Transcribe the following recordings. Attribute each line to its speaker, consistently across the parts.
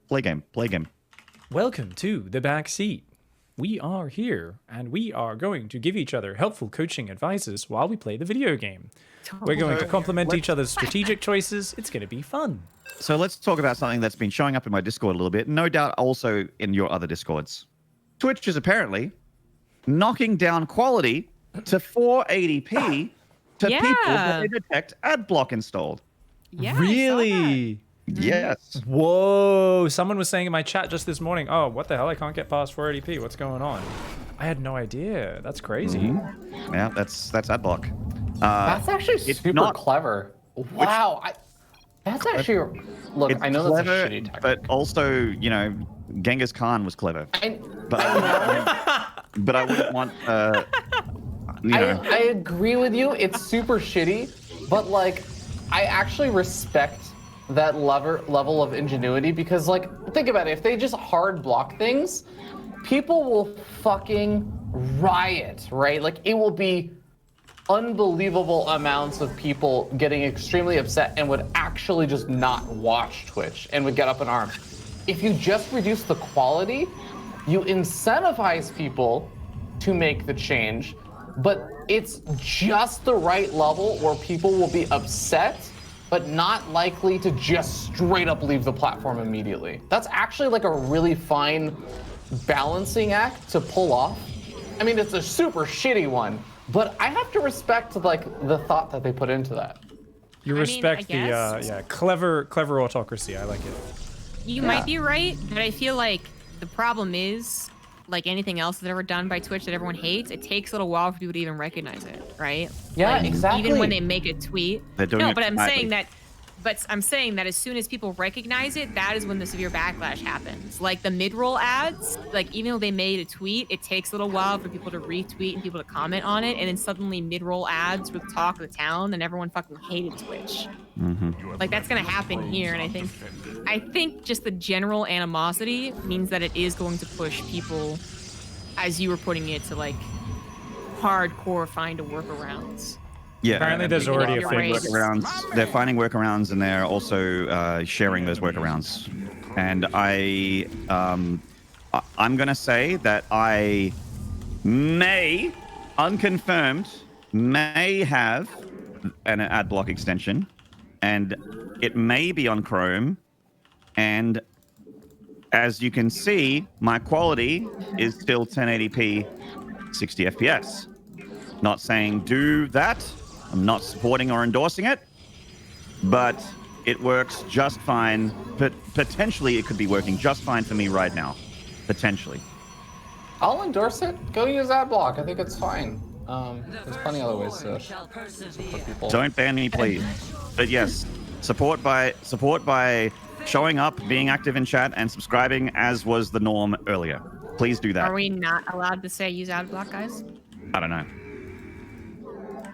Speaker 1: Play game. Play game.
Speaker 2: Welcome to the Backseat. We are here, and we are going to give each other helpful coaching advices while we play the video game. We're going to complement each other's strategic choices. It's going to be fun.
Speaker 1: So let's talk about something that's been showing up in my Discord a little bit. No doubt also in your other Discords. Twitch is apparently knocking down quality to 480p to people that they detect ad block installed.
Speaker 3: Yeah,
Speaker 2: Really?
Speaker 1: Yes.
Speaker 2: Whoa. Someone was saying in my chat just this morning, oh, what the hell? I can't get past 480p. What's going on? I had no idea. That's crazy.
Speaker 1: Yeah, that's ad block.
Speaker 4: That's actually super clever. Wow. That's actually... Look, I know
Speaker 1: clever,
Speaker 4: that's a shitty tactic.
Speaker 1: but also, you know, Genghis Khan was clever. But I wouldn't want... you know.
Speaker 4: I agree with you. It's super shitty, but, like, I actually respect that level of ingenuity because, like, think about it. If they just hard block things, people will fucking riot, right? Like, it will be unbelievable amounts of people getting extremely upset and would actually just not watch Twitch and would get up in arms. If you just reduce the quality, you incentivize people to make the change, but it's just the right level where people will be upset but not likely to just straight up leave the platform immediately. That's actually like a really fine balancing act to pull off. I mean, it's a super shitty one, but I have to respect like the thought that they put into that.
Speaker 2: You respect the clever autocracy. I like it.
Speaker 3: You might be right, but I feel like the problem is, like anything else that's ever done by Twitch that everyone hates, it takes a little while for people to even recognize it, right?
Speaker 4: Yeah,
Speaker 3: like,
Speaker 4: exactly.
Speaker 3: Even when they make a tweet.
Speaker 1: No,
Speaker 3: but I'm saying that as soon as people recognize it, that is when the severe backlash happens. Like the mid-roll ads, like even though they made a tweet, it takes a little while for people to retweet and people to comment on it, and then suddenly mid-roll ads were the talk of the town, and everyone fucking hated Twitch. Like that's gonna happen here, and I think just the general animosity means that it is going to push people, as you were putting it, to like hardcore find a workarounds.
Speaker 1: Yeah,
Speaker 2: apparently there's already a thing.
Speaker 1: They're finding workarounds and they're also sharing those workarounds. And I'm gonna say that I may, unconfirmed, may have an ad block extension, and it may be on Chrome. And as you can see, my quality is still 1080p, 60 FPS. Not saying do that. I'm not supporting or endorsing it, but it works just fine. But potentially, it could be working just fine for me right now. Potentially.
Speaker 4: I'll endorse it. Go use Adblock. I think it's fine. There's plenty of other ways to support people.
Speaker 1: Don't ban me, please. But yes, support by showing up, being active in chat, and subscribing as was the norm earlier. Please do that.
Speaker 3: Are we not allowed to say use Adblock, guys?
Speaker 1: I don't know.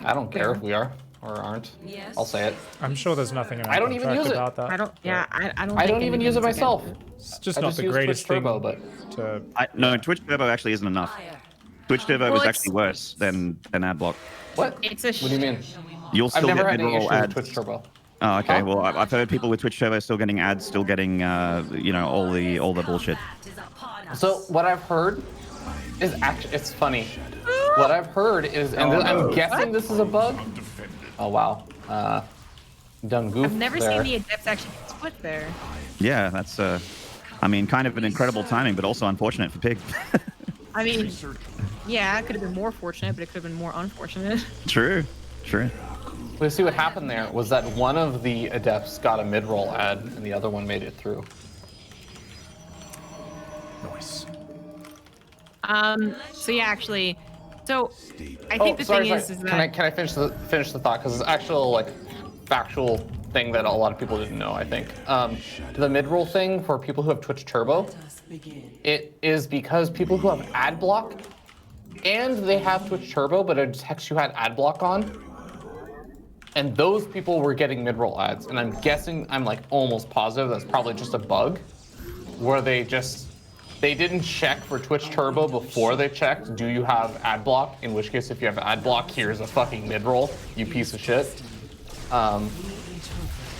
Speaker 4: I don't care if we are or aren't. I'll say it.
Speaker 2: I'm sure there's nothing in our
Speaker 4: I don't even use it.
Speaker 2: about that.
Speaker 3: I don't. Yeah, I don't.
Speaker 4: I don't even use it myself.
Speaker 2: It's just not the greatest thing.
Speaker 1: No, Twitch Turbo actually isn't enough. Twitch Turbo is actually worse than Adblock.
Speaker 4: What?
Speaker 3: What do
Speaker 4: you mean?
Speaker 1: You'll still
Speaker 4: I've never
Speaker 1: get
Speaker 4: had any
Speaker 1: mid-roll
Speaker 4: issue with
Speaker 1: ads.
Speaker 4: Twitch Turbo.
Speaker 1: Oh, okay. Well, I've heard people with Twitch Turbo still getting ads, still getting you know, all the bullshit.
Speaker 4: So what I've heard is actually, it's funny. What I've heard is, and I'm guessing this is a bug. Oh wow, dumb goof.
Speaker 3: I've never
Speaker 4: there.
Speaker 3: seen the adepts actually split there.
Speaker 1: Yeah, that's I mean, kind of an incredible timing, but also unfortunate for Pig.
Speaker 3: I mean, yeah, it could have been more fortunate, but it could have been more unfortunate.
Speaker 1: True.
Speaker 4: We see what happened there was that one of the adepts got a mid-roll ad, and the other one made it through.
Speaker 2: Nice.
Speaker 3: So yeah, actually, so I think the thing is that
Speaker 4: can I finish the thought, because it's actual like factual thing that a lot of people didn't know. I think the mid-roll thing for people who have Twitch Turbo, it is because people who have ad block and they have Twitch Turbo, but it detects you had ad block on, and those people were getting mid-roll ads. And I'm guessing, I'm like almost positive that's probably just a bug where they didn't check for Twitch Turbo before they checked, do you have ad block? In which case, if you have ad block, here's a fucking mid-roll, you piece of shit.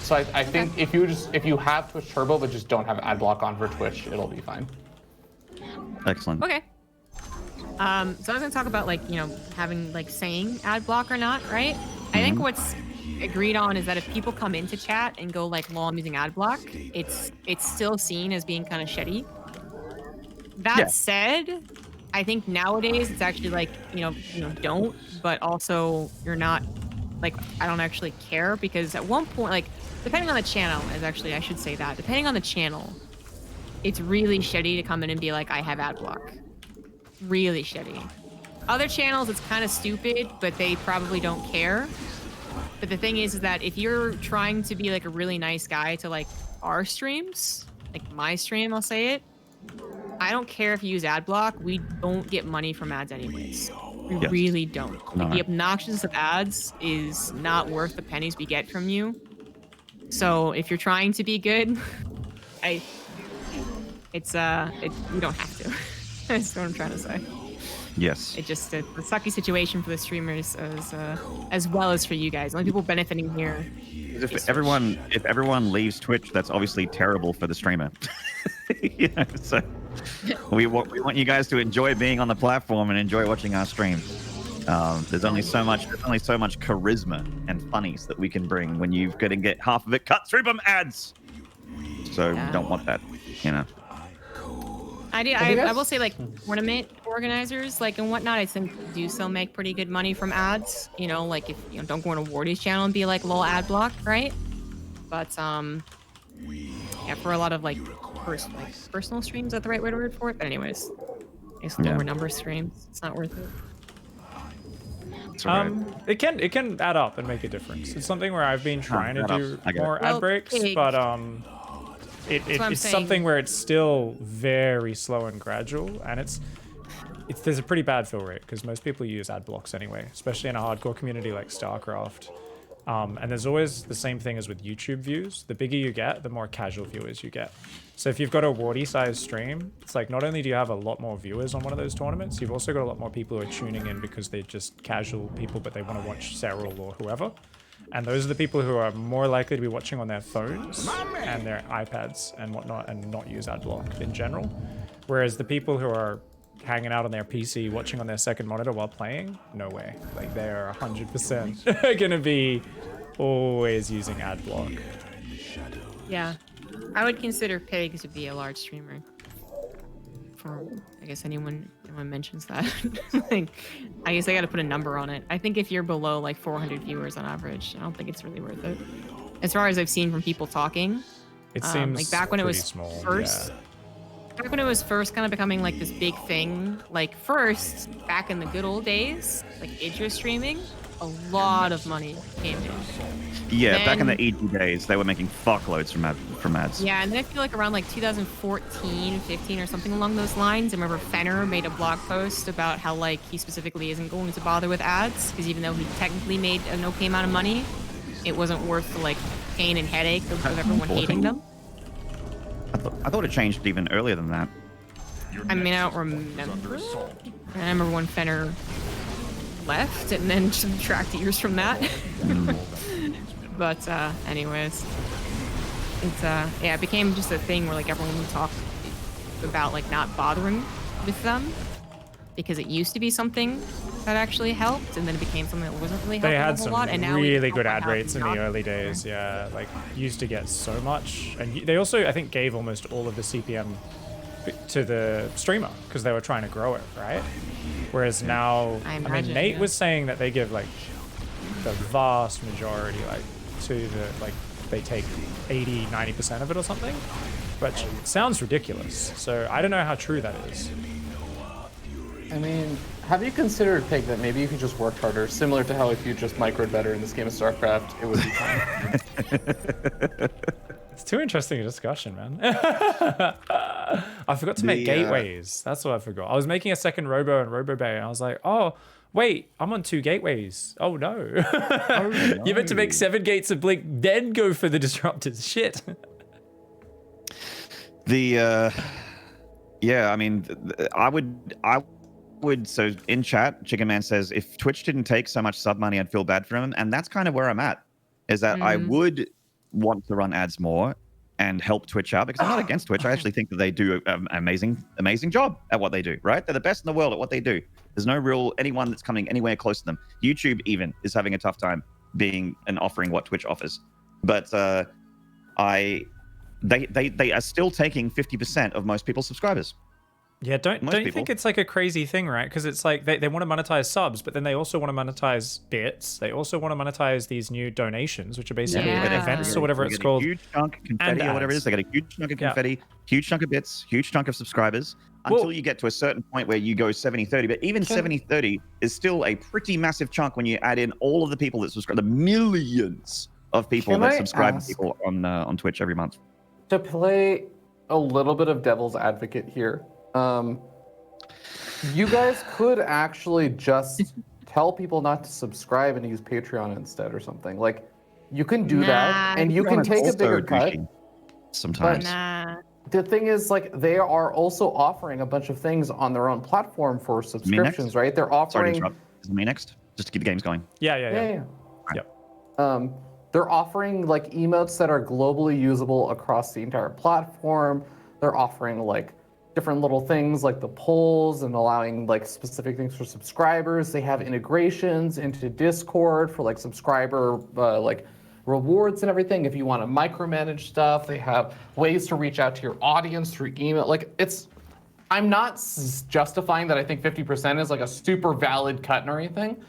Speaker 4: So I think if you have Twitch Turbo but just don't have ad block on for Twitch, it'll be fine.
Speaker 1: Excellent.
Speaker 3: Okay. So I was gonna talk about like, you know, having like saying ad block or not, right? I think what's agreed on is that if people come into chat and go like, "Lol, I'm using ad block," it's still seen as being kind of shitty. That said, I think nowadays it's actually like, you know, don't, but also you're not like, I don't actually care, because at one point, like, depending on the channel, I should say that, depending on the channel, it's really shitty to come in and be like, I have ad block. Really shitty. Other channels, it's kind of stupid, but they probably don't care. But the thing is that if you're trying to be like a really nice guy to like our streams, like my stream, I'll say it, I don't care if you use ad block. We don't get money from ads anyways. We really don't. Like, the obnoxiousness of ads is not worth the pennies we get from you. So if you're trying to be good, you don't have to. That's what I'm trying to say.
Speaker 1: Yes.
Speaker 3: It just a sucky situation for the streamers as well as for you guys. Only people benefiting here.
Speaker 1: If everyone leaves Twitch, that's obviously terrible for the streamer. You know, so we want you guys to enjoy being on the platform and enjoy watching our streams. There's only so much charisma and funnies that we can bring when you've got to get half of it cut through from ads. So we don't want that, you know.
Speaker 3: I will say, like, tournament organizers, like, and whatnot, I think do still make pretty good money from ads. You know, like, if you know, don't go on a Wardy's channel and be like, lol, ad block, right? But yeah, for a lot of like personal streams, is that the right word for it? But anyways, it's lower number streams. It's not worth it.
Speaker 2: It can add up and make a difference. It's something where I've been trying to do more ad breaks, but it's something where it's still very slow and gradual, and there's a pretty bad fill rate because most people use ad blocks anyway, especially in a hardcore community like StarCraft. And there's always the same thing as with YouTube views. The bigger you get, the more casual viewers you get. So if you've got a Wardy-sized stream, it's like not only do you have a lot more viewers on one of those tournaments, you've also got a lot more people who are tuning in because they're just casual people, but they want to watch Cyril or whoever. And those are the people who are more likely to be watching on their phones and their iPads and whatnot and not use adblock in general. Whereas the people who are hanging out on their PC, watching on their second monitor while playing, no way. Like, they're 100% gonna be always using adblock.
Speaker 3: Yeah. I would consider Pig to be a large streamer. For, I guess, anyone mentions that. Like, I guess I gotta put a number on it. I think if you're below like 400 viewers on average, I don't think it's really worth it. As far as I've seen from people talking,
Speaker 2: it seems
Speaker 3: like back when it was
Speaker 2: small,
Speaker 3: first. Back when it was first kind of becoming like this big thing, like first, back in the good old days, like Idra streaming, a lot of money came in.
Speaker 1: Yeah,
Speaker 3: then,
Speaker 1: back in the EG days, they were making fuckloads from ads.
Speaker 3: Yeah, and then I feel like around like 2014, 15 or something along those lines, I remember Fenner made a blog post about how like he specifically isn't going to bother with ads because even though he technically made an okay amount of money, it wasn't worth the like pain and headache of everyone hating them.
Speaker 1: I thought it changed even earlier than that.
Speaker 3: I mean, I don't remember. I remember when Fenner left and then subtract years from that. But anyways, it's yeah, it became just a thing where like everyone would talk about like not bothering with them because it used to be something that actually helped, and then it became something that wasn't really helping
Speaker 2: they had
Speaker 3: a whole
Speaker 2: some
Speaker 3: lot. And now
Speaker 2: really good ad rates in the early days. Yeah, like used to get so much, and they also I think gave almost all of the CPM to the streamer because they were trying to grow it, right? Whereas now, I mean, Nate was saying that they give like the vast majority, like to the like they take 80-90% of it or something, which sounds ridiculous. So I don't know how true that is.
Speaker 4: I mean, have you considered, Pig, that maybe you could just work harder, similar to how if you just microed better in this game of StarCraft, it would be fine?
Speaker 2: It's too interesting a discussion, man. I forgot to make gateways. That's what I forgot. I was making a second Robo and Robo Bay, and I was like, oh, wait, I'm on 2 gateways. Oh, no. Oh, no. You're meant to make 7 gates of Blink, then go for the disruptors. Shit.
Speaker 1: Yeah, I mean, I would, so in chat, Chicken Man says, if Twitch didn't take so much sub money, I'd feel bad for him. And that's kind of where I'm at, is that I would want to run ads more and help Twitch out, because I'm not against Twitch. I actually think that they do an amazing job at what they do, right? They're the best in the world at what they do. There's no real anyone that's coming anywhere close to them. YouTube even is having a tough time being and offering what Twitch offers. But they are still taking 50% of most people's subscribers.
Speaker 2: Yeah, don't you think it's like a crazy thing, right? Because it's like they want to monetize subs, but then they also want to monetize bits. They also want to monetize these new donations, which are basically events or whatever it's called.
Speaker 1: A huge chunk of confetti or whatever it is. They get a huge chunk of confetti, huge chunk of bits, huge chunk of subscribers, until you get to a certain point where you go 70-30. But even 70-30 is still a pretty massive chunk when you add in all of the people that subscribe, the millions of people that subscribe to people on Twitch every month.
Speaker 4: To play a little bit of devil's advocate here, you guys could actually just tell people not to subscribe and use Patreon instead or something. Like, you can do that, and you can take a bigger cut.
Speaker 1: Sometimes.
Speaker 4: The thing is, like, they are also offering a bunch of things on their own platform for subscriptions, right? They're offering.
Speaker 1: Sorry to interrupt. Is it me next? Just to keep the games going.
Speaker 4: Yeah. They're offering like emotes that are globally usable across the entire platform. They're offering like different little things like the polls and allowing like specific things for subscribers. They have integrations into Discord for like subscriber like rewards and everything. If you want to micromanage stuff, they have ways to reach out to your audience through email. Like, it's, I'm not justifying that I think 50% is like a super valid cut or anything,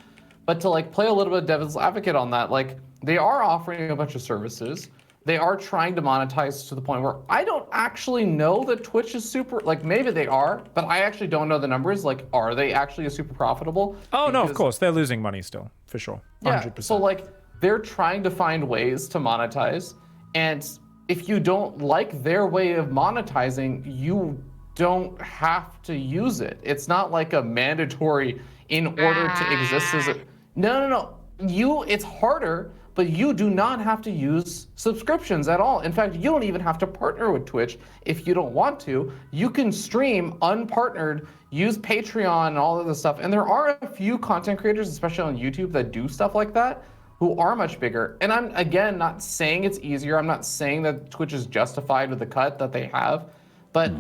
Speaker 4: but to like play a little bit of devil's advocate on that, like, they are offering a bunch of services. They are trying to monetize to the point where I don't actually know that Twitch is super, like, maybe they are, but I actually don't know the numbers. Like, are they actually super profitable?
Speaker 2: Oh, no, of course. They're losing money still, for sure. 100%.
Speaker 4: Yeah, so, like, they're trying to find ways to monetize. And if you don't like their way of monetizing, you don't have to use it. It's not like a mandatory in order to exist as a... No. It's harder, but you do not have to use subscriptions at all. In fact, you don't even have to partner with Twitch if you don't want to. You can stream unpartnered, use Patreon and all of this stuff. And there are a few content creators, especially on YouTube, that do stuff like that, who are much bigger. And I'm, again, not saying it's easier. I'm not saying that Twitch is justified with the cut that they have. But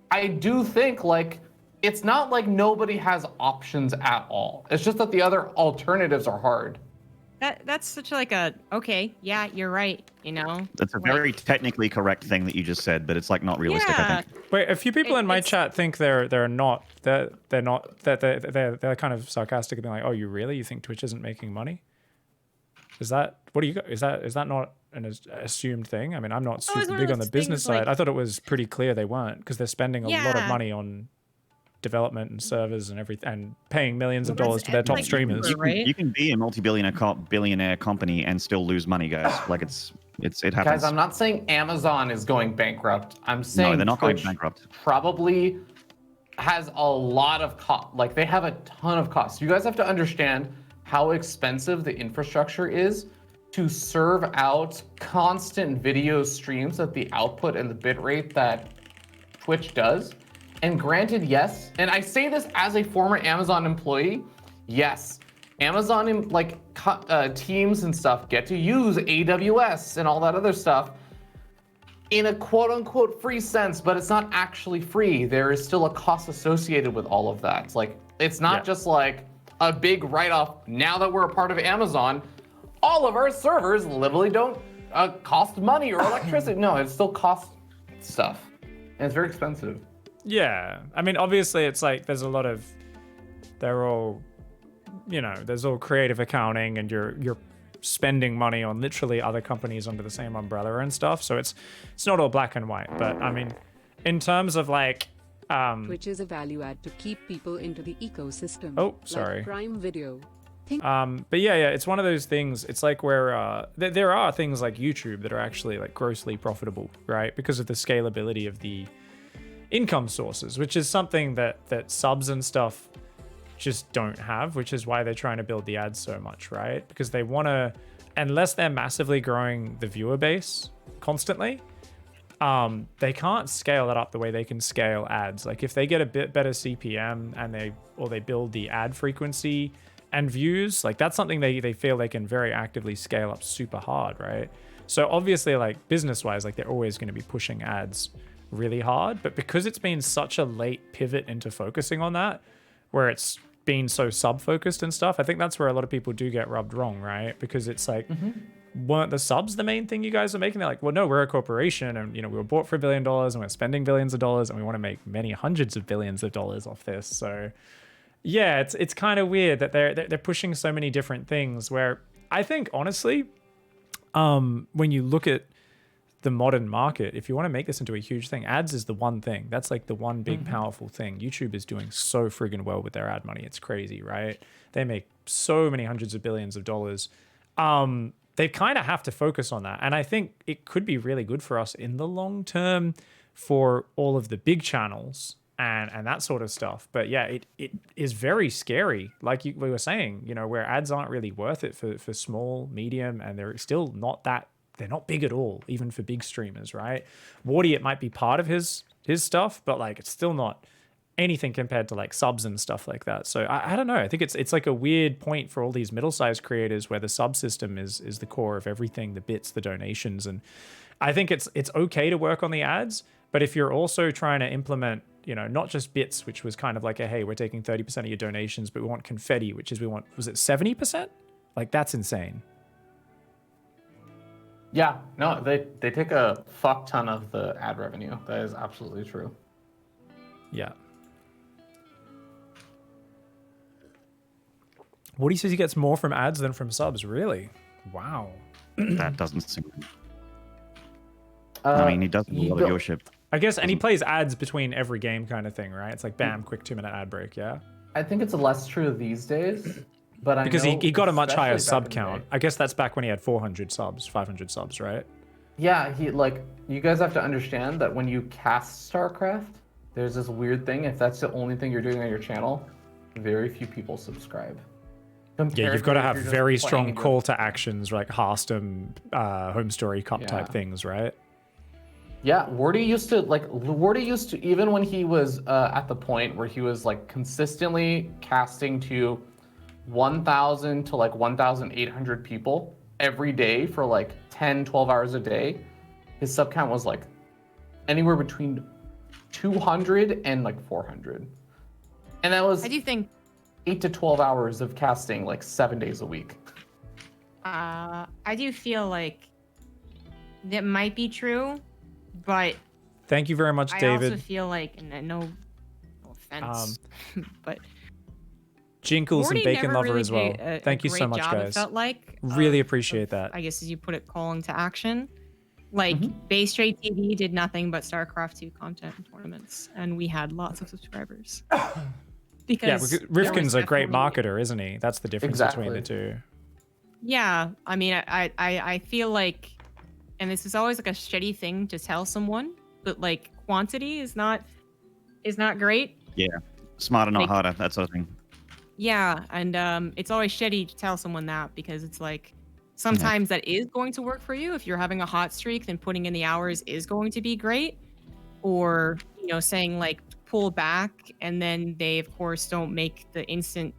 Speaker 4: I do think, like, it's not like nobody has options at all. It's just that the other alternatives are hard.
Speaker 3: That's such like a, okay, yeah, you're right, you know?
Speaker 1: That's a very technically correct thing that you just said, but it's like not realistic, I think.
Speaker 2: Wait, a few people in my chat think they're kind of sarcastic and being like, oh, you think Twitch isn't making money? Is that not an assumed thing? I mean, I'm not super big on the business side. I thought it was pretty clear they weren't, because they're spending a lot of money on development and servers and everything, and paying millions of dollars to their top streamers.
Speaker 1: You can be a multi-billionaire company and still lose money, guys. Like, it happens.
Speaker 4: Guys, I'm not saying Amazon is going bankrupt. I'm saying
Speaker 1: no, they're not
Speaker 4: Twitch
Speaker 1: going bankrupt.
Speaker 4: Probably has a lot of cost. Like, they have a ton of costs. You guys have to understand how expensive the infrastructure is to serve out constant video streams at the output and the bitrate that Twitch does. And granted, yes, and I say this as a former Amazon employee, yes, Amazon teams and stuff get to use AWS and all that other stuff in a quote-unquote free sense, but it's not actually free. There is still a cost associated with all of that. It's like, it's not just like a big write-off. Now that we're a part of Amazon, all of our servers literally don't cost money or electricity. No, it still costs stuff, and it's very expensive.
Speaker 2: Yeah, I mean, obviously, it's like there's all creative accounting, and you're spending money on literally other companies under the same umbrella and stuff. So it's not all black and white. But I mean, in terms of like,
Speaker 5: Twitch is a value add to keep people into the ecosystem.
Speaker 2: Oh, sorry.
Speaker 5: Like Prime Video.
Speaker 2: But yeah, it's one of those things. It's like where there are things like YouTube that are actually like grossly profitable, right? Because of the scalability of the income sources, which is something that subs and stuff just don't have, which is why they're trying to build the ads so much, right? Because they want to, unless they're massively growing the viewer base constantly, they can't scale that up the way they can scale ads. Like, if they get a bit better CPM and they build the ad frequency and views, like, that's something they feel they can very actively scale up super hard, right? So obviously, like business-wise, like they're always going to be pushing ads really hard. But because it's been such a late pivot into focusing on that, where it's been so sub-focused and stuff, I think that's where a lot of people do get rubbed wrong, right? Because it's like, weren't the subs the main thing you guys are making? They're like, well, no, we're a corporation, and we were bought for $1 billion, and we're spending billions of dollars, and we want to make many hundreds of billions of dollars off this. So yeah, it's kind of weird that they're pushing so many different things. Where I think honestly, when you look at the modern market, if you want to make this into a huge thing, ads is the one thing. That's like the one big powerful thing. YouTube is doing so friggin' well with their ad money. It's crazy, right? They make so many hundreds of billions of dollars. They kind of have to focus on that. And I think it could be really good for us in the long term for all of the big channels and that sort of stuff. But yeah, it is very scary. Like we were saying, where ads aren't really worth it for small, medium, and they're still not that, they're not big at all, even for big streamers, right? Wardy, it might be part of his stuff, but like it's still not anything compared to like subs and stuff like that. So I don't know. I think it's like a weird point for all these middle-sized creators where the sub system is the core of everything, the bits, the donations. And I think it's okay to work on the ads, but if you're also trying to implement, not just bits, which was kind of like hey, we're taking 30% of your donations, but we want confetti, which is was it 70%? Like that's insane.
Speaker 4: Yeah, no, they take a fuck ton of the ad revenue. That is absolutely true.
Speaker 2: Yeah. Woody says he gets more from ads than from subs. Really? Wow.
Speaker 1: That doesn't seem. I mean, he does a lot of viewership.
Speaker 2: I guess, and he plays ads between every game kind of thing, right? It's like, bam, quick 2-minute ad break, yeah?
Speaker 4: I think it's less true these days, but
Speaker 2: because he got a much higher sub
Speaker 4: especially back in the
Speaker 2: count.
Speaker 4: day.
Speaker 2: I guess that's back when he had 400 subs, 500 subs, right?
Speaker 4: Yeah, you guys have to understand that when you cast StarCraft, there's this weird thing. If that's the only thing you're doing on your channel, very few people subscribe.
Speaker 2: Yeah, you've got to
Speaker 4: if
Speaker 2: have
Speaker 4: you're just
Speaker 2: very
Speaker 4: playing
Speaker 2: strong
Speaker 4: and
Speaker 2: call to actions, like Hearthstone, Home Story Cup type
Speaker 4: Yeah.
Speaker 2: things, right?
Speaker 4: Yeah, Wardy used to, even when he was at the point where he was like consistently casting to 1,000 to like 1,800 people every day for like 10, 12 hours a day, his sub count was like anywhere between 200 and like 400. And that was
Speaker 3: I do think
Speaker 4: 8 to 12 hours of casting like 7 days a week.
Speaker 3: I do feel like that might be true, but
Speaker 2: Thank you very much,
Speaker 3: I
Speaker 2: David.
Speaker 3: also feel like, and no offense, but
Speaker 2: Jinkles and
Speaker 3: Morty
Speaker 2: Bacon
Speaker 3: never
Speaker 2: Lover
Speaker 3: really
Speaker 2: as well.
Speaker 3: did a
Speaker 2: Thank you so
Speaker 3: great
Speaker 2: much,
Speaker 3: job, It
Speaker 2: guys.
Speaker 3: felt like
Speaker 2: Really appreciate that.
Speaker 3: I guess as you put it, calling to action. Like
Speaker 2: Mm-hmm.
Speaker 3: Base Trade TV did nothing but StarCraft 2 content and tournaments, and we had lots of subscribers.
Speaker 2: Yeah,
Speaker 3: Because
Speaker 2: because
Speaker 3: there
Speaker 2: Rifkin's
Speaker 3: was
Speaker 2: a great
Speaker 3: definitely-
Speaker 2: marketer, isn't he? That's the difference between the
Speaker 4: Exactly.
Speaker 2: two.
Speaker 3: Yeah, I mean, I feel like, and this is always like a shitty thing to tell someone, but like quantity is not great.
Speaker 1: Yeah, smarter, not
Speaker 3: Like-
Speaker 1: harder. That sort of thing.
Speaker 3: Yeah, and it's always shitty to tell someone that because it's like sometimes that is going to work for you. If you're having a hot streak, then putting in the hours is going to be great. Or, saying like pull back and then they of course don't make the instant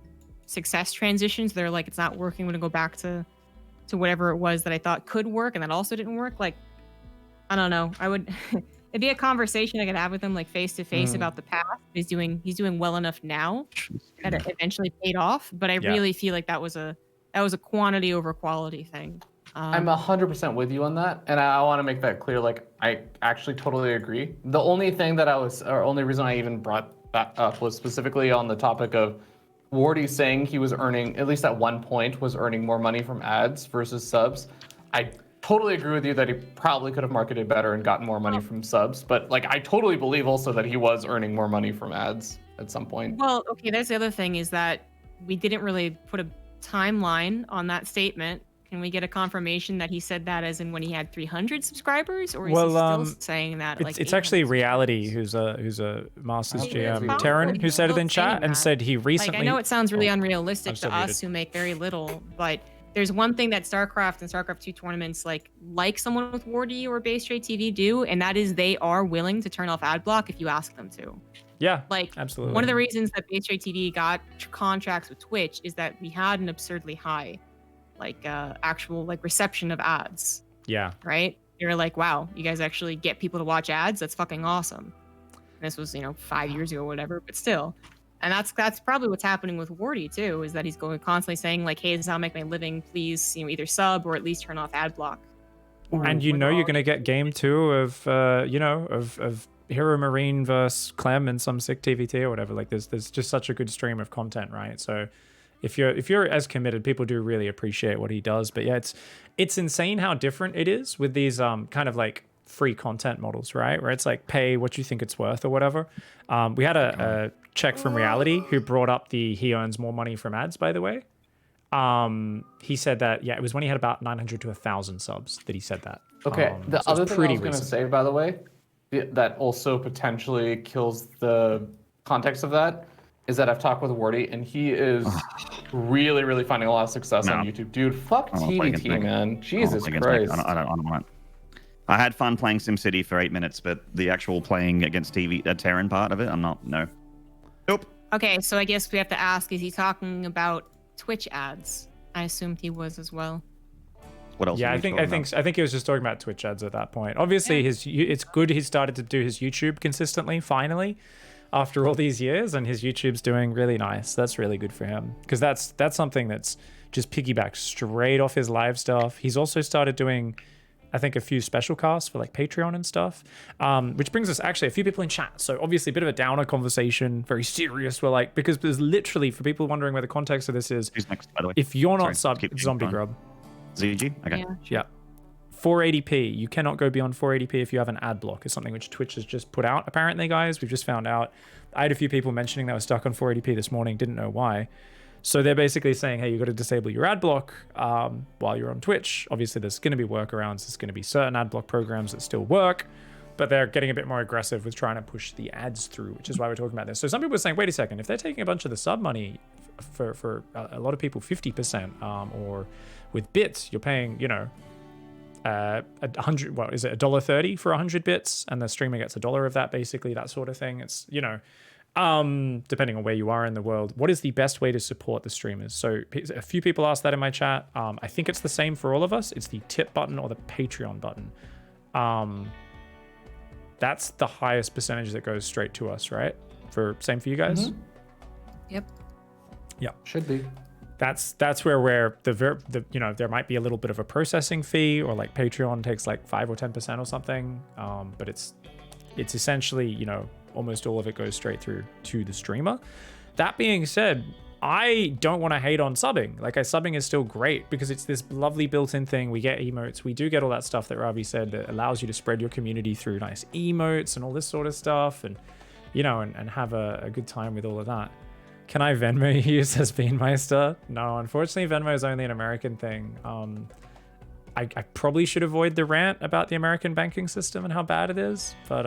Speaker 3: success transitions. They're like, it's not working. I'm gonna go back to whatever it was that I thought could work and that also didn't work. Like, I don't know. I would it'd be a conversation I could have with him like face to face about the path. He's doing well enough now that it eventually paid off. But I really feel like that was a quantity over quality thing.
Speaker 4: I'm 100% with you on that, and I want to make that clear. Like, I actually totally agree. The only thing that only reason I even brought that up was specifically on the topic of Wardy saying he was earning, at least at one point, was earning more money from ads versus subs. I totally agree with you that he probably could have marketed better and gotten more money from subs, but like, I totally believe also that he was earning more money from ads at some point.
Speaker 3: Well, okay, that's the other thing is that we didn't really put a timeline on that statement. Can we get a confirmation that he said that as in when he had 300 subscribers, or is he still saying that? At, like,
Speaker 2: It's actually
Speaker 3: 800
Speaker 2: Reality
Speaker 3: subscribers?
Speaker 2: who's a Masters
Speaker 4: Okay,
Speaker 2: GM,
Speaker 4: that's
Speaker 2: TERRAN,
Speaker 4: probably
Speaker 2: who said it in
Speaker 3: still
Speaker 2: chat
Speaker 3: saying
Speaker 2: and
Speaker 3: that.
Speaker 2: said he recently.
Speaker 3: Like, I know it sounds really
Speaker 2: Oh,
Speaker 3: unrealistic
Speaker 2: I'm
Speaker 3: to
Speaker 2: still
Speaker 3: us
Speaker 2: muted.
Speaker 3: who make very little, but there's one thing that StarCraft and StarCraft 2 tournaments like someone with Wardy or Base Trade TV do, and that is they are willing to turn off ad block if you ask them to.
Speaker 2: Yeah,
Speaker 3: Like,
Speaker 2: absolutely.
Speaker 3: one of the reasons that Base Trade TV got contracts with Twitch is that we had an absurdly high, actual reception of ads.
Speaker 2: Yeah.
Speaker 3: right? You're like, wow, you guys actually get people to watch ads. That's fucking awesome. And this was, 5 years ago or whatever, but still. And that's probably what's happening with Wardy too, is that he's going constantly saying like, hey, this is how I make my living. Please, either sub or at least turn off ad block.
Speaker 2: And you're going to get game 2 of of Hero Marine versus Clem and some sick TvT or whatever. Like there's just such a good stream of content, right? So if you're as committed, people do really appreciate what he does. But yeah, it's insane how different it is with these kind of like free content models, right? Where it's like pay what you think it's worth or whatever. We had a check from Reality who brought up he earns more money from ads, by the way. He said that, it was when he had about 900 to 1,000 subs that he said that.
Speaker 4: Okay, the
Speaker 2: so
Speaker 4: other
Speaker 2: it's
Speaker 4: thing I was
Speaker 2: pretty
Speaker 4: going to
Speaker 2: recent.
Speaker 4: say, by the way, that also potentially kills the context of that, is that I've talked with Wardy, and he is really, really finding a lot of success on YouTube. Dude, fuck TvT, man. Jesus Christ.
Speaker 1: I don't want it. I had fun playing SimCity for 8 minutes, but the actual playing against TERRAN part of it, no. Nope.
Speaker 3: Okay, so I guess we have to ask, is he talking about Twitch ads? I assumed he was as well.
Speaker 1: What else?
Speaker 2: Yeah, I think he was just talking about Twitch ads at that point. Obviously, it's good he started to do his YouTube consistently, finally, after all these years, and his YouTube's doing really nice. That's really good for him, because that's something that's just piggybacked straight off his live stuff. He's also started doing, I think, a few special casts for like Patreon and stuff, which brings us actually a few people in chat. So obviously a bit of a downer conversation, very serious. We're like, because there's literally, for people wondering where the context of this is,
Speaker 1: Who's next, by the way?
Speaker 2: if you're not
Speaker 1: Sorry,
Speaker 2: subbed,
Speaker 1: keep
Speaker 2: ZombieGrub.
Speaker 1: ZG? Okay.
Speaker 2: Yeah. 480p. You cannot go beyond 480p if you have an ad block. Is something which Twitch has just put out, apparently, guys. We've just found out. I had a few people mentioning they were stuck on 480p this morning, didn't know why. So they're basically saying, hey, you got to disable your ad block while you're on Twitch. Obviously, there's going to be workarounds. There's going to be certain ad block programs that still work, but they're getting a bit more aggressive with trying to push the ads through, which is why we're talking about this. So some people are saying, wait a second, if they're taking a bunch of the sub money for a lot of people, 50%, or with bits, you're paying, 100, what is it, $1.30 for 100 bits, and the streamer gets $1 of that, basically, that sort of thing. It's, depending on where you are in the world, what is the best way to support the streamers? So a few people asked that in my chat. I think it's the same for all of us. It's the tip button or the Patreon button. That's the highest percentage that goes straight to us, right? Same for you guys?
Speaker 4: Mm-hmm.
Speaker 3: Yep.
Speaker 2: Yeah.
Speaker 4: Should be.
Speaker 2: That's where there might be a little bit of a processing fee, or like Patreon takes like 5 or 10% or something. But it's essentially, almost all of it goes straight through to the streamer. That being said, I don't want to hate on subbing. Like, subbing is still great because it's this lovely built-in thing. We get emotes. We do get all that stuff that Ravi said that allows you to spread your community through nice emotes and all this sort of stuff, and and have a good time with all of that. Can I Venmo you, says Beanmeister? No, unfortunately, Venmo is only an American thing. I probably should avoid the rant about the American banking system and how bad it is, but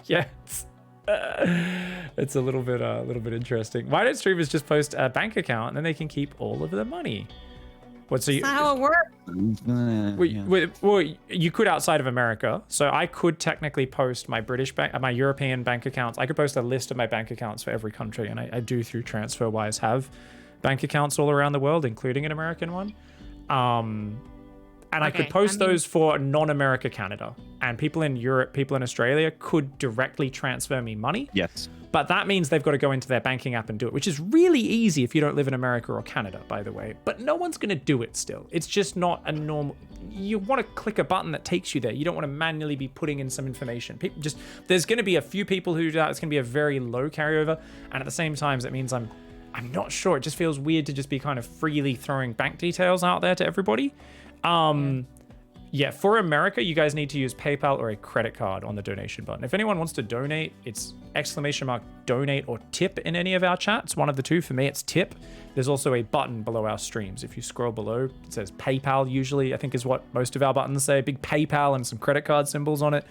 Speaker 2: yeah, it's a little bit interesting. Why don't streamers just post a bank account and then they can keep all of the money? That's
Speaker 3: not how it works.
Speaker 2: Well, you could outside of America. So I could technically post my my European bank accounts. I could post a list of my bank accounts for every country, and I do through TransferWise have bank accounts all around the world, including an American one. And I could post those for non-America Canada, and people in Europe, people in Australia could directly transfer me money.
Speaker 1: Yes.
Speaker 2: But that means they've got to go into their banking app and do it, which is really easy if you don't live in America or Canada, by the way. But no one's going to do it still. It's just not a normal... You want to click a button that takes you there. You don't want to manually be putting in some information. There's going to be a few people who do that. It's going to be a very low carryover. And at the same time, it means I'm not sure. It just feels weird to just be kind of freely throwing bank details out there to everybody. Yeah, for America, you guys need to use PayPal or a credit card on the donation button. If anyone wants to donate, it's !donate or tip in any of our chats. One of the two. For me, it's tip. There's also a button below our streams. If you scroll below, it says PayPal usually, I think is what most of our buttons say. Big PayPal and some credit card symbols on it.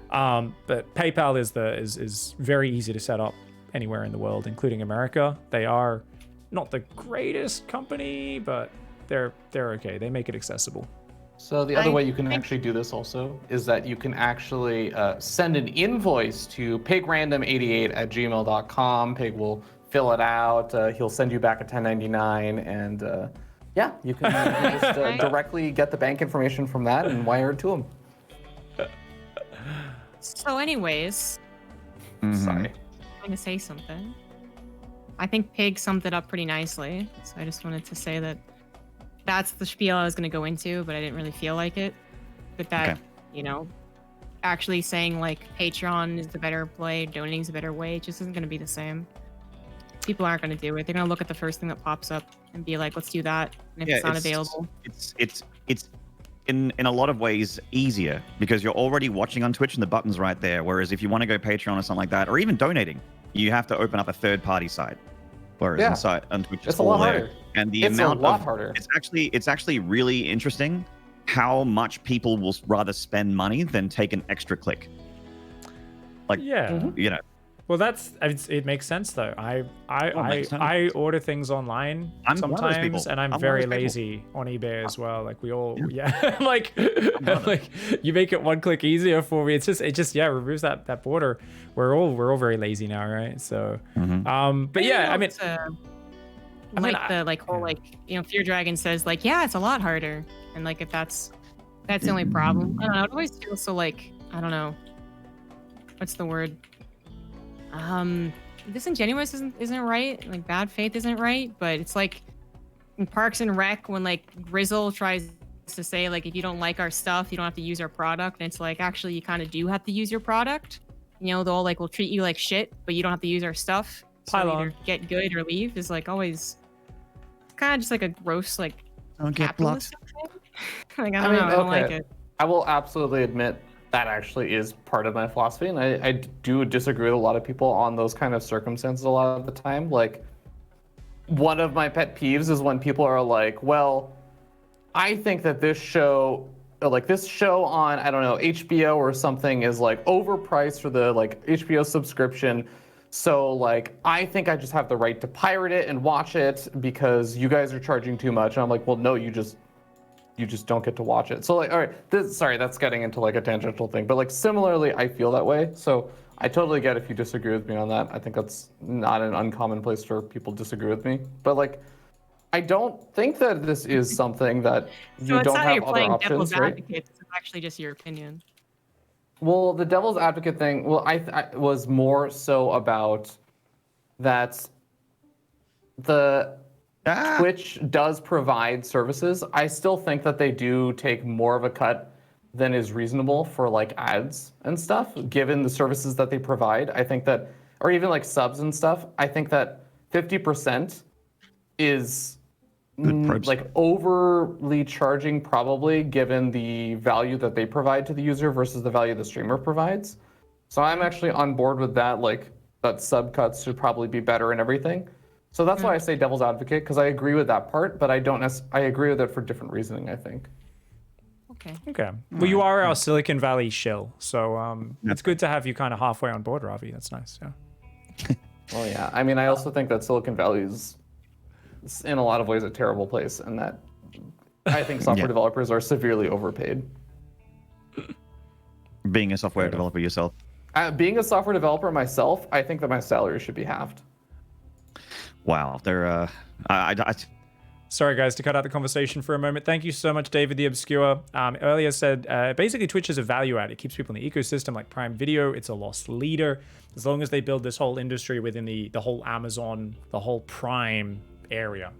Speaker 2: But PayPal is very easy to set up anywhere in the world, including America. They are not the greatest company, but they're okay. They make it accessible.
Speaker 4: So the other way you can actually do this also is that you can actually send an invoice to pigrandom88@gmail.com. Pig will fill it out. He'll send you back a 1099, and Yeah, you can just directly get the bank information from that and wire it to them.
Speaker 3: So, anyways,
Speaker 4: Sorry.
Speaker 3: I'm going to say something. I think Pig summed it up pretty nicely. So I just wanted to say that that's the spiel I was going to go into, but I didn't really feel like it. But that, you know, actually saying like Patreon is the better play, donating is a better way, it just isn't going to be the same. People aren't going to do it. They're going to look at the first thing that pops up and be like, let's do that. And if it's not available.
Speaker 1: It's in a lot of ways easier because you're already watching on Twitch and the button's right there. Whereas if you want to go Patreon or something like that, or even donating, you have to open up a third-party site. Whereas inside on Twitch,
Speaker 4: it's a lot harder.
Speaker 1: And the
Speaker 4: it's
Speaker 1: amount
Speaker 4: a lot harder.
Speaker 1: It's actually really interesting how much people will rather spend money than take an extra click. Like, you know.
Speaker 2: Well, it makes sense though. I order things online sometimes, and I'm very lazy on eBay as well. Like we all, like you make it one click easier for me. It just removes that border. We're all very lazy now, right? So, but yeah, I mean, FearDragon says like, yeah, it's a lot harder, and like if that's the only problem. I don't know. It always feels so like I don't know. What's the word? Disingenuous isn't right. Like bad faith isn't right, but it's like in Parks and Rec when like Grizzle tries to say like if you don't like our stuff, you don't have to use our product, and it's like actually you kind of do have to use your product. You know, they'll like will treat you like shit, but you don't have to use our stuff. So either get good or leave is like always kind of just like a gross like
Speaker 1: don't get blocked.
Speaker 3: Like I don't like it.
Speaker 4: I will absolutely admit that actually is part of my philosophy, and I do disagree with a lot of people on those kind of circumstances a lot of the time. Like, one of my pet peeves is when people are like, well, I think that this show on, I don't know, HBO or something is like overpriced for the like HBO subscription. So like, I think I just have the right to pirate it and watch it because you guys are charging too much. And I'm like, well, no, you just don't get to watch it. So like, all right, that's getting into like a tangential thing, but like similarly, I feel that way. So I totally get if you disagree with me on that. I think that's not an uncommon place for people to disagree with me. But like, I don't think that this is something that you don't have other options, right?
Speaker 3: Advocate. This is actually just your opinion.
Speaker 4: Well, the devil's advocate thing, well, I was more so about that Twitch does provide services. I still think that they do take more of a cut than is reasonable for like ads and stuff, given the services that they provide. I think that, or even like subs and stuff, I think that 50% is like overly charging probably given the value that they provide to the user versus the value the streamer provides. So I'm actually on board with that, like that sub cuts should probably be better and everything. So that's why I say devil's advocate, because I agree with that part, but I agree with it for different reasoning, I think.
Speaker 2: Okay. Well, you are our Silicon Valley shill, so it's good to have you kind of halfway on board, Ravi. That's nice, yeah.
Speaker 4: Well, yeah. I mean, I also think that Silicon Valley is, in a lot of ways, a terrible place, and that I think software developers are severely overpaid.
Speaker 1: Being a software developer yourself?
Speaker 4: Being a software developer myself, I think that my salary should be halved.
Speaker 1: Wow, they're
Speaker 2: Sorry, guys, to cut out the conversation for a moment. Thank you so much, David the Obscure. Earlier said, basically, Twitch is a value add. It keeps people in the ecosystem like Prime Video. It's a lost leader. As long as they build this whole industry within the whole Amazon, the whole Prime area.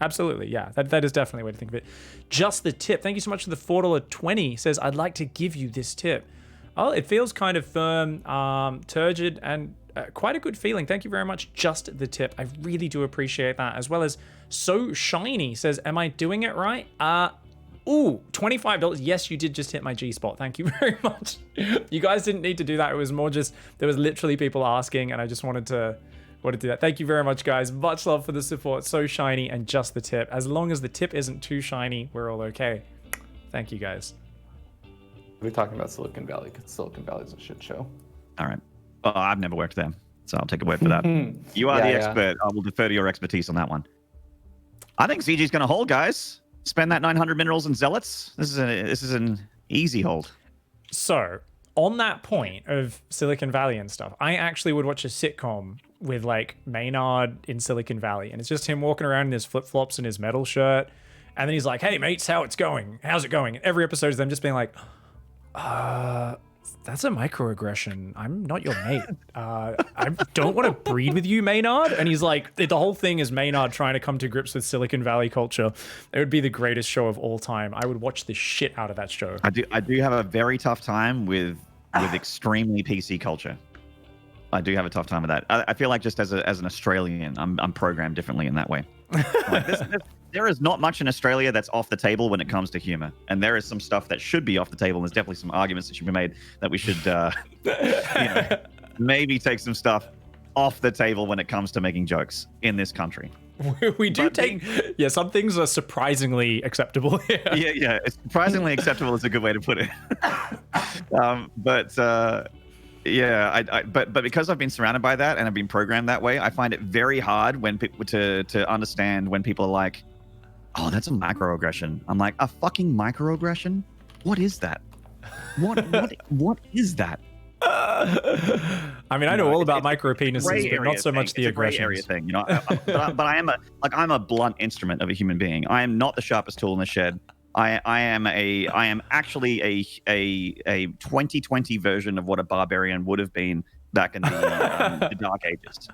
Speaker 2: Absolutely, yeah. That is definitely a way to think of it. Just the tip. Thank you so much for the $4.20. Says, I'd like to give you this tip. Oh, it feels kind of firm, turgid, and quite a good feeling. Thank you very much. Just the tip. I really do appreciate that. As well as So Shiny says, am I doing it right? Ooh, $25. Yes, you did just hit my G-spot. Thank you very much. You guys didn't need to do that. It was more just, there was literally people asking, and I just wanted to do that. Thank you very much, guys. Much love for the support. So Shiny and just the tip. As long as the tip isn't too shiny, we're all okay. Thank you, guys.
Speaker 4: We're talking about Silicon Valley because Silicon Valley is a shit show.
Speaker 1: All right. Well, I've never worked there, so I'll take a word for that. You are the expert. I will defer to your expertise on that one. I think CG's going to hold, guys. Spend that 900 minerals and zealots. This is an easy hold.
Speaker 2: So, on that point of Silicon Valley and stuff, I actually would watch a sitcom with like Maynarde in Silicon Valley, and it's just him walking around in his flip-flops and his metal shirt, And then he's like, "Hey mates, how's it going? And every episode is them just being like, that's a microaggression. I'm not your mate. I don't want to breed with you, Maynard." And he's like, the whole thing is Maynard trying to come to grips with Silicon Valley culture. It would be the greatest show of all time. I would watch the shit out of that show.
Speaker 1: I do have a very tough time with extremely PC culture. I do have a tough time with that. I feel like just as an Australian, I'm programmed differently in that way. Like there is not much in Australia that's off the table when it comes to humor, and there is some stuff that should be off the table. And there's definitely some arguments that should be made that we should, maybe take some stuff off the table when it comes to making jokes in this country.
Speaker 2: We do some things are surprisingly acceptable here.
Speaker 1: Yeah, it's surprisingly acceptable is a good way to put it. But because I've been surrounded by that and I've been programmed that way, I find it very hard when people to understand when people are like, "Oh, that's a microaggression." I'm like, "A fucking microaggression? What is that? What is that?"
Speaker 2: I mean, I know all about micro penises, but not so much the aggression
Speaker 1: thing. But I'm a blunt instrument of a human being. I am not the sharpest tool in the shed. I am actually a 2020 version of what a barbarian would have been back in the Dark Ages.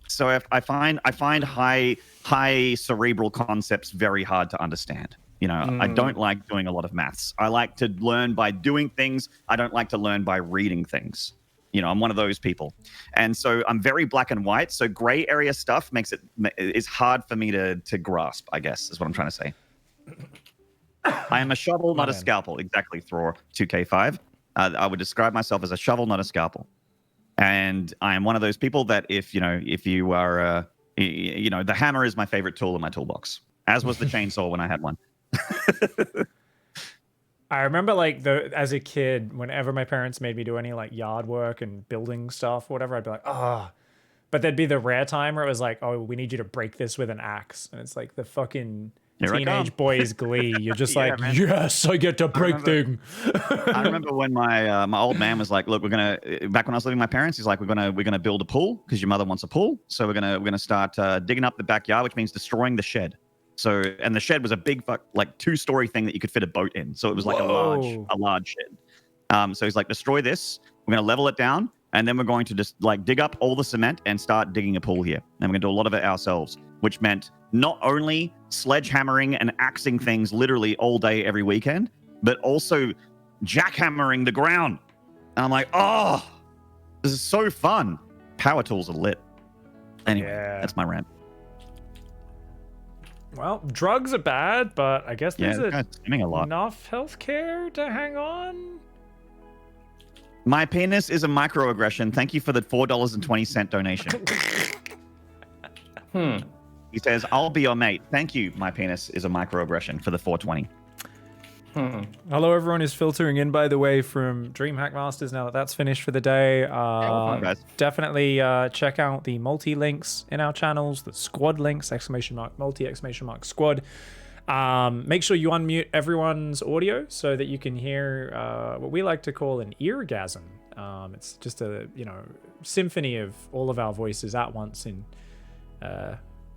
Speaker 1: So I find high cerebral concepts very hard to understand. I don't like doing a lot of maths. I like to learn by doing things. I don't like to learn by reading things. I'm one of those people. And so I'm very black and white. So gray area stuff is hard for me to grasp, I guess, is what I'm trying to say. I am a shovel, not a scalpel. Exactly, Thor 2K5. I would describe myself as a shovel, not a scalpel. And I am one of those people that if you are, the hammer is my favorite tool in my toolbox, as was the chainsaw when I had one.
Speaker 2: I remember as a kid, whenever my parents made me do any yard work and building stuff or whatever, I'd be like, "Oh," but there'd be the rare time where it was like, "Oh, we need you to break this with an axe," and it's like the fucking teenage boy's glee. You're just like, man. "Yes, I get to break things."
Speaker 1: I remember when my old man was like, "Look, back when I was living with my parents, he's like, we're gonna build a pool because your mother wants a pool. So we're gonna start digging up the backyard, which means destroying the shed." So, and the shed was a big 2-story thing that you could fit a boat in. So it was like a large shed. So he's like, "Destroy this. We're gonna level it down, and then we're going to just dig up all the cement and start digging a pool here. And we're gonna do a lot of it ourselves," which meant not only sledgehammering and axing things literally all day every weekend, but also jackhammering the ground. And I'm like, "Oh, this is so fun." Power tools are lit. Anyway, that's my rant.
Speaker 2: Well, drugs are bad, but I guess there's enough healthcare to hang on.
Speaker 1: My penis is a microaggression. Thank you for the $4.20 donation. He says, "I'll be your mate. Thank you. My penis is a microaggression," for the $4.20.
Speaker 2: Hello, everyone who's filtering in, by the way, from DreamHack Masters. Now that that's finished for the day, definitely check out the multi-links in our channels, the squad links, !multi, !squad. Make sure you unmute everyone's audio so that you can hear what we like to call an eargasm. It's just a symphony of all of our voices at once in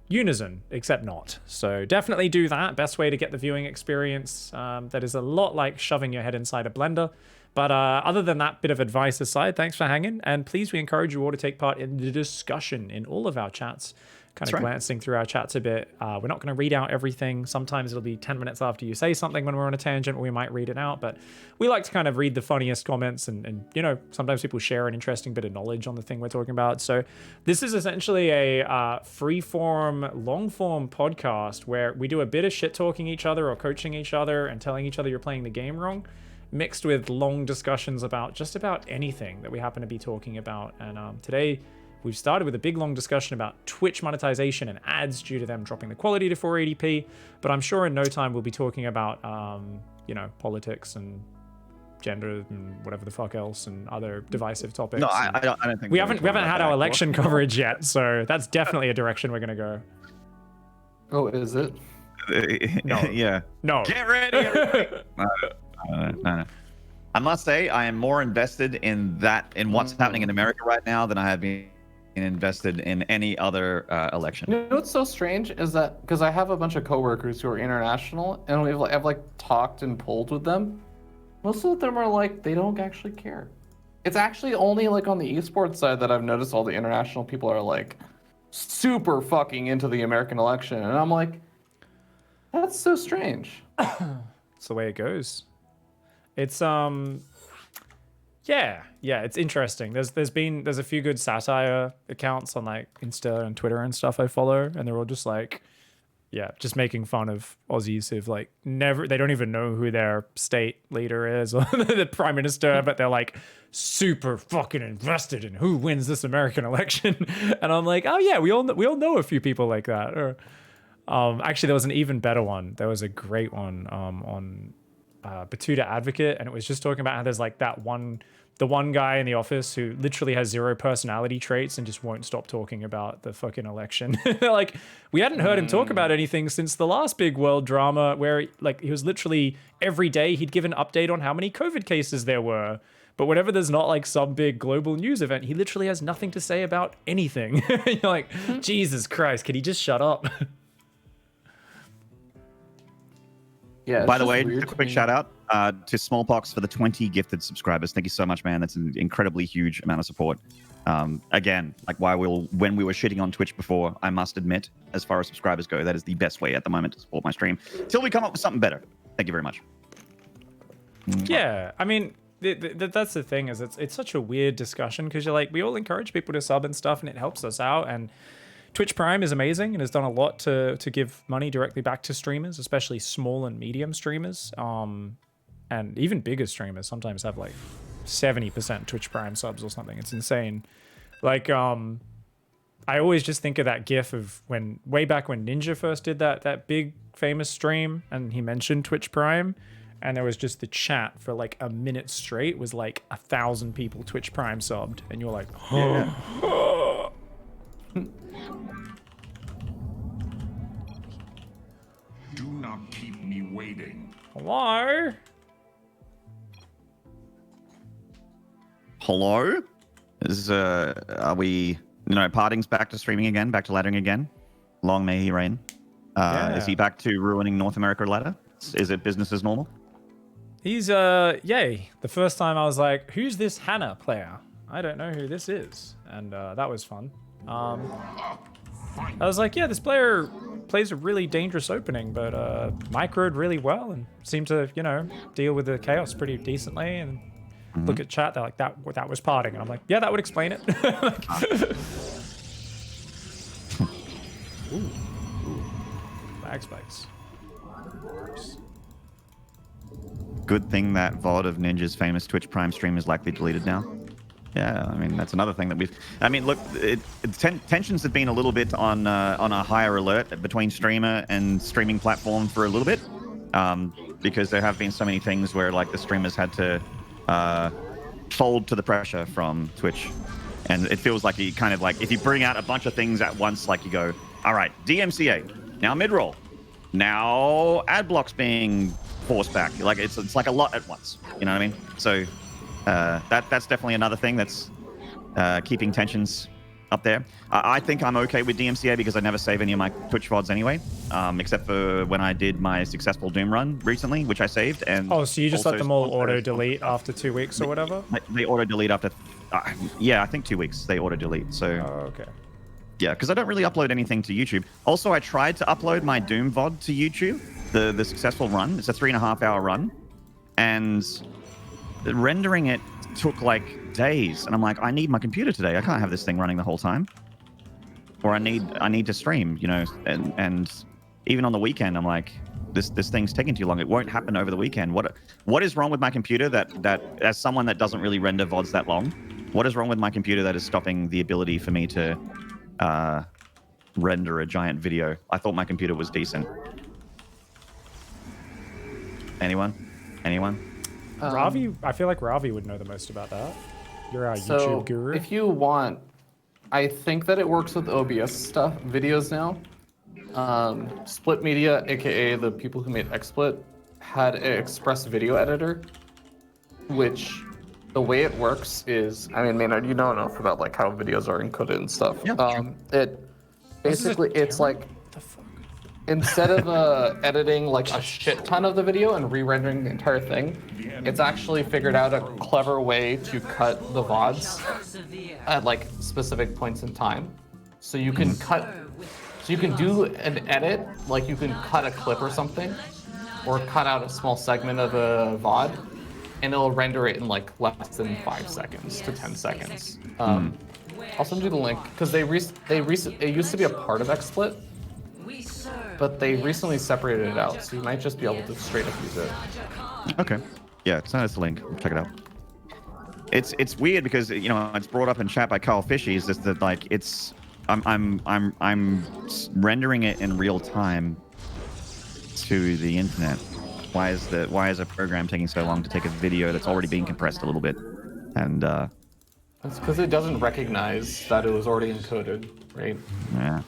Speaker 2: unison, except not. So definitely do that. Best way to get the viewing experience. That is a lot like shoving your head inside a blender. But other than that bit of advice aside, thanks for hanging. And please, we encourage you all to take part in the discussion in all of our chats. Glancing through our chats a bit. We're not going to read out everything. Sometimes it'll be 10 minutes after you say something when we're on a tangent, we might read it out. But we like to kind of read the funniest comments and sometimes people share an interesting bit of knowledge on the thing we're talking about. So this is essentially a free-form, long-form podcast where we do a bit of shit-talking each other or coaching each other and telling each other you're playing the game wrong, mixed with long discussions about just about anything that we happen to be talking about. And today, we've started with a big, long discussion about Twitch monetization and ads due to them dropping the quality to 480p. But I'm sure in no time we'll be talking about, politics and gender and whatever the fuck else and other divisive topics.
Speaker 1: No, I don't think
Speaker 2: we haven't had our election coverage yet, so that's definitely a direction we're gonna go.
Speaker 4: Oh, is it?
Speaker 1: No. Yeah.
Speaker 2: No.
Speaker 1: Get ready. No. I must say, I am more invested in what's happening in America right now than I have been invested in any other election.
Speaker 4: You know what's so strange is that because I have a bunch of coworkers who are international, and I've like talked and polled with them. Most of them are like they don't actually care. It's actually only like on the esports side that I've noticed all the international people are like super fucking into the American election, and I'm like, that's so strange.
Speaker 2: It's the way it goes. It's yeah, it's interesting. There's a few good satire accounts on like Insta and Twitter and stuff I follow, and they're all just like, yeah, just making fun of Aussies who've like they don't even know who their state leader is or the prime minister, but they're like super fucking invested in who wins this American election. And I'm like, oh yeah, we all know a few people like that. Or actually, there was an even better one. There was a great one on Batuta Advocate, and it was just talking about how there's like the one guy in the office who literally has 0 personality traits and just won't stop talking about the fucking election. Like, we hadn't heard him talk about anything since the last big world drama where like he was literally every day he'd give an update on how many COVID cases there were. But whenever there's not like some big global news event, he literally has nothing to say about anything. You're like, Jesus Christ, can he just shut up?
Speaker 4: Yeah.
Speaker 1: By the way, a quick shout out to Smallpox for the 20 gifted subscribers. Thank you so much, man. That's an incredibly huge amount of support. Again, like when we were shitting on Twitch before, I must admit, as far as subscribers go, that is the best way at the moment to support my stream till we come up with something better. Thank you very much.
Speaker 2: Yeah, I mean, that's the thing, is it's such a weird discussion because you're like, we all encourage people to sub and stuff, and it helps us out. And Twitch Prime is amazing and has done a lot to give money directly back to streamers, especially small and medium streamers, and even bigger streamers sometimes have like 70% Twitch Prime subs or something. It's insane. Like, I always just think of that gif of way back when Ninja first did that big famous stream, and he mentioned Twitch Prime, and there was just the chat for like a minute straight was like 1,000 people Twitch Prime subbed, and you're like, oh. Yeah.
Speaker 6: Do not keep me waiting.
Speaker 2: Hello?
Speaker 1: Hello? Are we, Parting's back to streaming again, back to laddering again? Long may he reign.
Speaker 2: Yeah.
Speaker 1: Is he back to ruining North America ladder? Is it business as normal?
Speaker 2: He's, yay. The first time I was like, who's this Hannah player? I don't know who this is. And that was fun. I was like, yeah, this player plays a really dangerous opening, but microed really well and seemed to, deal with the chaos pretty decently. And look at chat, they're like, that was parting. And I'm like, yeah, that would explain it. Ooh. Bag spikes.
Speaker 1: Good thing that VOD of Ninja's famous Twitch Prime stream is likely deleted now. Yeah, I mean, that's another thing that look, tensions have been a little bit on a higher alert between streamer and streaming platform for a little bit, because there have been so many things where like the streamers had to fold to the pressure from Twitch, and it feels like you kind of like if you bring out a bunch of things at once, like you go, all right, DMCA, now mid-roll, now ad blocks being forced back, like it's like a lot at once, you know what I mean? So. That's definitely another thing that's keeping tensions up there. I think I'm okay with DMCA because I never save any of my Twitch VODs anyway, except for when I did my successful Doom run recently, which I saved. And
Speaker 2: oh, so you just let them all auto-delete after 2 weeks or whatever?
Speaker 1: They auto-delete after, yeah, I think 2 weeks they auto-delete. So,
Speaker 2: okay.
Speaker 1: Yeah, because I don't really upload anything to YouTube. Also, I tried to upload my Doom VOD to YouTube, the successful run. It's a 3.5-hour run, and rendering it took like days, and I'm like, I need my computer today. I can't have this thing running the whole time, or I need to stream, and even on the weekend, I'm like, this thing's taking too long. It won't happen over the weekend. What is wrong with my computer that as someone that doesn't really render VODs that long, what is wrong with my computer that is stopping the ability for me to render a giant video? I thought my computer was decent. Anyone?
Speaker 2: Ravi, I feel like Ravi would know the most about that. You're our YouTube guru.
Speaker 4: If you want, I think that it works with OBS stuff, videos now. Split Media, aka the people who made XSplit, had an Express Video Editor, which the way it works is, I mean, Maynard, you know enough about like how videos are encoded and stuff.
Speaker 1: Yeah,
Speaker 4: It basically it's like
Speaker 2: What the fuck?
Speaker 4: instead of editing like a shit ton of the video and re-rendering the entire thing, it's actually figured out a clever way to cut the VODs at like specific points in time. So you can so you can do an edit, like you can cut a clip or something, or cut out a small segment of a VOD, and it'll render it in like less than 5 seconds to 10 seconds. I'll send you the link because it used to be a part of XSplit, but they recently separated it out, so you might just be able to straight up use it.
Speaker 1: Okay. Yeah, send us the link. Check it out. It's weird because you know it's brought up in chat by Carl Fishy. Is just that like I'm rendering it in real time to the internet. Why is a program taking so long to take a video that's already being compressed a little bit? And
Speaker 4: It's because it doesn't recognize that it was already encoded, right?
Speaker 1: yeah.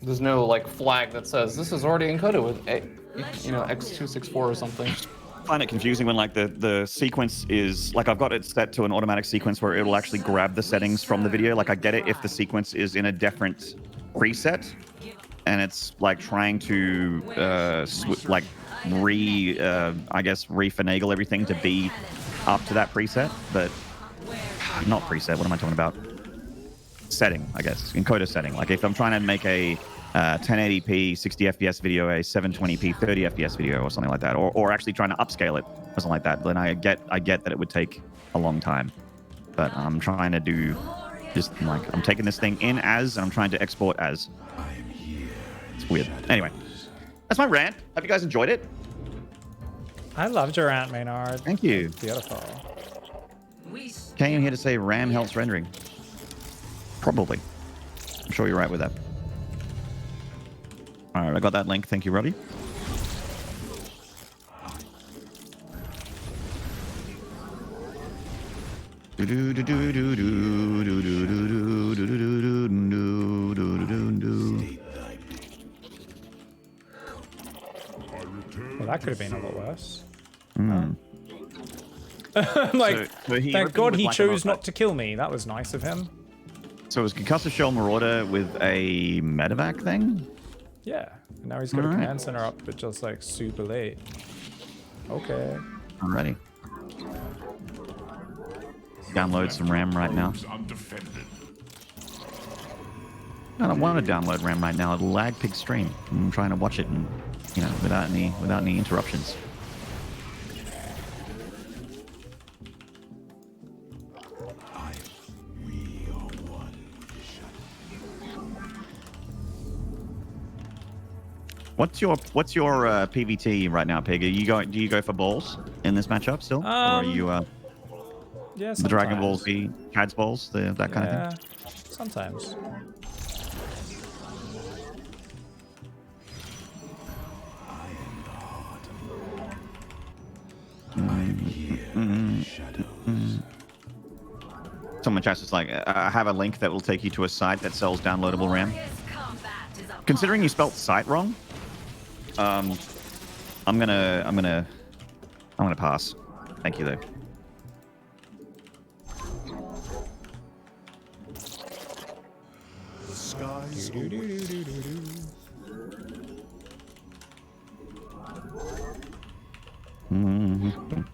Speaker 4: There's no like flag that says this is already encoded with X264 or something.
Speaker 1: I find it confusing when like the sequence is like I've got it set to an automatic sequence where it'll actually grab the settings from the video. Like I get it if the sequence is in a different preset and it's like trying to I guess refinagle everything to be up to that preset, but not preset. What am I talking about? Setting, I guess. Encoder setting. Like if I'm trying to make a 1080p 60 FPS video, a 720p 30 FPS video, or something like that, or actually trying to upscale it or something like that, then I get that it would take a long time. But I'm trying to do just like I'm taking this thing in as, and I'm trying to export as. It's weird. Anyway, that's my rant. Hope you guys enjoyed it.
Speaker 2: I loved your rant, Maynard.
Speaker 1: Thank you.
Speaker 2: Beautiful.
Speaker 1: Came here to say RAM helps rendering. Probably. I'm sure you're right with that. All right, I got that link. Thank you, Robbie.
Speaker 2: Well, that could have been a lot worse.
Speaker 1: Mm.
Speaker 2: I'm like,
Speaker 1: So he
Speaker 2: thank
Speaker 1: opened
Speaker 2: God
Speaker 1: with
Speaker 2: he
Speaker 1: like
Speaker 2: chose not to kill me. That was nice of him.
Speaker 1: So it was Concussive Shell Marauder with a medevac thing?
Speaker 2: Yeah. And now he's got a
Speaker 1: Alright.
Speaker 2: command center up, but just like super late. Okay.
Speaker 1: Alrighty. Download some RAM right now.
Speaker 6: Undefended.
Speaker 1: I don't want to download RAM right now. It'll lag pig stream. I'm trying to watch it and without any interruptions. What's your PvT right now, Pig? Do you go for balls in this matchup still, or are you
Speaker 2: Yeah,
Speaker 1: the Dragon Ball
Speaker 2: sometimes.
Speaker 1: Z Cad's balls, that kind of thing?
Speaker 2: Sometimes.
Speaker 1: Someone in chat's just like, I have a link that will take you to a site that sells downloadable RAM. Considering you spelt site wrong, I'm gonna pass. Thank you though.
Speaker 6: The skies
Speaker 1: Mhm.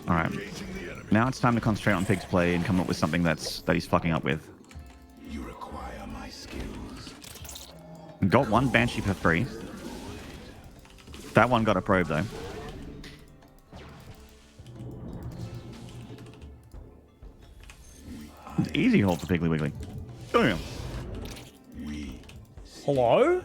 Speaker 1: All right. Now it's time to concentrate on Pig's play and come up with something that he's fucking up with.
Speaker 6: You require my skills.
Speaker 1: Got one Banshee for free. That one got a probe though. Easy hold for Piggly Wiggly. Damn.
Speaker 2: Hello?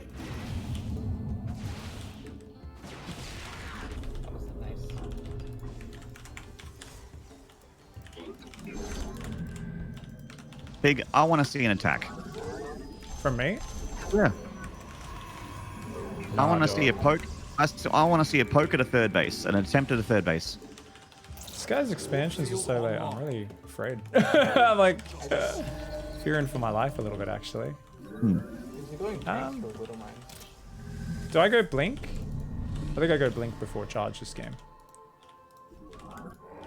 Speaker 1: Pig, I want to see an attack.
Speaker 2: From me?
Speaker 1: Yeah. I want to see a poke. I want to see a poke at a third base, an attempt at a third base.
Speaker 2: This guy's expansions are so late. I'm really afraid. I'm like fearing for my life a little bit, actually.
Speaker 4: going tanks or Widow Mine?
Speaker 2: Do I go blink? I think I go blink before charge this game.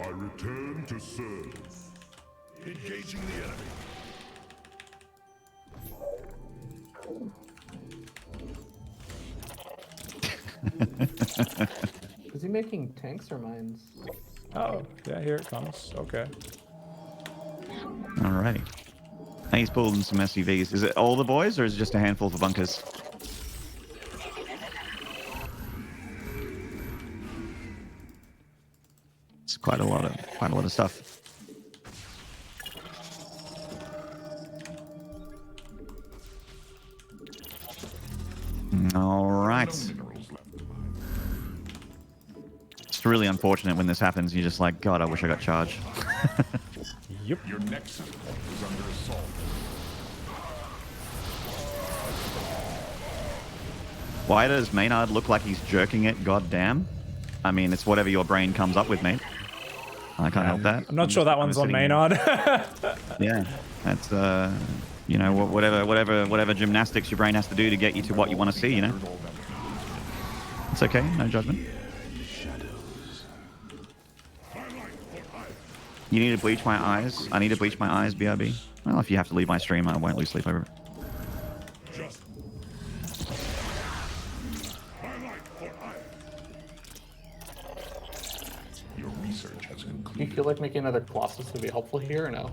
Speaker 6: I return to serve. Engaging the enemy.
Speaker 4: Is he making tanks or mines?
Speaker 2: Oh, yeah, here it comes. Okay.
Speaker 1: Alrighty. He's pulling some SUVs. Is it all the boys, or is it just a handful for bunkers? It's quite a lot of stuff. All right. It's really unfortunate when this happens. You're just like, God, I wish I got charged.
Speaker 2: Yep.
Speaker 6: Your nexus point is under assault.
Speaker 1: Why does Maynard look like he's jerking it? God damn. I mean, it's whatever your brain comes up with, mate. I can't help that.
Speaker 2: I'm not sure that one's on Maynard.
Speaker 1: Yeah, that's you know, whatever gymnastics your brain has to do to get you to what you want to see. You know, it's okay, no judgment. You need to bleach my eyes. I need to bleach my eyes, BRB. Well, if you have to leave my stream, I won't lose sleep over it.
Speaker 6: Your research has
Speaker 4: Do you
Speaker 6: concluded.
Speaker 4: feel like making another Colossus would be helpful here or no?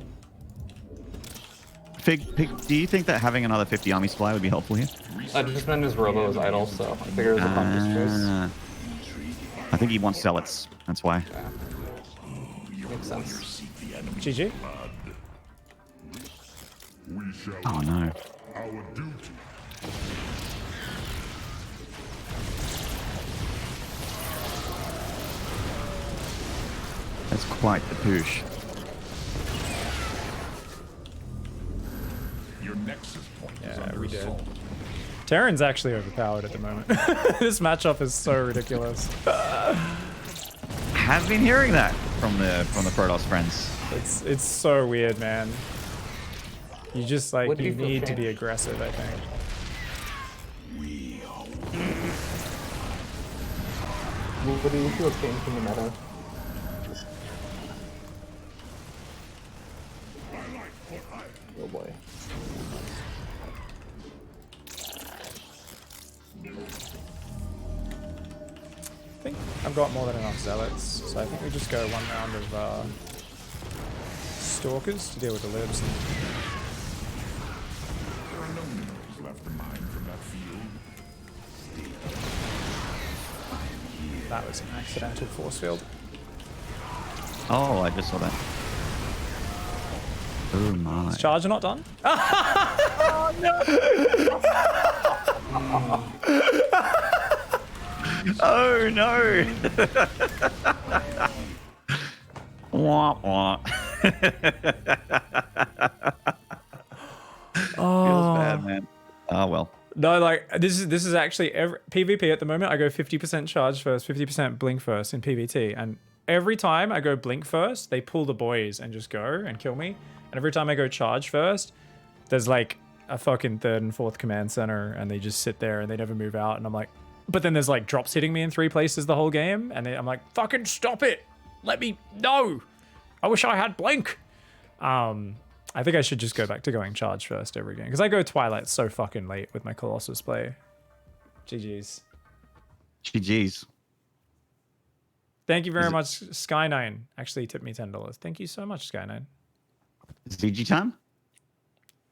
Speaker 1: Fig, do you think that having another 50 army supply would be helpful here?
Speaker 4: I just meant his Robo is idle, so I figured it was a Bumpus choice.
Speaker 1: I think he wants zealots. That's why.
Speaker 4: Makes sense.
Speaker 2: GG.
Speaker 6: We shall
Speaker 1: Oh no.
Speaker 6: our duty.
Speaker 1: That's quite the push.
Speaker 6: Your nexus point is
Speaker 2: Yeah,
Speaker 6: under
Speaker 2: we did.
Speaker 6: assault.
Speaker 2: Terran's actually overpowered at the moment. This matchup is so ridiculous.
Speaker 1: Have been hearing that from the Protoss friends.
Speaker 2: It's so weird, man. You just like
Speaker 4: What do
Speaker 2: you
Speaker 4: you feel
Speaker 2: need to be
Speaker 4: changed?
Speaker 2: aggressive, I think.
Speaker 4: What do you feel changed in the meta? Oh boy.
Speaker 2: I think I've got more than enough zealots, so I think we just go one round of stalkers to deal with the libs.
Speaker 6: There are no minerals left to mine from that field.
Speaker 2: That was an accidental force field.
Speaker 1: Oh, I just saw that. Oh my.
Speaker 2: Is charger not done?
Speaker 1: Oh no! Wah, wah. Feels bad, man. Oh well.
Speaker 2: No, like this is actually PvP at the moment. I go 50% charge first, 50% blink first in PvT, and every time I go blink first, they pull the boys and just go and kill me. And every time I go charge first, there's like a fucking third and fourth command center, and they just sit there and they never move out. And I'm like, but then there's like drops hitting me in 3 places the whole game, and I'm like, fucking stop it! Let me no! I wish I had blink. I think I should just go back to going charge first every game. Because I go Twilight so fucking late with my Colossus play. GG's.
Speaker 1: GG's.
Speaker 2: Thank you very much, Sky9. Actually tipped me $10. Thank you so much, Sky9.
Speaker 1: ZG time?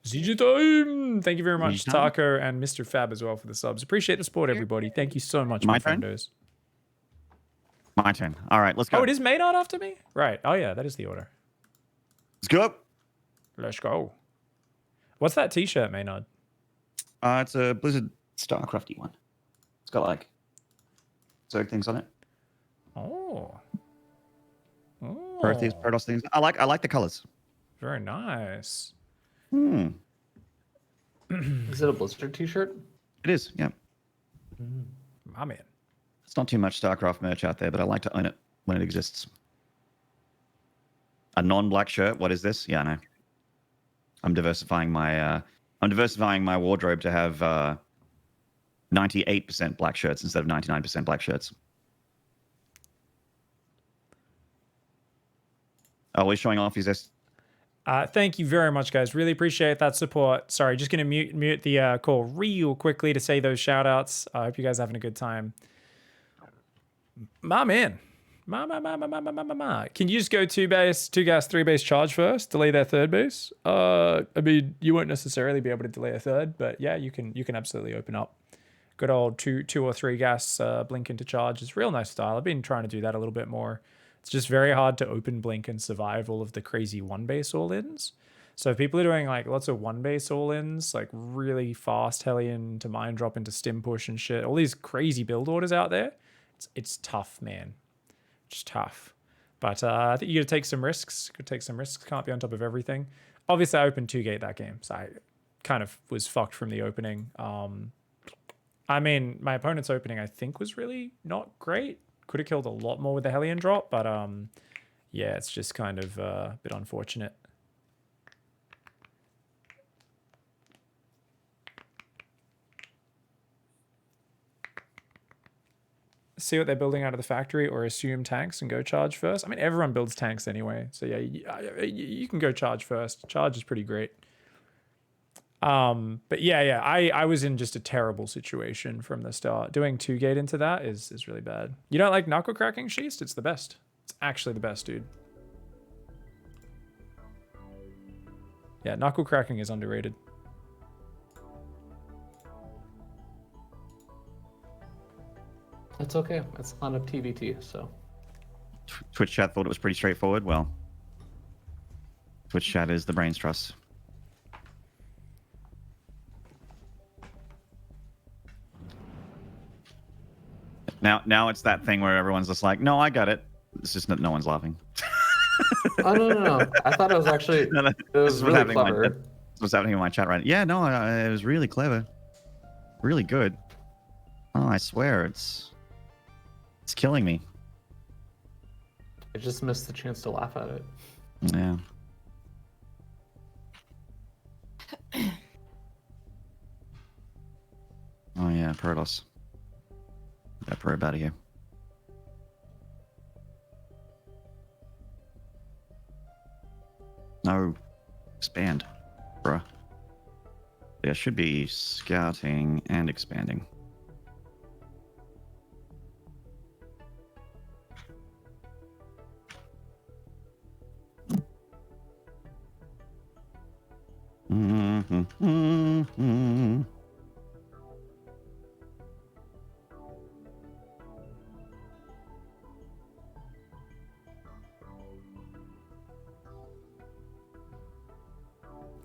Speaker 2: ZG time! Thank you very much,
Speaker 1: ZG time?
Speaker 2: Taco and Mr. Fab as well for the subs. Appreciate the support, everybody. Thank you so much, my
Speaker 1: turn?
Speaker 2: friendos.
Speaker 1: My turn. All right, let's go.
Speaker 2: Oh, it is Maynard after me? Right. Oh, yeah, that is the order.
Speaker 1: Let's go.
Speaker 2: Let's go. What's that t-shirt, Maynard?
Speaker 1: It's a Blizzard StarCrafty one. It's got like Zerg things on it.
Speaker 2: Oh.
Speaker 1: Protoss things. I like the colors.
Speaker 2: Very nice.
Speaker 4: Is it a Blizzard t-shirt?
Speaker 1: It is, yeah.
Speaker 2: My man.
Speaker 1: It's not too much StarCraft merch out there, but I like to own it when it exists. A non-black shirt? What is this? Yeah, I know. I'm diversifying my I'm diversifying my wardrobe to have 98% black shirts instead of 99% black shirts. Always showing off his
Speaker 2: Thank you very much, guys. Really appreciate that support. Sorry, just going to mute the call real quickly to say those shout outs. I hope you guys are having a good time. My man. Can you just go 2 gas, 3 base charge first, delay their 3rd base? I mean, you won't necessarily be able to delay a 3rd, but yeah, you can absolutely open up. Good old 2 or 3 gas blink into charge is real nice style. I've been trying to do that a little bit more. It's just very hard to open blink and survive all of the crazy 1 base all-ins. So if people are doing like lots of 1 base all-ins, like really fast Hellion to mind drop into stim push and shit, all these crazy build orders out there, it's tough, man. Just tough. But I think you gotta take some risks. Can't be on top of everything. Obviously, I opened 2-gate that game, so I kind of was fucked from the opening. I mean, my opponent's opening, I think, was really not great. Could have killed a lot more with the Hellion drop, but yeah, it's just kind of a bit unfortunate. See what they're building out of the factory or assume tanks and go charge first. I mean, everyone builds tanks anyway. So yeah, you can go charge first. Charge is pretty great. But yeah, I was in just a terrible situation from the start. Doing 2-gate into that is really bad. You don't like knuckle cracking, Sheast? It's the best. It's actually the best, dude. Yeah, knuckle cracking is underrated.
Speaker 4: It's okay. It's not a TvT, so.
Speaker 1: Twitch chat thought it was pretty straightforward. Well, Twitch chat is the brains trust. Now it's that thing where everyone's just like, no, I got it. It's just that no one's laughing.
Speaker 4: Oh, no. I thought it was actually, it was really clever.
Speaker 1: What's happening in my chat right now? Yeah, no, it was really clever. Really good. Oh, I swear, it's killing me.
Speaker 4: I just missed the chance to laugh at it.
Speaker 1: Yeah. Oh yeah, Protoss. Got probe out of here. No. Expand, bruh. Yeah, should be scouting and expanding.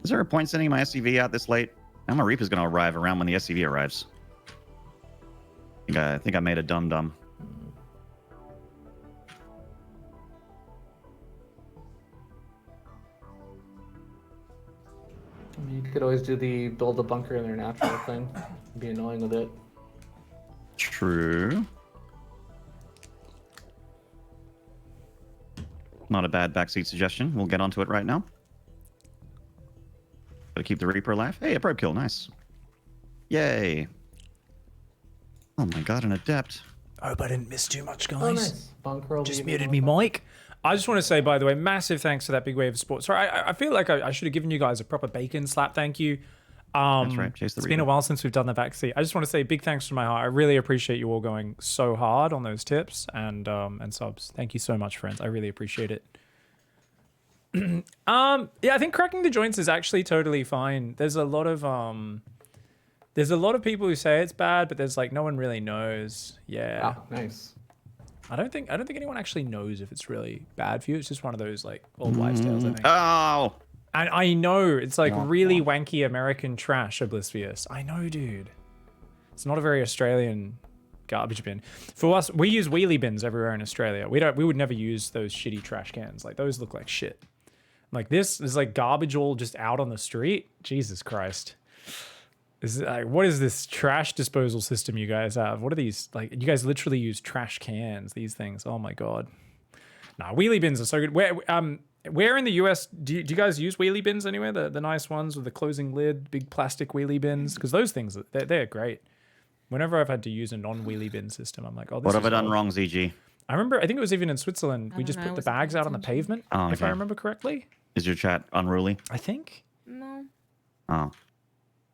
Speaker 1: Is there a point sending my SCV out this late? Now my Reaper's going to arrive around when the SCV arrives. I think I made a dum-dum.
Speaker 4: I mean, you could always do the build a bunker in their natural thing. Be annoying with it.
Speaker 1: True. Not a bad backseat suggestion. We'll get onto it right now. Gotta keep the Reaper alive. Hey, a probe kill. Nice. Yay. Oh my god, an adept.
Speaker 2: I hope I didn't miss too much, guys.
Speaker 4: Oh, nice. Bunker
Speaker 2: Just muted me, Mike. I just want to say, by the way, massive thanks for that big wave of support. Sorry, I feel like I should have given you guys a proper bacon slap thank you.
Speaker 1: That's right. Chase the
Speaker 2: It's been a while since we've done the backseat. I just want to say big thanks from my heart. I really appreciate you all going so hard on those tips and subs. Thank you so much, friends. I really appreciate it. Yeah, I think cracking the joints is actually totally fine. There's a lot of people who say it's bad, but there's like no one really knows. Yeah.
Speaker 4: Oh, nice.
Speaker 2: I don't think anyone actually knows if it's really bad for you. It's just one of those like old wives' tales, I think.
Speaker 1: Oh.
Speaker 2: And I know it's like really wanky American trash, Oblivious. I know, dude. It's not a very Australian garbage bin. For us, we use wheelie bins everywhere in Australia. We would never use those shitty trash cans. Like those look like shit. Like this is like garbage all just out on the street. Jesus Christ. What is this trash disposal system you guys have? What are these? Like, you guys literally use trash cans, these things. Oh my God. Nah, wheelie bins are so good. Where in the US do you guys use wheelie bins anywhere? The nice ones with the closing lid, big plastic wheelie bins? Because those things, they're great. Whenever I've had to use a non-wheelie bin system, I'm like, oh, this
Speaker 1: What
Speaker 2: is
Speaker 1: have I done
Speaker 2: gold.
Speaker 1: wrong, ZG?
Speaker 2: I remember, I think it was even in Switzerland, we
Speaker 3: don't
Speaker 2: just
Speaker 3: know, I
Speaker 2: put the
Speaker 3: wasn't
Speaker 2: bags
Speaker 3: paying
Speaker 2: out on the
Speaker 3: attention.
Speaker 2: pavement,
Speaker 1: Oh,
Speaker 2: if I
Speaker 1: okay.
Speaker 2: remember correctly.
Speaker 1: Is your chat unruly?
Speaker 2: I think.
Speaker 3: No.
Speaker 1: Oh.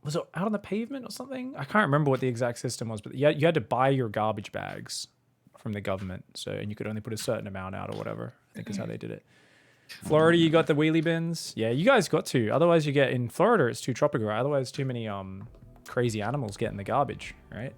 Speaker 2: Was it out on the pavement or something? I can't remember what the exact system was, but yeah, you had to buy your garbage bags from the government, so and you could only put a certain amount out or whatever. I think is how they did it. Florida, you got the wheelie bins. Yeah, you guys got to. Otherwise, you get in Florida, it's too tropical. Right? Otherwise, too many crazy animals get in the garbage, right?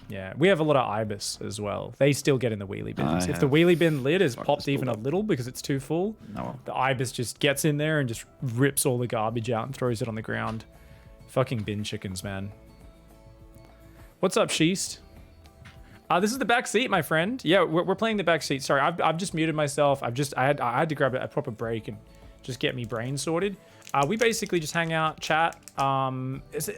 Speaker 2: Yeah, we have a lot of ibis as well. They still get in the wheelie bins. If the wheelie bin lid is popped even a little because it's too full, the ibis just gets in there and just rips all the garbage out and throws it on the ground. Fucking bin chickens, man. What's up, Sheest? This is the back seat, my friend. Yeah, we're playing the back seat. Sorry, I've just muted myself. I had to grab a proper break and just get me brain sorted. We basically just hang out, chat. I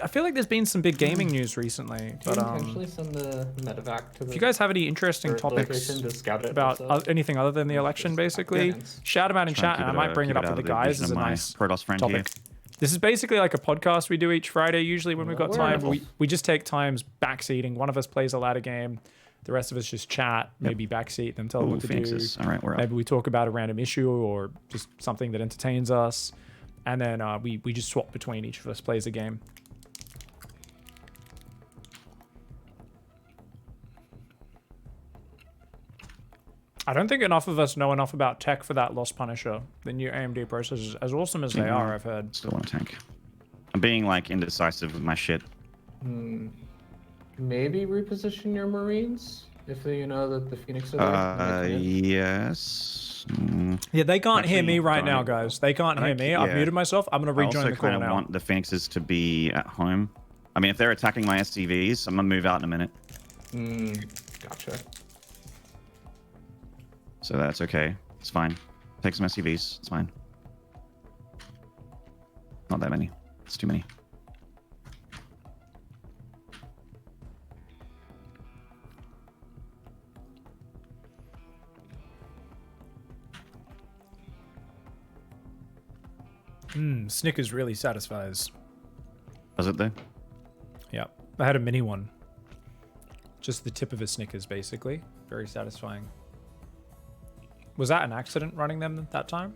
Speaker 2: feel like there's been some big gaming news recently.
Speaker 4: Do you
Speaker 2: But
Speaker 4: intentionally send the medevac to the...
Speaker 2: if you guys have any interesting topics
Speaker 4: to scout it
Speaker 2: about anything other than the election, basically, shout them out in chat, and I might bring it up with the guys as a nice
Speaker 1: friend
Speaker 2: topic.
Speaker 1: here.
Speaker 2: This is basically like a podcast we do each Friday, usually when we've got time. We just take times backseating. One of us plays a ladder game. The rest of us just chat, maybe backseat them, tell them what to do.
Speaker 1: All right, we're up.
Speaker 2: Maybe we talk about a random issue or just something that entertains us. And then we just swap between each of us plays a game. I don't think enough of us know enough about tech for that Lost Punisher, the new AMD processors, as awesome as they are, I've heard.
Speaker 1: Still want a tank. I'm being like indecisive with my shit.
Speaker 4: Maybe reposition your Marines if you know that the Phoenix are there.
Speaker 1: Yes.
Speaker 2: Yeah, they can't hear
Speaker 1: Actually,
Speaker 2: me right now,
Speaker 1: don't-
Speaker 2: guys. They can't hear me.
Speaker 1: yeah.
Speaker 2: I've muted myself. I'm going to
Speaker 1: I
Speaker 2: rejoin
Speaker 1: also
Speaker 2: the call
Speaker 1: kind of
Speaker 2: now.
Speaker 1: want the Phoenixes to be at home. I mean, if they're attacking my SCVs, I'm gonna move out in a minute.
Speaker 4: Gotcha.
Speaker 1: So that's okay. It's fine. Take some SCVs. It's fine. Not that many. It's too many.
Speaker 2: Snickers really satisfies.
Speaker 1: Does it though?
Speaker 2: Yeah, I had a mini one. Just the tip of a Snickers, basically. Very satisfying. Was that an accident running them that time?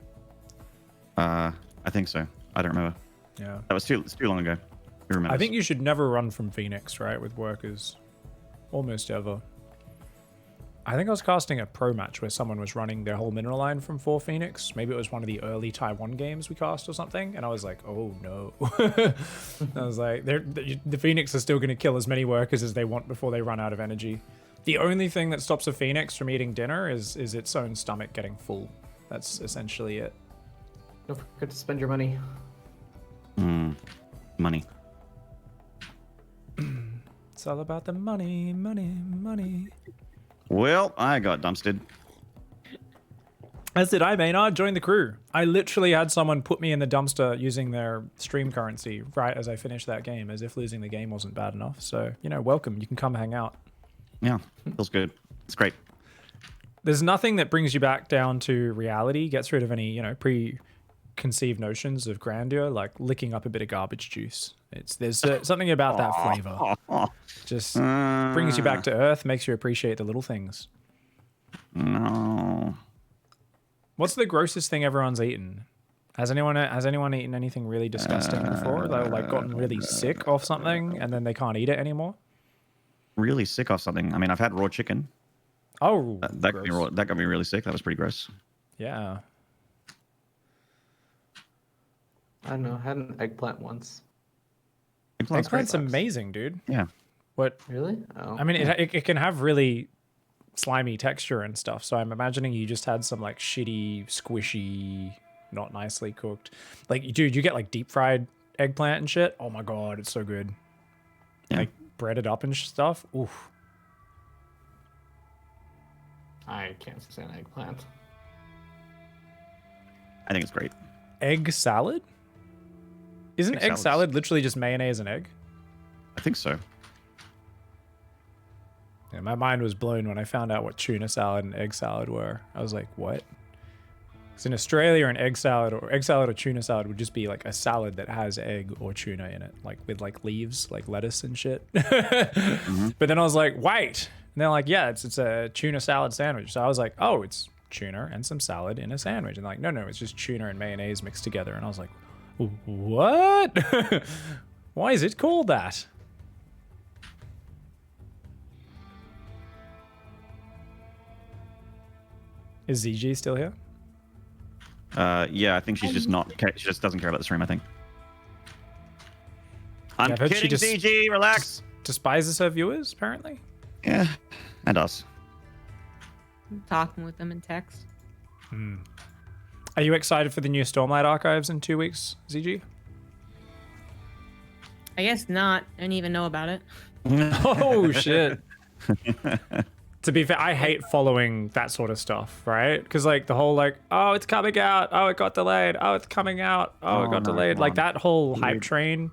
Speaker 1: I think so. I don't remember.
Speaker 2: Yeah.
Speaker 1: That was too long ago. Who remembers?
Speaker 2: I think you should never run from Phoenix, right, with workers. Almost ever. I think I was casting a pro match where someone was running their whole mineral line from 4 Phoenix. Maybe it was one of the early Taiwan games we cast or something. And I was like, oh no. I was like, the Phoenix are still going to kill as many workers as they want before they run out of energy. The only thing that stops a Phoenix from eating dinner is its own stomach getting full. That's essentially it.
Speaker 4: Don't forget to spend your money.
Speaker 1: Money.
Speaker 2: It's all about the money, money, money.
Speaker 1: Well, I got dumpstered.
Speaker 2: As did I, Maynard. Join the crew. I literally had someone put me in the dumpster using their stream currency right as I finished that game, as if losing the game wasn't bad enough. So, you know, welcome. You can come hang out.
Speaker 1: Yeah, feels good. It's great.
Speaker 2: There's nothing that brings you back down to reality, gets rid of any, you know, preconceived notions of grandeur, like licking up a bit of garbage juice. There's something about that flavor. Just brings you back to earth, makes you appreciate the little things.
Speaker 1: No.
Speaker 2: What's the grossest thing everyone's eaten? Has anyone eaten anything really disgusting before? They've like gotten really sick off something and then they can't eat it anymore?
Speaker 1: Really sick off something. I mean, I've had raw chicken.
Speaker 2: Oh,
Speaker 1: That got me raw, that got me really sick. That was pretty gross.
Speaker 2: yeah.
Speaker 4: I don't know. I had an eggplant once.
Speaker 2: Eggplant's amazing, dude.
Speaker 1: Yeah.
Speaker 2: What?
Speaker 4: Really? Oh.
Speaker 2: I mean, it can have really slimy texture and stuff. So I'm imagining you just had some like shitty, squishy, not nicely cooked. Like, dude, you get like deep fried eggplant and shit. Oh my god, it's so good.
Speaker 1: Yeah.
Speaker 2: Like breaded up and stuff. Oof.
Speaker 4: I can't stand eggplant.
Speaker 1: I think it's great.
Speaker 2: Egg salad? Isn't egg
Speaker 1: salad's-
Speaker 2: salad literally just mayonnaise and egg?
Speaker 1: I think so.
Speaker 2: Yeah, my mind was blown when I found out what tuna salad and egg salad were. I was like, what? Because in Australia, an egg salad or tuna salad would just be like a salad that has egg or tuna in it, like with like leaves, like lettuce and shit. But then I was like, wait. And they're like, yeah, it's a tuna salad sandwich. So I was like, oh, it's tuna and some salad in a sandwich. And they're like, no, it's just tuna and mayonnaise mixed together. And I was like, what? Why is it called that? Is ZG still here?
Speaker 1: Yeah, I think she's just not. She just doesn't care about the stream. I think. I'm
Speaker 2: I've heard
Speaker 1: kidding,
Speaker 2: she just
Speaker 1: ZG. Relax.
Speaker 2: despises her viewers, apparently.
Speaker 1: Yeah, and us.
Speaker 3: I'm talking with them in text.
Speaker 2: Are you excited for the new Stormlight archives in 2 weeks, ZG?
Speaker 3: I guess not. I didn't even know about it.
Speaker 2: Oh, shit. To be fair, I hate following that sort of stuff, right? Because like the whole like, oh, it's coming out. Oh, it got delayed. Oh, it's coming out. Oh, it got delayed. Like that whole hype train,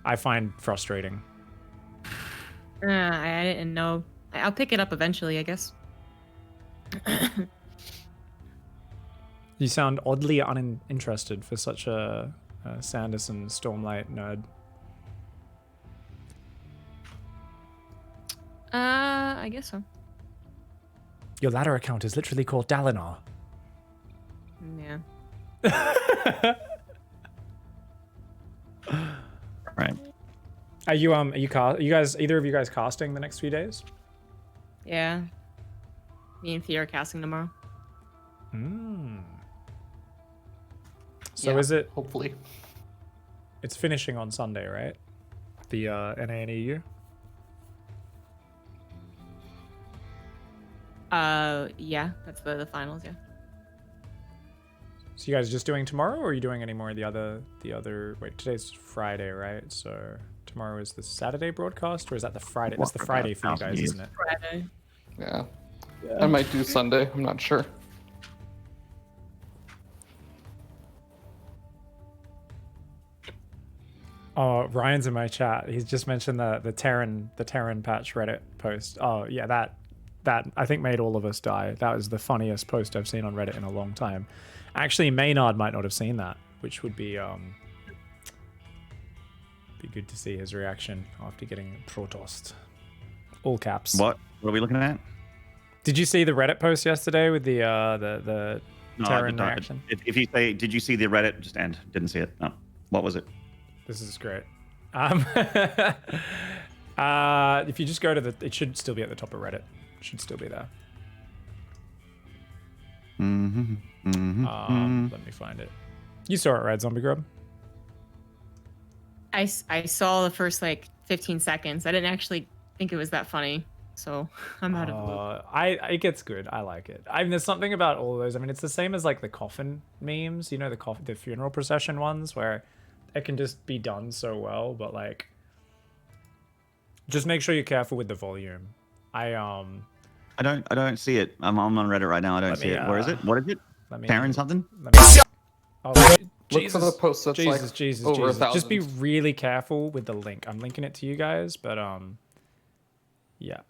Speaker 2: I find frustrating.
Speaker 3: I didn't know. I'll pick it up eventually, I guess.
Speaker 2: You sound oddly uninterested for such a Sanderson Stormlight nerd.
Speaker 3: I guess so.
Speaker 2: Your ladder account is literally called Dalinar.
Speaker 3: Yeah.
Speaker 1: Right.
Speaker 2: Are you guys, either of you guys casting the next few days?
Speaker 3: Yeah. Me and Thea are casting tomorrow.
Speaker 2: So
Speaker 4: Yeah,
Speaker 2: is it?
Speaker 4: Hopefully.
Speaker 2: It's finishing on Sunday, right? The NA and EU.
Speaker 3: Yeah, that's the finals, yeah.
Speaker 2: So you guys are just doing tomorrow, or are you doing any more of the other? Wait, today's Friday, right? So tomorrow is the Saturday broadcast, or is that the Friday? That's the Friday for you guys, isn't it?
Speaker 3: Friday.
Speaker 4: Yeah. I might do Sunday. I'm not sure.
Speaker 2: Oh, Ryan's in my chat. He's just mentioned the TERRAN patch Reddit post. Oh yeah, that I think made all of us die. That was the funniest post I've seen on Reddit in a long time. Actually, Maynarde might not have seen that, which would be good to see his reaction after getting protossed. All caps.
Speaker 1: What are we looking at?
Speaker 2: Did you see the Reddit post yesterday with the
Speaker 1: No, I
Speaker 2: TERRAN
Speaker 1: did not.
Speaker 2: reaction?
Speaker 1: If you say, did you see the Reddit? Just end. Didn't see it. No. What was it?
Speaker 2: This is great. If you just go to it should still be at the top of Reddit. It should still be there. Let me find it. You saw it, right, ZombieGrub?
Speaker 3: I saw the first like 15 seconds. I didn't actually think it was that funny, so I'm out of the loop.
Speaker 2: It gets good. I like it. I mean, there's something about all of those. I mean, it's the same as like the coffin memes. You know, the funeral procession ones where it can just be done so well, but like, just make sure you're careful with the volume. I
Speaker 1: don't see it. I'm on Reddit right now. I don't see it. Where is it? What is it? Karen something?
Speaker 4: Look for the post that's
Speaker 2: Jesus.
Speaker 4: over 1,000.
Speaker 2: Just be really careful with the link. I'm linking it to you guys, but yeah.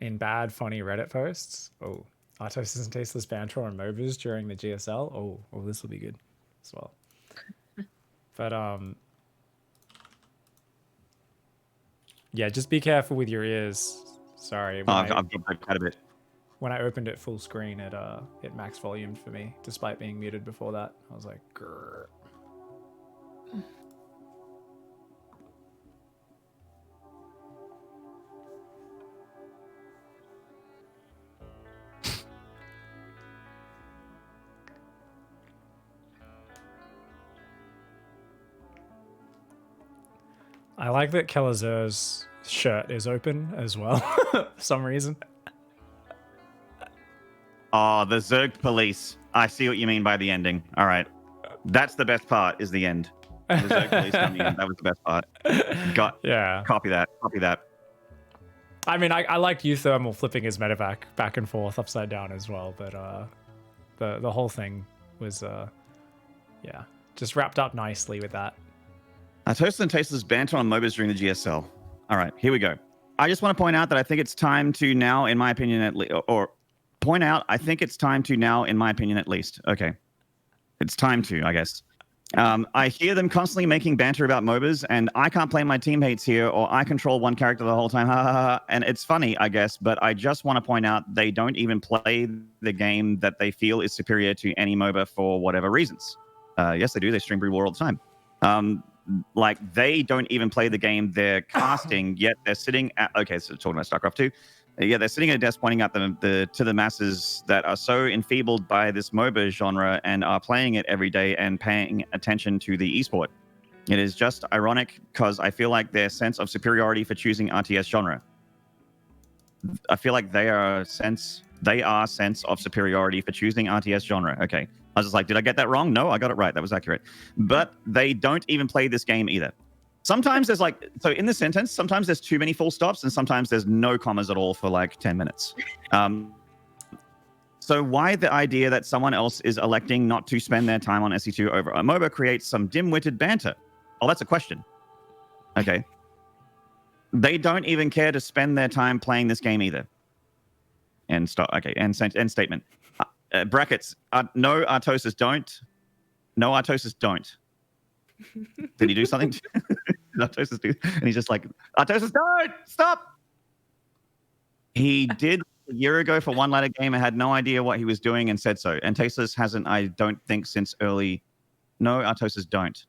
Speaker 2: In bad, funny Reddit posts. Oh, Artos and tasteless banter on MOBAs during the GSL. Oh, this will be good as well. But yeah, just be careful with your ears. Sorry.
Speaker 1: I've got quite a bit.
Speaker 2: When I opened it full screen, it max volumed for me, despite being muted before that. I was like, grrr. I like that Kelazur's shirt is open as well, for some reason.
Speaker 1: Oh, the Zerg police. I see what you mean by the ending. All right. That's the best part, is the end. The Zerg police on the end. That was the best part.
Speaker 2: Yeah.
Speaker 1: Copy that.
Speaker 2: I mean, I liked Euthermal flipping his medevac back and forth upside down as well, but the whole thing was, yeah, just wrapped up nicely with that.
Speaker 1: Toast and Tasteless banter on MOBAs during the GSL. All right, here we go. I just want to point out that I think it's time to now, in my opinion, I think it's time to now, in my opinion, at least. Okay. It's time to, I guess. I hear them constantly making banter about MOBAs, and I can't play my teammates here, or I control one character the whole time. Ha, ha, ha. And it's funny, I guess, but I just want to point out they don't even play the game that they feel is superior to any MOBA for whatever reasons. Yes, they do. They stream Brew War all the time. Like, they don't even play the game they're casting, yet they're sitting at... Okay, so talking about StarCraft 2. Yeah, they're sitting at a desk pointing out to the masses that are so enfeebled by this MOBA genre and are playing it every day and paying attention to the esport. It is just ironic because I feel like their sense of superiority for choosing RTS genre. I feel like they are sense of superiority for choosing RTS genre. Okay. I was just like, did I get that wrong? No, I got it right. That was accurate. But they don't even play this game either. Sometimes there's like, so in the sentence, sometimes there's too many full stops and sometimes there's no commas at all for like 10 minutes. So why the idea that someone else is electing not to spend their time on SE2 over a MOBA creates some dim-witted banter? Oh, that's a question. Okay. They don't even care to spend their time playing this game either. End statement. Brackets. No, Artosis don't. No, Artosis don't. Did he do something? Artosis do? And he's just like, Artosis, don't! Stop! He did a year ago for one ladder game and had no idea what he was doing and said so. And Tasteless hasn't, I don't think, since early... No, Artosis don't.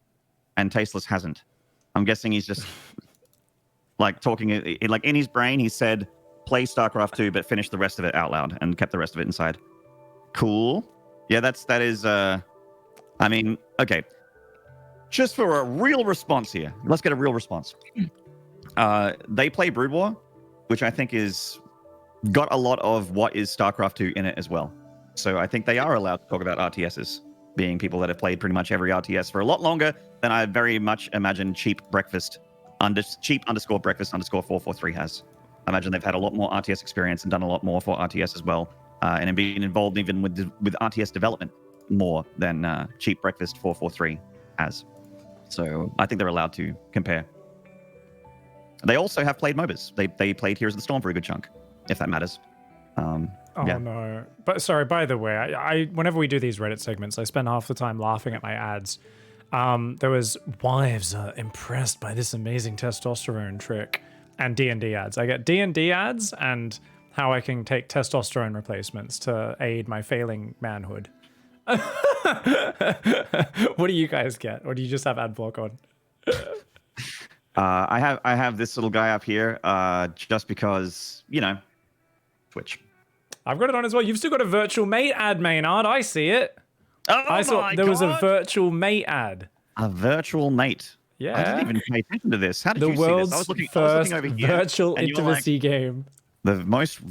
Speaker 1: And Tasteless hasn't. I'm guessing he's just like talking... Like in his brain, he said, play StarCraft 2, but finish the rest of it out loud and kept the rest of it inside. Cool. Yeah, that is... I mean, okay. Just for a real response here. Let's get a real response. They play Brood War, which I think is got a lot of what is StarCraft 2 in it as well. So I think they are allowed to talk about RTSs, being people that have played pretty much every RTS for a lot longer than I very much imagine cheap _breakfast _443 has. I imagine they've had a lot more RTS experience and done a lot more for RTS as well, and have been involved even with RTS development more than cheap breakfast 443 has. So I think they're allowed to compare. They also have played MOBAs. They played Heroes of the Storm for a good chunk, if that matters.
Speaker 2: Oh, no. But sorry, by the way, I whenever we do these Reddit segments, I spend half the time laughing at my ads. There was wives impressed by this amazing testosterone trick, and D&D ads. I get D&D ads and how I can take testosterone replacements to aid my failing manhood. What do you guys get? Or do you just have ad block on?
Speaker 1: I have this little guy up here just because, you know, Twitch.
Speaker 2: I've got it on as well. You've still got a virtual mate ad, Maynard. I see it.
Speaker 1: Oh,
Speaker 2: I saw there was a virtual mate ad.
Speaker 1: A virtual mate.
Speaker 2: Yeah.
Speaker 1: I didn't even pay attention to this. How did you see this? I was looking over here.
Speaker 2: Virtual intimacy game.
Speaker 1: The most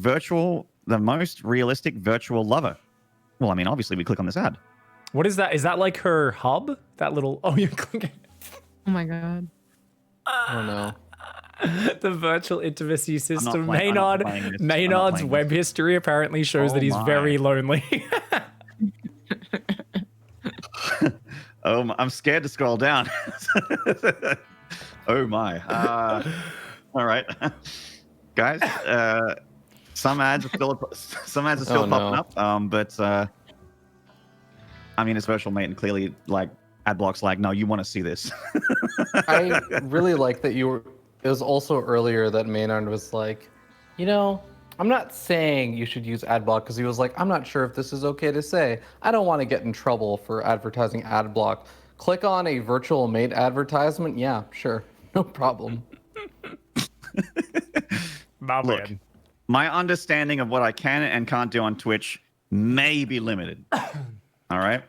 Speaker 1: realistic virtual lover. Well, I mean, obviously we click on this ad.
Speaker 2: What is that? Is that like her hub? That little... Oh, you're clicking...
Speaker 3: Oh my god.
Speaker 4: Oh no.
Speaker 2: The virtual intimacy system. Maynard's web history apparently shows that he's very lonely.
Speaker 1: Oh, I'm scared to scroll down. Oh my. All right. Guys, some ads are still popping up, but I mean, it's virtual mate, and clearly, like, Adblock's like, no, you want to see this.
Speaker 4: I really like that it was also earlier that Maynard was like, you know, I'm not saying you should use Adblock, because he was like, I'm not sure if this is okay to say. I don't want to get in trouble for advertising Adblock. Click on a virtual mate advertisement. Yeah, sure. No problem.
Speaker 1: Look, my understanding of what I can and can't do on Twitch may be limited. All right?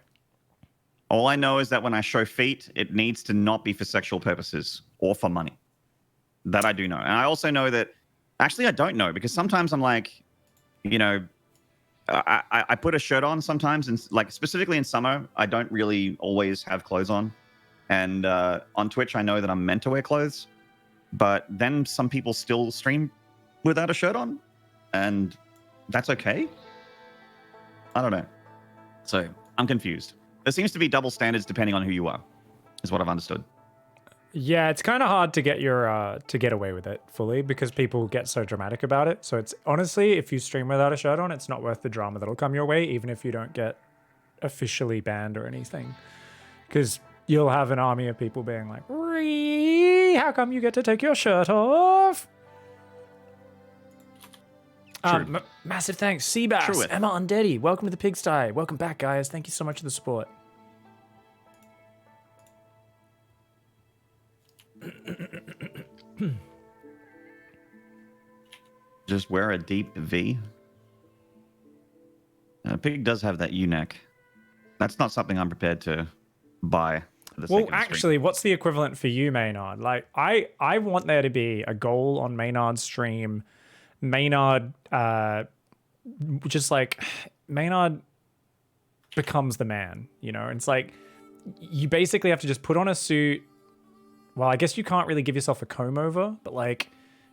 Speaker 1: All I know is that when I show feet, it needs to not be for sexual purposes or for money. That I do know. And I also know that... Actually, I don't know, because sometimes I'm like, you know... I put a shirt on sometimes, and like specifically in summer, I don't really always have clothes on. And on Twitch, I know that I'm meant to wear clothes. But then some people still stream without a shirt on. And that's okay? I don't know. So, I'm confused. There seems to be double standards depending on who you are, is what I've understood.
Speaker 2: Yeah, it's kind of hard to get your to get away with it fully because people get so dramatic about it. So it's honestly, if you stream without a shirt on, it's not worth the drama that'll come your way, even if you don't get officially banned or anything. Because you'll have an army of people being like, "Ree, how come you get to take your shirt off?" Massive thanks, Seabass, Emma Undeady. Welcome to the pigsty. Welcome back, guys. Thank you so much for the support.
Speaker 1: Just wear a deep V. Pig does have that U-neck. That's not something I'm prepared to buy. For the
Speaker 2: Well,
Speaker 1: sake of the stream.
Speaker 2: actually, what's the equivalent for you, Maynard? Like, I want there to be a goal on Maynard's stream. Maynard, just like, Maynard becomes the man, you know? It's like, you basically have to just put on a suit. Well, I guess you can't really give yourself a comb over, but like,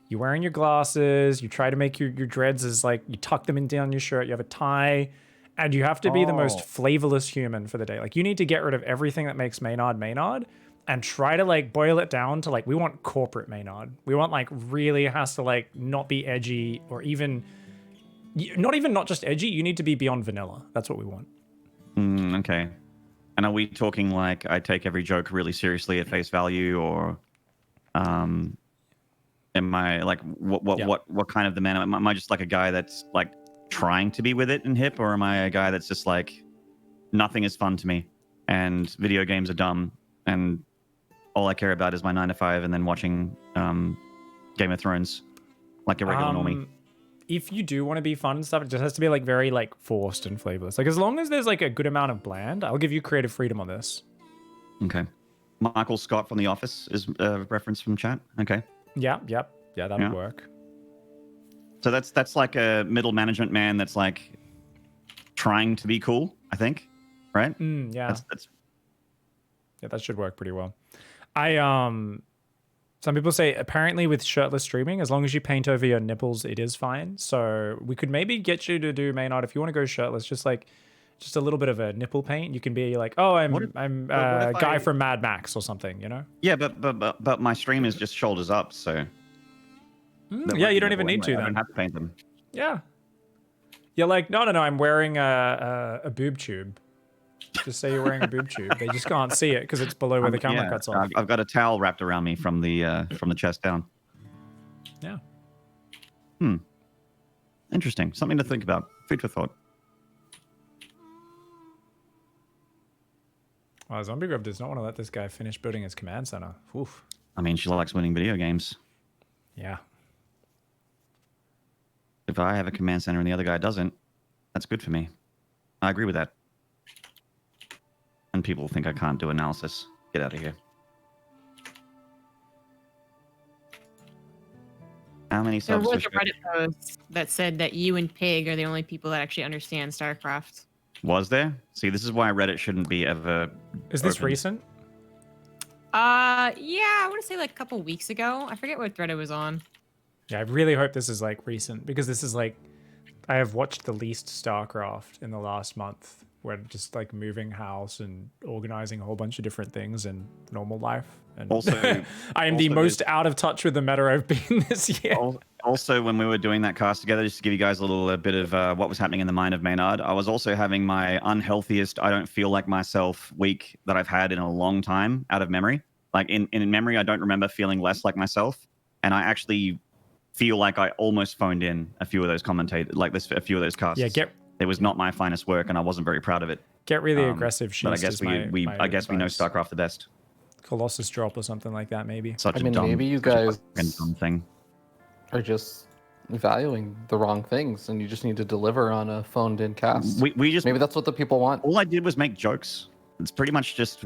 Speaker 2: you're wearing your glasses, you try to make your dreads as like, you tuck them in down your shirt, you have a tie, and you have to be the most flavorless human for the day. Like, you need to get rid of everything that makes Maynard Maynard and try to like boil it down to like, we want corporate Maynard. We want like really has to like not be edgy or even, not just edgy, you need to be beyond vanilla. That's what we want.
Speaker 1: Okay. And are we talking like I take every joke really seriously at face value, or am I like what kind of the man? Am I just like a guy that's like trying to be with it and hip, or am I a guy that's just like nothing is fun to me and video games are dumb and all I care about is my 9 to 5 and then watching Game of Thrones like a regular normie?
Speaker 2: If you do want to be fun and stuff, it just has to be like very like forced and flavorless. Like, as long as there's like a good amount of bland, I'll give you creative freedom on this.
Speaker 1: Okay. Michael Scott from The Office is a reference from chat. Okay.
Speaker 2: Yeah, that'll work.
Speaker 1: So that's like a middle management man that's like trying to be cool, I think, right?
Speaker 2: Yeah.
Speaker 1: That's...
Speaker 2: Yeah, that should work pretty well. Some people say apparently with shirtless streaming, as long as you paint over your nipples, it is fine. So we could maybe get you to do Maynard if you want to go shirtless, just a little bit of a nipple paint. You can be like, oh, I'm a guy from Mad Max or something, you know?
Speaker 1: Yeah, but my stream is just shoulders up, so.
Speaker 2: Yeah, you don't even need to then.
Speaker 1: I don't have to paint them.
Speaker 2: Yeah. You're like, no, I'm wearing a boob tube. Just say you're wearing a boob tube. They just can't see it because it's below where the camera cuts off.
Speaker 1: I've got a towel wrapped around me from the chest down.
Speaker 2: Yeah.
Speaker 1: Interesting. Something to think about. Food for thought.
Speaker 2: Wow, ZombieGrub does not want to let this guy finish building his command center. Oof.
Speaker 1: I mean, she likes winning video games.
Speaker 2: Yeah.
Speaker 1: If I have a command center and the other guy doesn't, that's good for me. I agree with that. And people think I can't do analysis. Get out of here. How many
Speaker 3: There
Speaker 1: subs?
Speaker 3: was a Reddit post that said that you and Pig are the only people that actually understand StarCraft.
Speaker 1: Was there? See, this is why Reddit shouldn't be ever.
Speaker 2: Is this
Speaker 1: open.
Speaker 2: recent?
Speaker 3: Yeah, I want to say like a couple weeks ago. I forget what thread it was on.
Speaker 2: Yeah, I really hope this is like recent because this is like, I have watched the least StarCraft in the last month. We're just like moving house and organizing a whole bunch of different things in normal life. And
Speaker 1: Also,
Speaker 2: I am the most out of touch with the meta I've been this year.
Speaker 1: Also, when we were doing that cast together, just to give you guys a little bit of what was happening in the mind of Maynard, I was also having my unhealthiest, I don't feel like myself week that I've had in a long time out of memory. Like in memory, I don't remember feeling less like myself. And I actually feel like I almost phoned in a few of those a few of those casts.
Speaker 2: Yeah,
Speaker 1: it was not my finest work, and I wasn't very proud of it.
Speaker 2: Get really aggressive.
Speaker 1: But I guess we know StarCraft the best.
Speaker 2: Colossus drop or something like that, maybe.
Speaker 4: Maybe you guys
Speaker 1: dumb thing.
Speaker 4: are just valuing the wrong things, and you just need to deliver on a phoned-in cast. Maybe that's what the people want.
Speaker 1: All I did was make jokes. It's pretty much just,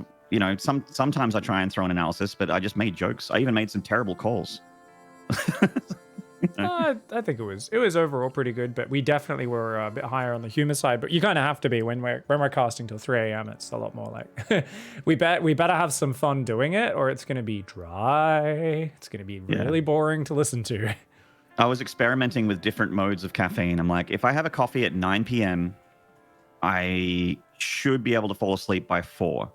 Speaker 1: sometimes I try and throw an analysis, but I just made jokes. I even made some terrible calls.
Speaker 2: I think it was overall pretty good, but we definitely were a bit higher on the humor side. But you kind of have to be when we're casting till 3 a.m. It's a lot more like we better have some fun doing it, or it's going to be dry. It's going to be really boring to listen to.
Speaker 1: I was experimenting with different modes of caffeine. I'm like, if I have a coffee at 9 p.m., I should be able to fall asleep by 4.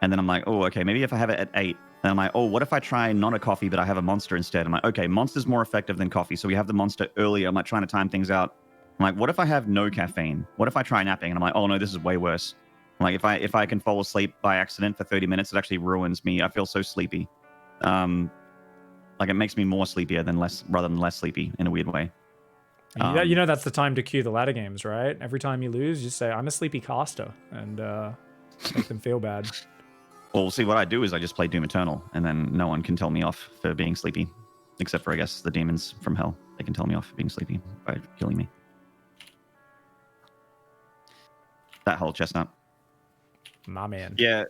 Speaker 1: And then I'm like, oh, okay, maybe if I have it at 8, And I'm like, oh, what if I try not a coffee, but I have a monster instead? I'm like, okay, monster's more effective than coffee. So we have the monster earlier. I'm like trying to time things out. I'm like, what if I have no caffeine? What if I try napping? And I'm like, oh no, this is way worse. I'm like, if I can fall asleep by accident for 30 minutes, it actually ruins me. I feel so sleepy. Like it makes me more sleepier than rather than less sleepy in a weird way.
Speaker 2: You know that's the time to cue the ladder games, right? Every time you lose, you say, I'm a sleepy caster, and make them feel bad.
Speaker 1: Well, see, what I do is I just play Doom Eternal, and then no one can tell me off for being sleepy. Except for, I guess, the demons from hell. They can tell me off for being sleepy by killing me. That whole chestnut.
Speaker 2: My man.
Speaker 1: Yeah,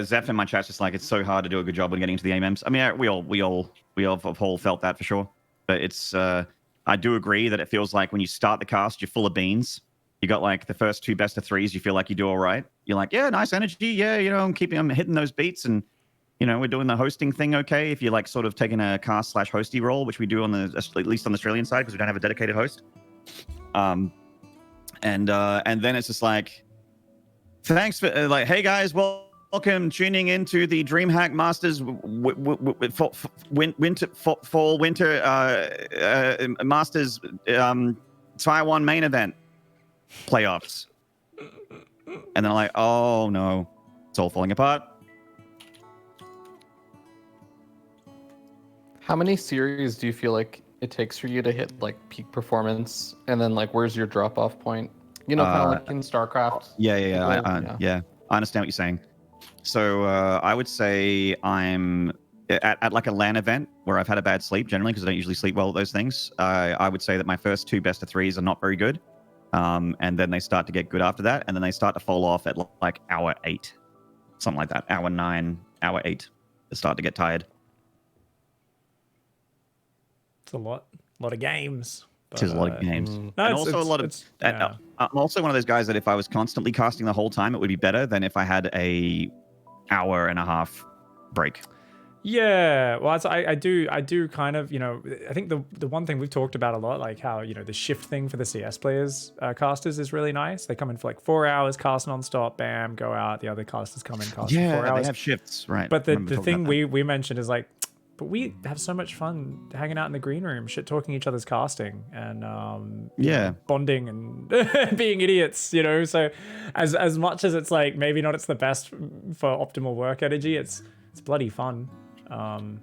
Speaker 1: Zeph in my chat's just like, it's so hard to do a good job when getting to the AMMs. I mean, we all have all felt that for sure. But it's, I do agree that it feels like when you start the cast, you're full of beans. You got like the first 2 best of 3s, you feel like you do all right. You're like, yeah, nice energy. Yeah, you know, I'm hitting those beats, and you know, we're doing the hosting thing okay. If you're like sort of taking a cast/hosty role, which we do on at least on the Australian side because we don't have a dedicated host. And then it's just like, thanks for like, hey guys, welcome tuning into the DreamHack Masters fall winter Masters Taiwan main event playoffs. And then I'm like, oh no, it's all falling apart.
Speaker 4: How many series do you feel like it takes for you to hit like peak performance, and then like where's your drop off point? You know, kind of like in StarCraft.
Speaker 1: Yeah. I understand what you're saying. So I would say I'm at like a LAN event where I've had a bad sleep generally because I don't usually sleep well at those things. I would say that my first 2 best of 3s are not very good. And then they start to get good after that. And then they start to fall off at like hour 8, something like that. Hour 9, hour 8. They start to get tired.
Speaker 2: It's a lot of games.
Speaker 1: It is a lot of games.
Speaker 2: No,
Speaker 1: and also a lot of...
Speaker 2: yeah.
Speaker 1: I'm also one of those guys that if I was constantly casting the whole time, it would be better than if I had a hour and a half break.
Speaker 2: Yeah, well, I do kind of, you know, I think the one thing we've talked about a lot, like how, you know, the shift thing for the CS players, casters is really nice. They come in for like 4 hours, cast non-stop, bam, go out. The other casters come in, cast for 4 hours.
Speaker 1: Yeah, they have shifts, right.
Speaker 2: But the thing we mentioned is like, but we have so much fun hanging out in the green room, shit talking each other's casting, and you know, bonding and being idiots, you know. So as much as it's like maybe not it's the best for optimal work energy, it's bloody fun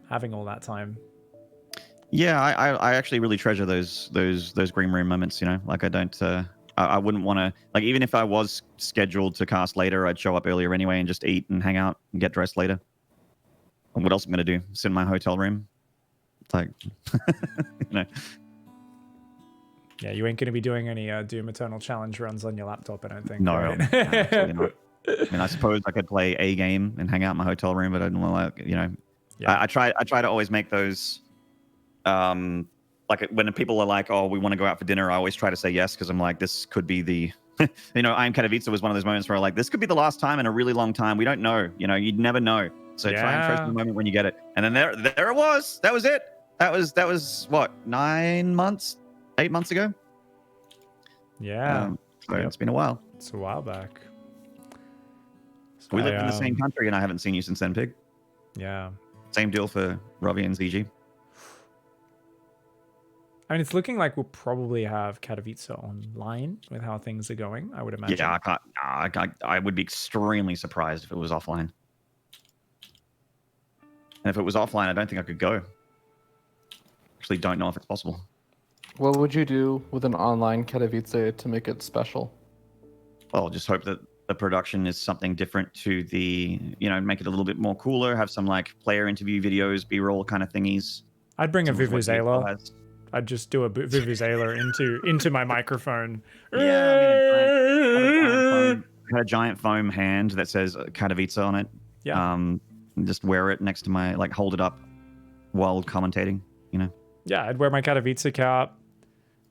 Speaker 2: having all that time.
Speaker 1: Yeah, I actually really treasure those green room moments, you know. Like I don't I wouldn't want to, like, even if I was scheduled to cast later, I'd show up earlier anyway and just eat and hang out and get dressed later. What else am I going to do? Sit in my hotel room? It's like, you know.
Speaker 2: Yeah, you ain't going to be doing any Doom Eternal challenge runs on your laptop, I don't think.
Speaker 1: No,
Speaker 2: right?
Speaker 1: no, absolutely not. I mean, I suppose I could play a game and hang out in my hotel room, but I don't want to, you know. Yeah. I try to always make those, like when people are like, oh, we want to go out for dinner, I always try to say yes, because I'm like, this could be the, you know, I'm Katowice was one of those moments where like, this could be the last time in a really long time. We don't know, you know, you'd never know. So try and treasure the moment when you get it. And then there it was. That was it. That was what, 9 months, 8 months ago?
Speaker 2: Yeah.
Speaker 1: So it's been a while.
Speaker 2: It's a while back. So
Speaker 1: we live in the same country and I haven't seen you since then, Pig.
Speaker 2: Yeah.
Speaker 1: Same deal for Robbie and ZG.
Speaker 2: I mean, it's looking like we'll probably have Katowice online with how things are going, I would imagine.
Speaker 1: Yeah, I would be extremely surprised if it was offline. And if it was offline, I don't think I could go. Actually, don't know if it's possible.
Speaker 4: What would you do with an online Katowice to make it special?
Speaker 1: Well, I'll just hope that the production is something different to the, you know, make it a little bit more cooler, have some like player interview videos, B-roll kind of thingies.
Speaker 2: I'd bring a Vuvuzela. I'd just do a Vuvuzela into my microphone.
Speaker 1: Yeah, I had a giant foam hand that says Katowice on it.
Speaker 2: Yeah.
Speaker 1: Just wear it next to my, like, hold it up while commentating, you know?
Speaker 2: Yeah, I'd wear my Katowice cap.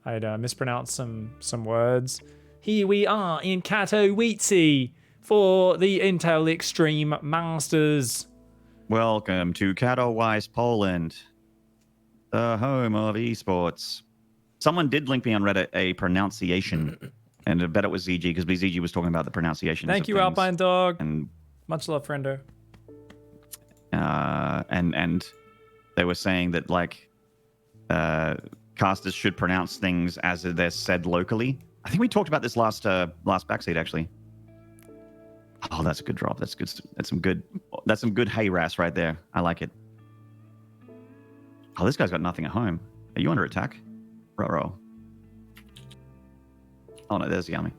Speaker 2: I'd mispronounce some words. Here we are in Katowice for the Intel Extreme Masters.
Speaker 1: Welcome to Katowice, Poland, the home of esports. Someone did link me on Reddit a pronunciation, and I bet it was ZG, because ZG was talking about the pronunciation.
Speaker 2: Thank you, Alpine Dog.
Speaker 1: And
Speaker 2: much love, friendo.
Speaker 1: and they were saying that like casters should pronounce things as they're said locally. I think we talked about this last Backseat actually. Oh, that's a good drop. That's good. That's some good hay ras right there. I like it. Oh, this guy's got nothing at home. Are you under attack? Row. Oh no, there's the army.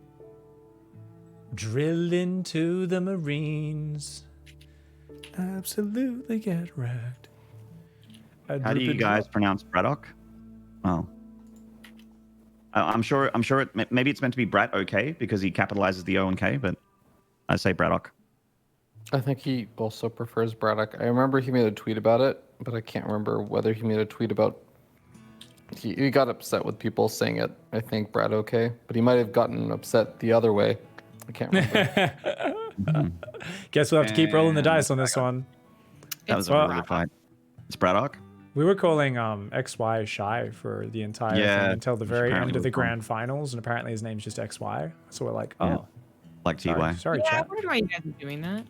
Speaker 2: Drill into the Marines. Absolutely get wrecked.
Speaker 1: How do you guys pronounce Braddock? Oh. I'm sure maybe it's meant to be Brat OK because he capitalizes the O and K, but I say Braddock.
Speaker 4: I think he also prefers Braddock. I remember he made a tweet about it, but I can't remember whether he made a tweet about. He got upset with people saying it. I think Brad okay, but he might have gotten upset the other way. I can't remember.
Speaker 2: Guess we'll have to keep rolling the dice on this one.
Speaker 1: That was a really good fight. It's Braddock.
Speaker 2: We were calling XY Shy for the entire thing until the very end of the grand finals, and apparently his name's just XY. So we're like, oh,
Speaker 1: like TY.
Speaker 2: Sorry,
Speaker 3: Yeah, I
Speaker 2: chat.
Speaker 3: wondered why you guys are doing that.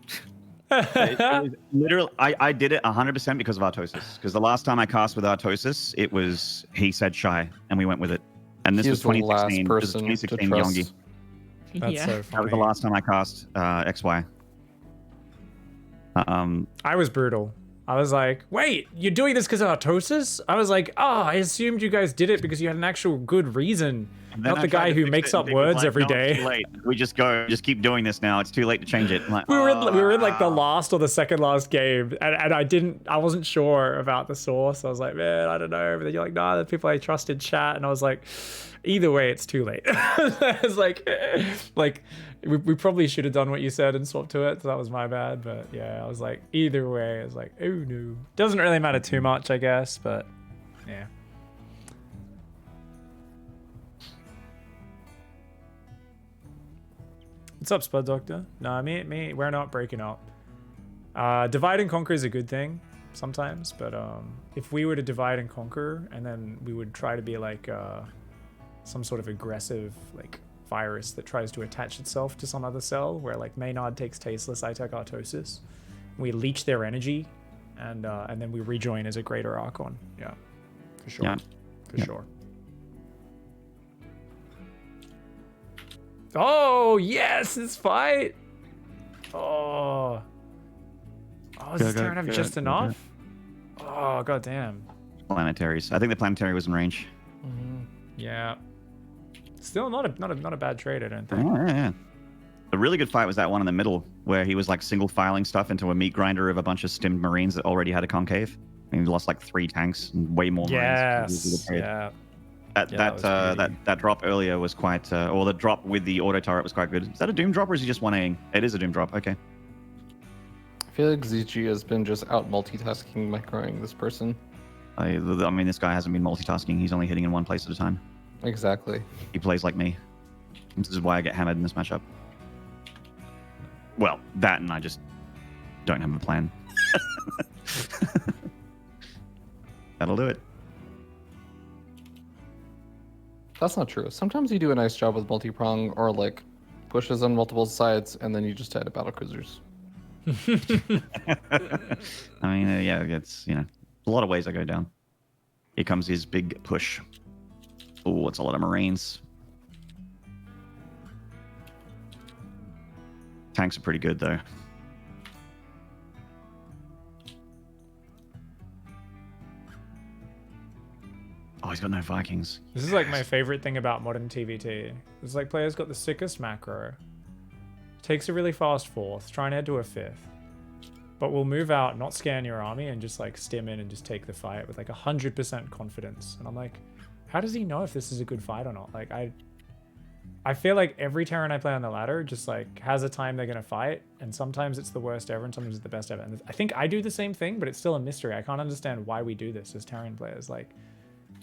Speaker 1: It was literally, I did it 100% because of Artosis. Because the last time I cast with Artosis, it was he said Shy, and we went with it. And this was
Speaker 4: He's the last
Speaker 1: 2016.
Speaker 4: person
Speaker 1: This was
Speaker 4: to
Speaker 1: 2016
Speaker 4: trust.
Speaker 1: Yongi.
Speaker 2: That's so
Speaker 1: That was
Speaker 2: funny.
Speaker 1: the last time I cast XY.
Speaker 2: I was brutal. I was like, wait, you're doing this because of Artosis? I was like, oh, I assumed you guys did it because you had an actual good reason. Not the guy who makes up words every day.
Speaker 1: Too late. We just keep doing this now. It's too late to change it. I'm like,
Speaker 2: We were in like the last or the second last game, and I wasn't sure about the source. I was like, man, I don't know. But then you're like, nah, the people I trust in chat, and I was like, either way, it's too late. It's like we probably should have done what you said and swapped to it. So that was my bad. But yeah, I was like, either way, I was like, oh no, doesn't really matter too much, I guess. But yeah. What's up, Spud Doctor? No, me, we're not breaking up. Divide and conquer is a good thing sometimes, but if we were to divide and conquer, and then we would try to be like some sort of aggressive like virus that tries to attach itself to some other cell, where like Maynard takes Tasteless, I take Artosis, we leech their energy, and then we rejoin as a greater Archon. Yeah, for sure.
Speaker 1: Yeah.
Speaker 2: For sure. Oh, yes, this fight. Oh, does Terran have just enough? Oh, goddamn.
Speaker 1: Planetaries. I think the planetary was in range.
Speaker 2: Yeah. Still not a bad trade, I don't think.
Speaker 1: Oh, yeah. A really good fight was that one in the middle where he was like single filing stuff into a meat grinder of a bunch of stimmed Marines that already had a concave. And he lost like 3 tanks and way more Marines.
Speaker 2: Yes. Yeah.
Speaker 1: That drop earlier was quite, or the drop with the auto turret was quite good. Is that a Doom drop or is he just 1Aing? It is a Doom drop. Okay.
Speaker 4: I feel like ZG has been just out multitasking, microing this person.
Speaker 1: I mean, this guy hasn't been multitasking. He's only hitting in one place at a time.
Speaker 4: Exactly.
Speaker 1: He plays like me. This is why I get hammered in this matchup. Well, that and I just don't have a plan. That'll do it.
Speaker 4: That's not true. Sometimes you do a nice job with multi-prong or like pushes on multiple sides, and then you just add battle cruisers.
Speaker 1: I mean, yeah, it's, a lot of ways I go down. Here comes his big push. Oh, it's a lot of Marines. Tanks are pretty good, though. Oh, he's got no Vikings.
Speaker 2: This is like my favorite thing about modern TvT. It's like players got the sickest macro. Takes a really fast fourth, try and head to a fifth. But we'll move out, not scan your army, and just like stim in and just take the fight with like 100% confidence. And I'm like, how does he know if this is a good fight or not? Like I feel like every Terran I play on the ladder just like has a time they're gonna fight, and sometimes it's the worst ever and sometimes it's the best ever. And I think I do the same thing, but it's still a mystery. I can't understand why we do this as Terran players. Like,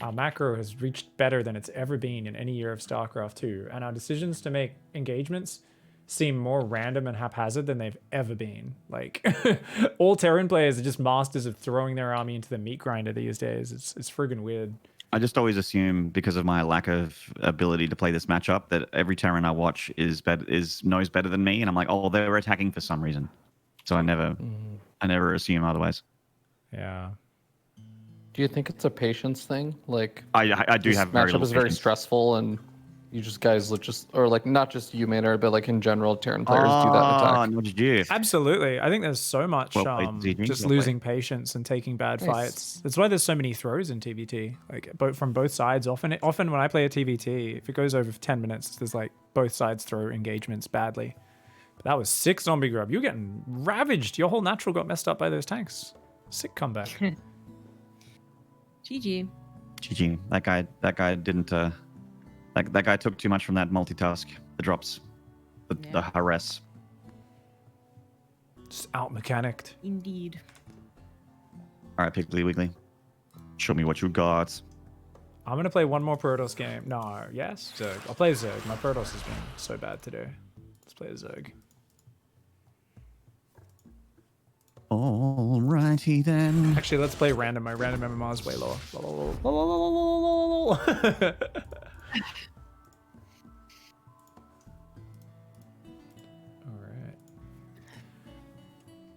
Speaker 2: our macro has reached better than it's ever been in any year of StarCraft 2, and our decisions to make engagements seem more random and haphazard than they've ever been. Like, all Terran players are just masters of throwing their army into the meat grinder these days. It's friggin' weird.
Speaker 1: I just always assume, because of my lack of ability to play this matchup, that every Terran I watch knows better than me, and I'm like, oh, they're attacking for some reason. So I never I never assume otherwise.
Speaker 2: Yeah.
Speaker 4: Do you think it's a patience thing? Like
Speaker 1: I do
Speaker 4: this
Speaker 1: have very
Speaker 4: matchup
Speaker 1: little
Speaker 4: is very
Speaker 1: patience.
Speaker 4: stressful, and you just guys look just, or like not just you, Maynard, but like in general, Terran players do that in attack.
Speaker 1: Nudged you.
Speaker 2: Absolutely. I think there's so much
Speaker 1: Well played, ZG.
Speaker 2: just
Speaker 1: Well played.
Speaker 2: losing patience and taking bad
Speaker 4: Nice.
Speaker 2: fights. That's why there's so many throws in TvT, like from both sides. Often when I play a TvT, if it goes over 10 minutes, there's like both sides throw engagements badly. But that was 6 zombie grub. You're getting ravaged. Your whole natural got messed up by those tanks. Sick comeback.
Speaker 3: GG.
Speaker 1: GG. That guy didn't. That guy took too much from that multitask. The drops, the harass.
Speaker 2: Just out mechanicked.
Speaker 3: Indeed.
Speaker 1: All right, Piggly Wiggly. Show me what you got.
Speaker 2: I'm gonna play one more Protoss game. No, yes, Zerg. I'll play Zerg. My Protoss has been so bad today. Let's play Zerg.
Speaker 1: Alrighty then.
Speaker 2: Actually, let's play random. My random MMR is way lower.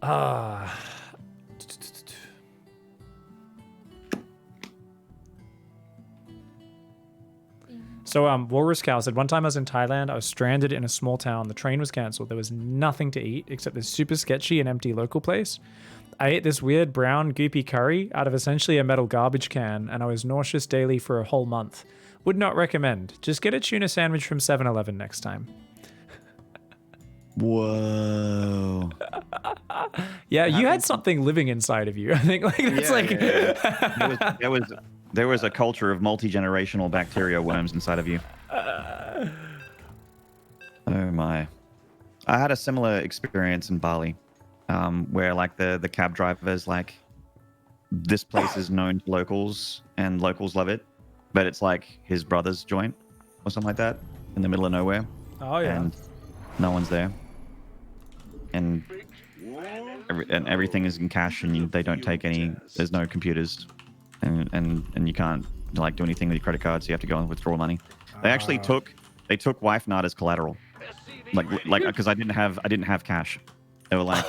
Speaker 2: Alright. So, Walrus Cow said, one time I was in Thailand, I was stranded in a small town. The train was cancelled. There was nothing to eat except this super sketchy and empty local place. I ate this weird brown goopy curry out of essentially a metal garbage can, and I was nauseous daily for a whole month. Would not recommend. Just get a tuna sandwich from 7-Eleven next time.
Speaker 1: Whoa.
Speaker 2: Yeah, you had something living inside of you. I think
Speaker 1: There was a culture of multi-generational bacteria worms inside of you. Oh my. I had a similar experience in Bali, where like the cab drivers, like, this place is known to locals and locals love it, but it's like his brother's joint or something like that in the middle of nowhere.
Speaker 2: Oh yeah.
Speaker 1: And no one's there. And everything is in cash, and they don't take any. There's no computers, and you can't like do anything with your credit card, so you have to go and withdraw money. They actually took wife nut as collateral, like because I didn't have cash. They were like,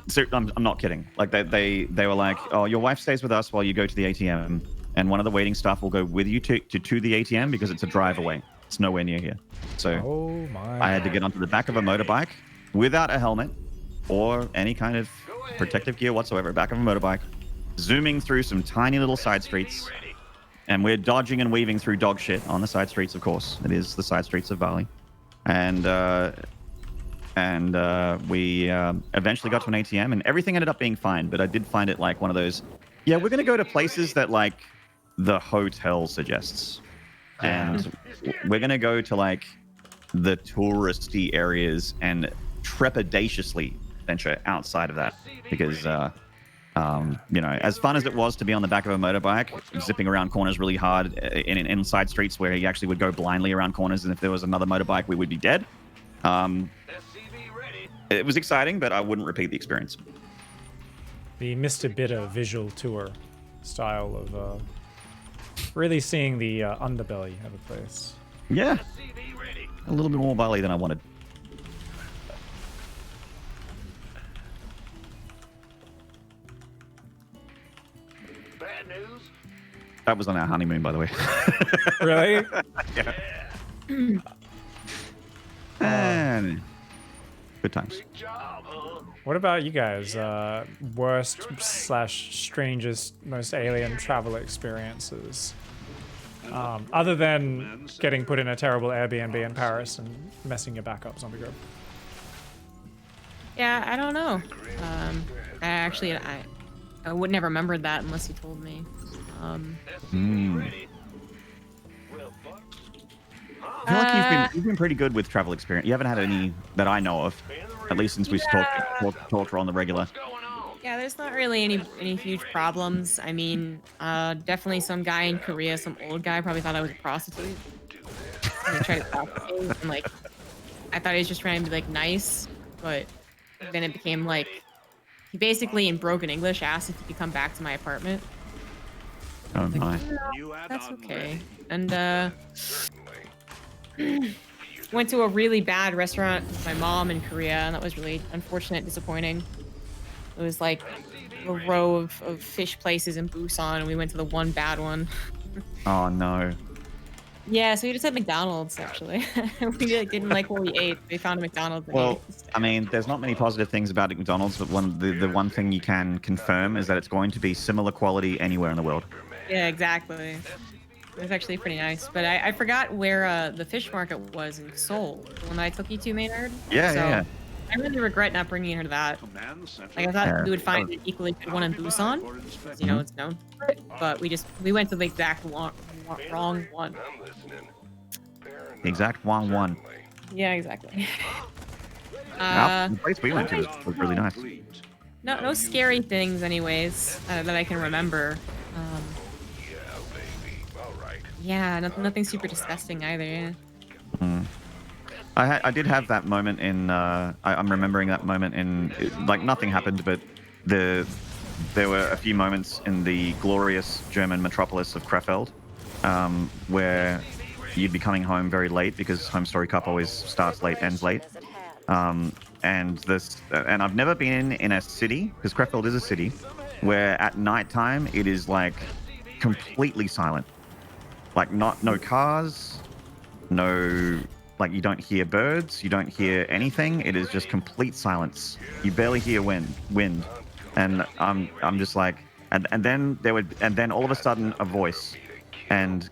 Speaker 1: so, I'm not kidding. Like they were like, oh, your wife stays with us while you go to the ATM, and one of the waiting staff will go with you to the ATM because it's a drive away. It's nowhere near here. So
Speaker 2: Oh my.
Speaker 1: I had to get onto the back of a motorbike without a helmet or any kind of protective gear whatsoever, back of a motorbike, zooming through some tiny little side streets. And we're dodging and weaving through dog shit on the side streets, of course. It is the side streets of Bali. And we eventually got to an ATM, and everything ended up being fine. But I did find it like one of those, yeah, we're going to go to places that like the hotel suggests. And we're going to go to like the touristy areas and trepidatiously venture outside of that, because you know, as fun as it was to be on the back of a motorbike zipping around corners really hard in side streets where you actually would go blindly around corners, and if there was another motorbike we would be dead, it was exciting, but I wouldn't repeat the experience.
Speaker 2: The Mr. Bitter visual tour style of really seeing the underbelly of a place.
Speaker 1: Yeah, a little bit more Bali than I wanted.
Speaker 6: Bad news?
Speaker 1: That was on our honeymoon, by the way.
Speaker 2: Really?
Speaker 1: Yeah. And good times.
Speaker 6: Big job, huh?
Speaker 2: What about you guys? Worst/strangest, most alien travel experiences? Other than getting put in a terrible Airbnb in Paris and messing your back up, ZombieGrub.
Speaker 3: Yeah, I don't know. I would never remembered that unless you told me.
Speaker 1: I feel like you've been pretty good with travel experience. You haven't had any that I know of, at least since we talked on the regular.
Speaker 3: Yeah, there's not really any huge problems. I mean, definitely some guy in Korea, some old guy, probably thought I was a prostitute. And he tried to talk to me, and like, I thought he was just trying to be like nice, but then it became like, he basically in broken English asked if he could come back to my apartment.
Speaker 1: Oh my.
Speaker 3: That's okay. And went to a really bad restaurant with my mom in Korea, and that was really unfortunate, disappointing. It was like a row of fish places in Busan, and we went to the one bad one.
Speaker 1: Oh no.
Speaker 3: Yeah, so we just had McDonald's actually. We like, didn't like what we ate. They found a McDonald's. And
Speaker 1: Well,
Speaker 3: ate it instead.
Speaker 1: I mean, there's not many positive things about McDonald's, but the one thing you can confirm is that it's going to be similar quality anywhere in the world.
Speaker 3: Yeah, exactly. It was actually pretty nice, but I forgot where the fish market was in Seoul, the one that I took you to, Maynard.
Speaker 1: Yeah, yeah.
Speaker 3: I really regret not bringing her to that. Like I thought we would find an equally good one in Busan, because you know it's known for it. But we went to the exact wrong one.
Speaker 1: The exact one.
Speaker 3: Yeah, exactly.
Speaker 1: The place we went to was really nice.
Speaker 3: No scary things, anyways, that I can remember. Yeah, nothing super disgusting either. Yeah.
Speaker 1: I did have that moment in. I'm remembering that moment in. Like nothing happened, but there were a few moments in the glorious German metropolis of Krefeld, where you'd be coming home very late because Home Story Cup always starts late, ends late. And I've never been in a city, because Krefeld is a city, where at nighttime it is like completely silent. Like no cars, no, like you don't hear birds, you don't hear anything. It is just complete silence. You barely hear wind. And I'm just like, and then all of a sudden a voice, and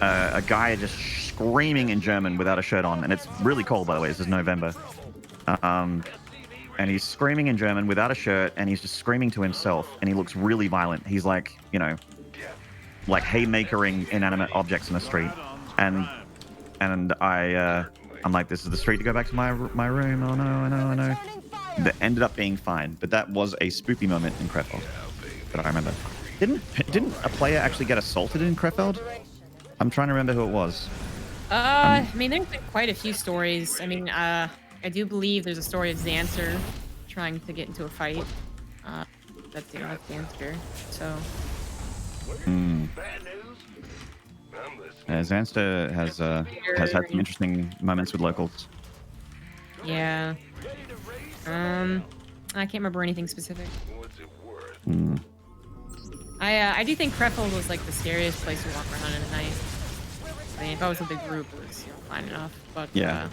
Speaker 1: a guy just screaming in German without a shirt on, and it's really cold, by the way. This is November. And he's screaming in German without a shirt, and he's just screaming to himself, and he looks really violent. He's like, you know, like haymakering inanimate objects in the street, and I'm like, this is the street to go back to my room. Oh no, I know. That ended up being fine, but that was a spoopy moment in Krefeld that I remember. Didn't a player actually get assaulted in Krefeld? I'm trying to remember who it was.
Speaker 3: I mean, there's been quite a few stories. I mean, I do believe there's a story of Xanster trying to get into a fight. That's Xanster. So.
Speaker 1: Xanster has had some interesting moments with locals.
Speaker 3: Yeah. I can't remember anything specific. I do think Krefeld was like the scariest place to walk around in the night. I mean, if I was with a group, it was fine enough. But
Speaker 1: yeah,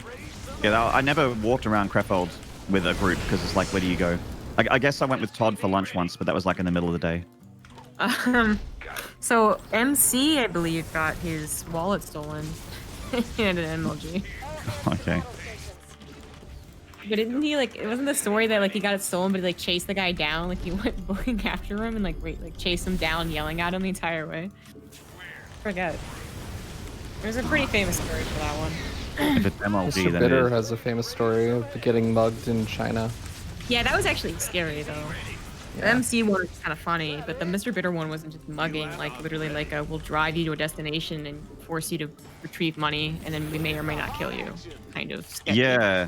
Speaker 1: I never walked around Krefeld with a group because it's like, where do you go? I guess I went with Todd for lunch once, but that was like in the middle of the day.
Speaker 3: So MC, I believe, got his wallet stolen in an MLG.
Speaker 1: Okay.
Speaker 3: But didn't he like? It wasn't the story that like he got it stolen, but he like chased the guy down, like he went looking after him and like chased him down, yelling at him the entire way. Forget. There's a pretty famous story for that one.
Speaker 1: If it's MLG,
Speaker 4: Mr.
Speaker 1: then
Speaker 4: Bitter
Speaker 1: it is.
Speaker 4: has a famous story of getting mugged in China.
Speaker 3: Yeah, that was actually scary though. The MC one was kind of funny, but the Mr. Bitter one wasn't just mugging, like literally like we'll drive you to a destination and force you to retrieve money, and then we may or may not kill you, kind of. Sketchy.
Speaker 1: Yeah.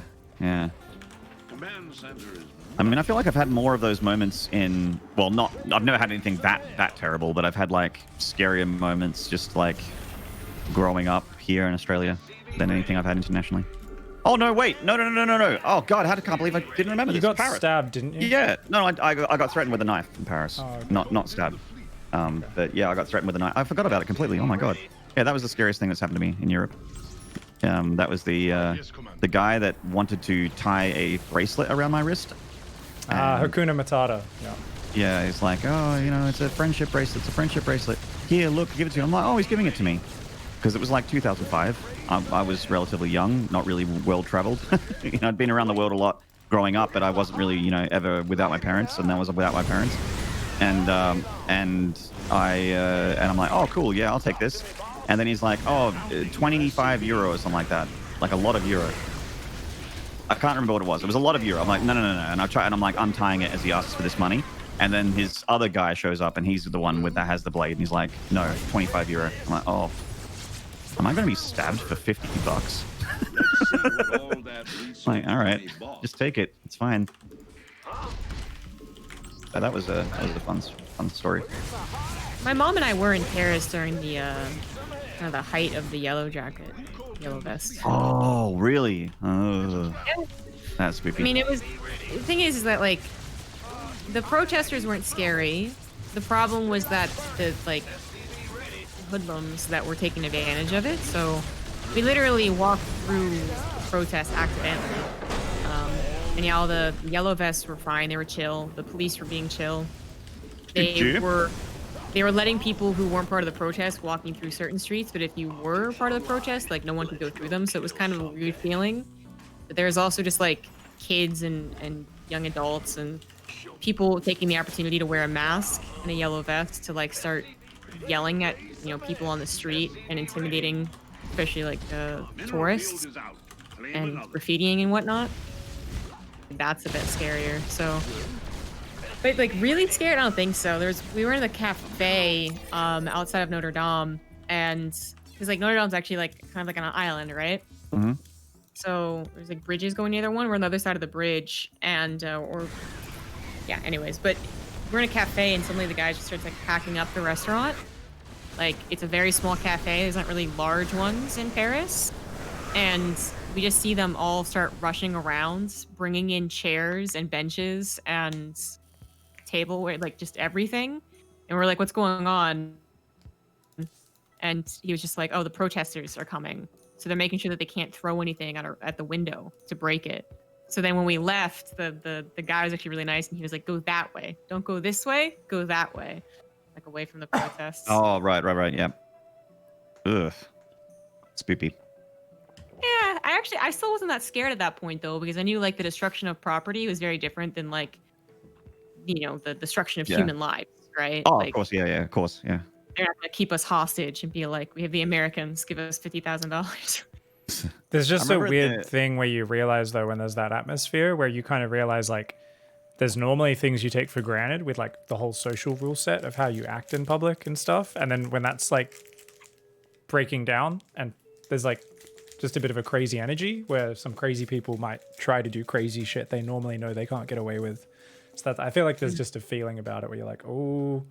Speaker 1: I mean, I feel like I've had more of those moments in, well, I've never had anything that terrible, but I've had like scarier moments just like growing up here in Australia than anything I've had internationally. Oh no! Wait! No! Oh God! I can't believe I didn't remember
Speaker 2: You
Speaker 1: this.
Speaker 2: got
Speaker 1: Paris.
Speaker 2: stabbed, didn't you?
Speaker 1: Yeah. No, I got threatened with a knife in Paris.
Speaker 2: Oh, okay.
Speaker 1: Not stabbed. But yeah, I got threatened with a knife. I forgot about it completely. Oh my God. Yeah, that was the scariest thing that's happened to me in Europe. That was the guy that wanted to tie a bracelet around my wrist.
Speaker 2: Hakuna Matata. Yeah.
Speaker 1: Yeah, he's like, oh, you know, it's a friendship bracelet. It's a friendship bracelet. Here, look, give it to you. I'm like, oh, he's giving it to me. Because it was like 2005. I was relatively young, not really well-traveled. You know, I'd been around the world a lot growing up, but I wasn't really, you know, ever without my parents, and that was without my parents. And I'm like, oh, cool, yeah, I'll take this. And then he's like, oh, 25 euro or something like that. Like a lot of euro. I can't remember what it was. It was a lot of euro. I'm like, no. And I'm like untying it as he asks for this money. And then his other guy shows up, and he's the one that has the blade. And he's like, no, 25 euro. I'm like, oh, am I going to be stabbed for 50 bucks? Like, all right, just take it. It's fine. But that was a fun story.
Speaker 3: My mom and I were in Paris during the kind of the height of the yellow vest.
Speaker 1: Oh, really? Oh, that's spooky.
Speaker 3: I mean, it was. The thing is that like the protesters weren't scary. The problem was that the like hoodlums that were taking advantage of it. So we literally walked through the protest accidentally. And yeah, all the yellow vests were fine. They were chill. The police were being chill. They were letting people who weren't part of the protest walking through certain streets. But if you were part of the protest, like no one could go through them. So it was kind of a weird feeling. But there's also just like kids and young adults and people taking the opportunity to wear a mask and a yellow vest to like start yelling at people on the street and intimidating, especially like tourists and graffitiing and whatnot. That's a bit scarier. So, but like really scared, I don't think so. We were in the cafe outside of Notre Dame, and because like Notre Dame's actually like kind of like on an island, right?
Speaker 1: Mm-hmm.
Speaker 3: So there's like bridges going near one. We're on the other side of the bridge, and yeah. Anyways, but we're in a cafe, and suddenly the guy just starts like packing up the restaurant. Like it's a very small cafe. There's not really large ones in Paris, and we just see them all start rushing around, bringing in chairs and benches and tableware, like just everything. And we're like, "What's going on?" And he was just like, "Oh, the protesters are coming." So they're making sure that they can't throw anything at the window to break it. So then when we left, the guy was actually really nice, and he was like, "Go that way. Don't go this way. Go that way." Like away from the protests.
Speaker 1: Oh, right, yeah. Ugh. Spoopy.
Speaker 3: Yeah, I still wasn't that scared at that point though, because I knew like the destruction of property was very different than like, the destruction of human lives, right?
Speaker 1: Oh,
Speaker 3: like,
Speaker 1: of course, yeah, of course, yeah.
Speaker 3: They're not gonna keep us hostage and be like, we have the Americans, give us $50,000.
Speaker 2: There's just a weird
Speaker 1: the-
Speaker 2: thing where you realize though, when there's that atmosphere where you kind of realize like there's normally things you take for granted with like the whole social rule set of how you act in public and stuff. And then when that's like breaking down and there's like just a bit of a crazy energy where some crazy people might try to do crazy shit they normally know they can't get away with. So that I feel like there's just a feeling about it where you're like, oh,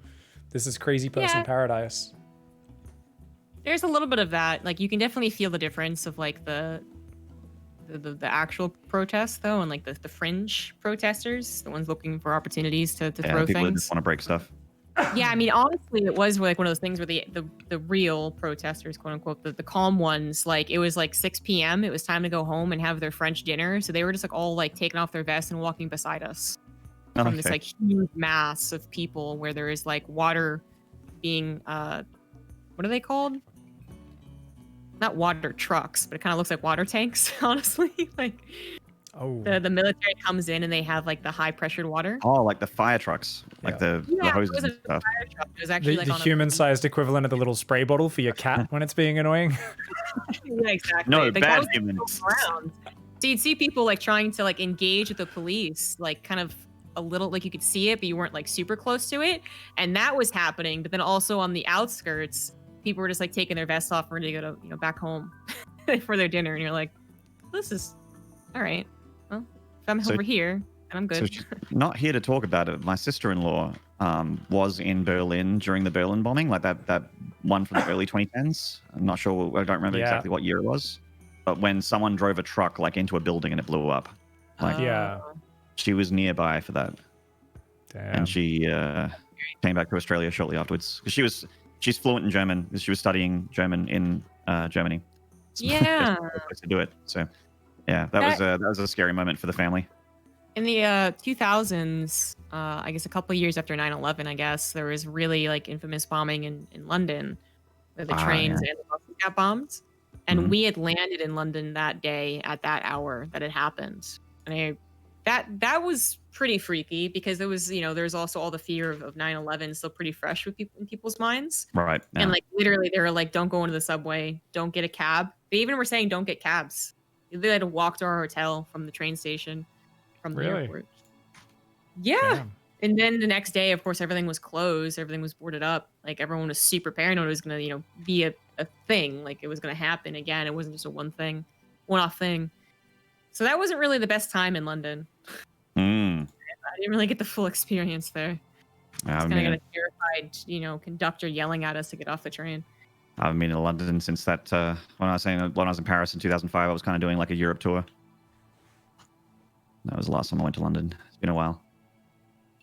Speaker 2: this is crazy person paradise.
Speaker 3: There's a little bit of that. Like you can definitely feel the difference of like the actual protests though, and like the fringe protesters, the ones looking for opportunities to throw
Speaker 1: people who
Speaker 3: things.
Speaker 1: just want to break stuff.
Speaker 3: Yeah, I mean, honestly, it was like one of those things where the real protesters, quote unquote, the calm ones, like it was like 6 p.m. It was time to go home and have their French dinner. So they were just like all like taking off their vests and walking beside us from this like huge mass of people where there is like water being, what are they called? Not water trucks, but it kind of looks like water tanks, honestly. Like the military comes in and they have like the high pressured water.
Speaker 1: Oh, like the fire trucks, like the hoses and stuff.
Speaker 3: Fire truck. It was actually
Speaker 2: The
Speaker 3: like
Speaker 2: human-sized equivalent of the little spray bottle for your cat when it's being annoying.
Speaker 3: Yeah, exactly.
Speaker 1: No,
Speaker 3: Like,
Speaker 1: bad
Speaker 3: that was
Speaker 1: humans.
Speaker 3: around. So you'd see people like trying to like engage with the police, like kind of a little, like you could see it, but you weren't like super close to it. And that was happening. But then also on the outskirts, people were just like taking their vests off and ready to go to, back home for their dinner. And you're like, this is all right. Well, if I'm over here, and I'm good.
Speaker 1: So not here to talk about it. My sister-in-law was in Berlin during the Berlin bombing, like that one from the early 2010s. I'm not sure. I don't remember exactly what year it was. But when someone drove a truck like into a building and it blew up, like she was nearby for that.
Speaker 2: Damn.
Speaker 1: And she came back to Australia shortly afterwards because she's fluent in German. She was studying German in Germany.
Speaker 3: Yeah.
Speaker 1: To do it. So yeah, that was a scary moment for the family.
Speaker 3: In the 2000s, I guess a couple of years after 9/11, I guess there was really like infamous bombing in London, where the trains and the buses got bombed, and we had landed in London that day at that hour that it happened, and that was pretty freaky because there was there's also all the fear of 9/11 still pretty fresh with in people's minds,
Speaker 1: right? Yeah.
Speaker 3: And like literally they were like, don't go into the subway, don't get a cab. They even were saying don't get cabs. They had to walk to our hotel from the train station. From the airport. Yeah. Damn. And then the next day, of course, everything was closed. Everything was boarded up. Like everyone was super paranoid it was going to, be a thing. Like it was going to happen again. It wasn't just a one-off thing. So that wasn't really the best time in London. I didn't really get the full experience there. I was kind of got a terrified, conductor yelling at us to get off the train.
Speaker 1: I haven't been in London since that, when I was in Paris in 2005, I was kind of doing like a Europe tour. That was the last time I went to London. It's been a while.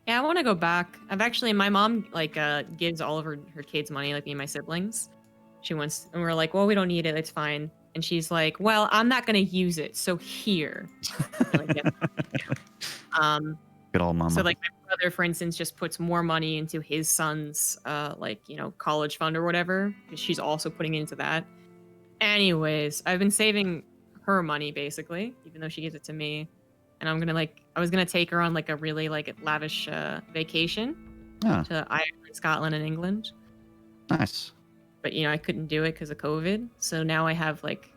Speaker 3: Yeah, I want to go back. My mom like gives all of her kids money, like me and my siblings. She wants, and we're like, well, we don't need it. It's fine. And she's like, well, I'm not gonna use it, so here. Like, yeah.
Speaker 1: Good old mama.
Speaker 3: So like my brother, for instance, just puts more money into his son's college fund or whatever. She's also putting into that. Anyways, I've been saving her money basically, even though she gives it to me. And I was gonna take her on like a really like lavish vacation to Ireland, Scotland, and England.
Speaker 1: Nice.
Speaker 3: But I couldn't do it because of COVID. So now I have like,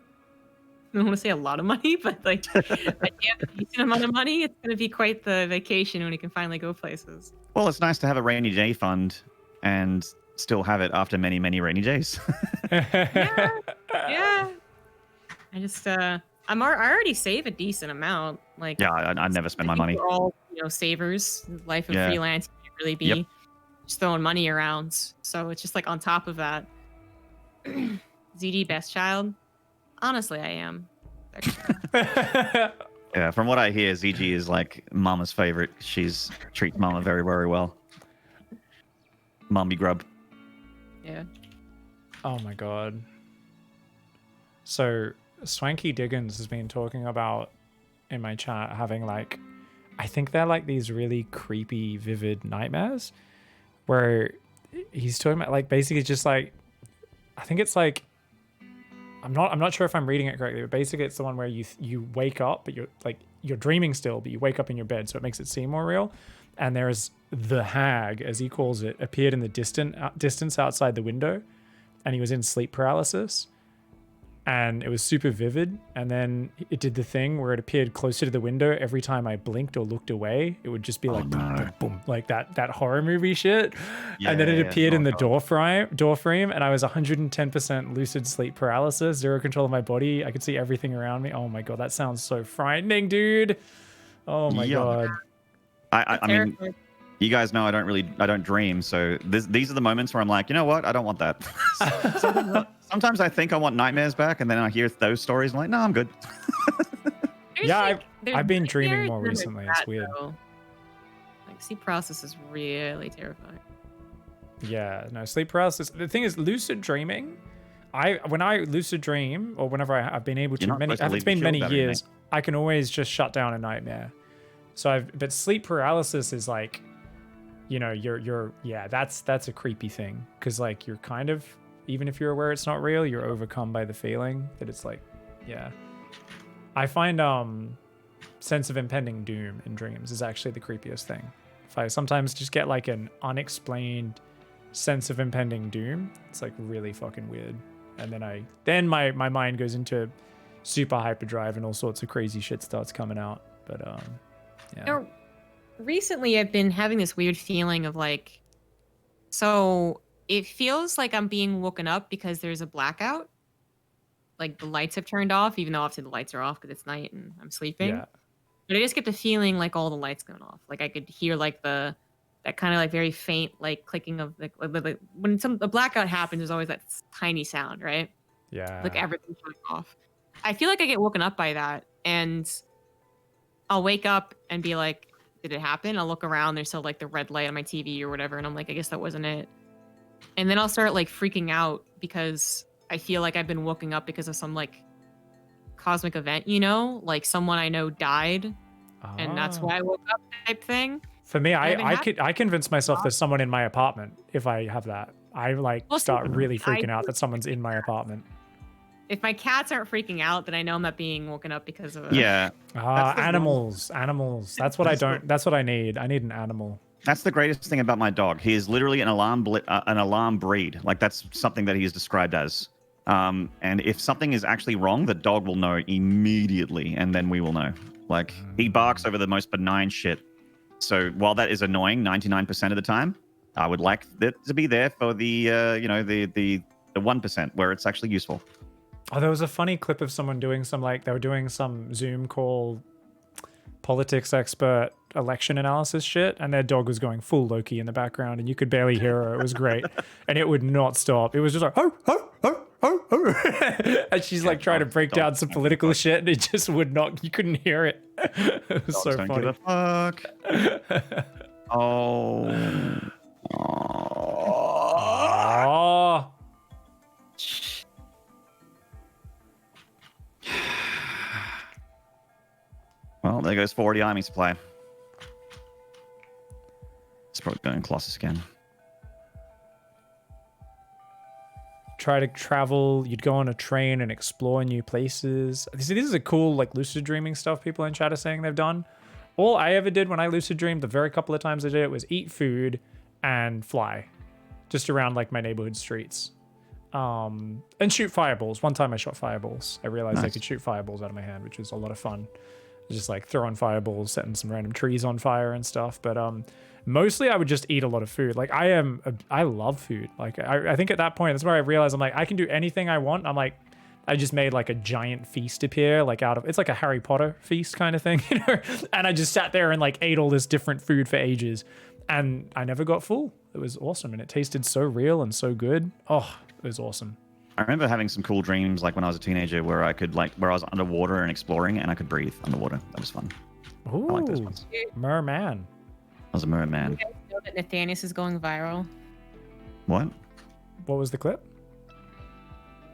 Speaker 3: I don't want to say a lot of money, but like I have a decent amount of money. It's gonna be quite the vacation when we can finally go places.
Speaker 1: Well, it's nice to have a rainy day fund and still have it after many, many rainy days.
Speaker 3: Yeah. I just I already save a decent amount. Like
Speaker 1: I never spend my money.
Speaker 3: We're all savers. Life of freelance can really be just throwing money around. So it's just like on top of that. ZD best child. Honestly, I am.
Speaker 1: Yeah, from what I hear, ZG is like Mama's favorite. She's treats Mama very, very well. ZombieGrub.
Speaker 3: Yeah.
Speaker 2: Oh my god. So Swanky Diggins has been talking about in my chat having like, I think they're like these really creepy, vivid nightmares where he's talking about like basically just like, I think it's like, I'm not sure if I'm reading it correctly, but basically it's the one where you wake up, but you're dreaming still, but you wake up in your bed, so it makes it seem more real. And there's the hag, as he calls it, appeared in the distance outside the window, and he was in sleep paralysis. And it was super vivid, and then it did the thing where it appeared closer to the window every time I blinked or looked away. It would just be like boom, boom, boom, like that horror movie shit. And then it appeared in the door frame, and I was 110% lucid sleep paralysis, zero control of my body. I could see everything around me. Oh my god, that sounds so frightening, dude. Oh my god.
Speaker 1: I mean, you guys know I don't dream, so these are the moments where I'm like, you know what? I don't want that. Sometimes I think I want nightmares back, and then I hear those stories. I'm like, no, I'm good.
Speaker 2: Yeah, I've been dreaming more recently. It's weird.
Speaker 3: Like sleep paralysis is really terrifying.
Speaker 2: Yeah, no, sleep paralysis. The thing is, lucid dreaming. When I lucid dream, or whenever I've been able to, it's been many years, I can always just shut down a nightmare. But sleep paralysis is like, that's a creepy thing, because like you're kind of, even if you're aware it's not real, you're overcome by the feeling that it's like, yeah. I find sense of impending doom in dreams is actually the creepiest thing. If I sometimes just get like an unexplained sense of impending doom, it's like really fucking weird. And then my mind goes into super hyperdrive and all sorts of crazy shit starts coming out. But yeah.
Speaker 3: Recently I've been having this weird feeling of like, so it feels like I'm being woken up because there's a blackout. Like the lights have turned off, even though obviously the lights are off because it's night and I'm sleeping. Yeah. But I just get the feeling like all the lights going off. Like I could hear like that kind of like very faint like clicking of like when a blackout happens, there's always that tiny sound, right?
Speaker 2: Yeah.
Speaker 3: Like everything's shutting off. I feel like I get woken up by that, and I'll wake up and be like, did it happen? I'll look around, there's still like the red light on my TV or whatever, and I'm like, I guess that wasn't it. And then I'll start like freaking out because I feel like I've been woken up because of some like cosmic event, like someone I know died, and that's why I woke up type thing.
Speaker 2: For me, I convince myself there's someone in my apartment if I have that. I start really freaking out that someone's in my apartment.
Speaker 3: If my cats aren't freaking out, then I know I'm not being woken up because of
Speaker 1: animals.
Speaker 2: That's what that's what I need. I need an animal.
Speaker 1: That's the greatest thing about my dog. He is literally an alarm breed. Like that's something that he is described as. And if something is actually wrong, the dog will know immediately, and then we will know. Like he barks over the most benign shit. So while that is annoying 99% of the time, I would like it to be there for the the 1% where it's actually useful.
Speaker 2: Oh, there was a funny clip of someone doing they were doing some Zoom call politics expert election analysis shit, and their dog was going full Loki in the background, and you could barely hear her. It was great. And it would not stop. It was just like, oh, oh, oh, oh, oh. And she's like trying to break down some political shit, and it just would not, you couldn't hear it. It was so funny.
Speaker 1: Don't give a fuck. Oh.
Speaker 2: Oh.
Speaker 1: Well, there goes 40 army supply. It's probably going Colossus again.
Speaker 2: Try to travel, you'd go on a train and explore new places. See, this is a cool, like, lucid dreaming stuff people in chat are saying they've done. All I ever did when I lucid dreamed, the very couple of times I did it, was eat food and fly. Just around, like, my neighborhood streets. And shoot fireballs. One time I shot fireballs. I realized I could shoot fireballs out of my hand, which was a lot of fun. Just, like, throwing fireballs, setting some random trees on fire and stuff. But, mostly I would just eat a lot of food. Like, I love food. Like, I think at that point, that's where I realized I'm like, I can do anything I want. I'm like, I just made like a giant feast appear, like it's like a Harry Potter feast kind of thing, you know? And I just sat there and like ate all this different food for ages. And I never got full. It was awesome. And it tasted so real and so good. Oh, it was awesome.
Speaker 1: I remember having some cool dreams, like when I was a teenager, where I was underwater and exploring, and I could breathe underwater. That was fun.
Speaker 2: Ooh,
Speaker 1: I like those ones.
Speaker 2: merman.
Speaker 1: I was a merman.
Speaker 3: You guys know that Nathanius is going viral?
Speaker 1: What?
Speaker 2: What was the clip?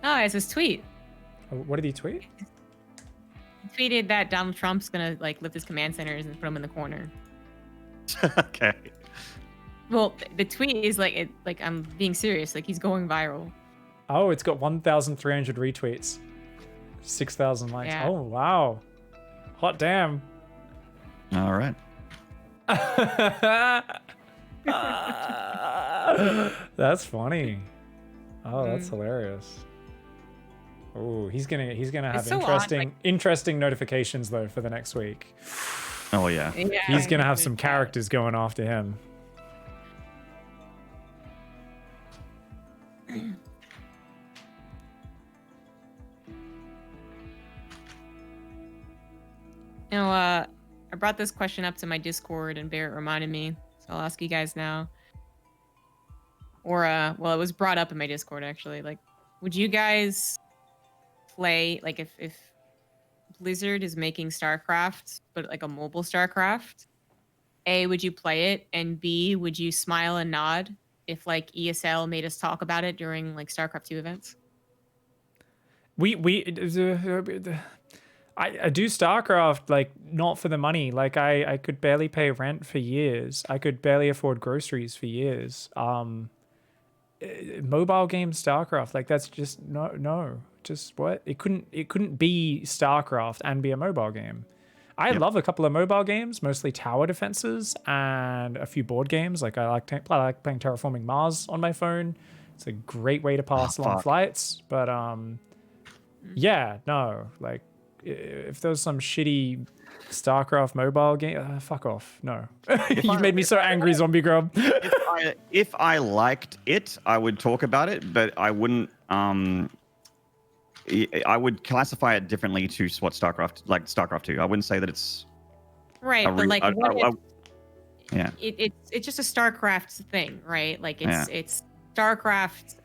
Speaker 3: Oh, it's his tweet.
Speaker 2: What did he tweet?
Speaker 3: He tweeted that Donald Trump's gonna like lift his command centers and put them in the corner.
Speaker 1: Okay.
Speaker 3: Well, the tweet is like I'm being serious. Like he's going viral.
Speaker 2: Oh, it's got 1,300 retweets. 6,000 likes.
Speaker 3: Yeah.
Speaker 2: Oh, wow. Hot damn.
Speaker 1: All right.
Speaker 2: That's funny. Oh, that's hilarious. Oh, he's gonna have
Speaker 3: It's so
Speaker 2: interesting notifications though for the next week.
Speaker 1: Oh yeah.
Speaker 2: He's gonna have some characters going after him.
Speaker 3: You know, I brought this question up to my Discord and Barrett reminded me, so I'll ask you guys now. Or, well, it was brought up in my Discord actually. Like, would you guys play, like, if Blizzard is making StarCraft, but like a mobile StarCraft? A, would you play it? And B, would you smile and nod if like ESL made us talk about it during like StarCraft 2 events?
Speaker 2: I do StarCraft, like, not for the money. Like, I could barely pay rent for years. I could barely afford groceries for years. Mobile game StarCraft, like, that's just, no. Just what? It couldn't be StarCraft and be a mobile game. I love a couple of mobile games, mostly tower defenses and a few board games. Like, I like playing Terraforming Mars on my phone. It's a great way to pass long flights. But, yeah, no, like, if there was some shitty StarCraft mobile game, fuck off. No. You made me so angry, ZombieGrub.
Speaker 1: If I liked it, I would talk about it, but I wouldn't. I would classify it differently to what StarCraft, like StarCraft 2. I wouldn't say that it's
Speaker 3: right, but like
Speaker 1: yeah,
Speaker 3: it's just a StarCraft thing, right? Like it's StarCraft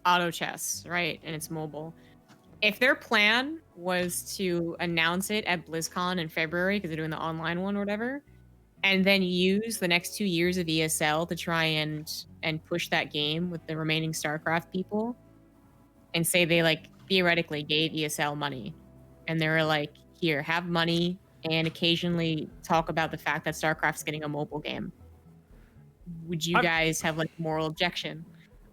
Speaker 3: auto chess, right? And it's mobile. If their plan was to announce it at BlizzCon in February, because they're doing the online one or whatever, and then use the next 2 years of ESL to try and push that game with the remaining StarCraft people, and say they like theoretically gave ESL money, and they were like, here, have money, and occasionally talk about the fact that StarCraft's getting a mobile game, would you guys have like moral objection?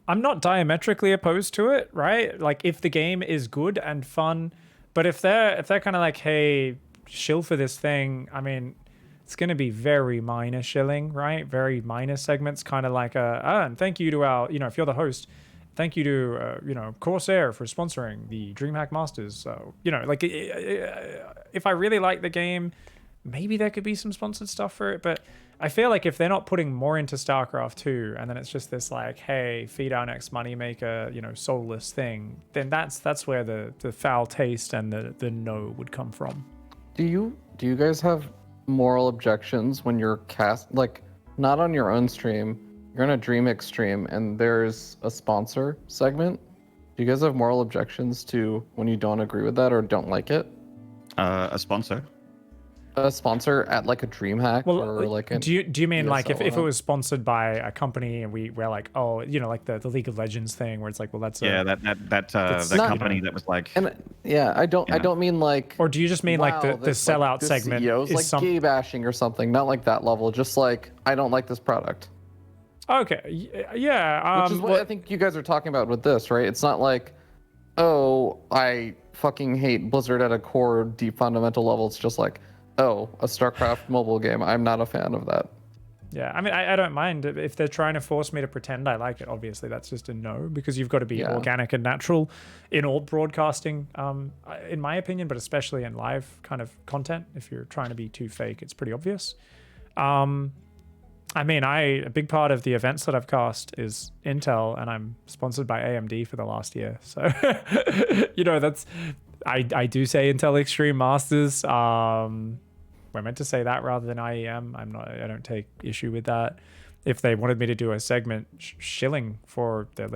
Speaker 2: I'm not diametrically opposed to it, right? Like, if the game is good and fun, but if they're kind of like, hey, shill for this thing, I mean, it's going to be very minor shilling, right? Very minor segments, kind of like and thank you to our, if you're the host, thank you to Corsair for sponsoring the DreamHack Masters. So, like, if I really like the game, maybe there could be some sponsored stuff for it, but I feel like if they're not putting more into StarCraft 2, and then it's just this like, hey, feed our next moneymaker, soulless thing, then that's where the foul taste and the no would come from.
Speaker 4: Do you guys have moral objections when you're like, not on your own stream, you're on a DreamHack stream and there's a sponsor segment? Do you guys have moral objections to when you don't agree with that or don't like it?
Speaker 1: A sponsor.
Speaker 4: a sponsor at like a DreamHack
Speaker 2: Well,
Speaker 4: or like an
Speaker 2: do you mean like if
Speaker 4: ESL
Speaker 2: it
Speaker 4: event?
Speaker 2: was sponsored by a company and we're like, oh, you know, like the League of Legends thing where it's like, well, that's
Speaker 1: Yeah,
Speaker 2: a,
Speaker 1: that
Speaker 4: not-
Speaker 1: company that was like,
Speaker 4: And yeah, I don't mean like.
Speaker 2: or do you just mean like the
Speaker 4: this,
Speaker 2: sellout
Speaker 4: this
Speaker 2: segment
Speaker 4: CEO's
Speaker 2: is
Speaker 4: like gay bashing or something? Not like that level. Just like I don't like this product.
Speaker 2: Okay, yeah.
Speaker 4: Which is what I think you guys are talking about with this, right? It's not like, oh, I fucking hate Blizzard at a core, deep, fundamental level. It's just like, oh, a StarCraft mobile game. I'm not a fan of that.
Speaker 2: Yeah, I mean, I don't mind if they're trying to force me to pretend I like it. Obviously, that's just a no, because you've got to be organic and natural in all broadcasting, in my opinion, but especially in live kind of content. If you're trying to be too fake, it's pretty obvious. I mean, a big part of the events that I've cast is Intel, and I'm sponsored by AMD for the last year. So, you know, I do say Intel Extreme Masters. We're meant to say that rather than IEM. I don't take issue with that. If they wanted me to do a segment shilling for the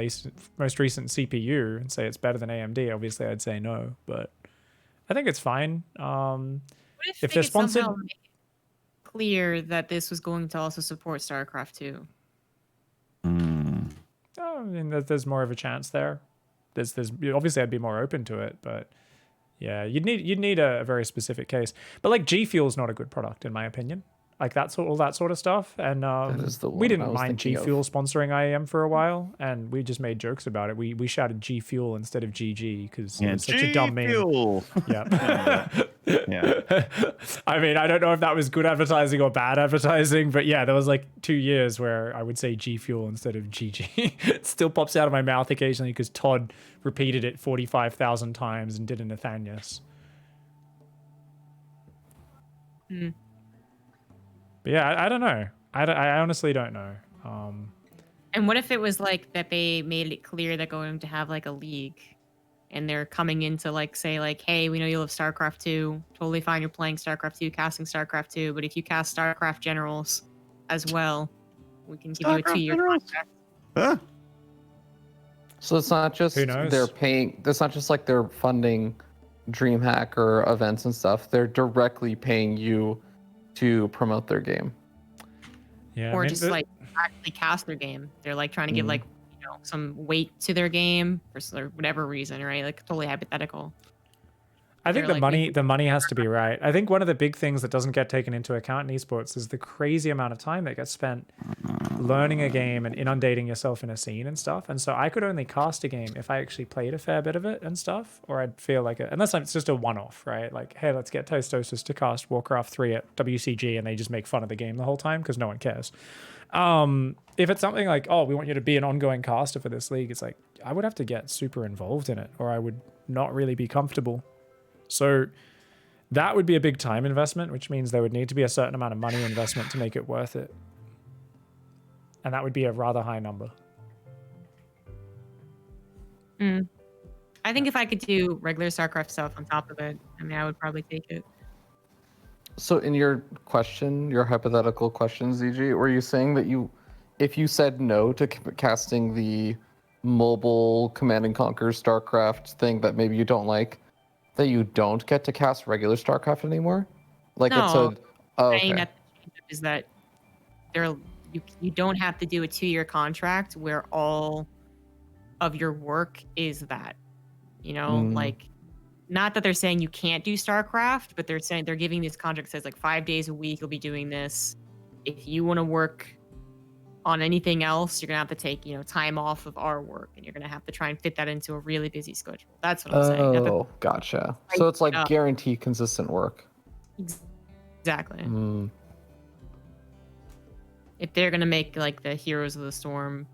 Speaker 2: most recent CPU and say it's better than AMD, obviously I'd say no. But I think it's fine.
Speaker 3: What
Speaker 2: If they're
Speaker 3: could
Speaker 2: sponsored,
Speaker 3: somehow make it clear that this was going to also support StarCraft 2?
Speaker 2: I mean, there's more of a chance there. There's obviously I'd be more open to it, but yeah, you'd need a very specific case. But like G Fuel's not a good product in my opinion. Like all that sort of stuff. And
Speaker 4: is the
Speaker 2: we
Speaker 4: one I
Speaker 2: didn't
Speaker 4: was
Speaker 2: mind G
Speaker 4: thinking of.
Speaker 2: Fuel sponsoring IEM for a while, and we just made jokes about it. We shouted G Fuel instead of GG because it was such a dumb meme.
Speaker 1: Fuel.
Speaker 2: Yeah.
Speaker 1: Yeah.
Speaker 2: I mean, I don't know if that was good advertising or bad advertising, but yeah, there was like 2 years where I would say G Fuel instead of GG. It still pops out of my mouth occasionally because Todd repeated it 45,000 times and did a Nathanias. But yeah, I don't know. I honestly don't know.
Speaker 3: And what if it was like that they made it clear they're going to have like a league and they're coming into like say like, hey, we know you love StarCraft 2. Totally fine, you're playing StarCraft 2, casting StarCraft 2, but if you cast StarCraft Generals as well, we can give you a 2-year contract.
Speaker 1: Huh?
Speaker 4: So it's not just
Speaker 2: Who knows?
Speaker 4: they're paying. It's not just like they're funding DreamHack or events and stuff. They're directly paying you to promote their game.
Speaker 2: Yeah,
Speaker 3: Or
Speaker 2: I mean,
Speaker 3: just like actually cast their game. They're like trying to give like, you know, some weight to their game for whatever reason, right? Like totally hypothetical.
Speaker 2: I think
Speaker 3: They're like,
Speaker 2: the money has to be right. I think one of the big things that doesn't get taken into account in esports is the crazy amount of time that gets spent learning a game and inundating yourself in a scene and stuff. And so I could only cast a game if I actually played a fair bit of it and stuff, or I'd feel like it, unless it's just a one-off, right? Like, hey, let's get Toastosis to cast Warcraft 3 at WCG and they just make fun of the game the whole time because no one cares. If it's something like, oh, we want you to be an ongoing caster for this league, it's like, I would have to get super involved in it or I would not really be comfortable. So that would be a big time investment, which means there would need to be a certain amount of money investment to make it worth it. And that would be a rather high number.
Speaker 3: I think if I could do regular StarCraft stuff on top of it, I mean, I would probably take it.
Speaker 4: So in your question, your hypothetical question, ZG, were you saying that if you said no to casting the mobile Command and Conquer StarCraft thing that maybe you don't like, that you don't get to cast regular StarCraft anymore? Like
Speaker 3: No,
Speaker 4: it's a... Oh, okay.
Speaker 3: Saying that is that you don't have to do a 2-year contract where all of your work is that, you know, like, not that they're saying you can't do StarCraft, but they're saying they're giving this contract that says like 5 days a week you'll be doing this. If you want to work on anything else, you're gonna have to take, you know, time off of our work, and you're gonna have to try and fit that into a really busy schedule. That's what I'm saying. Not that-
Speaker 4: Oh, gotcha. So it's like guaranteed consistent work.
Speaker 3: Exactly. If they're gonna make like the Heroes of the Storm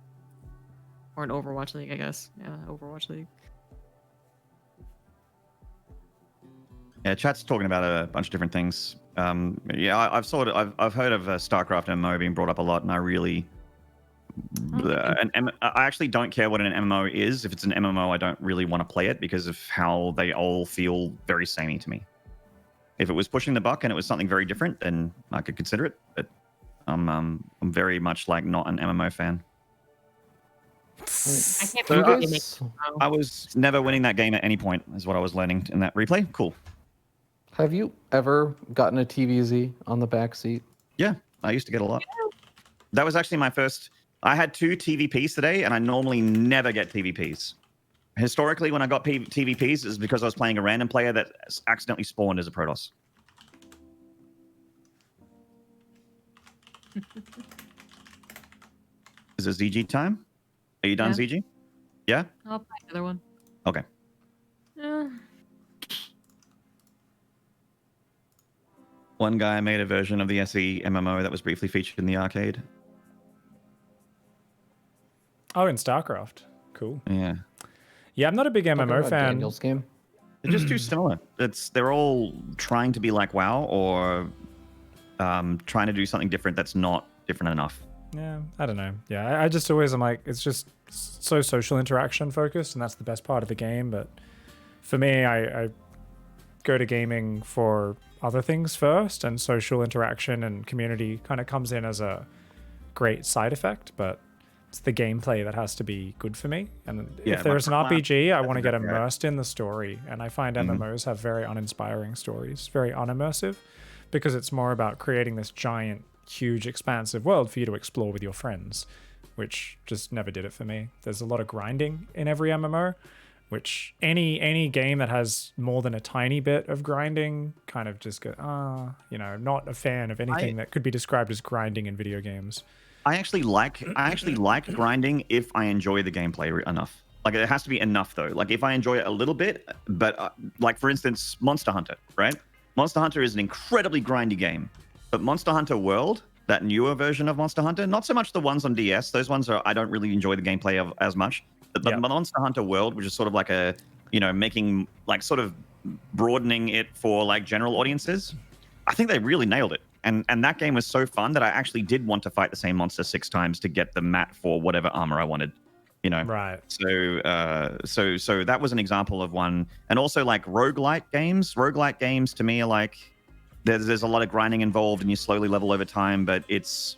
Speaker 3: or an Overwatch League, I guess. Yeah, Overwatch League.
Speaker 1: Yeah, chat's talking about a bunch of different things. Yeah, I've heard of StarCraft MMO being brought up a lot, and I really, I actually don't care what an MMO is. If it's an MMO, I don't really want to play it because of how they all feel very samey to me. If it was pushing the buck and it was something very different, then I could consider it. But I'm very much like not an MMO fan.
Speaker 3: I can't
Speaker 1: So
Speaker 3: believe they make
Speaker 1: I was never winning that game at any point, is what I was learning in that replay. Cool.
Speaker 4: Have you ever gotten a TVZ on the backseat?
Speaker 1: Yeah, I used to get a lot. That was actually my first. I had 2 TVPs today, and I normally never get TVPs. Historically, when I got TVPs, is because I was playing a random player that accidentally spawned as a Protoss. Is it ZG time? Are you done,
Speaker 3: Yeah.
Speaker 1: ZG? Yeah?
Speaker 3: I'll play another one.
Speaker 1: Okay. One guy made a version of the SE MMO that was briefly featured in the arcade.
Speaker 2: Oh, in StarCraft. Cool.
Speaker 1: Yeah.
Speaker 2: Yeah, I'm not a big
Speaker 4: Talking
Speaker 2: MMO
Speaker 4: about
Speaker 2: fan.
Speaker 4: Daniel's game.
Speaker 1: They're just too similar. They're all trying to be like WoW or trying to do something different that's not different enough.
Speaker 2: Yeah, I don't know. Yeah, I just always am like, it's just so social interaction focused, and that's the best part of the game. But for me, I go to gaming for other things first, and social interaction and community kind of comes in as a great side effect. But it's the gameplay that has to be good for me. And
Speaker 1: Yeah,
Speaker 2: if there's an
Speaker 1: like,
Speaker 2: RPG, I want to get
Speaker 1: exactly right.
Speaker 2: immersed in the story. And I find MMOs have very uninspiring stories, very unimmersive, because it's more about creating this giant, huge, expansive world for you to explore with your friends, which just never did it for me. There's a lot of grinding in every MMO, which any game that has more than a tiny bit of grinding kind of just go, not a fan of anything that could be described as grinding in video games.
Speaker 1: I actually like grinding if I enjoy the gameplay enough. Like it has to be enough though. Like if I enjoy it a little bit, but like for instance, Monster Hunter, right? Monster Hunter is an incredibly grindy game, but Monster Hunter World, that newer version of Monster Hunter, not so much the ones on DS. Those ones I don't really enjoy the gameplay of as much. But the Monster Hunter World, which is sort of like a, making like sort of broadening it for like general audiences, I think they really nailed it. And that game was so fun that I actually did want to fight the same monster 6 times to get the mat for whatever armor I wanted,
Speaker 2: Right.
Speaker 1: So that was an example of one. And also like roguelite games. Roguelite games to me are like there's a lot of grinding involved and you slowly level over time, but if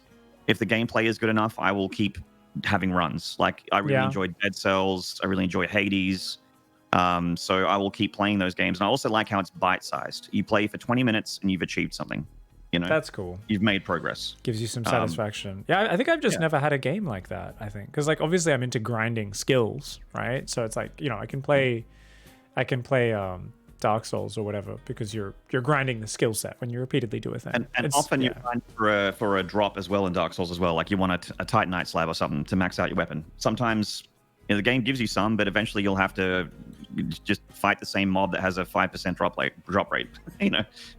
Speaker 1: the gameplay is good enough, I will keep having runs. Like I really enjoyed Dead Cells. I really enjoy Hades. So I will keep playing those games. And I also like how it's bite-sized. You play for 20 minutes and you've achieved something.
Speaker 2: That's cool.
Speaker 1: You've made progress.
Speaker 2: Gives you some satisfaction. Yeah, I think I've just never had a game like that, I think. Because, like, obviously I'm into grinding skills, right? So it's like, I can play Dark Souls or whatever because you're grinding the skill set when you repeatedly do a thing.
Speaker 1: And often you grind for a drop as well in Dark Souls as well. Like you want a Titanite slab or something to max out your weapon. Sometimes the game gives you some, but eventually you'll have to just fight the same mob that has a 5% drop rate,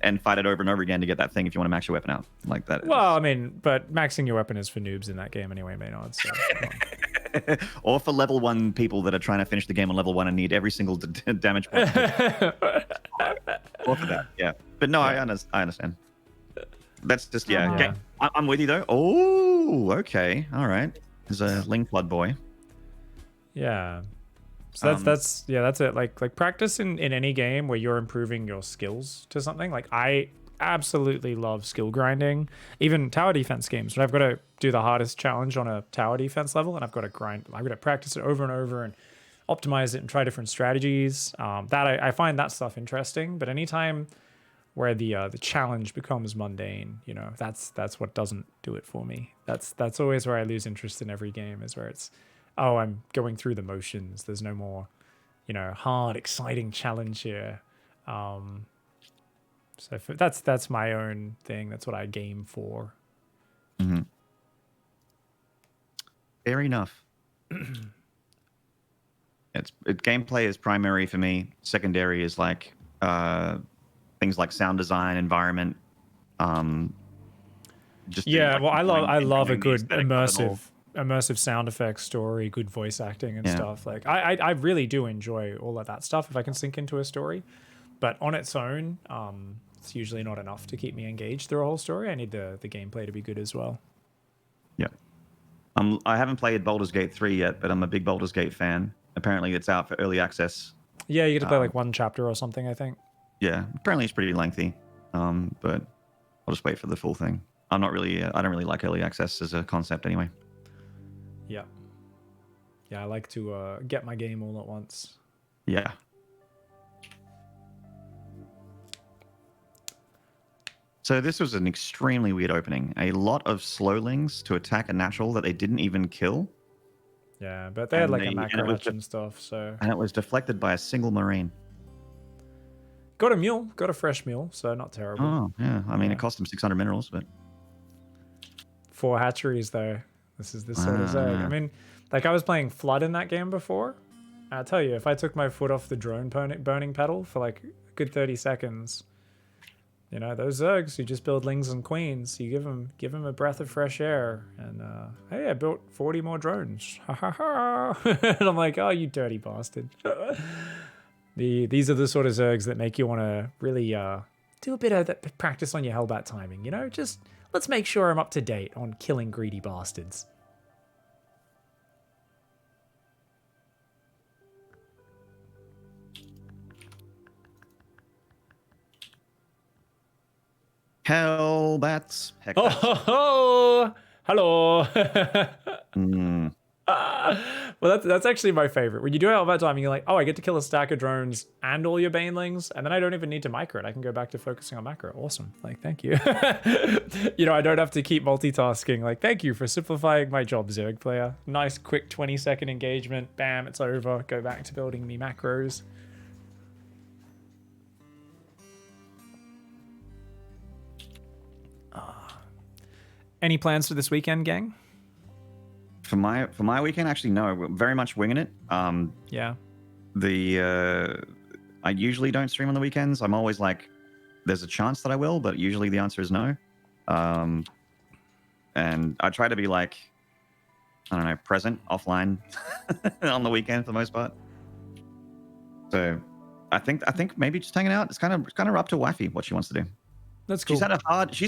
Speaker 1: and fight it over and over again to get that thing if you want to max your weapon out like that.
Speaker 2: Well, I mean, but maxing your weapon is for noobs in that game anyway, Maynarde. So,
Speaker 1: or for level 1 people that are trying to finish the game on level 1 and need every single damage point. Or for that, yeah. But no, I understand. That's just, I'm with you though. Oh, okay. All right. There's a Ling Flood boy.
Speaker 2: Yeah. So that's it. Like practice in any game where you're improving your skills to something. Like I absolutely love skill grinding. Even tower defense games, when I've got to do the hardest challenge on a tower defense level and I've got to practice it over and over and optimize it and try different strategies. I find that stuff interesting. But anytime where the challenge becomes mundane, that's what doesn't do it for me. That's always where I lose interest in every game, is where it's, oh, I'm going through the motions. There's no more, hard, exciting challenge here. So that's my own thing. That's what I game for.
Speaker 1: Mm-hmm. Fair enough. Gameplay is primary for me. Secondary is like things like sound design, environment. I
Speaker 2: love a good immersive sound effects, story, good voice acting and stuff. Like I really do enjoy all of that stuff if I can sink into a story. But on its own, it's usually not enough to keep me engaged through a whole story. I need the gameplay to be good as well.
Speaker 1: Yeah. I haven't played Baldur's Gate 3 yet, but I'm a big Baldur's Gate fan. Apparently it's out for early access.
Speaker 2: Yeah, you get to play like one chapter or something, I think.
Speaker 1: Yeah, apparently it's pretty lengthy. But I'll just wait for the full thing. I don't really like early access as a concept anyway.
Speaker 2: Yeah. Yeah, I like to get my game all at once.
Speaker 1: Yeah. So this was an extremely weird opening. A lot of slowlings to attack a natural that they didn't even kill.
Speaker 2: Yeah, but they had like a
Speaker 1: and
Speaker 2: macro
Speaker 1: it was
Speaker 2: hatch and stuff, so...
Speaker 1: And it was deflected by a single marine.
Speaker 2: Got a mule, got a fresh mule, so not terrible.
Speaker 1: Oh, yeah. I mean,
Speaker 2: Yeah.
Speaker 1: it cost him 600 minerals, but...
Speaker 2: 4 hatcheries, though. This is the sort of Zerg. I mean, like, I was playing Flood in that game before. I'll tell you, if I took my foot off the drone burning pedal for, like, a good 30 seconds... You know, those Zergs who just build lings and queens, you give them a breath of fresh air. And, hey, I built 40 more drones. Ha ha ha. And I'm like, oh, you dirty bastard. These are the sort of Zergs that make you want to really do a bit of that practice on your Hellbat timing, you know? Just let's make sure I'm up to date on killing greedy bastards.
Speaker 1: Hellbats.
Speaker 2: Oh, ho, ho. Hello. Well, that's actually my favorite. When you do Hellbat timing, you're like, oh, I get to kill a stack of drones and all your banelings, and then I don't even need to micro it. I can go back to focusing on macro. Awesome. Like, thank you. You know, I don't have to keep multitasking. Like, thank you for simplifying my job, Zerg player. Nice, quick 20-second engagement. Bam, it's over. Go back to building me macros. Any plans for this weekend, gang?
Speaker 1: For my weekend, actually, no. We're very much winging it.
Speaker 2: Yeah.
Speaker 1: I usually don't stream on the weekends. I'm always like, there's a chance that I will, but usually the answer is no. And I try to be like, I don't know, present offline on the weekend for the most part. So I think maybe just hanging out. It's kind of up to Wifey what she wants to do.
Speaker 2: That's cool.
Speaker 1: She's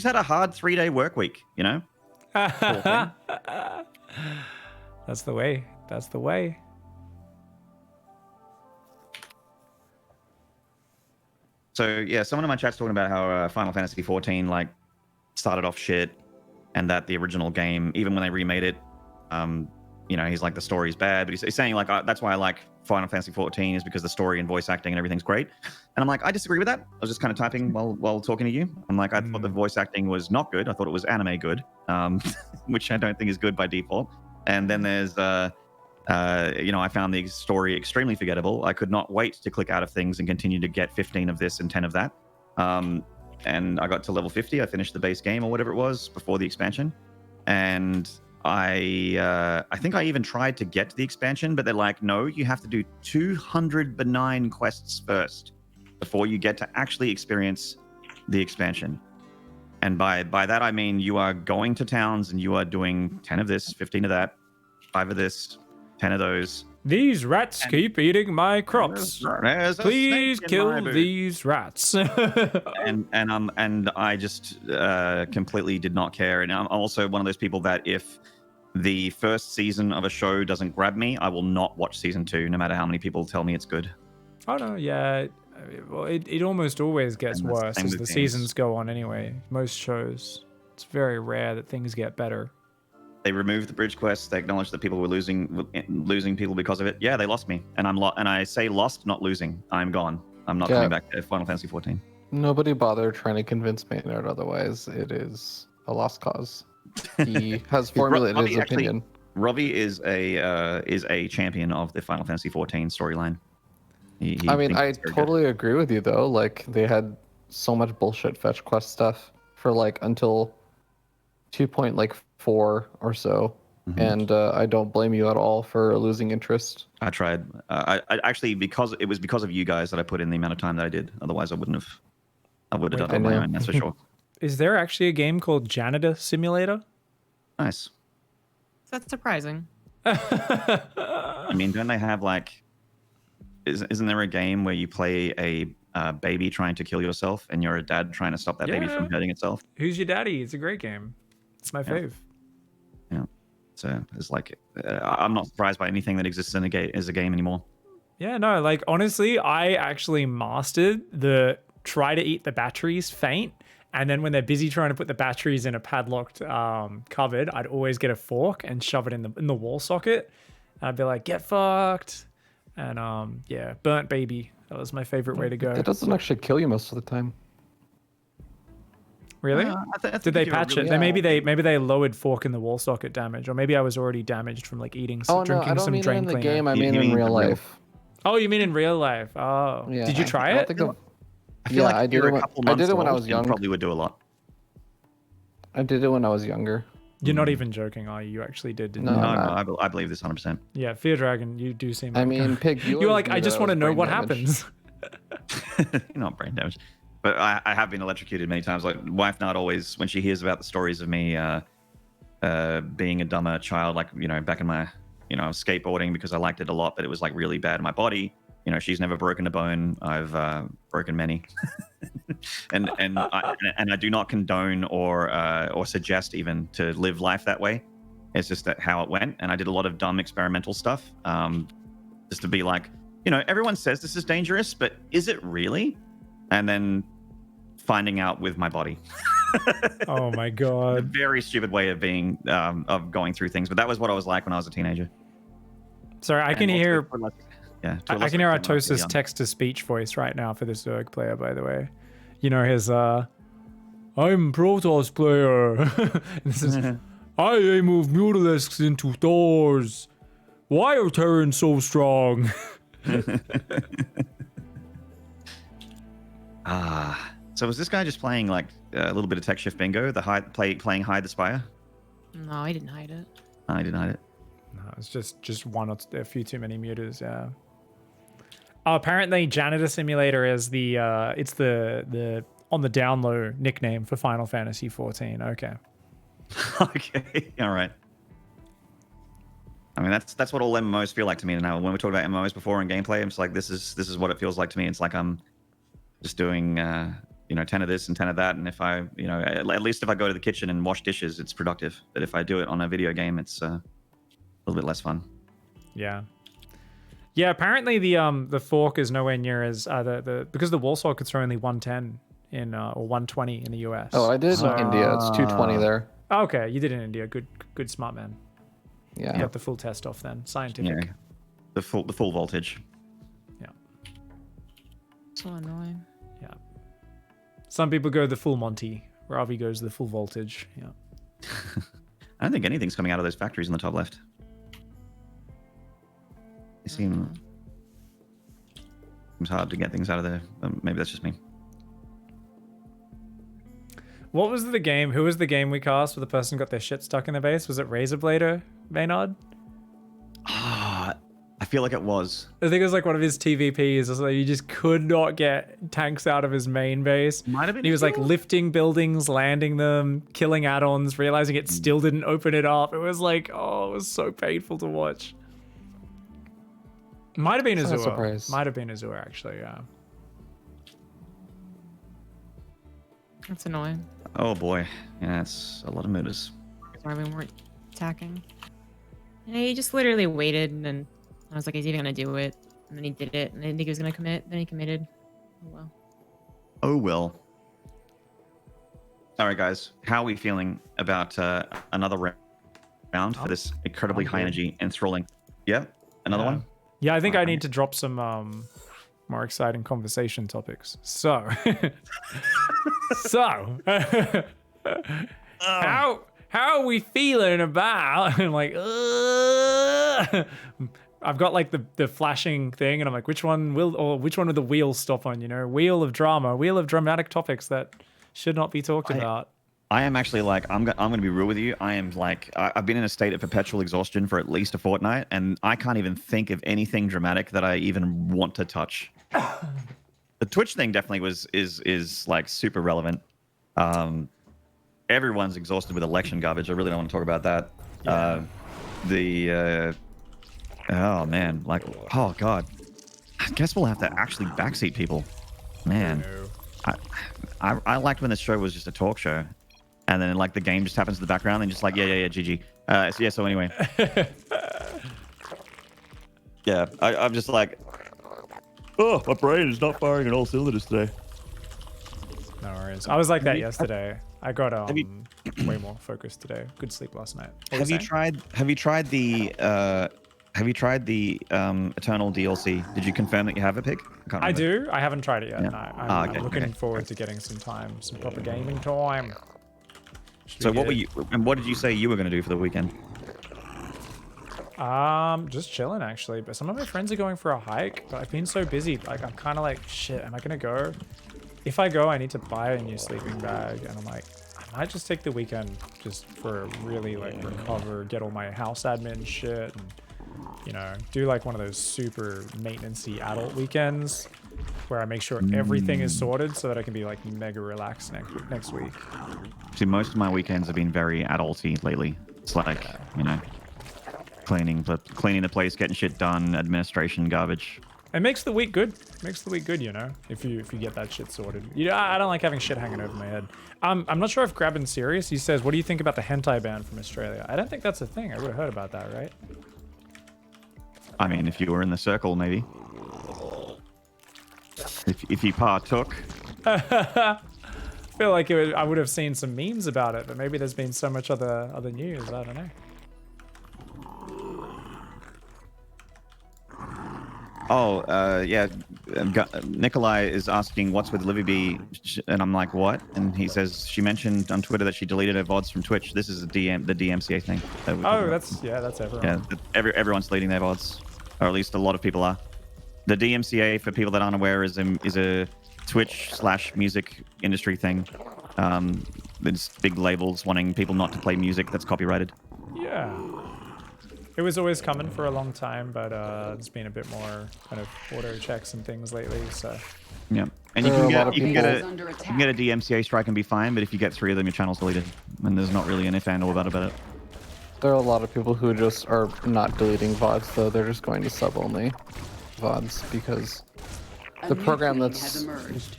Speaker 1: had a hard 3-day work week, you know?
Speaker 2: That's the way. That's the way.
Speaker 1: So yeah, someone in my chat's talking about how Final Fantasy 14 like started off shit, and that the original game, even when they remade it, you know, he's like the story's bad, but he's saying like that's why I like Final Fantasy 14 is because the story and voice acting and everything's great. And I'm like, I disagree with that. I was just kind of typing while talking to you. I'm like, I thought the voice acting was not good. I thought it was anime good, which I don't think is good by default. And then there's you know, I found the story extremely forgettable. I could not wait to click out of things and continue to get 15 of this and 10 of that. And I got to level 50. I finished the base game or whatever it was before the expansion. And I think I even tried to get to the expansion, but they're like, no, you have to do 200 benign quests first before you get to actually experience the expansion. And by that, I mean you are going to towns and you are doing 10 of this, 15 of that, 5 of this, 10 of those.
Speaker 2: These rats keep eating my crops.
Speaker 1: There's
Speaker 2: Please kill these rats.
Speaker 1: and I just completely did not care. And I'm also one of those people that if the first season of a show doesn't grab me, I will not watch season 2, no matter how many people tell me it's good.
Speaker 2: Oh no, yeah. Well, it almost always gets worse as the seasons go on anyway. Most shows. It's very rare that things get better.
Speaker 1: They removed the bridge quests. They acknowledged that people were losing people because of it. Yeah, they lost me, and and I say lost, not losing. I'm gone. I'm not coming back to Final Fantasy 14.
Speaker 4: Nobody bothered trying to convince Maynard otherwise. It is a lost cause. He has formulated his opinion.
Speaker 1: Robbie is a champion of the Final Fantasy 14 storyline.
Speaker 4: I mean, I totally agree with you though. Like they had so much bullshit fetch quest stuff for like until 2.4 or so, and I don't blame you at all for losing interest.
Speaker 1: I tried. I actually because of you guys that I put in the amount of time that I did. Otherwise, I would have done it on my own. That's for sure.
Speaker 2: Is there actually a game called Janitor Simulator?
Speaker 1: Nice.
Speaker 3: That's surprising.
Speaker 1: I mean, don't they have like? Isn't there a game where you play a baby trying to kill yourself, and you're a dad trying to stop that baby from hurting itself?
Speaker 2: Who's Your Daddy? It's a great game. It's my fave.
Speaker 1: Yeah. So it's like I'm not surprised by anything that exists in as a game anymore.
Speaker 2: Yeah, no, like honestly, I actually mastered the try to eat the batteries feint. And then when they're busy trying to put the batteries in a padlocked cupboard, I'd always get a fork and shove it in the wall socket. And I'd be like, get fucked. And yeah, burnt baby. That was my favorite way to go.
Speaker 4: It doesn't actually kill you most of the time.
Speaker 2: Really?
Speaker 1: I
Speaker 2: Did
Speaker 1: think
Speaker 2: they
Speaker 1: if you're
Speaker 2: patch
Speaker 1: really-
Speaker 2: it? Then maybe they lowered fork in the wall socket damage, or maybe I was already damaged from like eating,
Speaker 4: Oh no,
Speaker 2: drinking
Speaker 4: I don't
Speaker 2: some
Speaker 4: mean it
Speaker 2: drain
Speaker 4: in the
Speaker 2: cleaner.
Speaker 4: game. I
Speaker 1: You
Speaker 4: mean in
Speaker 1: mean
Speaker 4: real
Speaker 1: the real-
Speaker 4: life.
Speaker 2: Oh, you mean in real life? Oh,
Speaker 4: Yeah.
Speaker 2: did you try it?
Speaker 1: I feel like
Speaker 4: I
Speaker 1: if
Speaker 4: did
Speaker 1: you're
Speaker 4: it
Speaker 1: a
Speaker 4: when-
Speaker 1: couple
Speaker 4: I
Speaker 1: months
Speaker 4: did it when I
Speaker 1: old,
Speaker 4: was
Speaker 1: you
Speaker 4: young.
Speaker 1: probably would do a lot.
Speaker 4: I did it when I was younger.
Speaker 2: You're not even joking, are you? You actually did, didn't
Speaker 4: No,
Speaker 2: you?
Speaker 1: No,
Speaker 4: I'm
Speaker 1: no,
Speaker 4: not.
Speaker 1: I believe this 100%.
Speaker 2: Yeah, FearDragon, you do seem.
Speaker 4: I
Speaker 2: like-
Speaker 4: mean, Pig,
Speaker 2: you were like, I just want to know what happens.
Speaker 1: You're not brain damaged. But I have been electrocuted many times. Like, wife not always, when she hears about the stories of me being a dumber child, like, you know, back in my, you know, skateboarding because I liked it a lot, but it was like really bad in my body. You know, she's never broken a bone. I've broken many. and I do not condone or suggest even to live life that way. It's just that how it went. And I did a lot of dumb experimental stuff just to be like, you know, everyone says this is dangerous, but is it really? And then finding out with my body.
Speaker 2: Oh my
Speaker 1: A
Speaker 2: god.
Speaker 1: very stupid way of being of going through things, but that was what I was like when I was a teenager.
Speaker 2: Sorry, I can
Speaker 1: And also
Speaker 2: hear.
Speaker 1: to a lesser- yeah, to a
Speaker 2: I
Speaker 1: lesser
Speaker 2: can hear
Speaker 1: extent, when I was
Speaker 2: Artosis'
Speaker 1: young.
Speaker 2: text-to-speech voice right now for the Zerg player, by the way. You know his, I'm Protoss player. And this is, I move mutalisks into Thors. Why are Terrans so strong?
Speaker 1: So was this guy just playing like a little bit of tech shift bingo, playing hide the spire?
Speaker 3: No, I didn't hide it.
Speaker 1: I didn't hide it.
Speaker 2: No, it's just one or a few too many muters, yeah. Oh, apparently Janitor Simulator is the it's the on the down low nickname for Final Fantasy 14. Okay.
Speaker 1: Okay, all right. I mean, that's what all MMOs feel like to me now. When we talked about MMOs before in gameplay, I'm just like, this is what it feels like to me. It's like I'm just doing, you know, 10 of this and 10 of that. And if I, you know, at least if I go to the kitchen and wash dishes, it's productive. But if I do it on a video game, it's a little bit less fun.
Speaker 2: Yeah. Yeah, apparently the fork is nowhere near as because the wall sockets are only 110 in or 120 in the US.
Speaker 4: Oh, I did
Speaker 2: So-
Speaker 4: in India. It's 220 there.
Speaker 2: Oh, okay, you did in India. Good smart man.
Speaker 4: Yeah.
Speaker 2: You got the full test off then. Scientific.
Speaker 1: Yeah, the full voltage.
Speaker 2: Yeah.
Speaker 3: So annoying.
Speaker 2: Yeah. Some people go the full Monty. Ravi goes the full voltage. Yeah.
Speaker 1: I don't think anything's coming out of those factories in the top left. It seems hard to get things out of there. Maybe that's just me.
Speaker 2: What was the game? Who was the game we cast where the person got their shit stuck in the base? Was it Razorblader, Maynard?
Speaker 1: I feel like it was.
Speaker 2: I think it was like one of his TVPs. So you just could not get tanks out of his main base.
Speaker 1: Might have been
Speaker 2: And he was like lifting buildings, landing them, killing add-ons, realizing it still didn't open it up. It was like, oh, it was so painful to watch. Might have been
Speaker 4: It's not a
Speaker 2: Azure.
Speaker 4: surprise.
Speaker 2: Might have been Azure, actually, yeah.
Speaker 3: That's annoying.
Speaker 1: Oh boy, yeah, it's a lot of murders.
Speaker 3: Why we weren't attacking. And he just literally waited, and then I was like, is he even gonna do it? And then he did it, and I didn't think he was gonna commit. Then he committed. Oh well.
Speaker 1: Oh well. All right, guys, how are we feeling about another round for this incredibly
Speaker 2: I'm
Speaker 1: high
Speaker 2: good.
Speaker 1: energy, enthralling? Yeah, another
Speaker 2: Yeah.
Speaker 1: one.
Speaker 2: Yeah, I think I
Speaker 1: Alright.
Speaker 2: need to drop some more exciting conversation topics. So, how are we feeling about? I'm like, I've got like the flashing thing, and I'm like, which one will the wheels stop on? You know, wheel of drama, wheel of dramatic topics that should not be talked about.
Speaker 1: I am actually like, I'm going to be real with you. I am like, I've been in a state of perpetual exhaustion for at least a fortnight, and I can't even think of anything dramatic that I even want to touch. The Twitch thing definitely is like super relevant. Everyone's exhausted with election garbage. I really don't want to talk about that. Oh man, like, oh god. I guess we'll have to actually backseat people. Man, I liked when this show was just a talk show. And then like the game just happens in the background and just like, yeah, GG. So anyway. Yeah, I'm just like, oh, my brain is not firing on all cylinders today.
Speaker 2: No worries. I was like that yesterday. I got
Speaker 1: Have you-
Speaker 2: way more focused today. Good sleep last night. What
Speaker 1: Have
Speaker 2: were
Speaker 1: you
Speaker 2: saying?
Speaker 1: tried the Have you tried the Eternal DLC? Did you confirm that you have it, Pig? Can't
Speaker 2: I
Speaker 1: remember.
Speaker 2: do. I haven't tried it yet.
Speaker 1: Yeah.
Speaker 2: No, I'm,
Speaker 1: Ah, okay,
Speaker 2: I'm looking
Speaker 1: okay,
Speaker 2: forward
Speaker 1: okay.
Speaker 2: to getting some time, some proper gaming time. Should
Speaker 1: So
Speaker 2: be
Speaker 1: what were
Speaker 2: good.
Speaker 1: you? And what did you say you were going to do for the weekend?
Speaker 2: Just chilling actually. But some of my friends are going for a hike, but I've been so busy. Like I'm kind of like, shit, am I gonna go? If I go, I need to buy a new sleeping bag, and I'm like, I might just take the weekend just for a really like recover, get all my house admin shit, and you know, do like one of those super maintenance-y adult weekends where I make sure everything is sorted so that I can be like mega relaxed next week.
Speaker 1: See, most of my weekends have been very adulty lately. It's like, you know, cleaning the place, getting shit done, administration, garbage.
Speaker 2: It makes the week good. Makes the week good, you know, if you get that shit sorted. You know, I don't like having shit hanging over my head. I'm not sure if Grabin's serious. He says, "What do you think about the hentai ban from Australia?" I don't think that's a thing. I would have heard about that, right?
Speaker 1: I mean, if you were in the circle, maybe. If you partook.
Speaker 2: I feel like I would have seen some memes about it, but maybe there's been so much other news. I don't know.
Speaker 1: Oh, yeah. Nikolai is asking what's with Livy B, and I'm like, what? And he says she mentioned on Twitter that she deleted her VODs from Twitch. This is the DMCA thing. That we're talking
Speaker 2: Oh,
Speaker 1: about.
Speaker 2: that's everyone.
Speaker 1: Yeah, everyone's deleting their VODs, or at least a lot of people are. The DMCA, for people that aren't aware, is a Twitch/music industry thing. There's big labels wanting people not to play music that's copyrighted.
Speaker 2: Yeah. It was always coming for a long time, but there's been a bit more kind of auto checks and things lately. So
Speaker 1: Yeah, and you
Speaker 4: There are
Speaker 1: can
Speaker 4: a lot of
Speaker 1: get
Speaker 4: people-
Speaker 1: you can get a DMCA strike and be fine, but if you get 3 of them, your channel's deleted, and there's not really an if and or about it.
Speaker 4: There are a lot of people who just are not deleting VODs, though. They're just going to sub-only VODs because the program that's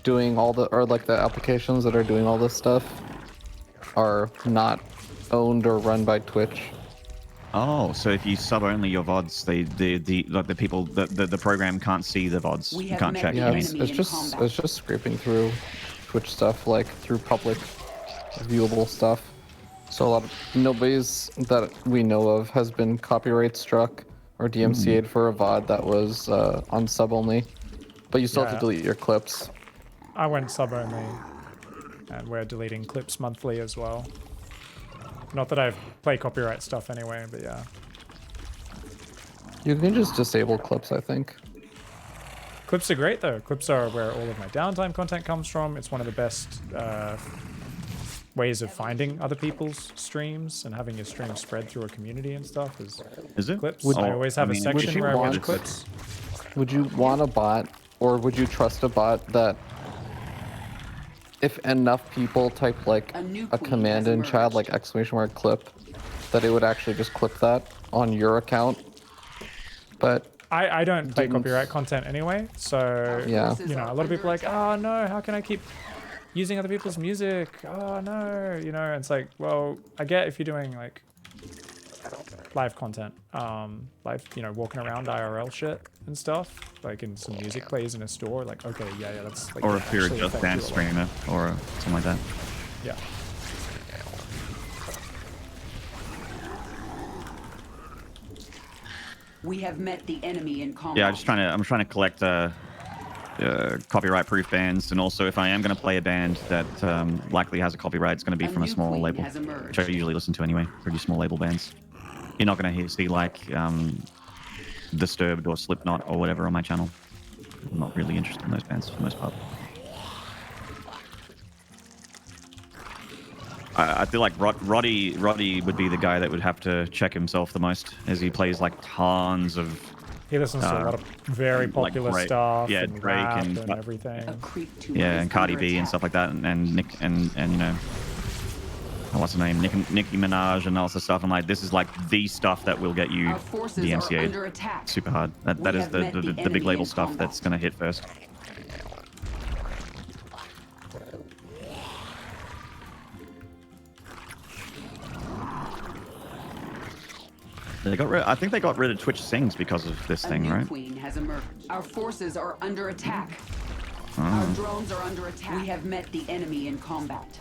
Speaker 4: doing all the, or like the applications that are doing all this stuff are not owned or run by Twitch.
Speaker 1: Oh, so if you sub only your VODs, the program can't see the VODs. You can't check.
Speaker 4: Yeah,
Speaker 1: you
Speaker 4: it's
Speaker 1: mean.
Speaker 4: just scraping through Twitch stuff, like through public viewable stuff. So a lot of nobody's that we know of has been copyright struck or DMCA'd for a VOD that was on sub only, but you still have
Speaker 2: Yeah.
Speaker 4: to delete your clips.
Speaker 2: I went sub only, and we're deleting clips monthly as well. Not that I play copyright stuff anyway, but yeah.
Speaker 4: You can just disable clips, I think.
Speaker 2: Clips are great though. Clips are where all of my downtime content comes from. It's one of the best ways of finding other people's streams and having your stream spread through a community and stuff
Speaker 1: Is it?
Speaker 2: clips.
Speaker 1: Would-
Speaker 2: I always have
Speaker 1: I
Speaker 2: a
Speaker 1: mean,
Speaker 2: section
Speaker 4: you
Speaker 2: where I watch
Speaker 4: want-
Speaker 2: clips.
Speaker 4: Would you want a bot, or would you trust a bot that if enough people type like a command in chat, like / clip, that it would actually just clip that on your account? But
Speaker 2: I don't play
Speaker 4: Didn't-
Speaker 2: copyright content anyway, so
Speaker 4: Yeah.
Speaker 2: you know, a lot of people are like, oh no, how can I keep using other people's music? Oh no, you know, it's like, well, I get if you're doing like live content, live, you know, walking around IRL shit and stuff, like in some music plays in a store, like, okay, yeah, that's like,
Speaker 1: Or
Speaker 2: that
Speaker 1: if you're a
Speaker 2: actually
Speaker 1: Just
Speaker 2: affects
Speaker 1: Dance
Speaker 2: you a lot.
Speaker 1: streamer or something like that.
Speaker 2: Yeah.
Speaker 7: We have met the enemy in combat.
Speaker 1: Yeah, I'm trying to collect copyright-proof bands, and also if I am going to play a band that likely has a copyright, it's going to be from a
Speaker 7: new
Speaker 1: small
Speaker 7: queen
Speaker 1: label,
Speaker 7: has emerged.
Speaker 1: which I usually listen to anyway. Pretty small label bands. You're not going to see like Disturbed or Slipknot or whatever on my channel. I'm not really interested in those bands for the most part. I feel like Roddy would be the guy that would have to check himself the most, as he plays like tons of
Speaker 2: He listens to a lot of very
Speaker 1: like
Speaker 2: popular
Speaker 1: Drake-
Speaker 2: stuff,
Speaker 1: yeah,
Speaker 2: and
Speaker 1: Drake
Speaker 2: rap
Speaker 1: and-
Speaker 2: and everything.
Speaker 7: A creep to
Speaker 1: yeah,
Speaker 7: rise
Speaker 1: and Cardi
Speaker 7: under
Speaker 1: B and
Speaker 7: attack.
Speaker 1: stuff like that, and Nick and you know, what's her name, Nicki Minaj and all this stuff. I'm like, this is like the stuff that will get you
Speaker 7: Our forces are
Speaker 1: DMCA'd
Speaker 7: under attack.
Speaker 1: super hard. That
Speaker 7: We
Speaker 1: is
Speaker 7: have
Speaker 1: the
Speaker 7: met the
Speaker 1: big
Speaker 7: enemy
Speaker 1: label
Speaker 7: in
Speaker 1: stuff
Speaker 7: combat.
Speaker 1: that's gonna hit first. They got rid. I think they got rid of Twitch Sings because of this
Speaker 7: A
Speaker 1: thing,
Speaker 7: new
Speaker 1: right?
Speaker 7: queen has emerged. Our forces are under attack.
Speaker 1: Oh.
Speaker 7: Our drones are under attack. We have met the enemy in combat.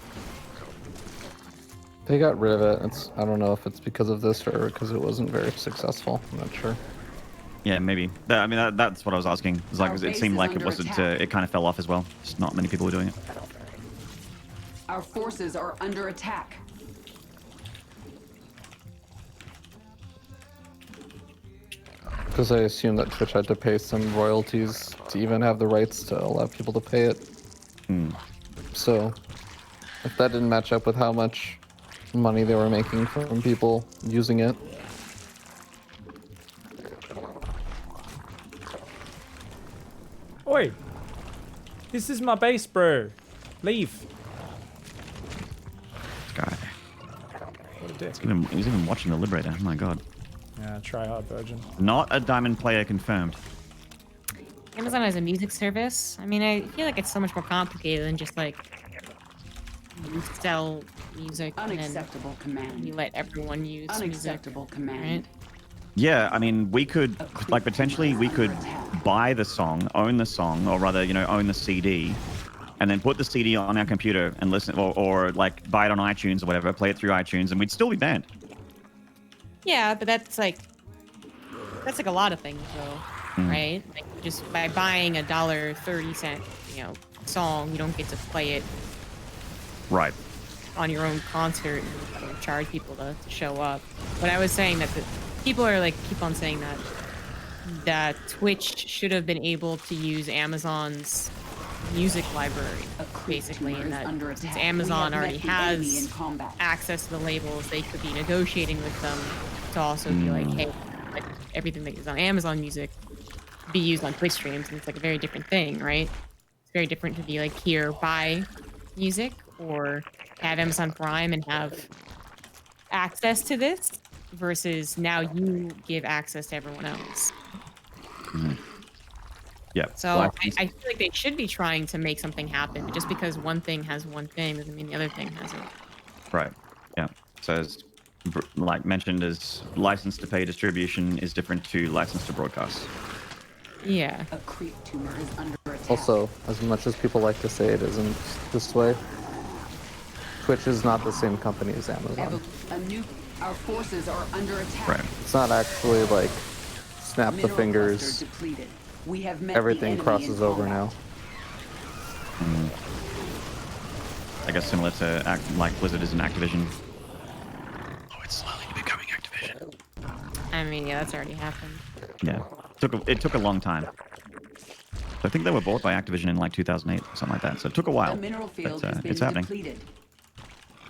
Speaker 4: they got rid of it. I don't know if it's because of this or because it wasn't very successful. I'm not sure.
Speaker 1: Yeah, maybe. I mean, that's what I was asking. It's like, it seemed like it wasn't. It kind of fell off as well. Just not many people were doing it.
Speaker 7: Our forces are under attack.
Speaker 4: Because I assume that Twitch had to pay some royalties to even have the rights to allow people to pay it. So, if that didn't match up with how much money they were making from people using it.
Speaker 2: Oi! This is my base, bro. Leave.
Speaker 1: This guy.
Speaker 2: What a dick.
Speaker 1: He's even watching the Liberator. Oh my god.
Speaker 2: Yeah, try hard, virgin.
Speaker 1: Not a diamond player confirmed.
Speaker 3: Amazon has a music service. I mean, I feel like it's so much more complicated than just like you sell music
Speaker 7: Unacceptable
Speaker 3: and
Speaker 7: command.
Speaker 3: you let everyone use
Speaker 7: Unacceptable
Speaker 3: music,
Speaker 7: command.
Speaker 3: right?
Speaker 1: Yeah, I mean, we could, like, potentially we could buy the song, own the song, or rather, you know, own the CD, and then put the CD on our computer and listen, or like buy it on iTunes or whatever, play it through iTunes, and we'd still be banned.
Speaker 3: Yeah, but that's like a lot of things though, right? Like just by buying $1.30, you know, song, you don't get to play it
Speaker 1: Right.
Speaker 3: on your own concert and charge people to show up. But I was saying that people are like keep on saying that Twitch should have been able to use Amazon's music library, basically, and that since Amazon already has access to the labels, they could be negotiating with them to also be like, hey, like everything that is on Amazon Music be used on Twitch streams, and it's like a very different thing, right? It's very different to be like, here, buy music, or have Amazon Prime and have access to this, versus now you give access to everyone else.
Speaker 1: Yeah.
Speaker 3: So I feel like they should be trying to make something happen, but just because one thing has one thing doesn't mean the other thing has it.
Speaker 1: Right. Yeah. So as like mentioned, as license to pay distribution is different to license to broadcast.
Speaker 3: Yeah.
Speaker 7: A creep tumor is under attack.
Speaker 4: Also, as much as people like to say it isn't this way, Twitch is not the same company as Amazon.
Speaker 7: Our forces are under attack.
Speaker 1: Right.
Speaker 4: It's not actually like snap the
Speaker 7: Mineral
Speaker 4: fingers,
Speaker 7: cluster depleted. We have met
Speaker 4: everything
Speaker 7: the enemy
Speaker 4: crosses
Speaker 7: in
Speaker 4: over
Speaker 7: combat.
Speaker 4: now.
Speaker 1: I guess similar to like Blizzard is an Activision. Oh, it's slowly becoming Activision.
Speaker 3: I mean, yeah, that's already happened.
Speaker 1: Yeah. It took a long time. I think they were bought by Activision in like 2008 or something like that. So it took a while.
Speaker 7: The mineral field
Speaker 1: but,
Speaker 7: has been
Speaker 1: it's happening.
Speaker 7: depleted.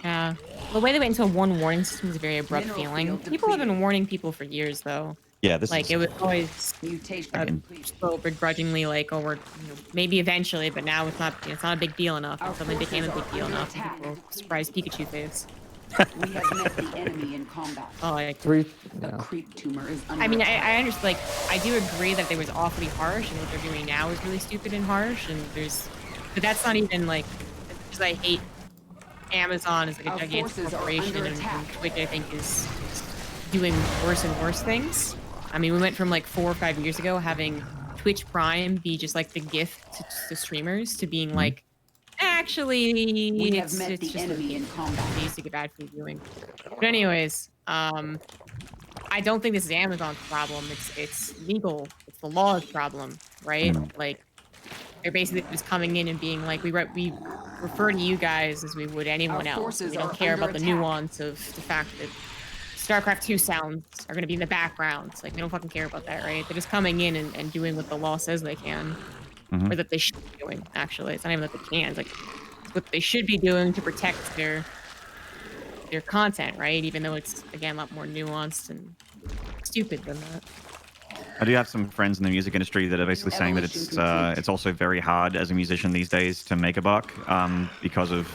Speaker 3: Yeah. The way they went into a one warning system is a very abrupt
Speaker 7: Mineral
Speaker 3: feeling.
Speaker 7: field
Speaker 3: People have been
Speaker 7: depleted.
Speaker 3: warning people for years, though.
Speaker 1: Yeah, this
Speaker 3: Like,
Speaker 1: is
Speaker 3: it was always
Speaker 7: Mutation
Speaker 3: so begrudgingly like, oh, we're, you know, maybe eventually, but now it's not a big deal enough.
Speaker 7: Our
Speaker 3: And suddenly became a
Speaker 7: forces
Speaker 3: big
Speaker 7: are
Speaker 3: deal
Speaker 7: under
Speaker 3: enough. And
Speaker 7: attack.
Speaker 3: people surprised Pikachu face.
Speaker 7: We have met the enemy in combat.
Speaker 3: Oh, like,
Speaker 4: Three.
Speaker 7: A
Speaker 4: Yeah.
Speaker 7: creep tumor is under
Speaker 3: I mean,
Speaker 7: attack.
Speaker 3: I understand, like, I do agree that they was awfully harsh, and what they're doing now is really stupid and harsh, and but that's not even, like, because I hate Amazon as, like, a
Speaker 7: Our
Speaker 3: gigantic
Speaker 7: forces are
Speaker 3: corporation,
Speaker 7: under
Speaker 3: and
Speaker 7: attack.
Speaker 3: Twitch, I think, is doing worse and worse things. I mean, we went from, like, 4 or 5 years ago having Twitch Prime be just, like, the gift to streamers, to being, like, actually,
Speaker 7: We have
Speaker 3: it's
Speaker 7: met the
Speaker 3: just
Speaker 7: enemy in combat.
Speaker 3: basic bad for viewing. But anyways, I don't think this is Amazon's problem. It's legal. It's the law's problem, right? Like, they're basically just coming in and being like, we refer to you guys as we would anyone
Speaker 7: Our
Speaker 3: else.
Speaker 7: forces
Speaker 3: We don't
Speaker 7: are
Speaker 3: care
Speaker 7: under
Speaker 3: about the
Speaker 7: attack.
Speaker 3: nuance of the fact that StarCraft 2 sounds are going to be in the background. It's like, we don't fucking care about that, right? They're just coming in and doing what the law says they can. Or that they should be doing, actually. It's not even that they can. It's like, it's what they should be doing to protect their content, right? Even though it's, again, a lot more nuanced and stupid than that.
Speaker 1: I do have some friends in the music industry that are basically saying that it's also very hard as a musician these days to make a buck because of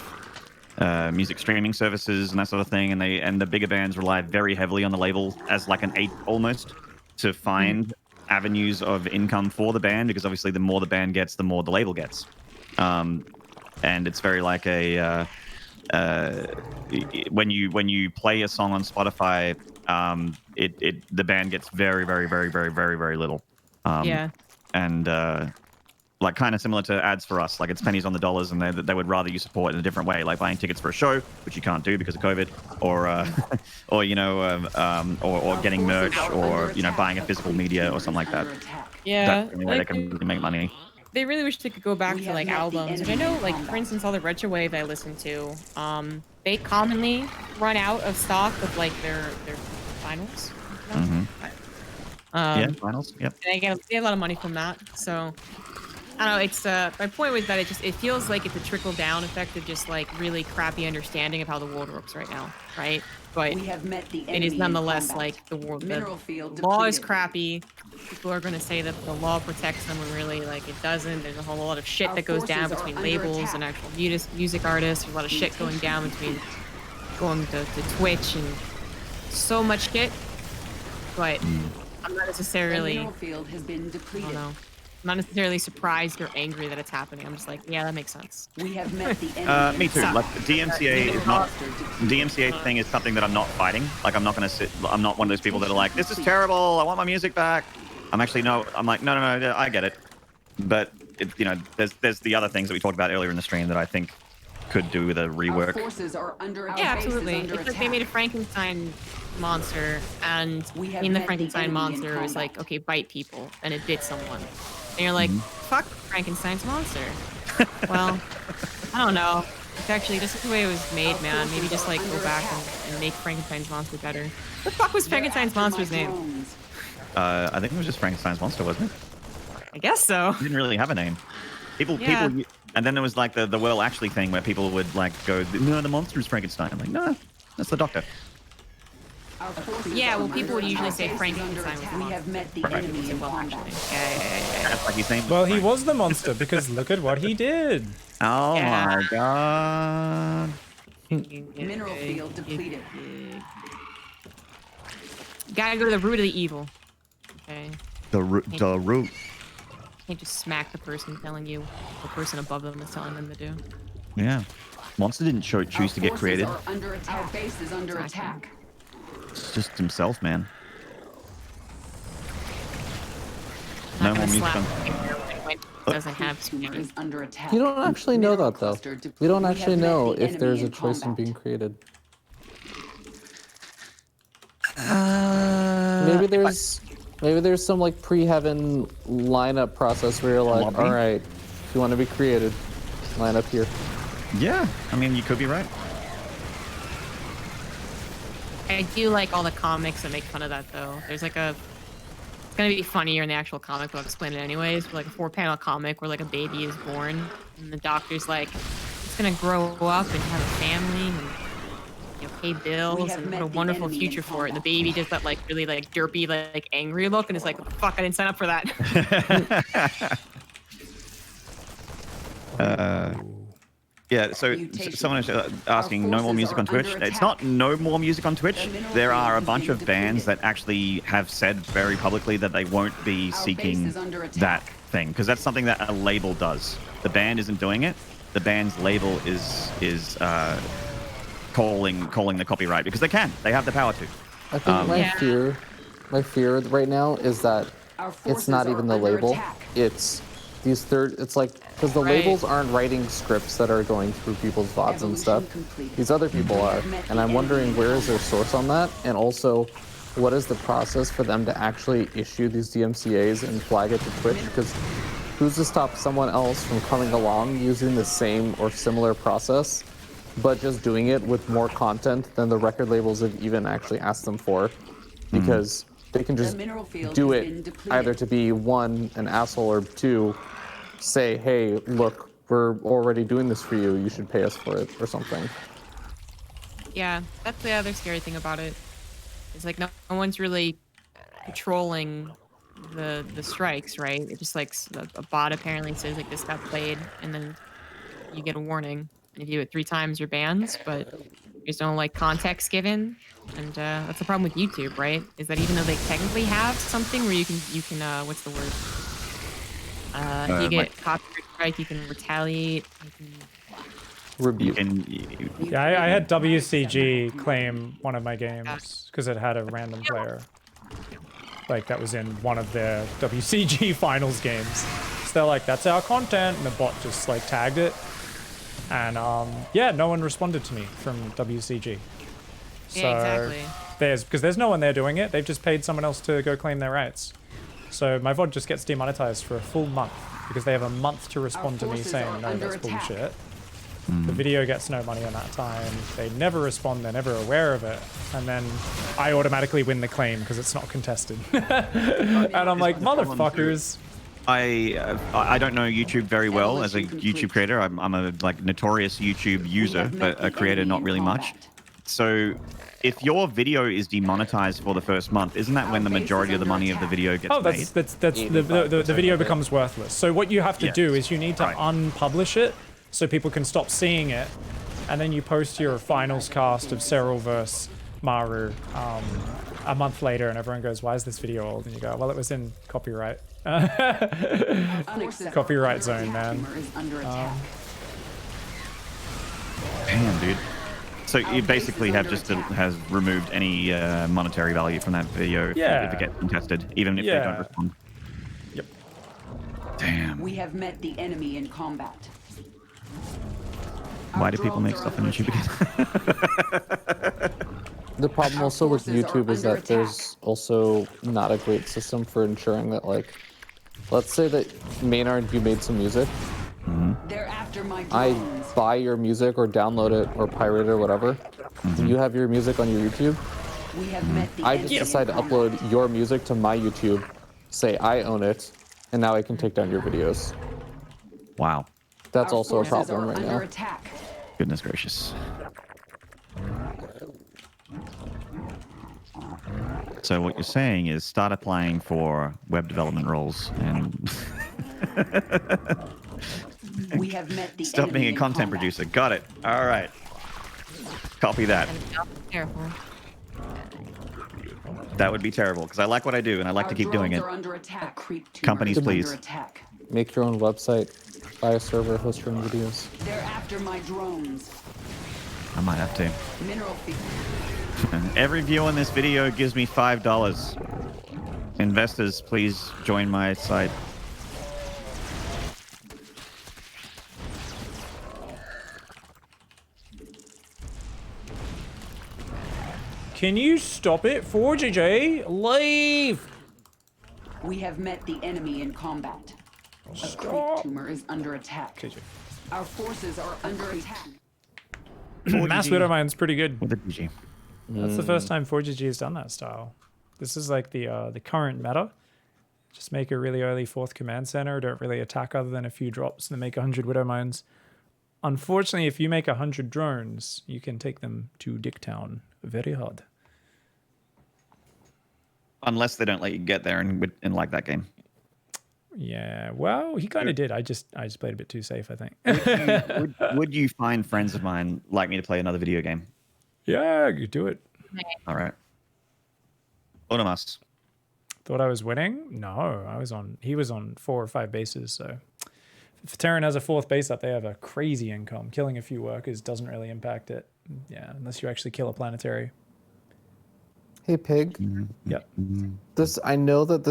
Speaker 1: music streaming services and that sort of thing, and the bigger bands rely very heavily on the label as like an aid almost to find avenues of income for the band, because obviously the more the band gets, the more the label gets, and it's very like a when you play a song on Spotify, the band gets very, very, very, very, very, very little.
Speaker 3: Yeah.
Speaker 1: And like kind of similar to ads for us. Like it's pennies on the dollars, and they would rather you support in a different way, like buying tickets for a show, which you can't do because of COVID, or or you know, or getting merch, or you know, buying a physical media or something like that.
Speaker 3: Yeah,
Speaker 1: That's the only way they can really make money.
Speaker 3: they really wish they could go back to like albums. Which I know, like for instance, all the retro wave I listen to, they commonly run out of stock of like their finals.
Speaker 1: Yeah, finals. Yep.
Speaker 3: They get a lot of money from that. So I don't know. It's my point was that it feels like it's a trickle down effect of just like really crappy understanding of how the world works right now, right? But
Speaker 7: We have met the
Speaker 3: it
Speaker 7: enemy
Speaker 3: is
Speaker 7: in
Speaker 3: nonetheless
Speaker 7: combat.
Speaker 3: like the world.
Speaker 7: Mineral
Speaker 3: The
Speaker 7: field
Speaker 3: law is
Speaker 7: depleted.
Speaker 3: crappy. People are going to say that the law protects them when really like it doesn't. There's a whole lot of shit
Speaker 7: Our
Speaker 3: that goes down
Speaker 7: forces are
Speaker 3: between
Speaker 7: under
Speaker 3: labels
Speaker 7: attack.
Speaker 3: and actual music artists. There's a lot of shit going down between going to Twitch and so much shit. But I'm not
Speaker 7: The
Speaker 3: necessarily.
Speaker 7: mineral field has been
Speaker 3: I
Speaker 7: depleted.
Speaker 3: don't know. I'm not necessarily surprised or angry that it's happening. I'm just like, yeah, that makes sense.
Speaker 7: We have met the enemy.
Speaker 1: Me
Speaker 7: in
Speaker 1: too.
Speaker 7: combat.
Speaker 1: Like the DMCA is not. DMCA thing is something that I'm not fighting. Like I'm not gonna sit. I'm not one of those people that are like, this is terrible. I want my music back. I'm actually no. I'm like, no, I get it. But it, you know, there's the other things that we talked about earlier in the stream that I think could do with a
Speaker 7: Our
Speaker 1: rework.
Speaker 7: forces are under attack.
Speaker 3: Yeah,
Speaker 7: Our base is
Speaker 3: absolutely.
Speaker 7: under
Speaker 3: It's like they
Speaker 7: attack.
Speaker 3: made a Frankenstein monster, and
Speaker 7: We have
Speaker 3: in the
Speaker 7: met the
Speaker 3: Frankenstein
Speaker 7: enemy in
Speaker 3: monster, it was like,
Speaker 7: combat.
Speaker 3: okay, bite people, and it bit someone. And you're like, fuck Frankenstein's monster. Well, I don't know. It's actually, this is the way it was made, man. Maybe just like go back and make Frankenstein's monster better. What the fuck was Frankenstein's monster's name?
Speaker 7: Drones.
Speaker 1: I think it was just Frankenstein's monster, wasn't it?
Speaker 3: I guess so.
Speaker 1: It didn't really have a name. People,
Speaker 3: Yeah.
Speaker 1: and then there was like the well actually thing where people would like go, no, the monster is Frankenstein. I'm like, no, that's the doctor.
Speaker 7: Our forces
Speaker 3: Yeah,
Speaker 7: are
Speaker 3: well,
Speaker 7: under
Speaker 3: people would
Speaker 7: attack.
Speaker 3: usually
Speaker 7: Our
Speaker 3: say
Speaker 7: base is
Speaker 3: Frankenstein
Speaker 7: under
Speaker 3: was the
Speaker 7: attack. We have met the
Speaker 1: Right.
Speaker 7: enemy in
Speaker 3: Well,
Speaker 7: combat.
Speaker 3: actually. Yeah.
Speaker 1: That's like he's saying.
Speaker 2: Well, he was the monster because look at what he did.
Speaker 1: Oh
Speaker 3: Yeah.
Speaker 1: my god.
Speaker 7: Mineral field depleted.
Speaker 3: Gotta go to the root of the evil. Okay.
Speaker 1: The root.
Speaker 3: You can't just smack the person telling you the person above them is telling them to do.
Speaker 1: Yeah. Monster didn't choose to get created.
Speaker 7: Our forces are under attack. Our base is under
Speaker 3: Exactly.
Speaker 7: attack.
Speaker 1: It's just himself, man.
Speaker 3: I'm
Speaker 1: No
Speaker 3: not
Speaker 1: more
Speaker 3: gonna
Speaker 1: music
Speaker 3: slap
Speaker 1: on.
Speaker 3: when it doesn't have
Speaker 7: Tumor
Speaker 3: skin.
Speaker 7: is under attack.
Speaker 8: You don't actually know
Speaker 7: Mineral
Speaker 8: that though.
Speaker 7: cluster depleted.
Speaker 8: We don't
Speaker 7: We have
Speaker 8: actually
Speaker 7: met
Speaker 8: know
Speaker 7: the
Speaker 8: if there's
Speaker 7: enemy
Speaker 8: a
Speaker 7: in
Speaker 8: choice in
Speaker 7: combat.
Speaker 8: being created. Maybe there's some like pre-heaven lineup process where you're like,
Speaker 1: Lobby?
Speaker 8: all right, if you want to be created, line up here.
Speaker 1: Yeah. I mean, you could be right.
Speaker 3: I do like all the comics that make fun of that though. There's like a it's gonna be funnier in the actual comic, but I'll explain it anyways. But like a 4-panel comic where like a baby is born and the doctor's like, it's gonna grow up and have a family and you know, pay bills
Speaker 7: have
Speaker 3: and
Speaker 7: met
Speaker 3: put a
Speaker 7: the
Speaker 3: wonderful
Speaker 7: enemy in
Speaker 3: future for it. And the
Speaker 7: combat.
Speaker 3: baby does that like really like derpy, like angry look and it's like, what the fuck, I didn't sign up for that.
Speaker 1: Yeah, so
Speaker 7: Mutation.
Speaker 1: someone is asking no more
Speaker 7: forces
Speaker 1: music
Speaker 7: are
Speaker 1: on Twitch.
Speaker 7: under
Speaker 1: It's not
Speaker 7: attack.
Speaker 1: no more music on Twitch.
Speaker 7: The mineral
Speaker 1: There are a
Speaker 7: field
Speaker 1: bunch
Speaker 7: has
Speaker 1: of
Speaker 7: been
Speaker 1: bands
Speaker 7: depleted.
Speaker 1: that actually have said very publicly that they won't be
Speaker 7: Our
Speaker 1: seeking
Speaker 7: base is under attack.
Speaker 1: that thing because that's something that a label does. The band isn't doing it. The band's label is calling the copyright because they can. They have the power to.
Speaker 8: I think
Speaker 3: Yeah.
Speaker 8: my fear right now is that
Speaker 7: Our
Speaker 8: it's
Speaker 7: forces
Speaker 8: not
Speaker 7: are
Speaker 8: even the
Speaker 7: under
Speaker 8: label.
Speaker 7: attack.
Speaker 8: It's these third. It's like because the
Speaker 3: Right.
Speaker 8: labels aren't writing scripts that are going through people's thoughts and stuff.
Speaker 7: Evolution complete.
Speaker 8: These other people are, and I'm wondering where is their source on that, and also what is the process for them to actually issue these DMCA's and flag it to Twitch? Because who's to stop someone else from coming along using the same or similar process, but just doing it with more content than the record labels have even actually asked them for? Because they can just
Speaker 7: mineral field
Speaker 8: do
Speaker 7: has
Speaker 8: it
Speaker 7: been depleted.
Speaker 8: either to be one, an asshole, or two, say, hey, look, we're already doing this for you. You should pay us for it or something.
Speaker 3: Yeah, that's the other scary thing about it. It's like no one's really patrolling the strikes, right? It just like a bot apparently says like this got played, and then you get a warning. And if you do it 3 times, you're banned. But there's no like context given, and that's the problem with YouTube, right? Is that even though they technically have something where you can what's the word? If you get copyright strike, you can retaliate. You can
Speaker 1: You
Speaker 8: Rebuke.
Speaker 1: can.
Speaker 2: Yeah, I had WCG claim one of my games because it had a random player. Like that was in one of their WCG finals games. tweets. They're like, "That's our content," and the bot just like tagged it. And yeah, no one responded to me from WCG. So
Speaker 3: Yeah, exactly.
Speaker 2: because there's no one there doing it. They've just paid someone else to go claim their rights. So my VOD just gets demonetized for a full month because they have a month to respond to me saying, no, that's bullshit. The video gets no money on that time. They never respond. They're never aware of it. And then I automatically win the claim because it's not contested. And I'm like, motherfuckers.
Speaker 1: I don't know YouTube very well as a YouTube creator. I'm a like notorious YouTube user, but a creator not really much. So if your video is demonetized for the first month, isn't that when the majority of the money of the video gets made?
Speaker 2: That's the video becomes worthless. So what you have to do is you need to unpublish it so people can stop seeing it, and then you post your finals cast of Cyril versus Maru a month later, and everyone goes, "Why is this video old?" And you go, "Well, it was in copyright copyright zone, man."
Speaker 1: Damn, dude. So you basically have just has removed any monetary value from that video if it gets contested, even if they don't respond.
Speaker 2: Yep.
Speaker 1: Damn.
Speaker 7: We have met the enemy in combat.
Speaker 1: Why do people make stuff on YouTube again?
Speaker 8: The problem also with YouTube is that there's also not a great system for ensuring that, like, let's say that Maynard, you made some music.
Speaker 7: They're after my
Speaker 8: I
Speaker 7: drones.
Speaker 8: buy your music or download it or pirate it or whatever. You have your music on your YouTube.
Speaker 7: We have met the
Speaker 8: I
Speaker 7: enemy
Speaker 8: just
Speaker 7: in
Speaker 8: decide to
Speaker 7: combat.
Speaker 8: upload your music to my YouTube, say I own it, and now I can take down your videos.
Speaker 1: Wow.
Speaker 8: That's
Speaker 7: Our
Speaker 8: also a
Speaker 7: forces
Speaker 8: problem
Speaker 7: are
Speaker 8: right
Speaker 7: under
Speaker 8: now.
Speaker 7: attack.
Speaker 1: Goodness gracious. So what you're saying is start applying for web development roles and
Speaker 7: We have met the
Speaker 1: stop
Speaker 7: enemy
Speaker 1: being a
Speaker 7: in
Speaker 1: content
Speaker 7: combat.
Speaker 1: producer. Got it. All right. Copy that.
Speaker 3: Careful.
Speaker 1: That would be terrible because I like what I do and I like to
Speaker 7: Our
Speaker 1: keep doing it.
Speaker 7: drones are under attack. Creep tumor
Speaker 1: Companies,
Speaker 7: is
Speaker 1: please.
Speaker 7: under attack.
Speaker 8: Make your own website, buy a server, host your own videos.
Speaker 7: They're after my drones.
Speaker 1: I might have to.
Speaker 7: Mineral feed.
Speaker 1: Every view on this video gives me $5. Investors, please join my site.
Speaker 2: Can you stop it? 4GG, leave!
Speaker 7: We have met the enemy in combat. A creep
Speaker 2: Stop.
Speaker 7: tumor is under attack. Our forces are under attack.
Speaker 2: Mass Widowmine's pretty good.
Speaker 1: With a PG.
Speaker 2: That's the first time 4GG has done that style. This is like the current meta. Just make a really early 4th command center. Don't really attack other than a few drops and then make 100 Widowmines. Unfortunately, if you make 100 drones, you can take them to Dicktown very hard.
Speaker 1: Unless they don't let you get there and like that game.
Speaker 2: Yeah, well, he kind of did. I just played a bit too safe, I think.
Speaker 1: Would you find friends of mine like me to play another video game?
Speaker 2: Yeah, you do it.
Speaker 1: All right. Onomas.
Speaker 2: Thought I was winning? No, he was on 4 or 5 bases, so if TERRAN has a 4th base up, they have a crazy income. Killing a few workers doesn't really impact it. Yeah, unless you actually kill a planetary.
Speaker 8: Hey, Pig.
Speaker 2: Yep.
Speaker 8: I know that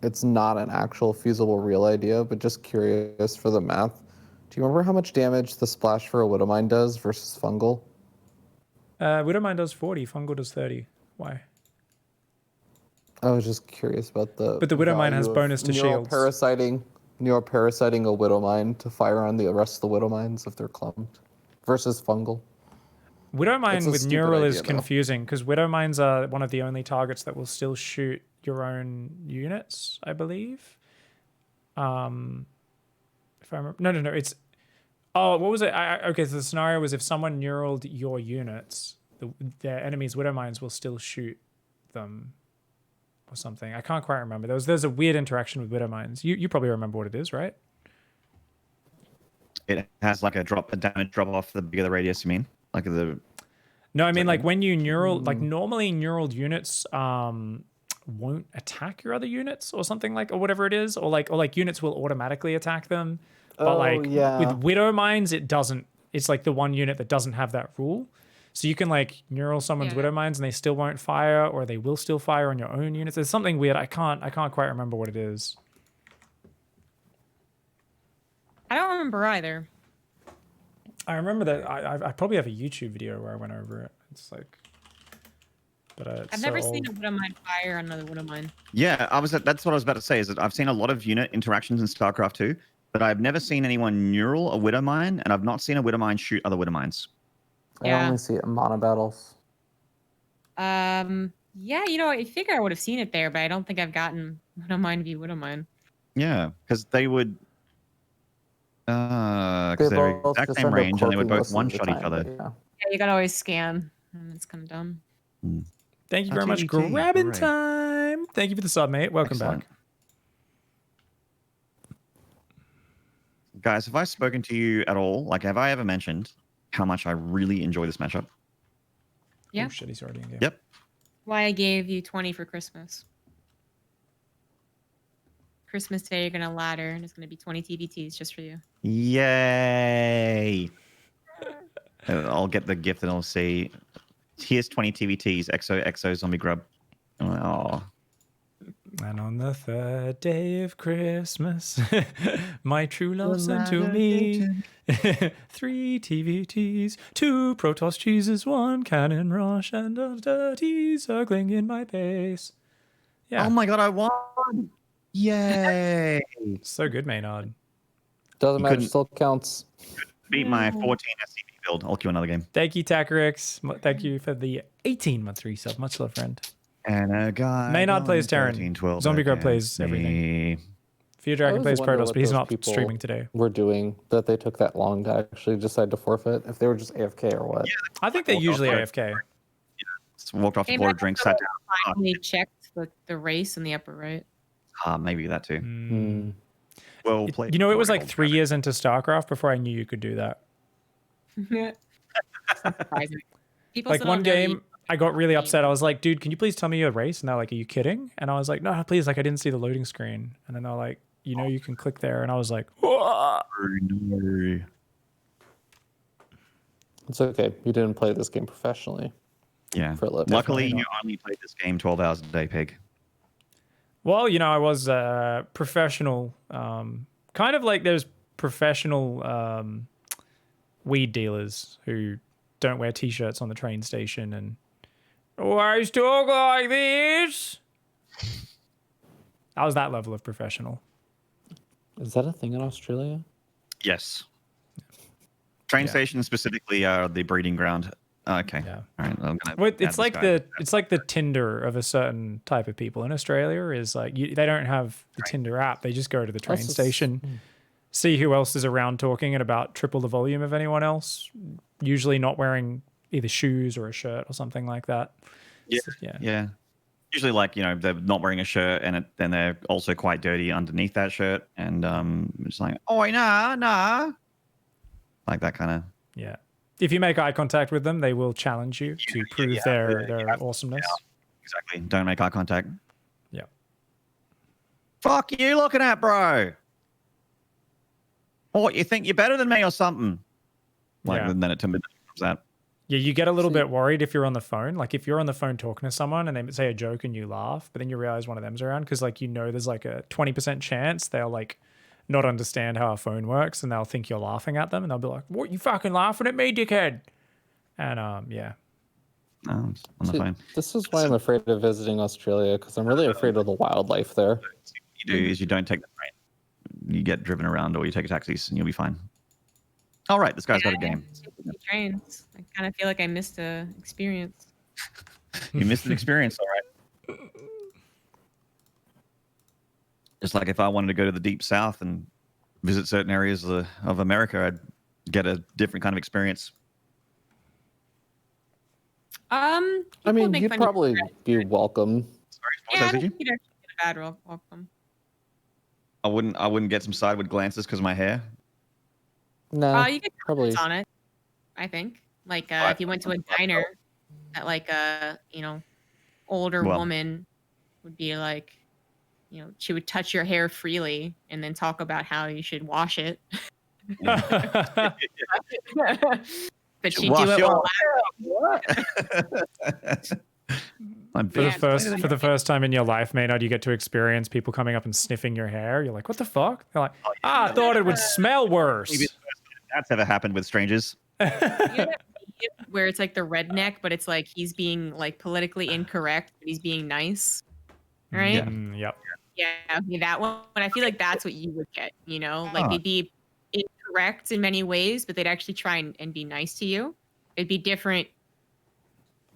Speaker 8: it's not an actual feasible real idea, but just curious for the math. Do you remember how much damage the splash for a Widowmine does versus fungal?
Speaker 2: Widowmine does 40, fungal does 30. Why?
Speaker 8: I was just curious about the.
Speaker 2: But the Widowmine has
Speaker 8: value of
Speaker 2: bonus to shields.
Speaker 8: Neuroparasiting a Widowmine to fire on the rest of the Widowmines if they're clumped, versus fungal.
Speaker 2: Widowmine
Speaker 8: It's a
Speaker 2: with
Speaker 8: stupid
Speaker 2: neural is
Speaker 8: idea, though.
Speaker 2: confusing because Widowmines are one of the only targets that will still shoot your own units, I believe. If I remember, no, it's. Oh, what was it? Okay, so the scenario was if someone neuraled your units, their enemy's Widowmines will still shoot them, or something. I can't quite remember. There's a weird interaction with Widowmines. You probably remember what it is, right?
Speaker 1: It has like a damage drop off the bigger the radius, you mean? Like the.
Speaker 2: No, I mean like when you neural, like normally neuraled units won't attack your other units or something or whatever it is, or like units will automatically attack them. But with Widowmines, it doesn't. It's like the one unit that doesn't have that rule. So you can like neural someone's Widowmines and they still won't fire, or they will still fire on your own units. There's something weird. I can't quite remember what it is.
Speaker 3: I don't remember either.
Speaker 2: I remember that I probably have a YouTube video where I went over it. It's like, but it's
Speaker 3: I've
Speaker 2: so
Speaker 3: never
Speaker 2: old.
Speaker 3: seen a Widowmine fire on another Widowmine.
Speaker 1: Yeah, that's what I was about to say. Is that I've seen a lot of unit interactions in StarCraft 2, but I've never seen anyone neural a Widowmine, and I've not seen a Widowmine shoot other Widowmines.
Speaker 8: I
Speaker 3: Yeah.
Speaker 8: only see it in mono battles.
Speaker 3: Yeah, you know, I figure I would have seen it there, but I don't think I've gotten Widowmine v Widowmine.
Speaker 1: Yeah, because they would. Because
Speaker 8: They
Speaker 1: they're
Speaker 8: both
Speaker 1: exact
Speaker 8: just
Speaker 1: same
Speaker 8: end up
Speaker 1: range, and they would
Speaker 8: cloaking
Speaker 1: both
Speaker 8: most of the
Speaker 1: one-shot each
Speaker 8: time,
Speaker 1: other.
Speaker 8: but yeah.
Speaker 3: Yeah, you gotta always scan. It's kind of dumb.
Speaker 2: Thank you very much,
Speaker 1: TvT,
Speaker 2: Grabbing
Speaker 1: hooray.
Speaker 2: Time. Thank you for the sub, mate. Welcome
Speaker 1: Excellent.
Speaker 2: back.
Speaker 1: Guys, have I spoken to you at all? Like, have I ever mentioned how much I really enjoy this matchup?
Speaker 3: Yeah.
Speaker 2: Oh shit, he's already in game.
Speaker 1: Yep.
Speaker 3: Why I gave you 20 for Christmas. Christmas Day, you're gonna ladder, and it's gonna be 20 TVTs just for you.
Speaker 1: Yay! I'll get the gift and I'll see. Here's 20 TVTs. XO Zombie Grub. Oh,
Speaker 2: And on the third day of Christmas, my true love sent to me 3 TVTs, 2 Protoss cheeses, 1 cannon rush, and a dirty circling in my base. Yeah,
Speaker 1: oh my god, I won! Yay!
Speaker 2: so good, Maynard.
Speaker 8: Doesn't
Speaker 1: You
Speaker 8: matter,
Speaker 1: couldn't-
Speaker 8: still counts.
Speaker 1: Beat my 14 SCP build. I'll queue another game.
Speaker 2: Thank you, Tacarix. Thank you for the 18-month resub. Much love, friend.
Speaker 1: And a guy.
Speaker 2: Maynard plays Terran.
Speaker 1: 13, 12
Speaker 2: ZombieGrub plays
Speaker 1: against
Speaker 2: everything.
Speaker 1: me.
Speaker 2: FearDragon
Speaker 8: always
Speaker 2: plays
Speaker 8: wonder
Speaker 2: Protoss,
Speaker 8: what
Speaker 2: but he's
Speaker 8: those
Speaker 2: not
Speaker 8: people-
Speaker 2: streaming today.
Speaker 8: We're doing that they took that long to actually decide to forfeit. If they were just AFK or what.
Speaker 2: I think they're usually AFK.
Speaker 1: Just walked off the
Speaker 3: Came
Speaker 1: board,
Speaker 3: back
Speaker 1: drink,
Speaker 3: also
Speaker 1: sat down.
Speaker 3: finally checked the race in the upper right.
Speaker 1: Maybe that too.
Speaker 2: Mm.
Speaker 1: Well played.
Speaker 2: You know, it was like
Speaker 1: Well
Speaker 2: 3 years into StarCraft before I knew you could do that.
Speaker 3: Surprising. People
Speaker 2: Like
Speaker 3: still
Speaker 2: one
Speaker 3: don't know
Speaker 2: game, I got really upset. I was like, dude, can you please tell me your race? And they're like, are you kidding? And I was like, no, please, like I didn't see the loading screen. And then they're like, you know, you can click there. And I was like, "Whoa."
Speaker 1: No.
Speaker 8: It's okay. You didn't play this game professionally.
Speaker 1: Yeah.
Speaker 8: For a little-
Speaker 1: Luckily,
Speaker 8: definitely
Speaker 1: you only played this game 12 hours a day, Pig.
Speaker 2: Well, you know, I was professional. Kind of like there's professional weed dealers who don't wear t-shirts on the train station and always talk like this. I was that level of professional.
Speaker 8: Is that a thing in Australia?
Speaker 1: Yes. Train
Speaker 2: Yeah.
Speaker 1: stations specifically are the breeding ground. Okay.
Speaker 2: Yeah.
Speaker 1: All right. I'm gonna
Speaker 2: Well,
Speaker 1: add
Speaker 2: it's
Speaker 1: this
Speaker 2: like
Speaker 1: guy.
Speaker 2: it's like the Tinder of a certain type of people in Australia. Is like they don't have the Tinder app. They just go to the train
Speaker 8: That's just-
Speaker 2: station, see who else is around talking at about triple the volume of anyone else. Usually not wearing either shoes or a shirt or something like that.
Speaker 1: Yeah.
Speaker 2: So, yeah.
Speaker 1: Yeah. Usually, like, you know, they're not wearing a shirt, and then they're also quite dirty underneath that shirt, and it's like, oh, nah, like that kind of.
Speaker 2: Yeah. If you make eye contact with them, they will challenge you to prove their awesomeness.
Speaker 1: Exactly. Don't make eye contact.
Speaker 2: Yeah.
Speaker 1: Fuck you looking at, bro. What, you think you're better than me or something? Like,
Speaker 2: Yeah.
Speaker 1: and then it comes out.
Speaker 2: Yeah, you get a little bit worried if you're on the phone. Like if you're on the phone talking to someone and they say a joke and you laugh, but then you realize one of them's around because like you know there's like a 20% chance they'll like not understand how a phone works and they'll think you're laughing at them and they'll be like, "What, you fucking laughing at me, dickhead?" And yeah.
Speaker 1: No, I'm on the
Speaker 8: See,
Speaker 1: phone.
Speaker 8: this is why I'm afraid of visiting Australia, because I'm really afraid of the wildlife there.
Speaker 1: What you do is you don't take the train. You get driven around or you take taxis and you'll be fine. All right, this guy's got a game.
Speaker 3: Trains. I kind of feel like I missed a experience.
Speaker 1: You missed an experience, all right. Just like if I wanted to go to the deep south and visit certain areas of America, I'd get a different kind of experience.
Speaker 8: I
Speaker 3: people
Speaker 8: mean,
Speaker 3: make
Speaker 8: you'd
Speaker 3: fun of
Speaker 8: probably
Speaker 3: you.
Speaker 8: be welcome.
Speaker 1: Sorry, what
Speaker 3: Yeah, I
Speaker 1: was that,
Speaker 3: don't
Speaker 1: Gigi?
Speaker 3: think you'd actually get a bad welcome.
Speaker 1: I wouldn't get some sideward glances because of my hair.
Speaker 8: No,
Speaker 3: You get
Speaker 8: probably.
Speaker 3: comments on it, I think. Like if you went to a diner, that like a older
Speaker 1: Well.
Speaker 3: woman would be like, she would touch your hair freely and then talk about how you should wash it. But she'd do
Speaker 1: Wash
Speaker 3: it
Speaker 1: your
Speaker 3: while
Speaker 1: I'm
Speaker 2: For the
Speaker 1: big.
Speaker 2: first time in your life, Maynard, you get to experience people coming up and sniffing your hair. You're like, what the fuck? They're like, I thought it would smell worse.
Speaker 1: Maybe that's ever happened with strangers.
Speaker 3: You know that video where it's like the redneck, but it's like he's being like politically incorrect, but he's being nice, right?
Speaker 2: Yep.
Speaker 3: Yeah, that one. I feel like that's what you would get. You know, like they'd be incorrect in many ways, but they'd actually try and be nice to you. It'd be different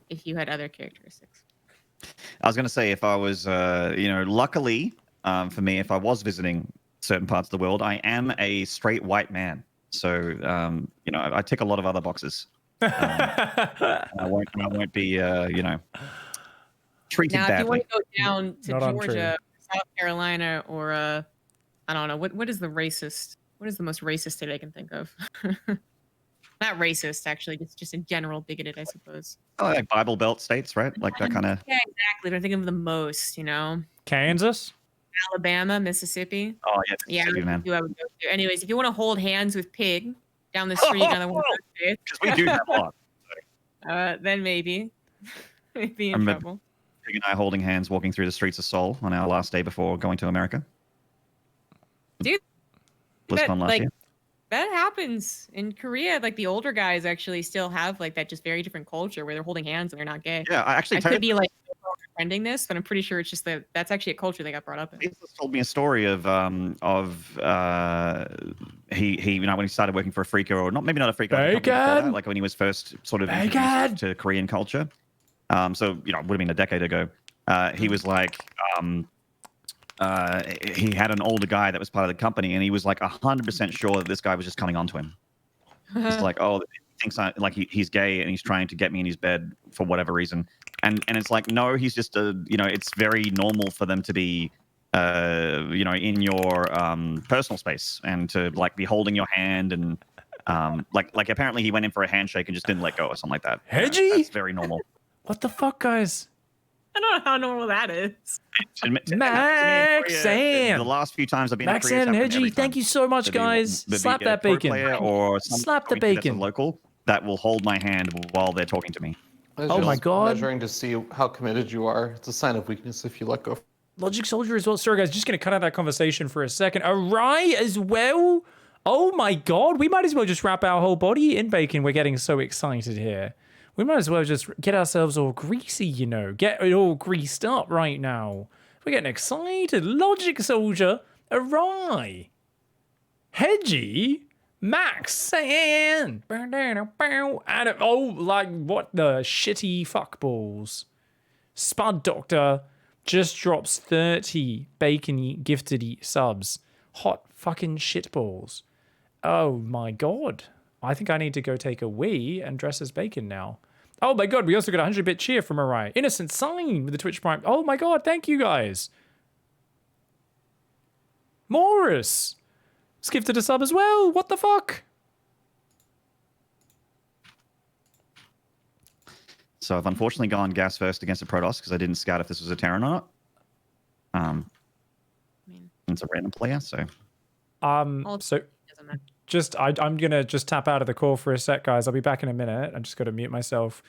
Speaker 3: if you had other characteristics.
Speaker 1: I was going to say, if I was, luckily for me, if I was visiting certain parts of the world, I am a straight white man. So, I tick a lot of other boxes. I won't be, treated
Speaker 3: Now, if you want
Speaker 1: badly.
Speaker 3: to go down to
Speaker 2: Not untrue.
Speaker 3: Georgia, South Carolina, or I don't know, what is the most racist state I can think of? Not racist, actually, just in general bigoted, I suppose.
Speaker 1: Oh, like Bible Belt states, right? Like that kind of.
Speaker 3: Yeah, exactly. But I think of the most,
Speaker 2: Kansas?
Speaker 3: Alabama, Mississippi.
Speaker 1: Oh yeah,
Speaker 3: Yeah,
Speaker 1: Mississippi, man.
Speaker 3: I would go to. Anyways, if you want to hold hands with Pig down the street, another one of those states,
Speaker 1: Because we do have a lot.
Speaker 3: then maybe be in
Speaker 1: I'm a-
Speaker 3: trouble.
Speaker 1: Pig and I holding hands, walking through the streets of Seoul on our last day before going to America.
Speaker 3: Dude,
Speaker 1: BlizzCon last
Speaker 3: like,
Speaker 1: year.
Speaker 3: that happens in Korea. Like the older guys actually still have like that just very different culture where they're holding hands and they're not gay.
Speaker 1: Yeah, I actually
Speaker 3: I could be like defending this, but I'm pretty sure it's just that's actually a culture they got brought up in.
Speaker 1: Jesus told me a story of he when he started working for a freaker, or maybe not a freaker, like, a company before that,
Speaker 2: Bacon!
Speaker 1: like when he was first sort of
Speaker 2: Bacon!
Speaker 1: introduced to Korean culture. So it would have been a decade ago. He was like he had an older guy that was part of the company, and he was like 100% sure that this guy was just coming onto him. He's like, oh, he thinks he's gay and he's trying to get me in his bed for whatever reason. And it's like, no, he's just it's very normal for them to be, in your personal space and to like be holding your hand and like apparently he went in for a handshake and just didn't let go or something like that.
Speaker 2: Hedgie?
Speaker 1: That's very normal.
Speaker 2: What the fuck, guys?
Speaker 3: I don't know how normal that is.
Speaker 2: Maxan!
Speaker 1: The last few times I've been
Speaker 2: Maxan and Hedgie, thank you so much, guys. Slap that bacon.
Speaker 1: Or
Speaker 2: Slap the
Speaker 1: somebody that's a
Speaker 2: bacon.
Speaker 1: local that will hold my hand while they're talking to me.
Speaker 8: It's
Speaker 2: Oh my
Speaker 8: just
Speaker 2: God.
Speaker 8: Measuring to see how committed you are. It's a sign of weakness if you let go.
Speaker 2: Logic Soldier as well. Sorry, guys, just going to cut out that conversation for a second. Arai as well? Oh my God, we might as well just wrap our whole body in bacon. We're getting so excited here. We might as well just get ourselves all greasy, Get it all greased up right now. We're getting excited. Logic Soldier, Arai. Hedgie, Maxan. And what the shitty fuckballs. Spud Doctor just drops 30 bacony gifted subs. Hot fucking shitballs. Oh my God. I think I need to go take a wee and dress as bacon now. Oh my God, we also got a 100-bit cheer from Mariah. Innocent Sign with the Twitch Prime. Oh my God, thank you guys. Morris. It's gifted a sub as well. What the fuck?
Speaker 1: So I've unfortunately gone gas first against a Protoss because I didn't scout if this was a Terran or not. It's a random player, so.
Speaker 2: So
Speaker 3: Doesn't matter.
Speaker 2: I'm gonna just tap out of the call for a sec, guys. I'll be back in a minute. I just gotta mute myself.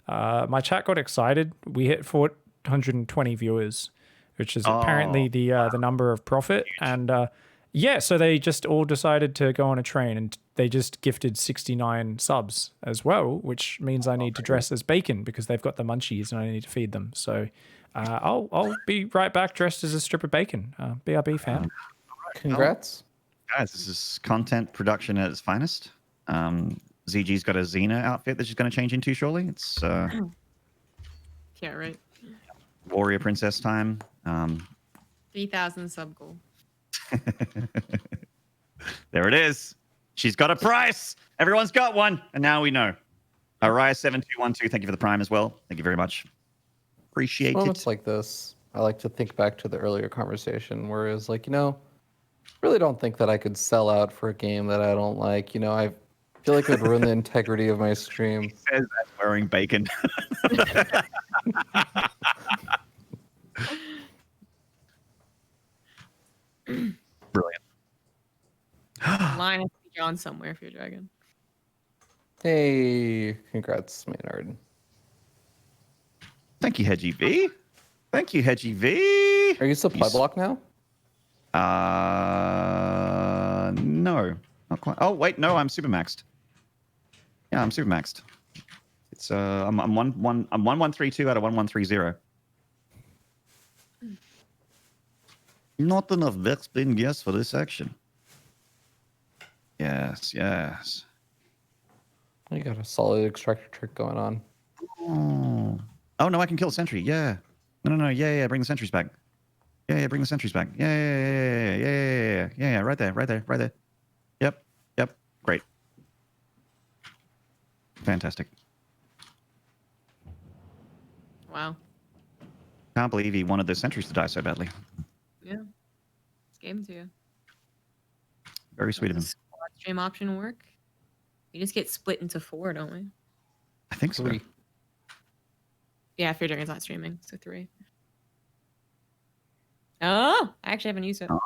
Speaker 2: My chat got excited. We hit 420 viewers, which is apparently the number of profit. And so they just all decided to go on a train, and they just gifted 69 subs as well, which means I need to dress as bacon because they've got the munchies and I need to feed them. So I'll be right back dressed as a strip of bacon. BRB fam.
Speaker 8: Congrats.
Speaker 1: Guys, this is content production at its finest. ZG's got a Xena outfit that she's going to change into shortly. It's
Speaker 3: Yeah, right.
Speaker 1: warrior princess time.
Speaker 3: 3,000 sub goal.
Speaker 1: There it is. She's got a price. Everyone's got one, and now we know. Araya7212, thank you for the prime as well. Thank you very much. Appreciate
Speaker 8: Moments
Speaker 1: it.
Speaker 8: like this, I like to think back to the earlier conversation where it's like, really don't think that I could sell out for a game that I don't like. I feel like it would ruin the integrity of my stream.
Speaker 1: Says that wearing bacon. Brilliant.
Speaker 3: Line has to be drawn somewhere for your dragon.
Speaker 8: Hey, congrats, Maynard.
Speaker 1: Thank you, Hedgie V. Thank you, Hedgie V.
Speaker 8: Are you supply block now?
Speaker 1: No, not quite. Oh wait, no, I'm super maxed. Yeah, I'm super maxed. It's I'm 1132 out of 1130. Not enough Vex being yes for this action. Yes, yes.
Speaker 8: You got a solid extractor trick going on.
Speaker 1: Oh no, I can kill a sentry. Yeah. No. Yeah. Bring the sentries back. Yeah. Bring the sentries back. Yeah. Right there. Yep. Great. Fantastic.
Speaker 3: Wow.
Speaker 1: Can't believe he wanted the sentries to die so badly.
Speaker 3: Yeah. It's game 2.
Speaker 1: Very sweet of him.
Speaker 3: Does the squad stream option work? We just get split into 4, don't we?
Speaker 1: I think so.
Speaker 8: 3.
Speaker 3: Yeah, FearDragon's not streaming, so 3. Oh, I actually haven't used it.
Speaker 1: Oh.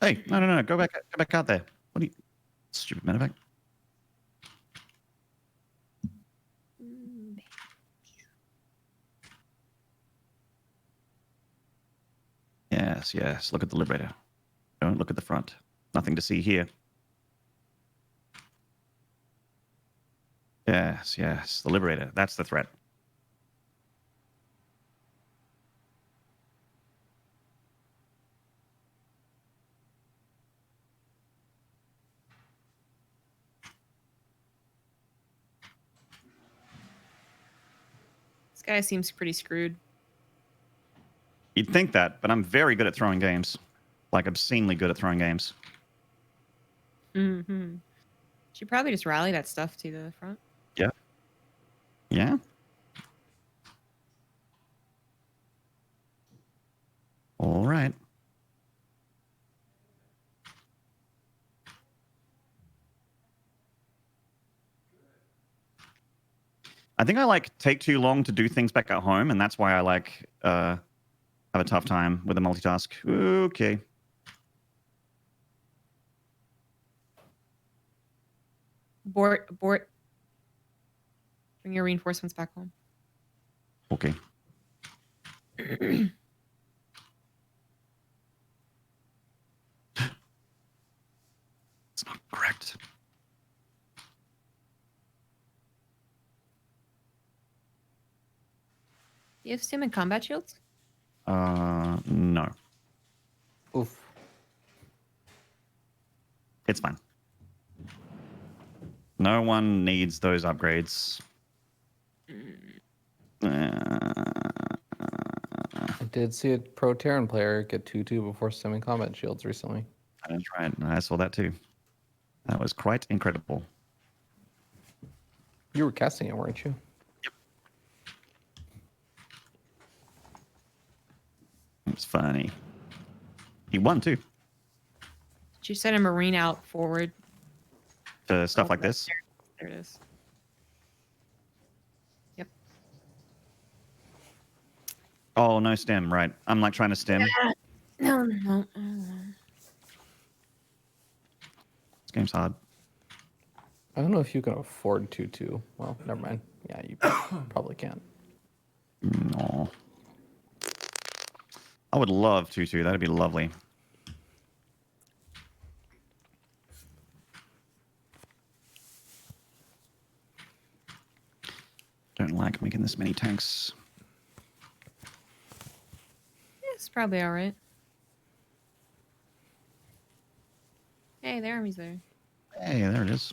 Speaker 1: Hey, no. Go back out there. What are you... Stupid medevac. Yes. Look at the Liberator. Don't look at the front. Nothing to see here. Yes. The Liberator. That's the threat.
Speaker 3: This guy seems pretty screwed.
Speaker 1: You'd think that, but I'm very good at throwing games. Like, obscenely good at throwing games.
Speaker 3: Mm-hmm. Should probably just rally that stuff to the front.
Speaker 1: Yeah? All right. I think I take too long to do things back at home, and that's why I have a tough time with the multitask. Okay.
Speaker 3: Abort. Bring your reinforcements back home.
Speaker 1: Okay. It's not correct.
Speaker 3: Do you have stim and combat shields?
Speaker 1: No.
Speaker 8: Oof.
Speaker 1: It's fine. No one needs those upgrades.
Speaker 8: I did see a pro Terran player get 2-2 before stemming combat shields recently.
Speaker 1: That's right. I saw that too. That was quite incredible.
Speaker 8: You were casting it, weren't you?
Speaker 1: It's funny. He won too.
Speaker 3: Did you send a Marine out forward?
Speaker 1: To stuff like this.
Speaker 3: There it is. Yep.
Speaker 1: Oh, no stem. Right. I'm trying to stem.
Speaker 3: No.
Speaker 1: This game's hard.
Speaker 8: I don't know if you can afford 2-2. Well, never mind. Yeah, you probably can't.
Speaker 1: No. I would love 2-2. That'd be lovely. Don't like making this many tanks.
Speaker 3: It's probably all right. Hey, the army's there.
Speaker 1: Hey, there it is.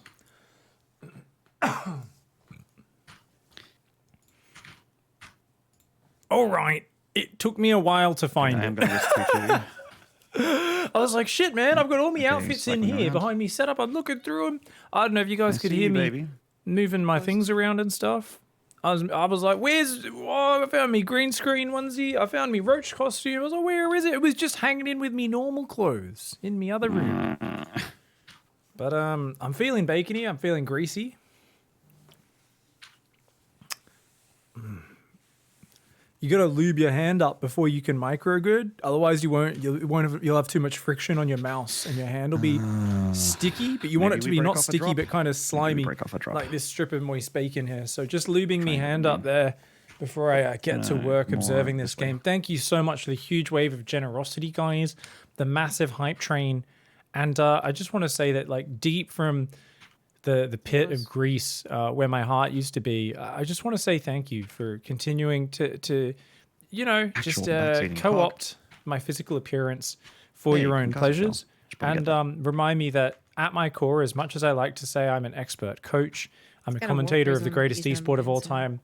Speaker 2: All right. It took me a while to find
Speaker 1: I am
Speaker 2: it.
Speaker 1: going to risk 2-2.
Speaker 2: I was like, shit, man, I've got all my
Speaker 1: Okay,
Speaker 2: outfits in
Speaker 1: cycling
Speaker 2: here
Speaker 1: around.
Speaker 2: behind me set up. I'm looking through them. I don't know if you guys could
Speaker 1: see
Speaker 2: hear
Speaker 1: you,
Speaker 2: me
Speaker 1: baby.
Speaker 2: moving my things around and stuff. I was like, I found me green screen onesie. I found me roach costume. I was like, where is it? It was just hanging in with me normal clothes in me other room. But I'm feeling bacony. I'm feeling greasy. you gotta lube your hand up before you can micro good. Otherwise, you'll have too much friction on your mouse, and your hand will be sticky. But you want it to be not sticky, but kind of slimy, like this strip of moist bacon here. So just lubing me hand up there before I get to work observing this game. Thank you so much for the huge wave of generosity, guys. The massive hype train, and I just want to say that, like, deep from the pit of Greece, where my heart used to be, I just want to say thank you for continuing to just co-opt my physical appearance for your own pleasures, and remind me that at my core, as much as I like to say I'm an expert coach, I'm a commentator of the greatest esport of all time,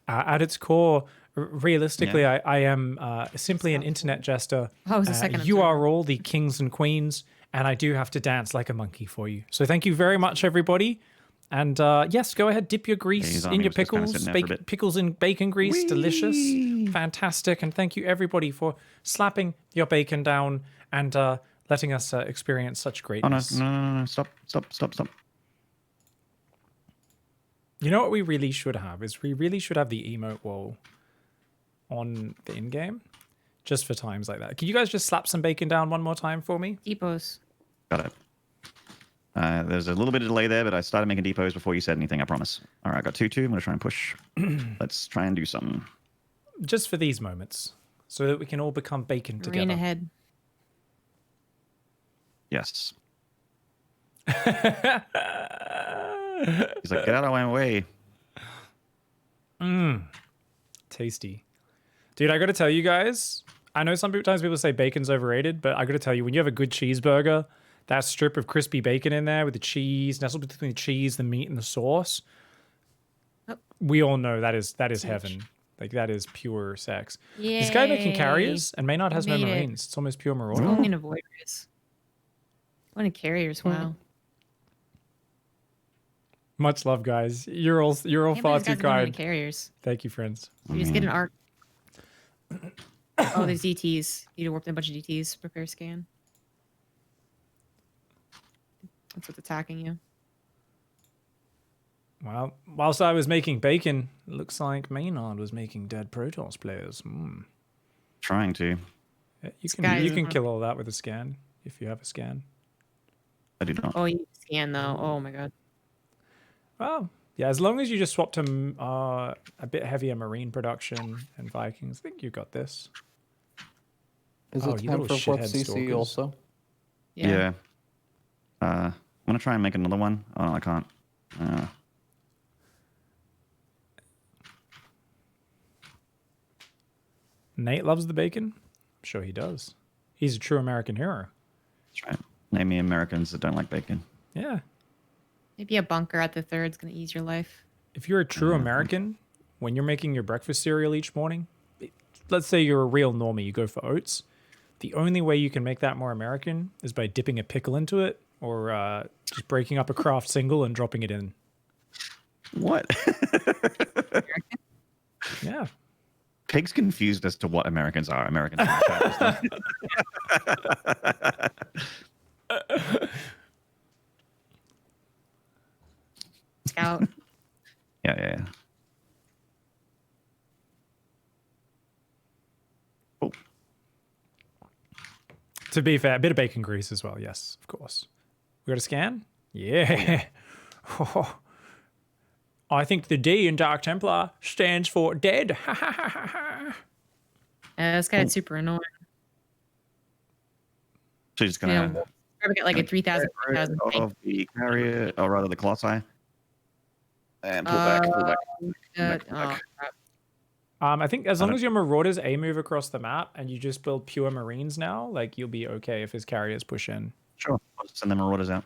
Speaker 2: at its core, realistically, I am simply an internet jester. You are all the kings and queens, and I do have to dance like a monkey for you. So thank you very much, everybody. And yes, go ahead, dip your grease in your pickles. Pickles in bacon grease, delicious, fantastic. And thank you, everybody, for slapping your bacon down and letting us experience such greatness.
Speaker 1: Oh, no. Stop.
Speaker 2: You know what we really should have is we really should have the emote wall on the in-game, just for times like that. Can you guys just slap some bacon down one more time for me?
Speaker 3: Depots.
Speaker 1: Got it. There's a little bit of delay there, but I started making depots before you said anything, I promise. All right, I got 2-2. I'm going to try and push. Let's try and do something.
Speaker 2: Just for these moments, so that we can all become bacon together.
Speaker 3: Marine ahead.
Speaker 1: Yes. He's like, get out of my way.
Speaker 2: Tasty. Dude, I got to tell you guys, I know sometimes people say bacon's overrated, but I got to tell you, when you have a good cheeseburger, that strip of crispy bacon in there with the cheese, nestled between the cheese, the meat, and the sauce, we all know that is heaven. Like, that is pure sex.
Speaker 3: Yay.
Speaker 2: This guy making carriers, and Maynard has no marines. It's almost pure marauder.
Speaker 3: Only an avoiders. One of carriers, wow.
Speaker 2: Much love, guys. You're all far too kind.
Speaker 3: Carriers.
Speaker 2: Thank you, friends.
Speaker 3: You just get an arc. Oh, there's DTs. You need to warp in a bunch of DTs. Prepare scan. That's what's attacking you.
Speaker 2: Well, whilst I was making bacon, it looks like Maynard was making dead Protoss players.
Speaker 1: Trying to.
Speaker 2: Yeah, you can kill all that with a scan, if you have a scan.
Speaker 1: I do not.
Speaker 3: Oh, you scan though. Oh my god.
Speaker 2: Well, yeah, as long as you just swapped to a bit heavier marine production and Vikings, I think you got this.
Speaker 8: Is it time for 4th CC also?
Speaker 1: Yeah. I'm going to try and make another one. Oh, no, I can't.
Speaker 2: Nate loves the bacon? I'm sure he does. He's a true American hero.
Speaker 1: That's right. Name me Americans that don't like bacon.
Speaker 2: Yeah.
Speaker 3: Maybe a bunker at the third's going to ease your life.
Speaker 2: If you're a true American, when you're making your breakfast cereal each morning, let's say you're a real normie, you go for oats, the only way you can make that more American is by dipping a pickle into it or just breaking up a craft single and dropping it in.
Speaker 1: What?
Speaker 2: Yeah.
Speaker 1: Pig's confused as to what Americans are. Americans are
Speaker 3: Scout.
Speaker 1: Yeah. Oh.
Speaker 2: To be fair, a bit of bacon grease as well. Yes, of course. We got a scan? Yeah. Oh. I think the D in Dark Templar stands for dead.
Speaker 3: This guy is super annoying.
Speaker 1: So he's gonna
Speaker 3: probably get like a 3,000
Speaker 1: of the carrier, or rather the Colossi. And pull back.
Speaker 2: I think as long as your Marauders move across the map and you just build pure Marines now, like, you'll be okay if his carriers push in.
Speaker 1: Sure. I'll send the Marauders out.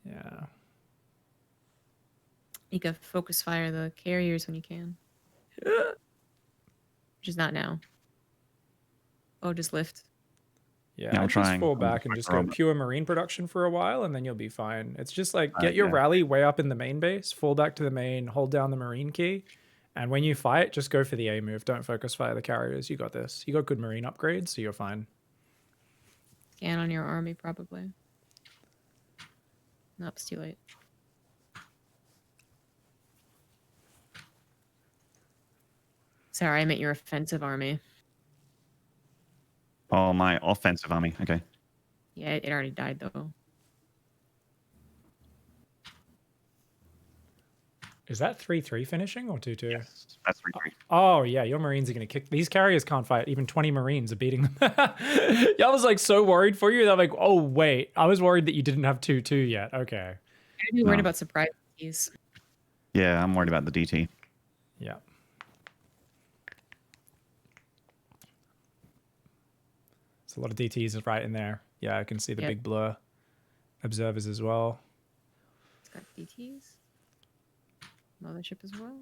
Speaker 2: Yeah.
Speaker 3: You can focus fire the carriers when you can. Which is not now. Oh, just lift.
Speaker 2: Yeah, I'll just fall back and just go pure Marine production for a while, and then you'll be fine. It's just like, get your rally way up in the main base, fall back to the main, hold down the Marine key, and when you fight, just go for the A move. Don't focus fire the carriers. You got this. You got good Marine upgrades, so you're fine.
Speaker 3: Scan on your army, probably. Nope, it's too late. Sorry, I meant your offensive army.
Speaker 1: Oh, my offensive army. Okay.
Speaker 3: Yeah, it already died though.
Speaker 2: Is that 3-3 finishing or 2-2?
Speaker 1: Yes, that's 3-3.
Speaker 2: Oh yeah, your Marines are gonna kick. These carriers can't fight. Even 20 Marines are beating them. Yeah, I was like so worried for you. I'm like, oh wait, I was worried that you didn't have 2-2 yet. Okay.
Speaker 3: I'd be worried
Speaker 1: No.
Speaker 3: about surprises.
Speaker 1: Yeah, I'm worried about the DT.
Speaker 2: Yeah. There's a lot of DTs right in there. Yeah, I can see the
Speaker 3: Yep.
Speaker 2: big blur. Observers as well.
Speaker 3: It's got DTs. Mothership as well.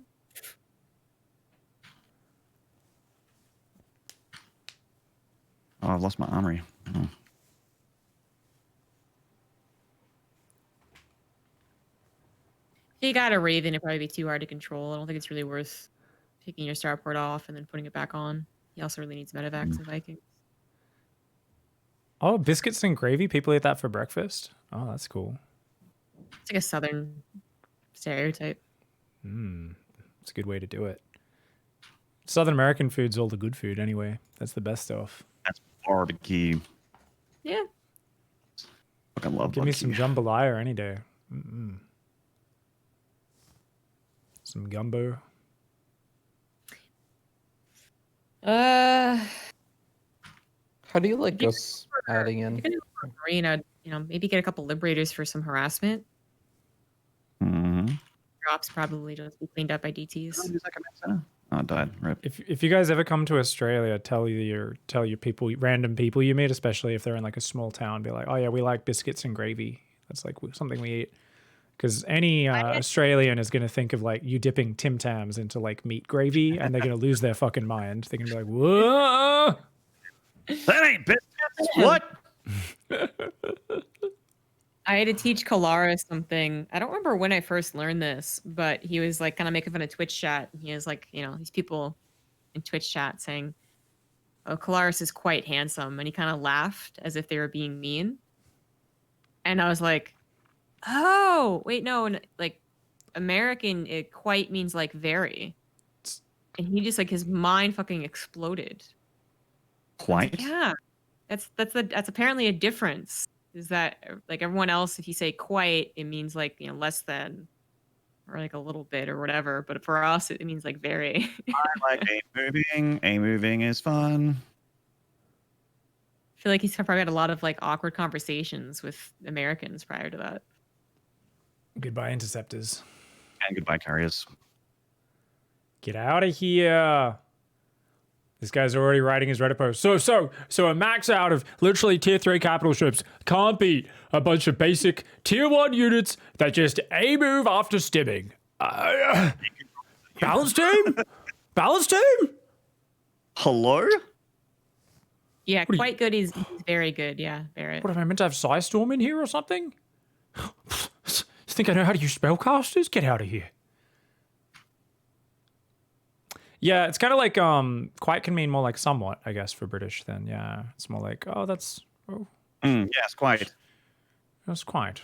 Speaker 1: Oh, I've lost my armory. Oh.
Speaker 3: If you got a Raven, it'd probably be too hard to control. I don't think it's really worth taking your starport off and then putting it back on. He also really needs medevacs and Vikings.
Speaker 2: Oh, biscuits and gravy. People eat that for breakfast. Oh, that's cool.
Speaker 3: It's like a southern stereotype.
Speaker 2: It's a good way to do it. Southern American food's all the good food anyway. That's the best stuff.
Speaker 1: That's barbecue.
Speaker 3: Yeah.
Speaker 1: Fucking love
Speaker 2: Give me
Speaker 1: barbecue.
Speaker 2: some jambalaya any day. Some gumbo.
Speaker 8: How do you like us adding in?
Speaker 3: Marine, I'd, maybe get a couple liberators for some harassment.
Speaker 1: Mm-hmm.
Speaker 3: Drops probably just be cleaned up by DTs.
Speaker 1: Oh, died. Rip.
Speaker 2: If you guys ever come to Australia, tell your people, random people you meet, especially if they're in like a small town, be like, oh yeah, we like biscuits and gravy. That's like something we eat. Because any Australian is going to think of like you dipping Tim Tams into like meat gravy, and they're going to lose their fucking mind. They're going to be like, whoa.
Speaker 1: That ain't biscuits. What?
Speaker 3: I had to teach Kalara something. I don't remember when I first learned this, but he was like kind of making fun of Twitch chat. He was like, these people in Twitch chat saying, oh, Kalaris is quite handsome. And he kind of laughed as if they were being mean. And I was like, oh, wait, no. Like American, it quite means like very. And he just like his mind fucking exploded.
Speaker 1: Quite?
Speaker 3: Yeah. That's apparently a difference. Is that like everyone else, if you say quite, it means like, less than or like a little bit or whatever. But for us, it means like very.
Speaker 1: I like a moving. A moving is fun.
Speaker 3: I feel like he's probably had a lot of like awkward conversations with Americans prior to that.
Speaker 2: Goodbye, interceptors.
Speaker 1: And goodbye, carriers.
Speaker 2: Get out of here. This guy's already writing his Reddit post. So a max out of literally tier 3 capital ships can't beat a bunch of basic tier 1 units that just A-move after stimming. Balance team? Balance team?
Speaker 1: Hello?
Speaker 3: Yeah, quite good. He's very good. Yeah, Barrett.
Speaker 2: What, am I meant to have Psystorm in here or something? You think I know how to use spellcasters? Get out of here. Yeah, it's kind of like quite can mean more like somewhat, I guess, for British then. Yeah, it's more like, oh, that's
Speaker 1: Yes, quite.
Speaker 2: that's quite.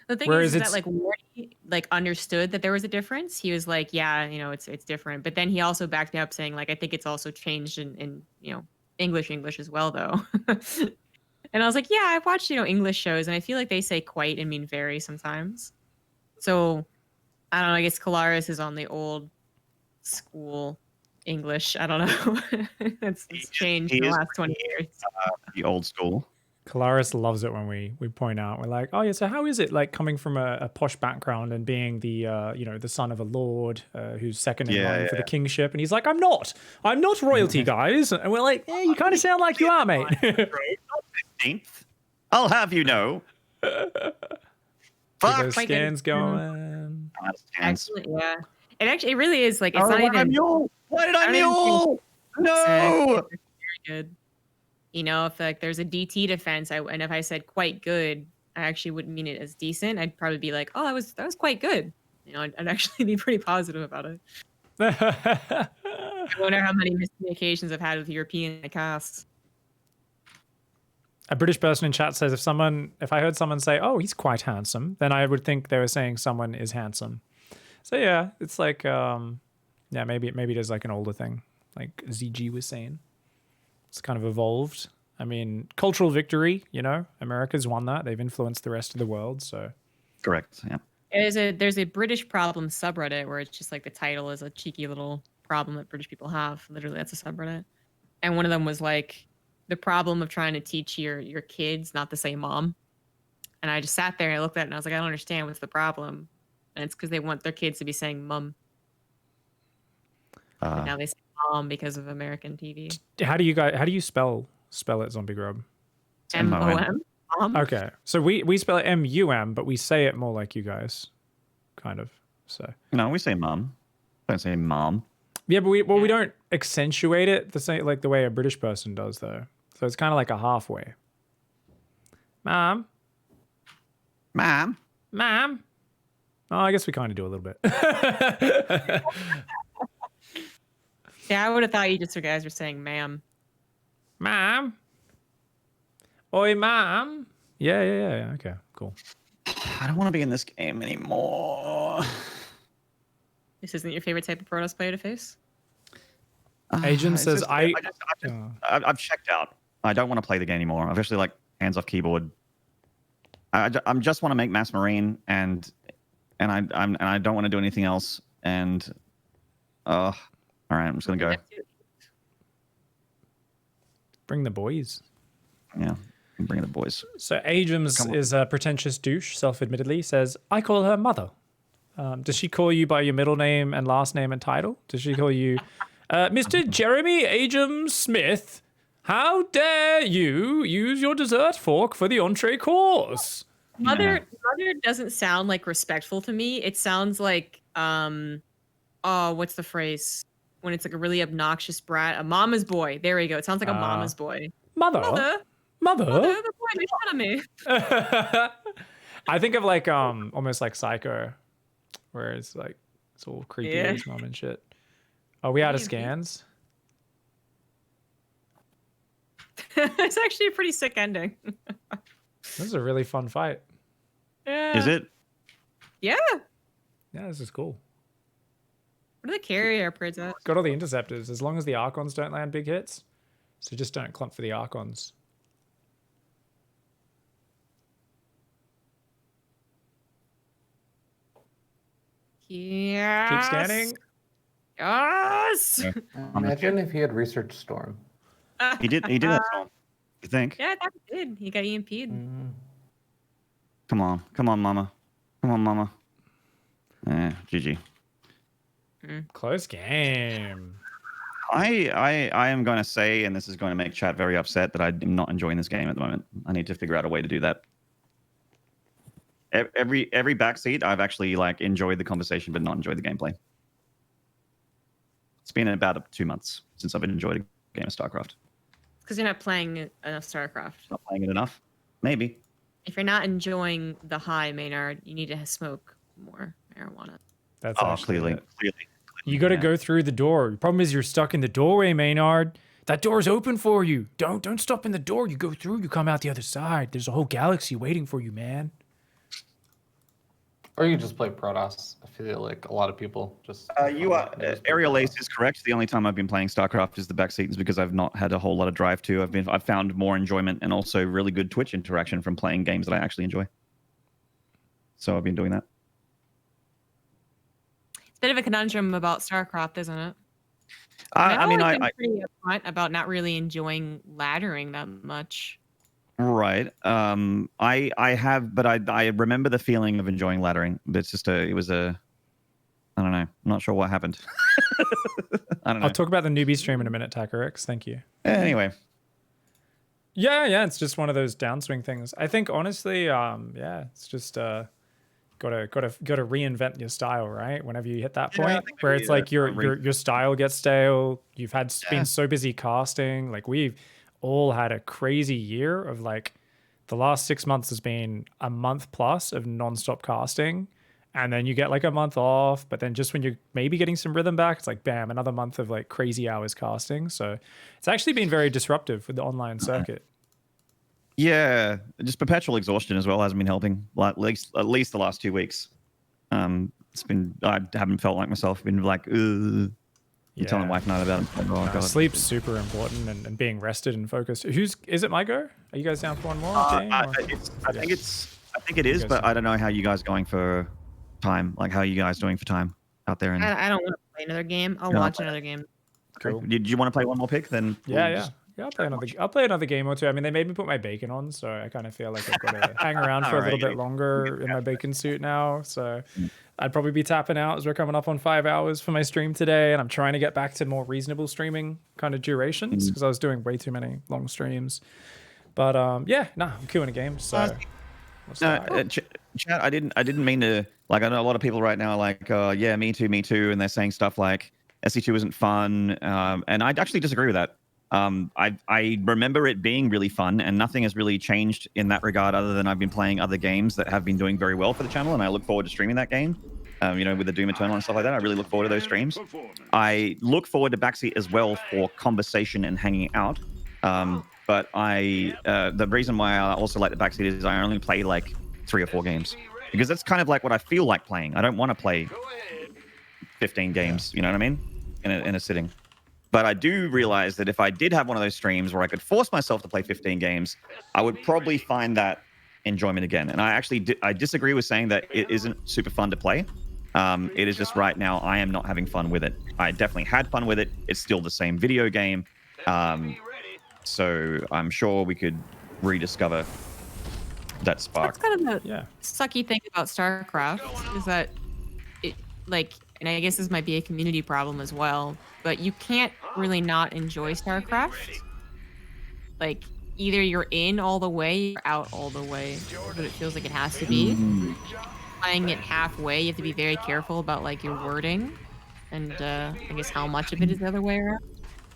Speaker 3: The thing
Speaker 2: Whereas
Speaker 3: is that like Wardy like understood that there was a difference. He was like, yeah, it's different. But then he also backed me up saying like, I think it's also changed in English as well though. And I was like, yeah, I've watched English shows and I feel like they say quite and mean very sometimes. So I don't know. I guess Kalaris is on the old school English. I don't know. it's changed in the last 20 years.
Speaker 1: The old school.
Speaker 2: Kalaris loves it when we point out, we're like, oh yeah, so how is it like coming from a posh background and being the the son of a lord who's second in line for the kingship? And he's like, I'm not royalty, guys. And we're like, yeah, you kind of sound like you are, mate.
Speaker 1: 15th. I'll have you know. Fuck.
Speaker 2: Those scans going.
Speaker 3: Excellent, yeah. It really is like it's
Speaker 1: Oh,
Speaker 3: not
Speaker 1: why
Speaker 3: even.
Speaker 1: mule? Why did I mule?
Speaker 3: No.
Speaker 1: No.
Speaker 3: Very good. If like there's a DT defense, and if I said quite good, I actually wouldn't mean it as decent. I'd probably be like, oh, that was quite good. I'd actually be pretty positive about it. I wonder how many miscommunications I've had with European casts.
Speaker 2: A British person in chat says if I heard someone say, oh, he's quite handsome, then I would think they were saying someone is handsome. So yeah, it's like yeah, maybe it is like an older thing, like ZG was saying. It's kind of evolved. I mean, cultural victory, you know, America's won that. They've influenced the rest of the world, so.
Speaker 1: Correct. Yeah.
Speaker 3: There's a British problem subreddit where it's just like the title is a cheeky little problem that British people have. Literally, that's a subreddit. And one of them was like the problem of trying to teach your kids not to say mom. And I just sat there and I looked at it and I was like, I don't understand what's the problem. And it's because they want their kids to be saying mum. But now they say mom because of American TV.
Speaker 2: How do you spell it, ZombieGrub?
Speaker 3: MOM.
Speaker 2: Okay, so we spell it MUM, but we say it more like you guys, kind of. So
Speaker 1: No, we say mom. Don't say mom.
Speaker 2: yeah, but we don't accentuate it the same like the way a British person does, though. So it's kind of like a halfway. Mom.
Speaker 1: Mom.
Speaker 2: Oh, I guess we kind of do a little bit.
Speaker 3: Yeah, I would have thought you guys were saying ma'am.
Speaker 2: Mom. Oi, mom. Yeah. Okay, cool.
Speaker 1: I don't want to be in this game anymore.
Speaker 3: This isn't your favorite type of Protoss player to face?
Speaker 2: Agent
Speaker 1: It's
Speaker 2: says
Speaker 1: just- I've checked out. I don't want to play the game anymore. I've actually like hands off keyboard. I just want to make Mass Marine and I don't want to do anything else. And all right, I'm just gonna go.
Speaker 2: Bring the boys.
Speaker 1: Yeah, bring the boys.
Speaker 2: So Agems is a pretentious douche, self-admittedly, says, I call her mother. Does she call you by your middle name and last name and title? Does she call you Mr. Jeremy Agems Smith? How dare you use your dessert fork for the entree course?
Speaker 3: Mother doesn't sound like respectful to me. It sounds like what's the phrase? When it's like a really obnoxious brat, a mama's boy. There we go. It sounds like a mama's boy.
Speaker 2: Mother?
Speaker 3: Mother, the boy made fun of me.
Speaker 2: I think of like almost like Psycho, where it's like it's all creepy
Speaker 3: Yeah.
Speaker 2: with his mom and shit. Are we out of
Speaker 3: Maybe.
Speaker 2: scans?
Speaker 3: It's actually a pretty sick ending.
Speaker 2: This is a really fun fight.
Speaker 3: Yeah.
Speaker 1: Is it?
Speaker 3: Yeah.
Speaker 2: Yeah, this is cool.
Speaker 3: What are the carrier upgrades at?
Speaker 2: Got all the interceptors. As long as the Archons don't land big hits, so just don't clump for the Archons.
Speaker 3: Yes.
Speaker 2: Keep scanning.
Speaker 3: Yes.
Speaker 4: Imagine if he had research storm.
Speaker 1: He did that song. You think?
Speaker 3: Yeah, I thought he did. He got EMP'd.
Speaker 1: Come on, mama. Come on, mama. GG.
Speaker 2: Close game.
Speaker 1: I am going to say, and this is going to make chat very upset, that I'm not enjoying this game at the moment. I need to figure out a way to do that. Every backseat, I've actually like enjoyed the conversation, but not enjoyed the gameplay. It's been about 2 months since I've enjoyed a game of StarCraft.
Speaker 3: Because you're not playing enough StarCraft.
Speaker 1: Not playing it enough. Maybe.
Speaker 3: If you're not enjoying the high, Maynard, you need to smoke more marijuana.
Speaker 2: That's actually
Speaker 1: clearly.
Speaker 2: it. You got to go through the door. The problem is you're stuck in the doorway, Maynard. That door's open for you. Don't stop in the door. You go through. You come out the other side. There's a whole galaxy waiting for you, man.
Speaker 4: Or you just play Protoss. I feel like a lot of people just.
Speaker 1: You are
Speaker 4: just play
Speaker 1: Aerial Ace
Speaker 4: Protoss.
Speaker 1: is correct. The only time I've been playing StarCraft is the backseat is because I've not had a whole lot of drive to. I've found more enjoyment and also really good Twitch interaction from playing games that I actually enjoy. So I've been doing that.
Speaker 3: It's a bit of a conundrum about StarCraft, isn't it?
Speaker 1: I mean,
Speaker 3: I've been pretty upfront about not really enjoying laddering that much.
Speaker 1: right. I have, but I remember the feeling of enjoying laddering. But it's just I don't know. I'm not sure what happened. I don't know.
Speaker 2: I'll talk about the newbie stream in a minute, TackerX. Thank you.
Speaker 1: Anyway.
Speaker 2: Yeah, it's just one of those downswing things. I think honestly, it's just gotta reinvent your style, right? Whenever you hit that
Speaker 1: Yeah, I
Speaker 2: point
Speaker 1: think
Speaker 2: where
Speaker 1: maybe,
Speaker 2: it's like your style gets stale. You've been
Speaker 1: Yeah.
Speaker 2: so busy casting. Like we've all had a crazy year of like the last 6 months has been a month plus of nonstop casting. And then you get like a month off, but then just when you're maybe getting some rhythm back, it's like bam, another month of like crazy hours casting. So it's actually been very disruptive with the online circuit.
Speaker 1: Yeah, just perpetual exhaustion as well hasn't been helping. At least the last 2 weeks. It's been I haven't felt like myself. Been like, ugh. I'm telling wife night about it. Oh, God.
Speaker 2: Sleep's super important, and being rested and focused. Is it my go? Are you guys down for one more game?
Speaker 1: I think it is, but I don't know how you guys going for time. Like, how are you guys doing for time out there?
Speaker 3: I don't want to play another game. I'll watch another game.
Speaker 2: Cool.
Speaker 1: Did you want to play one more pick? Then
Speaker 2: Yeah. I'll play another game or two. I mean, they made me put my bacon on, so I kind of feel like I've got to hang around for a little bit longer in my bacon suit now. So I'd probably be tapping out as we're coming up on 5 hours for my stream today, and I'm trying to get back to more reasonable streaming kind of durations because I was doing way too many long streams. But I'm queuing a game. So
Speaker 1: Chat, I didn't mean to. Like, I know a lot of people right now are like, yeah, me too, and they're saying stuff like SC2 isn't fun, and I actually disagree with that. I remember it being really fun, and nothing has really changed in that regard other than I've been playing other games that have been doing very well for the channel, and I look forward to streaming that game. With the Doom Eternal and stuff like that, I really look forward to those streams. I look forward to Backseat as well for conversation and hanging out. But the reason why I also like the Backseat is I only play like 3 or 4 games because that's kind of like what I feel like playing. I don't want to play 15 games, you know what I mean, in a sitting. But I do realize that if I did have one of those streams where I could force myself to play 15 games, I would probably find that enjoyment again. And I actually I disagree with saying that it isn't super fun to play. It is just right now I am not having fun with it. I definitely had fun with it. It's still the same video game. So I'm sure we could rediscover that spark.
Speaker 3: That's kind of the sucky thing about StarCraft is that and I guess this might be a community problem as well, but you can't really not enjoy StarCraft. Like, either you're in all the way or out all the way, but it feels like it has to be. Playing it halfway, you have to be very careful about like your wording and I guess how much of it is the other way around.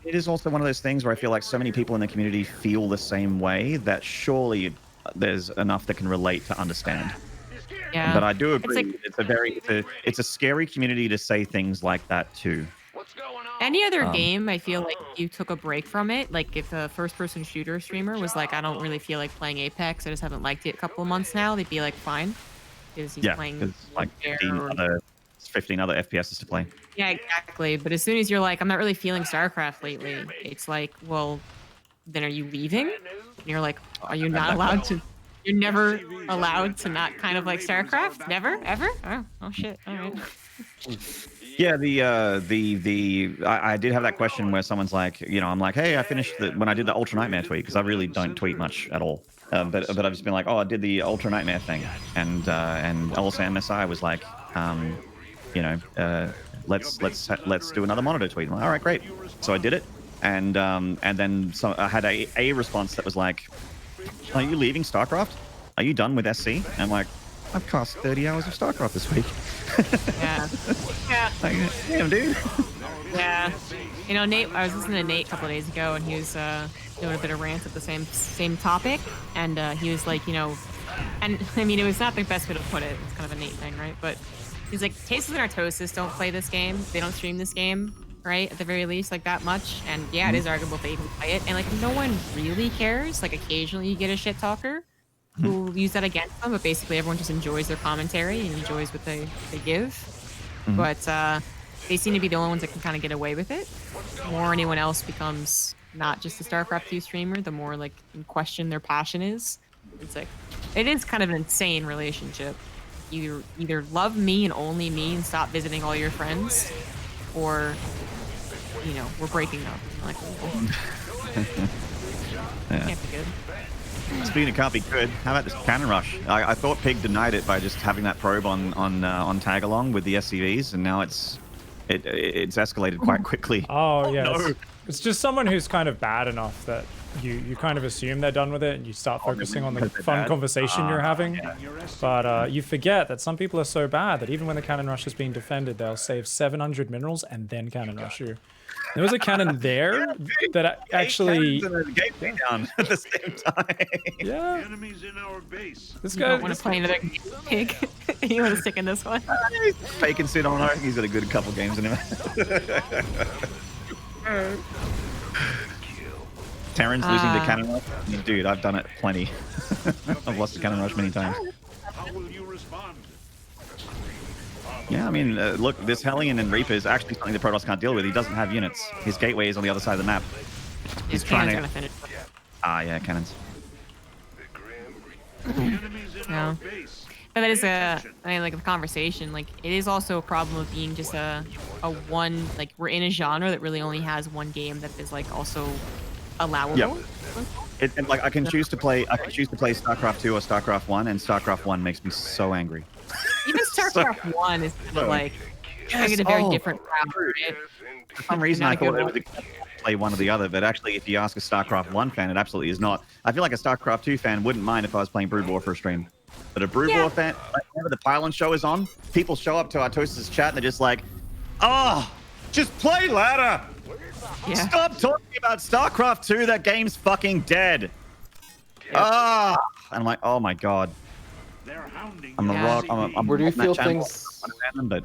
Speaker 1: It is also one of those things where I feel like so many people in the community feel the same way that surely there's enough that can relate to understand.
Speaker 3: Yeah.
Speaker 1: But I do agree. It's a scary community to say things like that too.
Speaker 3: Any other game, I feel like you took a break from it. Like if a first-person shooter streamer was like, I don't really feel like playing Apex. I just haven't liked it a couple of months now. They'd be like, fine, because he's playing
Speaker 1: like 15 other FPSs to play.
Speaker 3: Yeah, exactly. But as soon as you're like, I'm not really feeling StarCraft lately, it's like, well, then are you leaving? And you're like, are you not allowed to? You're never allowed to not kind of like StarCraft? Never? Ever? Oh shit. All right.
Speaker 1: Yeah, I did have that question where someone's like, I'm like, hey, I finished when I did the Ultra Nightmare tweet, because I really don't tweet much at all. But I've just been like, oh, I did the Ultra Nightmare thing, and also MSI was like, let's do another monitor tweet. I'm like, all right, great. So I did it, and then I had a response that was like, are you leaving StarCraft? Are you done with SC? And I'm like, I've cast 30 hours of StarCraft this week.
Speaker 3: Yeah.
Speaker 1: Like, damn, dude.
Speaker 3: Yeah. Nate, I was listening to Nate a couple of days ago, and he was doing a bit of rant at the same topic, and he was like, and I mean, it was not the best way to put it. It's kind of a Nate thing, right? But he's like, Tasteless and Artosis don't play this game. They don't stream this game, right? At the very least, like that much. And yeah, it is arguable if they even play it. And like, no one really cares. Like, occasionally you get a shit talker who use that against them, but basically everyone just enjoys their commentary and enjoys what they give. But they seem to be the only ones that can kind of get away with it. The more anyone else becomes not just a StarCraft 2 streamer, the more like in question their passion is. It's like, it is kind of an insane relationship. You either love me and only me and stop visiting all your friends, or we're breaking up. Like, can't be good.
Speaker 1: Speaking of can't be good, how about this cannon rush? I thought Pig denied it by just having that probe on tag along with the SCVs, and now it's escalated quite quickly.
Speaker 2: Oh yeah, no. It's just someone who's kind of bad enough that you kind of assume they're done with it, and you start focusing on the fun conversation you're having. Yeah. But you forget that some people are so bad that even when the cannon rush is being defended, they'll save 700 minerals and then cannon rush you. There was a cannon there that actually
Speaker 1: down at the same time.
Speaker 2: Yeah.
Speaker 6: Enemies in our base.
Speaker 2: This
Speaker 3: You
Speaker 2: guy
Speaker 3: don't want to play another Pig. You want to stick in this one?
Speaker 1: Bacon sit on. I think he's got a good couple games in him. Terran's losing to cannon rush. Dude, I've done it plenty. I've lost to cannon rush many times.
Speaker 6: How will you respond?
Speaker 1: Yeah, I mean, look, this Hellion and Reaper is actually something the Protoss can't deal with. He doesn't have units. His gateway is on the other side of the map. He's trying to...
Speaker 3: gonna finish.
Speaker 1: Ah, yeah, cannons.
Speaker 3: Yeah. But that is like a conversation. Like, it is also a problem of being just a one, like, we're in a genre that really only has one game that is, like, also allowable.
Speaker 1: Yep. And like, I can choose to play StarCraft 2 or StarCraft 1, and StarCraft 1 makes me so angry.
Speaker 3: Even StarCraft 1 is kind of like, I get a very different crowd, right?
Speaker 1: For some reason, I thought it was play one or the other, but actually, if you ask a StarCraft 1 fan, it absolutely is not. I feel like a StarCraft 2 fan wouldn't mind if I was playing Brood War for a stream. But a Brood War fan, like, whenever the Pylon show is on, people show up to our Toasters chat and they're just like, oh, just play ladder.
Speaker 3: Yeah.
Speaker 1: Stop talking about StarCraft 2. That game's fucking dead. Ah, and I'm like, oh my god. I'm a rock. I'm
Speaker 8: Where do you
Speaker 1: on that
Speaker 8: feel
Speaker 1: channel.
Speaker 8: things?
Speaker 1: I understand them, but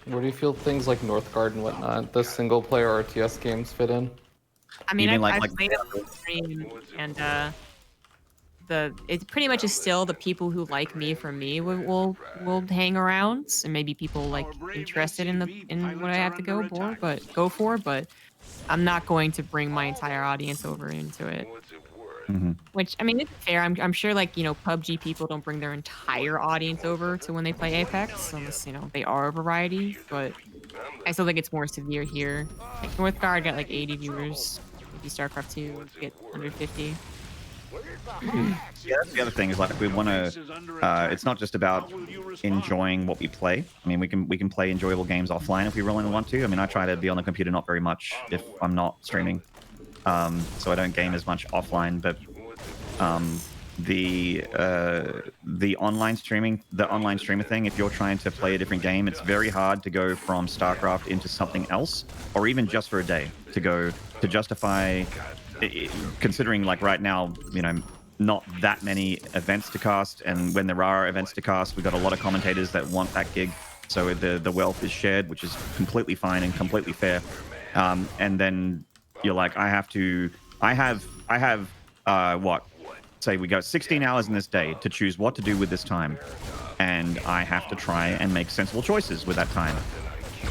Speaker 8: Where do you feel things like Northgard and whatnot, the single-player RTS games fit in?
Speaker 3: I mean,
Speaker 1: You mean
Speaker 3: I've
Speaker 1: like
Speaker 3: played it on the stream, and it pretty much is still the people who like me from me will hang around, and maybe people like interested in what I have to go for, but I'm not going to bring my entire audience over into it. Which, I mean, it's fair. I'm sure, like, you know, PUBG people don't bring their entire audience over to when they play Apex, unless, you know, they are a variety, but I still think it's more severe here. Like, Northgard got like 80 viewers, maybe StarCraft 2 get 150.
Speaker 1: yeah, that's the other thing is, like, we want to. It's not just about enjoying what we play. I mean, we can play enjoyable games offline if we really want to. I mean, I try to be on the computer not very much if I'm not streaming, so I don't game as much offline. But the online streamer thing, if you're trying to play a different game, it's very hard to go from StarCraft into something else, or even just for a day to justify. Considering, like, right now, you know, not that many events to cast, and when there are events to cast, we've got a lot of commentators that want that gig, so the wealth is shared, which is completely fine and completely fair. And then you're like, I have what, say we go 16 hours in this day to choose what to do with this time, and I have to try and make sensible choices with that time.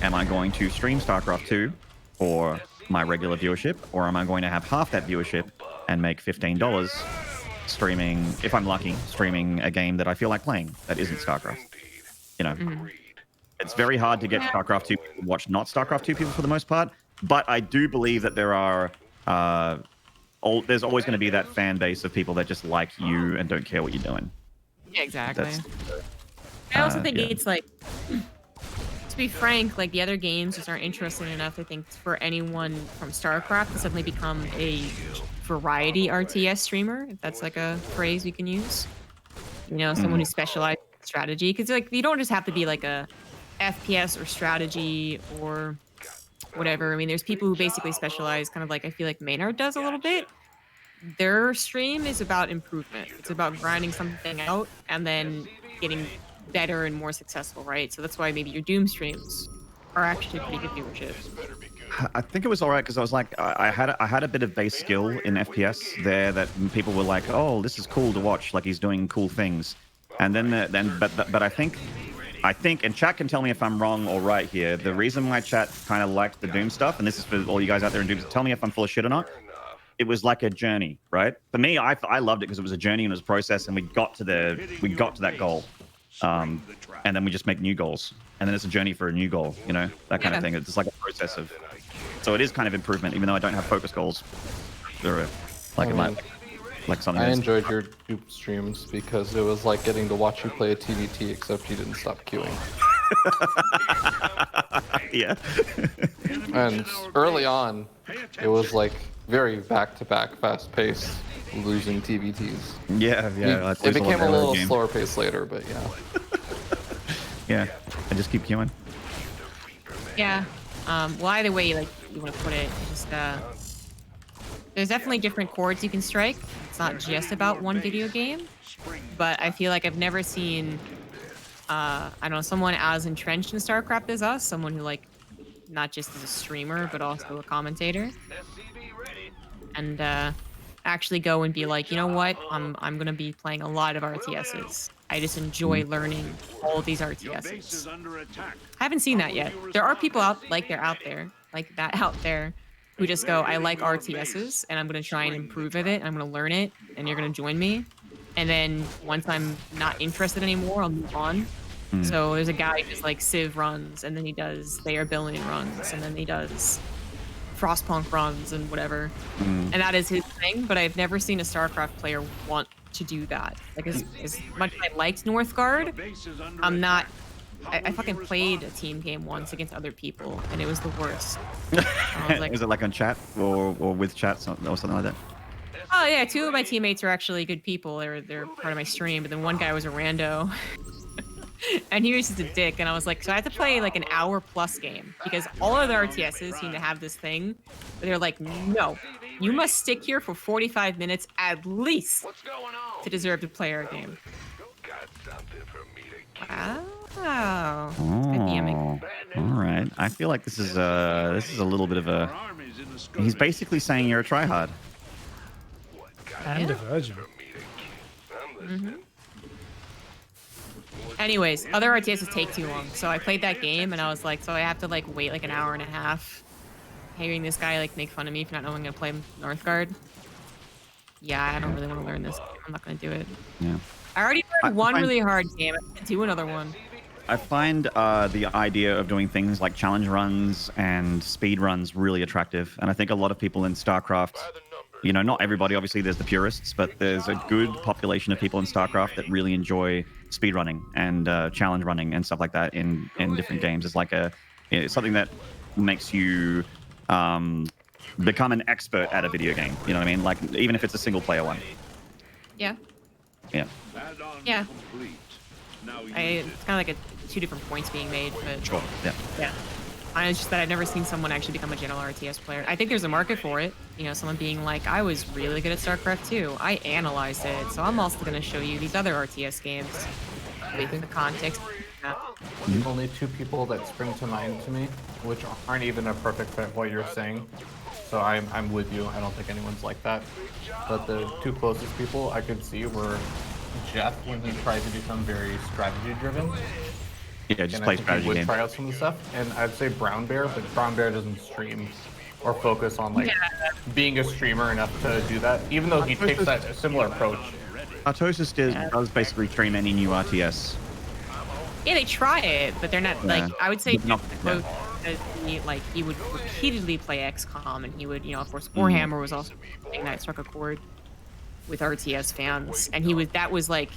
Speaker 1: Am I going to stream StarCraft 2 or my regular viewership, or am I going to have half that viewership and make $15 streaming, if I'm lucky, streaming a game that I feel like playing that isn't StarCraft? You know, it's very hard to get StarCraft 2 people to watch not StarCraft 2 people for the most part, but I do believe that there are there's always going to be that fan base of people that just like you and don't care what you're doing.
Speaker 3: Yeah, exactly. I also think it's like, to be frank, like, the other games just aren't interesting enough, I think, for anyone from StarCraft to suddenly become a variety RTS streamer, if that's like a phrase we can use. You know, someone who specializes in strategy, because, like, you don't just have to be like a FPS or strategy or whatever. I mean, there's people who basically specialize, kind of like, I feel like Maynarde does a little bit. Their stream is about improvement. It's about grinding something out and then getting better and more successful, right? So that's why maybe your Doom streams are actually pretty good viewership.
Speaker 1: I think it was all right because I was like, I had a bit of base skill in FPS there that people were like, oh, this is cool to watch, like he's doing cool things. And but I think, and chat can tell me if I'm wrong or right here. The reason my chat kind of liked the Doom stuff, and this is for all you guys out there in Doom, tell me if I'm full of shit or not. It was like a journey, right? For me, I loved it because it was a journey and it was a process, and we got to that goal. And then we just make new goals, and then it's a journey for a new goal, you know, that kind of thing. It's just like a process of, so it is kind of improvement, even though I don't have focus goals. Like something.
Speaker 8: I enjoyed your Dupe streams because it was like getting to watch you play a TvT, except you didn't stop queuing.
Speaker 1: Yeah.
Speaker 8: And early on, it was like very back-to-back, fast-paced, losing TvTs.
Speaker 1: Yeah.
Speaker 8: It became a little slower pace later, but yeah.
Speaker 1: Yeah, I just keep queuing.
Speaker 3: Yeah. Well, either way, like, you want to put it, just there's definitely different chords you can strike. It's not just about one video game, but I feel like I've never seen I don't know, someone as entrenched in StarCraft as us, someone who, like, not just is a streamer but also a commentator, and actually go and be like, you know what, I'm gonna be playing a lot of RTSs, I just enjoy learning all these RTSs. I haven't seen that yet. There are people out there who just go, I like RTSs and I'm gonna try and improve at it. I'm gonna learn it and you're gonna join me. And then once I'm not interested anymore, I'll move on. So there's a guy who does like Civ runs, and then he does They Are Billion runs, and then he does Frostpunk runs and whatever. And that is his thing, but I've never seen a StarCraft player want to do that. Like as much as I liked Northgard, I'm not. I fucking played a team game once against other people, and it was the worst. I was like,
Speaker 1: Is it like on chat or with chat or something like that?
Speaker 3: oh yeah, 2 of my teammates are actually good people. They're part of my stream, but then one guy was a rando. And he was just a dick, and I was like, so I have to play like an hour plus game because all of the RTSs seem to have this thing. But they're like, no, you must stick here for 45 minutes at least to deserve to play our game. Wow. Good DMing.
Speaker 1: All right. I feel like this is a little bit of a. He's basically saying you're a tryhard.
Speaker 2: And a virgin.
Speaker 3: Anyways, other RTSs take too long, so I played that game and I was like, so I have to like wait like an hour and a half, hearing this guy like make fun of me for not knowing how to play Northgard. Yeah, I don't really want to learn this. I'm not gonna do it.
Speaker 1: Yeah.
Speaker 3: I already learned one really hard game. I can do another one.
Speaker 1: I find the idea of doing things like challenge runs and speed runs really attractive, and I think a lot of people in StarCraft. You know, not everybody, obviously, there's the purists, but there's a good population of people in StarCraft that really enjoy speedrunning and challenge running and stuff like that in different games. It's something that makes you become an expert at a video game. You know what I mean? Like, even if it's a single player one.
Speaker 3: Yeah.
Speaker 1: Yeah.
Speaker 3: Yeah. It's kind of like 2 different points being made, but
Speaker 1: Sure. Yeah.
Speaker 3: yeah. It's just that I've never seen someone actually become a general RTS player. I think there's a market for it. You know, someone being like, I was really good at StarCraft 2. I analyzed it, so I'm also going to show you these other RTS games with the context.
Speaker 8: Only 2 people that spring to mind to me, which aren't even a perfect fit what you're saying. So I'm with you. I don't think anyone's like that. But the 2 closest people I could see were Jeff when he tried to become very strategy driven.
Speaker 1: Yeah, just play strategy games.
Speaker 8: Try out some of the stuff, and I'd say Brown Bear, but Brown Bear doesn't stream or focus on like being a streamer enough to do that. Even though he takes that similar approach.
Speaker 1: Artosis does basically stream any new RTS.
Speaker 3: Yeah, they try it, but they're not like I would say.
Speaker 1: Not,
Speaker 3: he would repeatedly play XCOM, and he would, you know, of course, Warhammer was also something that struck a chord with RTS fans, and that was like.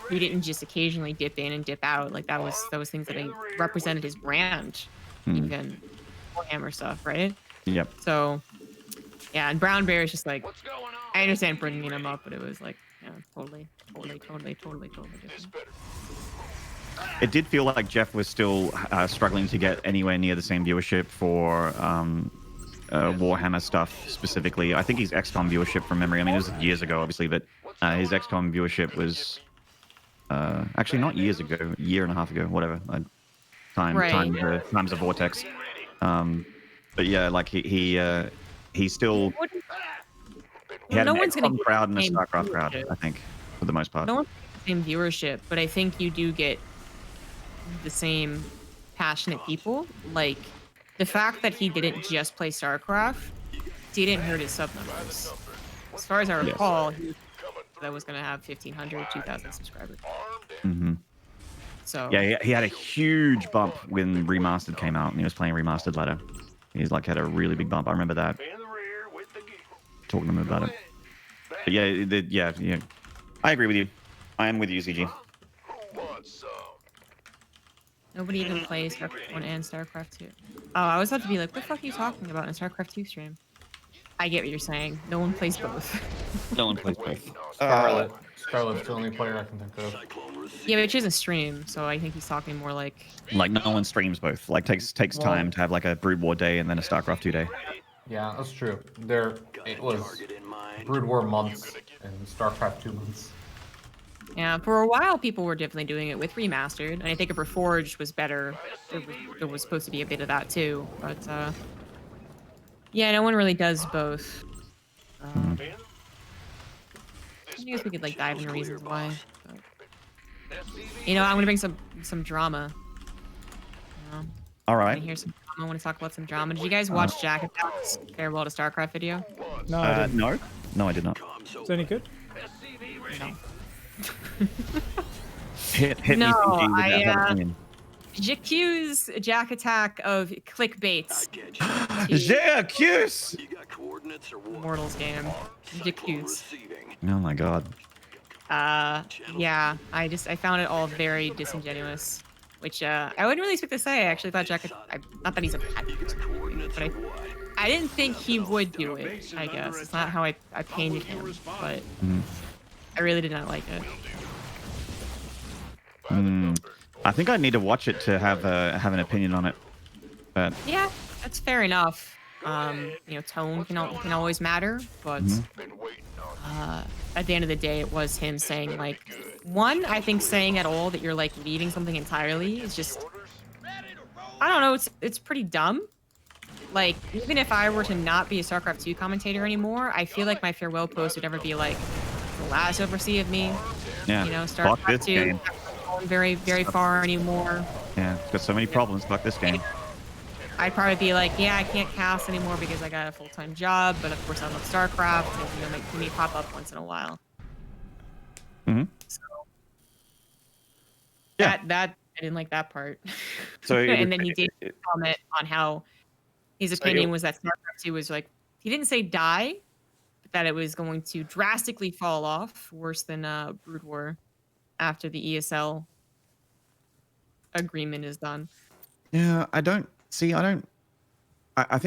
Speaker 3: He didn't just occasionally dip in and dip out. Like that was things that represented his brand, even Warhammer stuff, right?
Speaker 1: Yep.
Speaker 3: So, yeah, and Brown Bear is just like, I understand bringing him up, but it was like, yeah, totally different.
Speaker 1: It did feel like Jeff was still struggling to get anywhere near the same viewership for Warhammer stuff specifically. I think his XCOM viewership from memory, I mean, it was years ago, obviously, but his XCOM viewership was actually not years ago, a year and a half ago, whatever. Time's a vortex. But yeah, like he still he had
Speaker 3: no
Speaker 1: an
Speaker 3: one's gonna
Speaker 1: XCOM
Speaker 3: get
Speaker 1: crowd and a
Speaker 3: the same
Speaker 1: StarCraft crowd,
Speaker 3: viewership.
Speaker 1: I think, for the most part.
Speaker 3: No one's the same viewership, but I think you do get the same passionate people. Like the fact that he didn't just play StarCraft didn't hurt his sub numbers. As far as I recall, that was going to have 1,500, 2,000 subscribers. So
Speaker 1: yeah, he had a huge bump when Remastered came out, and he was playing Remastered ladder. He's like had a really big bump. I remember that. Talking to him about it. But yeah, I agree with you. I am with you, CG.
Speaker 3: nobody even plays StarCraft 1 and StarCraft 2. Oh, I was about to be like, what the fuck are you talking about in StarCraft 2 stream? I get what you're saying. No one plays both.
Speaker 1: No one plays both.
Speaker 8: Scarlet's the only player I can think of.
Speaker 3: Yeah, but she doesn't stream, so I think he's talking more like
Speaker 1: no one streams both. Like takes time to have like a Brood War day and then a StarCraft 2 day.
Speaker 8: Yeah, that's true. It was Brood War months and StarCraft 2 months.
Speaker 3: Yeah, for a while people were definitely doing it with Remastered, and I think if Reforged was better, there was supposed to be a bit of that too. But yeah, no one really does both. I guess we could like dive into reasons why. But You know, I'm gonna bring some drama.
Speaker 1: All
Speaker 3: I
Speaker 1: right.
Speaker 3: hear some drama. I want to talk about some drama. Did you guys watch Jack Attack's Farewell to StarCraft video?
Speaker 2: No, I didn't.
Speaker 1: No, I did not.
Speaker 2: Is it any good?
Speaker 3: No.
Speaker 1: Hit me,
Speaker 3: No,
Speaker 1: CG, with that hot opinion.
Speaker 3: J'accuse Jack Attack of clickbait.
Speaker 1: J'accuse!
Speaker 3: Mortals game. J'accuse.
Speaker 1: Oh my god.
Speaker 3: Yeah, I found it all very disingenuous, which I wouldn't really expect to say. I actually thought Jack, not that he's a bad person, but I didn't think he would do it. I guess it's not how I painted him, but I really did not like it.
Speaker 1: I think I need to watch it to have an opinion on it. But
Speaker 3: Yeah, that's fair enough. You know, tone can always matter, but at the end of the day, it was him saying, like, one, I think saying at all that you're like leaving something entirely is just, I don't know, it's pretty dumb. Like, even if I were to not be a StarCraft 2 commentator anymore, I feel like my farewell post would never be like the last oversee of me.
Speaker 1: yeah,
Speaker 3: You know,
Speaker 1: fuck this
Speaker 3: StarCraft 2
Speaker 1: game.
Speaker 3: not going very, very far anymore.
Speaker 1: Yeah, it's got so many problems. Fuck this game.
Speaker 3: I'd probably be like, yeah, I can't cast anymore because I got a full-time job, but of course I love StarCraft, and you know, make me pop up once in a while.
Speaker 1: Mm-hmm.
Speaker 3: So
Speaker 1: Yeah.
Speaker 3: that I didn't like that part.
Speaker 1: So
Speaker 3: and then he did comment on how his opinion was that StarCraft 2 was like, he didn't say die, but that it was going to drastically fall off, worse than Brood War, after the ESL agreement is done.
Speaker 1: Yeah, I think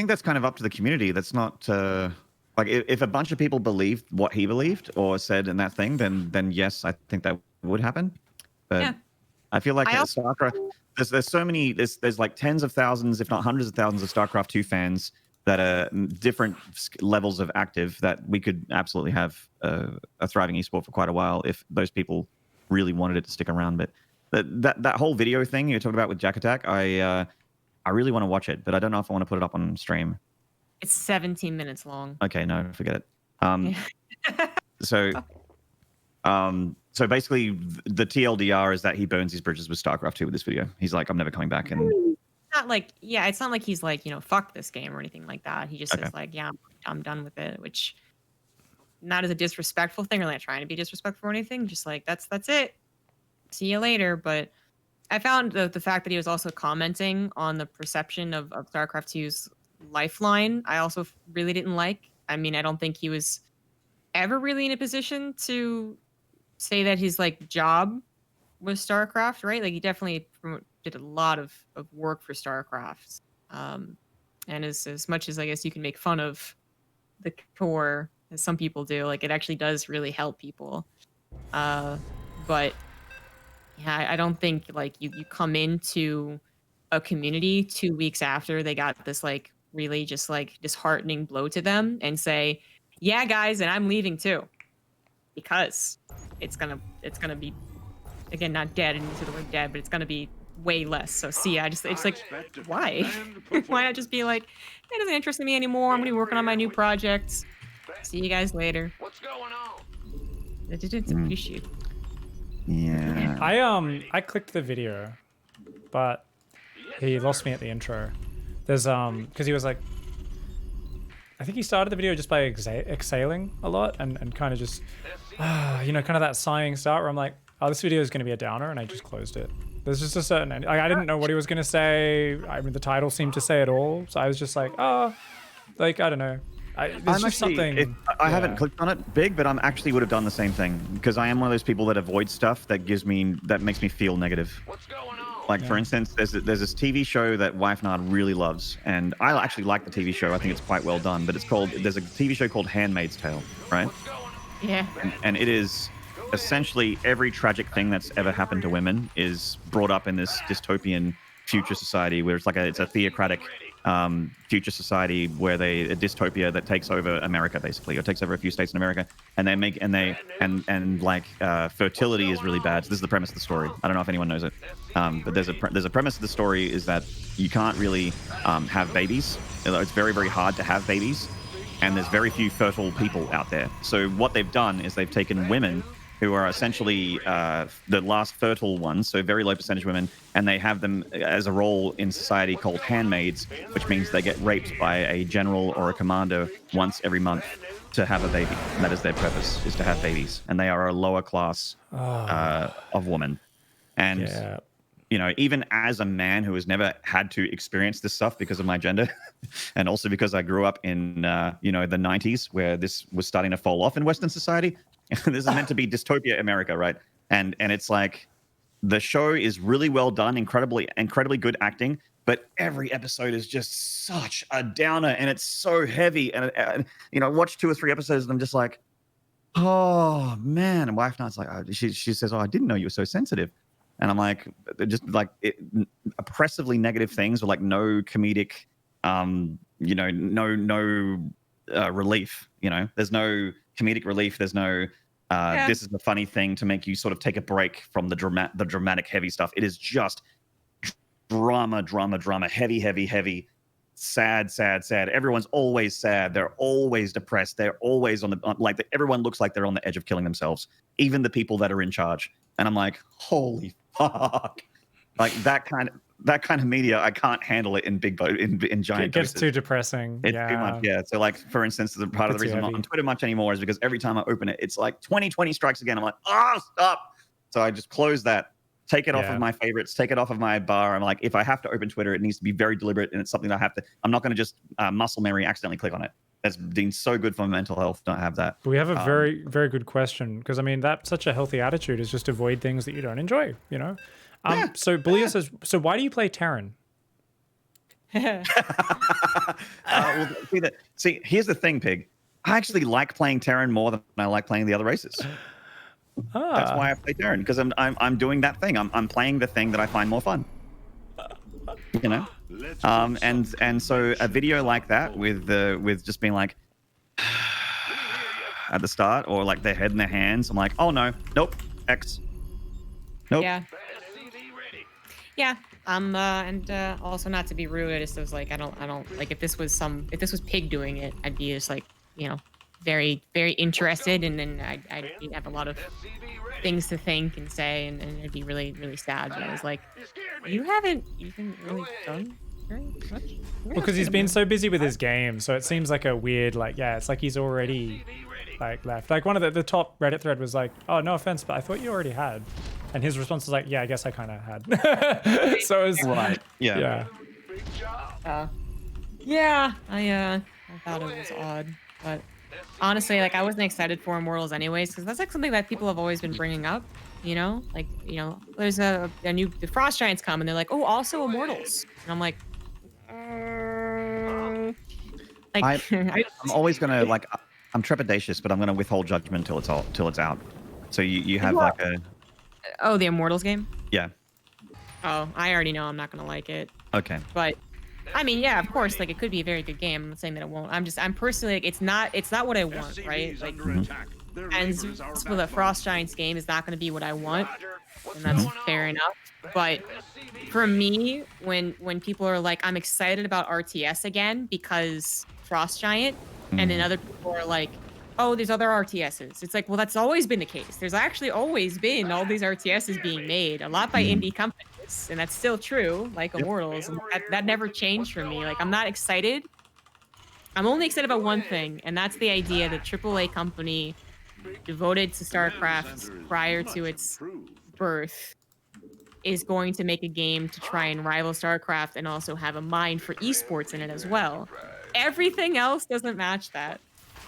Speaker 1: that's kind of up to the community. That's not like if a bunch of people believed what he believed or said in that thing, then yes, I think that would happen. But
Speaker 3: Yeah.
Speaker 1: I feel like
Speaker 3: I also-
Speaker 1: StarCraft, there's so many, there's like tens of thousands, if not hundreds of thousands of StarCraft 2 fans that are different levels of active that we could absolutely have a thriving esport for quite a while if those people really wanted it to stick around. But that whole video thing you talked about with Jack Attack, I really want to watch it, but I don't know if I want to put it up on stream.
Speaker 3: It's 17 minutes long.
Speaker 1: Okay, no, forget it. So basically, the TLDR is that he burns his bridges with StarCraft 2 with this video. He's like, I'm never coming back. And
Speaker 3: Not like, yeah, it's not like he's like, you know, fuck this game or anything like that. He just says like, yeah, I'm done with it, which not as a disrespectful thing or like trying to be disrespectful or anything. Just like, that's it. See you later. But I found the fact that he was also commenting on the perception of StarCraft 2's lifeline, I also really didn't like. I mean, I don't think he was ever really in a position to say that his like job was StarCraft, right? Like he definitely did a lot of work for StarCraft. And as much as I guess you can make fun of the core, as some people do, like it actually does really help people. But yeah, I don't think like you come into a community 2 weeks after they got this like really just like disheartening blow to them and say, yeah, guys, and I'm leaving too, because it's gonna be, again, not dead and into the word dead, but it's gonna be way less. So see, it's like, why? Why not just be like, it doesn't interest me anymore. I'm gonna be working on my new projects. See you guys later. What's going on? It's appreciated.
Speaker 1: yeah,
Speaker 2: I clicked the video, but he lost me at the intro. There's because he was like, I think he started the video just by exhaling a lot and kind of just, you know, kind of that sighing start where I'm like, oh, this video is going to be a downer, and I just closed it. There's just a certain, like, I didn't know what he was going to say. I mean, the title seemed to say it all, so I was just like, oh, like, I don't know. There's just something.
Speaker 1: I haven't clicked on it big, but I'm actually would have done the same thing because I am one of those people that avoid stuff that makes me feel negative. What's going on? Like for instance, there's this TV show that Maynarde really loves, and I actually like the TV show. I think it's quite well done. But there's a TV show called Handmaid's Tale, right?
Speaker 3: Yeah.
Speaker 1: And it is essentially every tragic thing that's ever happened to women is brought up in this dystopian future society where it's a theocratic future society where a dystopia that takes over America basically, or takes over a few states in America, and fertility is really bad. So this is the premise of the story. I don't know if anyone knows it, but there's a premise of the story is that you can't really have babies. It's very, very hard to have babies, and there's very few fertile people out there. So what they've done is they've taken women who are essentially the last fertile ones, so very low percentage women, and they have them as a role in society called handmaids, which means they get raped by a general or a commander once every month to have a baby. And that is their purpose, is to have babies. And they are a lower class of woman. And you know, even as a man who has never had to experience this stuff because of my gender, and also because I grew up in, you know, the 90s where this was starting to fall off in Western society. This is meant to be dystopia America, right? And it's like the show is really well done, incredibly good acting, but every episode is just such a downer, and it's so heavy. And you know, I watched 2 or 3 episodes, and I'm just like, oh man. And wife night's like, oh, she says, oh, I didn't know you were so sensitive. And I'm like, just like oppressively negative things, or like no comedic, you know, no relief. You know, there's no comedic relief. There's no, this is the funny thing to make you sort of take a break from the dramatic heavy stuff. It is just drama, heavy, sad. Everyone's always sad. They're always depressed. They're always everyone looks like they're on the edge of killing themselves, even the people that are in charge. And I'm like, holy fuck! Like that kind of media, I can't handle it in giant.
Speaker 2: It gets
Speaker 1: doses.
Speaker 2: too depressing.
Speaker 1: It's too much. Yeah. So like, for instance, part of the reason I'm not on Twitter much anymore is because every time I open it, it's like 2020 strikes again. I'm like, oh, stop! So I just close that, take it off of my favorites, take it off of my bar. I'm like, if I have to open Twitter, it needs to be very deliberate, and it's something that I have to. I'm not going to just muscle memory accidentally click on it. That's been so good for my mental health. Don't have that.
Speaker 2: But we have a very, very good question, because I mean, that's such a healthy attitude, is just avoid things that you don't enjoy, you know? So Belia says, so why do you play TERRAN?
Speaker 1: Well, see, here's the thing, Pig. I actually like playing TERRAN more than I like playing the other races. That's why I play TERRAN, because I'm doing that thing. I'm playing the thing that I find more fun. You know, and so a video like that with just being like at the start, or like their head in their hands, I'm like, oh no, nope, X, nope.
Speaker 3: Yeah. And also, not to be rude, I just was like, I don't like, if this was Pig doing it, I'd be just like, you know, very, very interested, and then I'd have a lot of things to think and say, and it'd be really, really sad. But I was like, you haven't even really done very much.
Speaker 2: Because he's been so busy with his game, so it seems like a weird, like, it's like he's already like left. Like one of the top Reddit thread was like, oh, no offense, but I thought you already had. And his response was like, yeah, I guess I kind of had. So it's
Speaker 1: right. Yeah.
Speaker 3: I thought it was odd, but honestly, like, I wasn't excited for Immortals anyways, because that's like something that people have always been bringing up, you know? Like, you know, there's the Frost Giants come, and they're like, oh, also Immortals. And I'm like,
Speaker 1: I'm always gonna, like, I'm trepidatious, but I'm gonna withhold judgment till it's out. So you have like a...
Speaker 3: Oh, the Immortals game?
Speaker 1: Yeah.
Speaker 3: Oh, I already know I'm not gonna like it.
Speaker 1: Okay.
Speaker 3: But I mean, yeah, of course, like, it could be a very good game. I'm not saying that it won't. I'm personally, like, it's not what I want, right? Like, and so the Frost Giants game is not going to be what I want, and that's fair enough. But for me, when people are like, I'm excited about RTS again because Frost Giant, and then other people are like, oh, there's other RTSs. It's like, well, that's always been the case. There's actually always been all these RTSs being made, a lot by indie companies. And that's still true, like Immortals. And that never changed for me. Like, I'm not excited. I'm only excited about one thing, and that's the idea that AAA company devoted to StarCraft prior to its birth is going to make a game to try and rival StarCraft and also have a mind for esports in it as well. Everything else doesn't match that.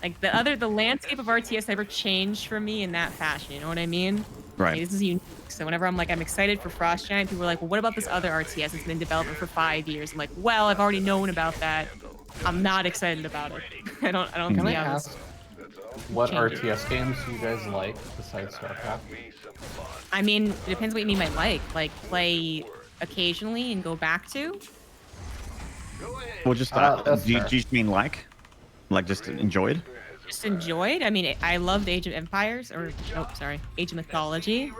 Speaker 3: Like, the landscape of RTS never changed for me in that fashion. You know what I mean?
Speaker 1: Right.
Speaker 3: Like, this is unique. So whenever I'm like, I'm excited for Frost Giant, people are like, well, what about this other RTS that's been in development for 5 years? I'm like, well, I've already known about that. I'm not excited about it. I don't
Speaker 4: Can I
Speaker 3: see how
Speaker 4: ask what RTS games do you guys like besides StarCraft?
Speaker 3: I mean, it depends what you mean by like. Like, play occasionally and go back to?
Speaker 1: Well, just do you just mean like just enjoyed?
Speaker 3: Just enjoyed. I mean, I loved Age of Empires, or Age of Mythology.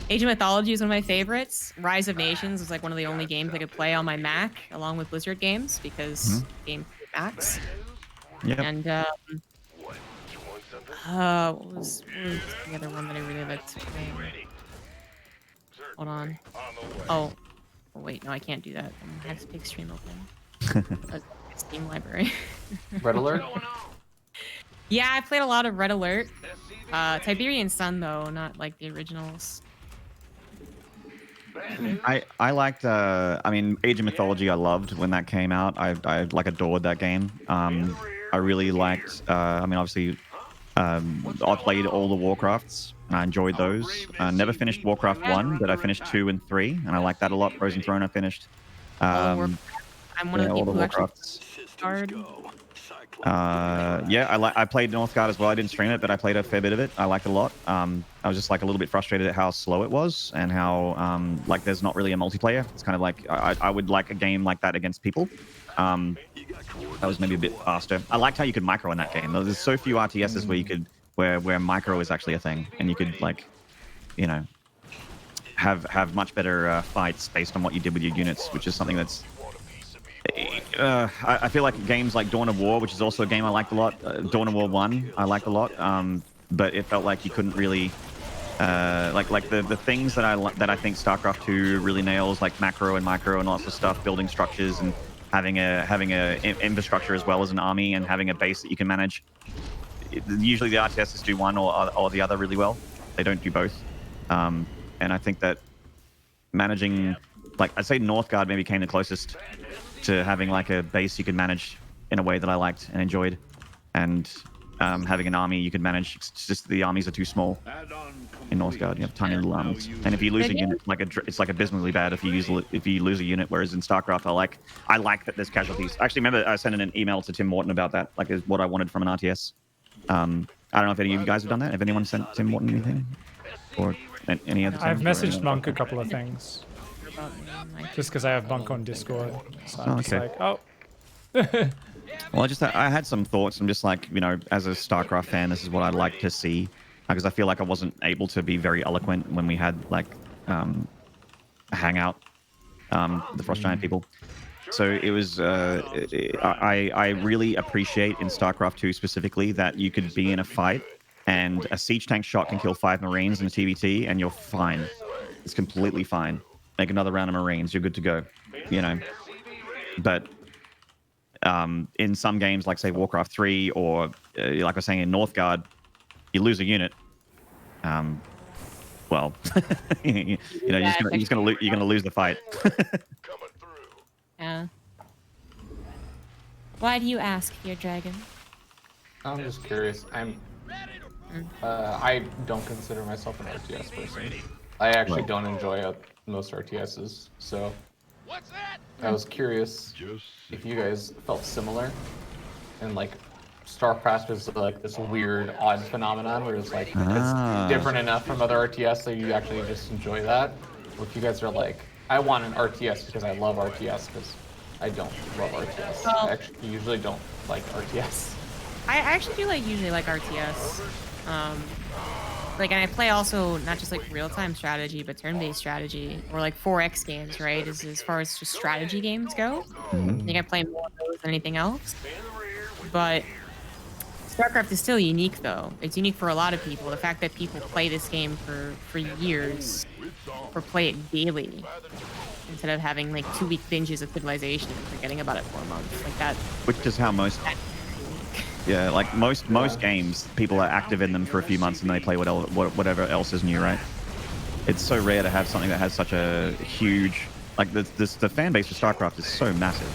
Speaker 3: Age of Mythology is one of my favorites. Rise of Nations was like one of the only games I could play on my Mac, along with Blizzard games, because game Macs.
Speaker 1: Yeah.
Speaker 3: And What was the other one that I really liked playing? Hold on. Oh, wait, no, I can't do that. I have to pick stream open. Steam library.
Speaker 4: Red Alert?
Speaker 3: Yeah, I played a lot of Red Alert. Tiberian Sun, though, not like the originals.
Speaker 1: I liked I mean Age of Mythology I loved when that came out. I like adored that game. I really liked I mean obviously I played all the Warcrafts and I enjoyed those. Never finished Warcraft 1, but I finished 2 and 3 and I like that a lot. Frozen Throne I finished.
Speaker 3: I'm one of the
Speaker 1: all
Speaker 3: people
Speaker 1: the
Speaker 3: who actually
Speaker 1: Warcrafts.
Speaker 3: started.
Speaker 1: Yeah, I played Northgard as well. I didn't stream it, but I played a fair bit of it. I liked it a lot. I was just like a little bit frustrated at how slow it was and how like there's not really a multiplayer. It's kind of like I would like a game like that against people. That was maybe a bit faster. I liked how you could micro in that game. There's so few RTSs where you could where micro is actually a thing, and you could like, you know, have much better fights based on what you did with your units, which is something that's. I feel like games like Dawn of War, which is also a game I liked a lot. Dawn of War 1, I liked a lot, but it felt like you couldn't really like the things that I think StarCraft 2 really nails, like macro and micro and lots of stuff, building structures and having a infrastructure as well as an army and having a base that you can manage. Usually the RTSs do one or the other really well. They don't do both, and I think that managing, like I'd say Northgard maybe came the closest to having like a base you could manage in a way that I liked and enjoyed, and having an army you could manage. It's just the armies are too small in Northgard. You have tiny little armies, and if you lose a unit, it's like abysmally bad if you lose a unit. Whereas in StarCraft, I like that there's casualties. I actually remember I sent in an email to Tim Morton about that, like is what I wanted from an RTS. I don't know if any of you guys have done that. Have anyone sent Tim Morton anything, or any other?
Speaker 2: I've messaged Monk a couple of things. Just because I have Monk on Discord. So I'm just like, oh.
Speaker 1: Well, I had some thoughts. I'm just like, you know, as a StarCraft fan, this is what I'd like to see. Because I feel like I wasn't able to be very eloquent when we had, like, a hangout, the Frost Giant people. So it was, I really appreciate in StarCraft 2 specifically that you could be in a fight and a siege tank shot can kill 5 Marines in a TvT and you're fine. It's completely fine. Make another round of Marines, you're good to go, you know. But in some games, like say Warcraft 3 or like I was saying in Northgard, you lose a unit. Well, you know, you're gonna lose the fight.
Speaker 3: Yeah. Why do you ask, FearDragon?
Speaker 4: I'm just curious. I don't consider myself an RTS person. I actually don't enjoy most RTSs, so I was curious if you guys felt similar, and like StarCraft is like this weird, odd phenomenon where it's like it's different enough from other RTS that you actually just enjoy that, or if you guys are like, I want an RTS because I love RTS, because I don't love RTS. I actually usually don't like RTS.
Speaker 3: I actually do usually like RTS. Like, and I play also not just like real-time strategy, but turn-based strategy, or like 4X games, right? As far as just strategy games go, I think I play more of those than anything else. But StarCraft is still unique, though. It's unique for a lot of people. The fact that people play this game for years, or play it daily, instead of having like 2-week binges of Civilization and forgetting about it for a month, like that.
Speaker 1: Which is how most. Yeah, like most games, people are active in them for a few months and they play whatever else is new, right? It's so rare to have something that has such a huge, like the fan base for StarCraft is so massive.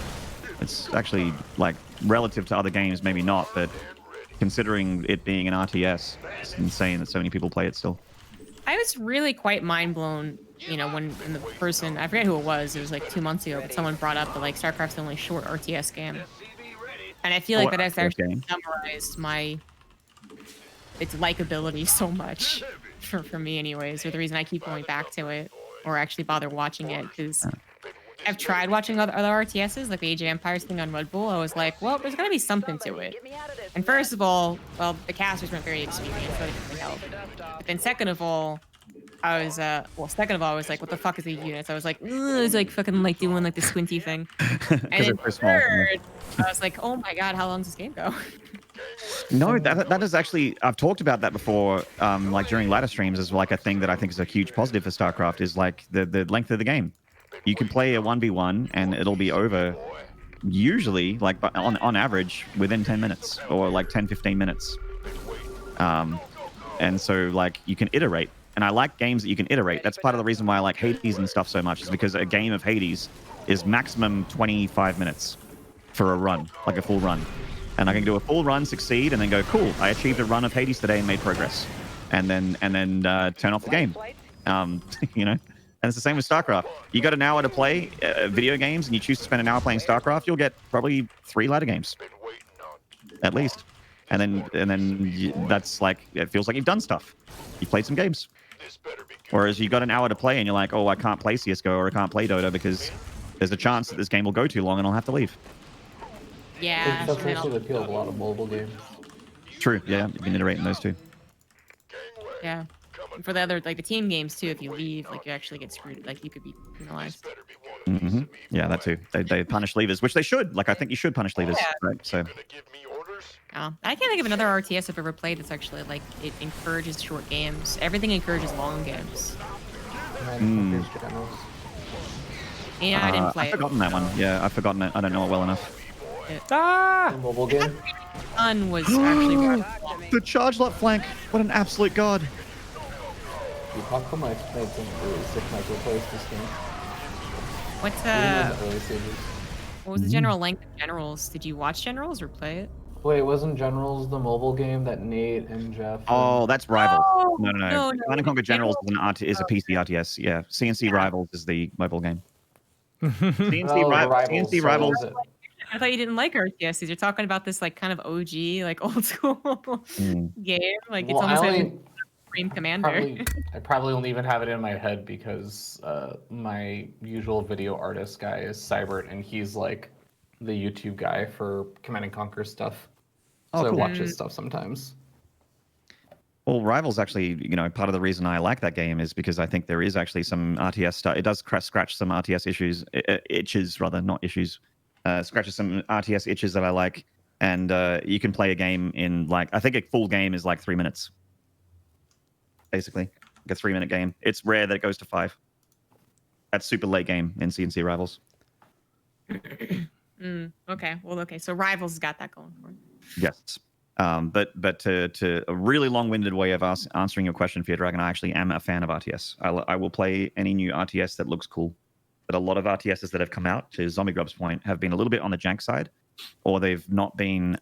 Speaker 1: It's actually like relative to other games, maybe not, but considering it being an RTS, it's insane that so many people play it still.
Speaker 3: I was really quite mind blown, you know, when the person, I forget who it was like 2 months ago, but someone brought up that like StarCraft's the only short RTS game. And I feel like that has actually summarized its likability so much, for me anyways, or the reason I keep going back to it, or actually bother watching it, because I've tried watching other RTSs, like the Age of Empires thing on Red Bull. I was like, well, there's gotta be something to it. And first of all, well, the casters weren't very experienced, so they didn't really help. But then second of all, I was like, what the fuck is these units? I was like, it's like fucking like doing like the squinty thing. And then third, I was like, oh my god, how long does this game go?
Speaker 1: No, that is actually, I've talked about that before, like during ladder streams, as like a thing that I think is a huge positive for StarCraft is like the length of the game. You can play a 1v1 and it'll be over usually like on average within 10 minutes or like 10-15 minutes. And so like you can iterate, and I like games that you can iterate. That's part of the reason why I like Hades and stuff so much, is because a game of Hades is maximum 25 minutes for a run, like a full run. And I can do a full run, succeed, and then go, cool, I achieved a run of Hades today and made progress. And then turn off the game. You know? And it's the same with StarCraft. You got an hour to play video games and you choose to spend an hour playing StarCraft, you'll get probably 3 ladder games. At least. And then that's like, it feels like you've done stuff. You played some games. Whereas you got an hour to play and you're like, oh, I can't play CSGO or I can't play Dota because there's a chance that this game will go too long and I'll have to leave.
Speaker 3: Yeah.
Speaker 4: That's also the appeal of a lot of mobile games.
Speaker 1: True, yeah, you can iterate in those too.
Speaker 3: Yeah. And for the other, like the team games too, if you leave, like you actually get screwed. Like you could be penalized.
Speaker 1: Mm-hmm. Yeah, that too. They punish leavers, which they should. Like I think you should punish leavers, right? So.
Speaker 3: I can't think of another RTS I've ever played that's actually like it encourages short games. Everything encourages long games. Yeah, I didn't play
Speaker 1: I've forgotten that one. Yeah, I've forgotten it. I don't know it well enough.
Speaker 4: The mobile game.
Speaker 3: Fun was actually
Speaker 1: The charge lot flank. What an absolute god.
Speaker 4: Dude, how come I made some really sick micro plays this game?
Speaker 3: What's
Speaker 4: Even in the early stages.
Speaker 3: what was the general length of Generals? Did you watch Generals or play it?
Speaker 4: Wait, wasn't Generals the mobile game that Nate and Jeff?
Speaker 1: Oh, that's Rivals.
Speaker 3: Oh,
Speaker 1: No. Command & Conquer Generals is a PC RTS. Yeah, CNC Rivals is the mobile game. CNC Rivals.
Speaker 3: I thought you didn't like RTSs. You're talking about this like kind of OG, like old school game. Like it's almost like Supreme Commander.
Speaker 4: I probably only even have it in my head because my usual video artist guy is Cybert, and he's like the YouTube guy for Command & Conquer stuff. So I watch his stuff sometimes.
Speaker 1: Well, Rivals actually, part of the reason I like that game is because I think there is actually some RTS stuff. It does scratch some RTS itches rather, not issues. Scratches some RTS itches that I like, and you can play a game in like, I think a full game is like 3 minutes. Basically, like a 3-minute game. It's rare that it goes to 5. That's super late game in CNC Rivals.
Speaker 3: Okay. So Rivals has got that going for it.
Speaker 1: Yes. But to a really long-winded way of answering your question, FearDragon, I actually am a fan of RTS. I will play any new RTS that looks cool. But a lot of RTSs that have come out, to ZombieGrub's point, have been a little bit on the jank side, or they've not been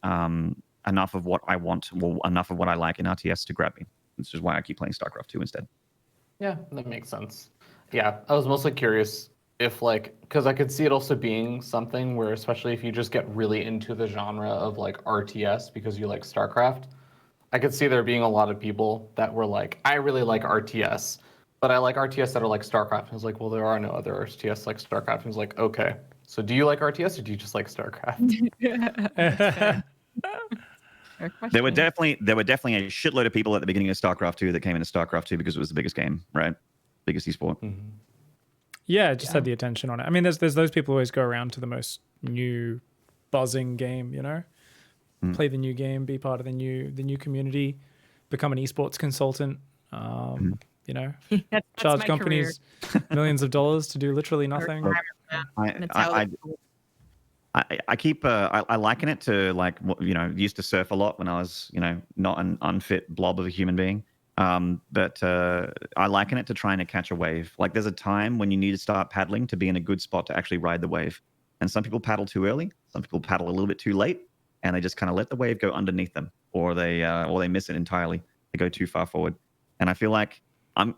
Speaker 1: enough of what I want, or enough of what I like in RTS to grab me. Which is why I keep playing StarCraft 2 instead.
Speaker 4: Yeah, that makes sense. Yeah, I was mostly curious if because I could see it also being something where, especially if you just get really into the genre of like RTS because you like StarCraft, I could see there being a lot of people that were like, I really like RTS, but I like RTS that are like StarCraft. And I was like, well, there are no other RTS like StarCraft. And I was like, okay, so do you like RTS or do you just like StarCraft?
Speaker 1: There were definitely a shitload of people at the beginning of StarCraft 2 that came into StarCraft 2 because it was the biggest game, right? Biggest esport.
Speaker 2: Yeah, it just had the attention on it. I mean, there's those people who always go around to the most new buzzing game, play the new game, be part of the new community, become an esports consultant, charge companies millions of dollars to do literally nothing.
Speaker 1: I keep I liken it to like used to surf a lot when I was not an unfit blob of a human being, but I liken it to trying to catch a wave. Like there's a time when you need to start paddling to be in a good spot to actually ride the wave, and some people paddle too early, some people paddle a little bit too late, and they just kind of let the wave go underneath them, or they miss it entirely. They go too far forward, and I feel like I'm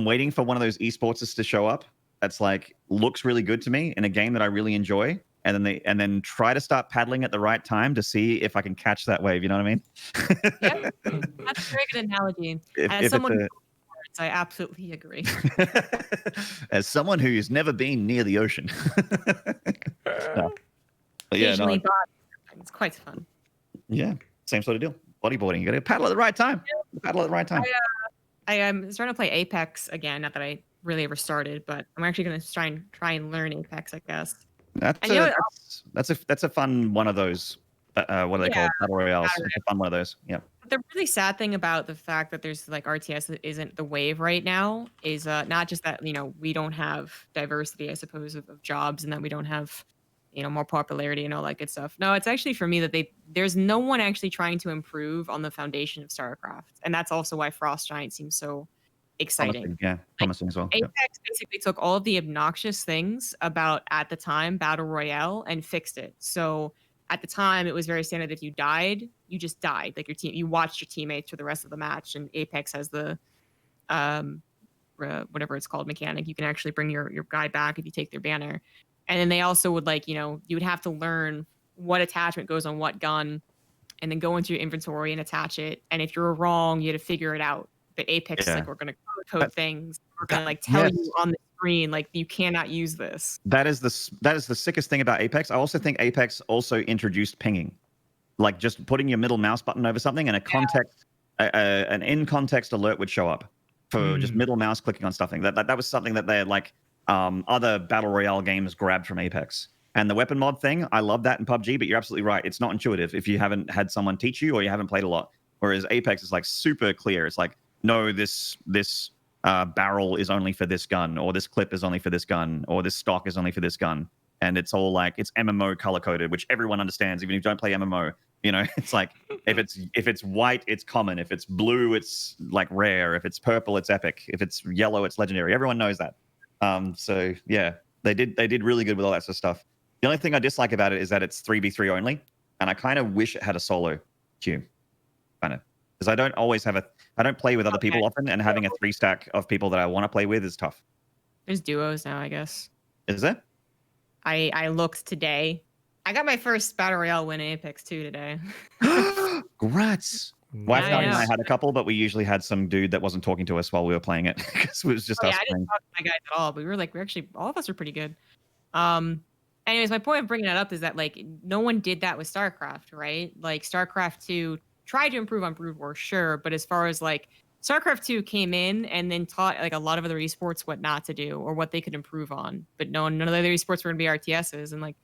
Speaker 1: waiting for one of those esports to show up that's like looks really good to me in a game that I really enjoy, and then try to start paddling at the right time to see if I can catch that wave. You know what I mean?
Speaker 3: Yeah, that's a very good analogy. As someone who sports, I absolutely agree.
Speaker 1: As someone who's never been near the ocean.
Speaker 3: Occasionally, it's quite fun.
Speaker 1: Yeah, same sort of deal. Bodyboarding, you got to paddle at the right time. Paddle at the right time.
Speaker 3: I am starting to play Apex again. Not that I really ever started, but I'm actually going to try and learn Apex, I guess.
Speaker 1: That's a fun one of those. what are they called? Battle royales.
Speaker 3: Battle
Speaker 1: It's a fun one of those. Yeah.
Speaker 3: The really sad thing about the fact that there's like RTS that isn't the wave right now is not just that we don't have diversity, I suppose, of jobs, and that we don't have more popularity and all that good stuff. No, it's actually for me that there's no one actually trying to improve on the foundation of StarCraft, and that's also why Frost Giant seems so exciting.
Speaker 1: Promising, yeah, promising as well. Yeah.
Speaker 3: Apex basically took all of the obnoxious things about at the time Battle Royale and fixed it. So at the time, it was very standard that if you died, you just died. Like you watched your teammates for the rest of the match. And Apex has the whatever it's called mechanic. You can actually bring your guy back if you take their banner. And then they also would you would have to learn what attachment goes on what gun, and then go into your inventory and attach it. And if you're wrong, you had to figure it out. But Apex is like, we're gonna code things. We're gonna tell you on the screen you cannot use this.
Speaker 1: That is the sickest thing about Apex. I also think Apex also introduced pinging, like just putting your middle mouse button over something and an in context alert would show up for just middle mouse clicking on something. That was something that they had other battle royale games grabbed from Apex. And the weapon mod thing, I love that in PUBG, but you're absolutely right. It's not intuitive if you haven't had someone teach you or you haven't played a lot. Whereas Apex is super clear. It's no, this barrel is only for this gun, or this clip is only for this gun, or this stock is only for this gun. And it's all it's MMO color coded, which everyone understands, even if you don't play MMO. It's if it's white, it's common. If it's blue, it's rare. If it's purple, it's epic. If it's yellow, it's legendary. Everyone knows that. So yeah, they did really good with all that sort of stuff. The only thing I dislike about it is that it's 3v3 only, and I kind of wish it had a solo queue, because I don't play with other people often, and having a 3-stack of people that I want to play with is tough.
Speaker 3: There's duos now, I guess.
Speaker 1: Is there?
Speaker 3: I looked today. I got my first Battle Royale win in Apex 2 today.
Speaker 1: Congrats. Wife and I had a couple, but we usually had some dude that wasn't talking to us while we were playing it, because it was just us
Speaker 3: I
Speaker 1: playing.
Speaker 3: didn't talk to my guys at all, but we're actually, all of us are pretty good. Anyways, my point of bringing that up is that no one did that with StarCraft, right? StarCraft 2 tried to improve on Brood War, sure, but as far as StarCraft 2 came in and then taught a lot of other esports what not to do or what they could improve on, but none of the other esports were going to be RTSs. And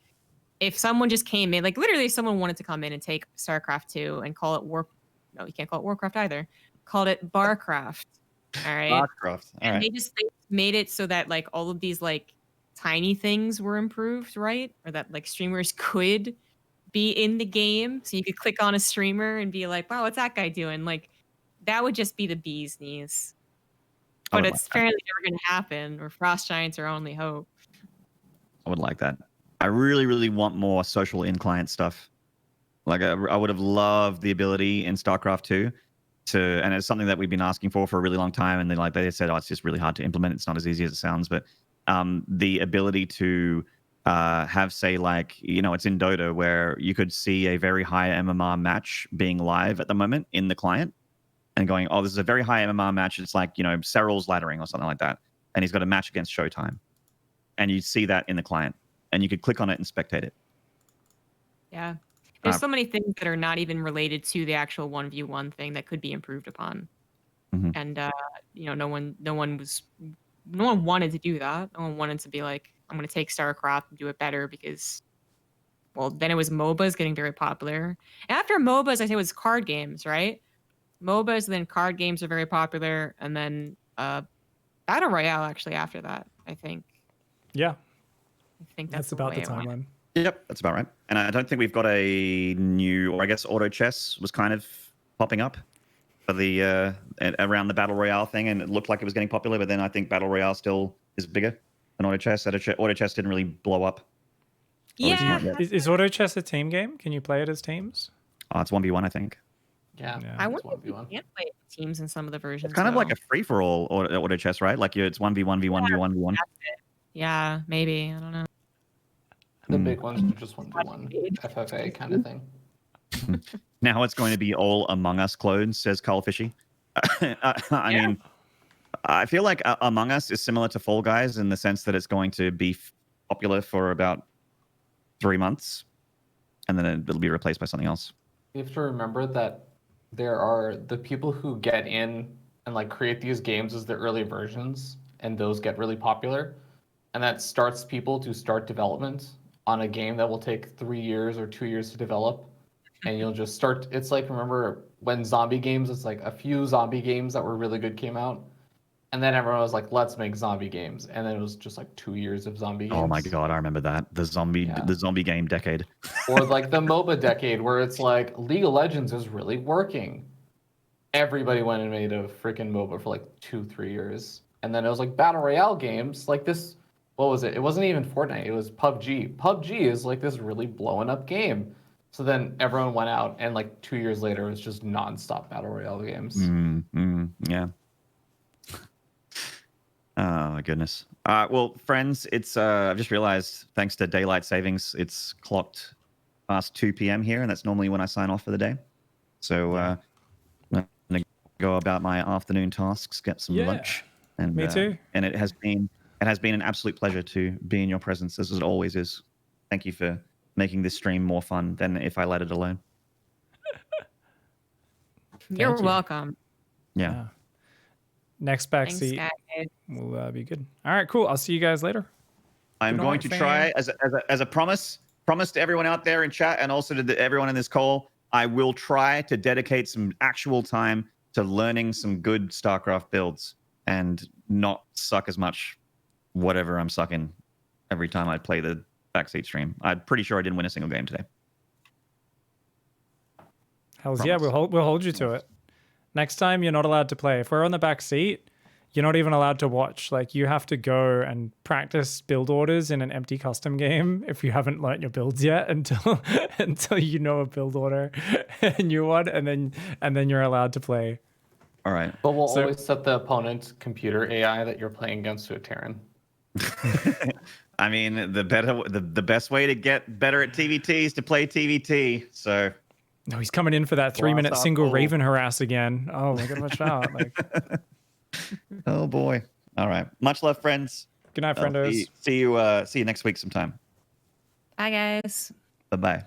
Speaker 3: if someone just came in, literally someone wanted to come in and take StarCraft 2 and call it no, you can't call it Warcraft either. Called it Barcraft. All right.
Speaker 1: Barcraft. All right.
Speaker 3: They made it so that all of these tiny things were improved, right? Or that streamers could be in the game, so you could click on a streamer and be like, wow, what's that guy doing? That would just be the bee's knees. But it's fairly never going to happen, or Frost Giants are our only hope.
Speaker 1: I would like that. I really, really want more social in-client stuff. I would have loved the ability in StarCraft 2 and it's something that we've been asking for a really long time, and they said, it's just really hard to implement. It's not as easy as it sounds, but the ability to have, say, it's in Dota, where you could see a very high MMR match being live at the moment in the client and going, oh, this is a very high MMR match. It's Cyril's laddering or something like that. And he's got a match against Showtime. And you see that in the client, and you could click on it and spectate it.
Speaker 3: Yeah. There's so many things that are not even related to the actual 1v1 thing that could be improved upon.
Speaker 1: Mm-hmm.
Speaker 3: And, no one wanted to do that. No one wanted to be I'm going to take StarCraft and do it better because, well, then it was MOBAs getting very popular. After MOBAs, I say it was card games, right? MOBAs, then card games are very popular, and then Battle Royale actually after that, I think.
Speaker 2: Yeah.
Speaker 3: I think
Speaker 2: that's about the timeline.
Speaker 1: Yep, that's about right. And I don't think we've got a new, or I guess auto chess was kind of popping up for the around the Battle Royale thing, and it looked like it was getting popular, but then I think Battle Royale still is bigger than auto chess. Auto chess didn't really blow up.
Speaker 3: Yeah.
Speaker 2: Is auto chess a team game? Can you play it as teams?
Speaker 1: Oh, it's 1v1, I think.
Speaker 4: Yeah.
Speaker 3: I wonder if you can play teams in some of the versions.
Speaker 1: It's kind of like a free-for-all auto chess, right? It's 1v1, v1, v1, v1.
Speaker 3: Yeah, maybe. I don't know.
Speaker 4: The big ones are just 1v1 FFA kind of thing.
Speaker 1: Now it's going to be all Among Us clones, says Carl Fishy. I mean, I feel like Among Us is similar to Fall Guys in the sense that it's going to be popular for about 3 months, and then it'll be replaced by something else.
Speaker 4: You have to remember that there are the people who get in and create these games as the early versions, and those get really popular, and that starts people to start development on a game that will take 3 years or 2 years to develop. and you'll just start. It's like, remember when zombie games? It's like a few zombie games that were really good came out, and then everyone was like, "Let's make zombie games," and then it was just like 2 years of zombie games.
Speaker 1: Oh my god, I remember that. The zombie game decade.
Speaker 4: Or like the MOBA decade, where it's like League of Legends is really working. Everybody went and made a freaking MOBA for like 2-3 years, and then it was like battle royale games like this. What was it? It wasn't even Fortnite. It was PUBG. PUBG is like this really blowing up game. So then everyone went out, and like 2 years later, it was just nonstop battle royale games.
Speaker 1: Yeah. Oh my goodness. Well, friends, it's I've just realized, thanks to daylight savings, it's clocked past 2 p.m. here, and that's normally when I sign off for the day. So I'm gonna go about my afternoon tasks, get some lunch. And
Speaker 2: Me too.
Speaker 1: And it has been an absolute pleasure to be in your presence, as it always is. Thank you for making this stream more fun than if I let it alone.
Speaker 3: You're welcome.
Speaker 1: Yeah.
Speaker 2: Next
Speaker 3: Thanks,
Speaker 2: backseat
Speaker 3: guys.
Speaker 2: will be good. All right, cool. I'll see you guys later.
Speaker 1: I'm
Speaker 2: Good
Speaker 1: going
Speaker 2: night,
Speaker 1: to
Speaker 2: fam.
Speaker 1: try as a promise to everyone out there in chat, and also to everyone in this call. I will try to dedicate some actual time to learning some good StarCraft builds and not suck as much whatever I'm sucking every time I play the backseat stream. I'm pretty sure I didn't win a single game today.
Speaker 2: Hells yeah, we'll hold you to it. Next time, you're not allowed to play. If we're on the back seat, you're not even allowed to watch. Like, you have to go and practice build orders in an empty custom game if you haven't learnt your builds yet until you know a build order, a new one, and then you're allowed to play.
Speaker 1: All right.
Speaker 4: But we'll always set the opponent's computer AI that you're playing against to a TERRAN.
Speaker 1: I mean, the best way to get better at TvT is to play TvT. So.
Speaker 2: No, he's coming in for that 3-minute single Raven harass again. Oh, we gotta watch out. Like,
Speaker 1: oh boy. All right. Much love, friends.
Speaker 2: good night, friendos.
Speaker 1: See you next week sometime.
Speaker 3: Bye, guys.
Speaker 1: Bye-bye.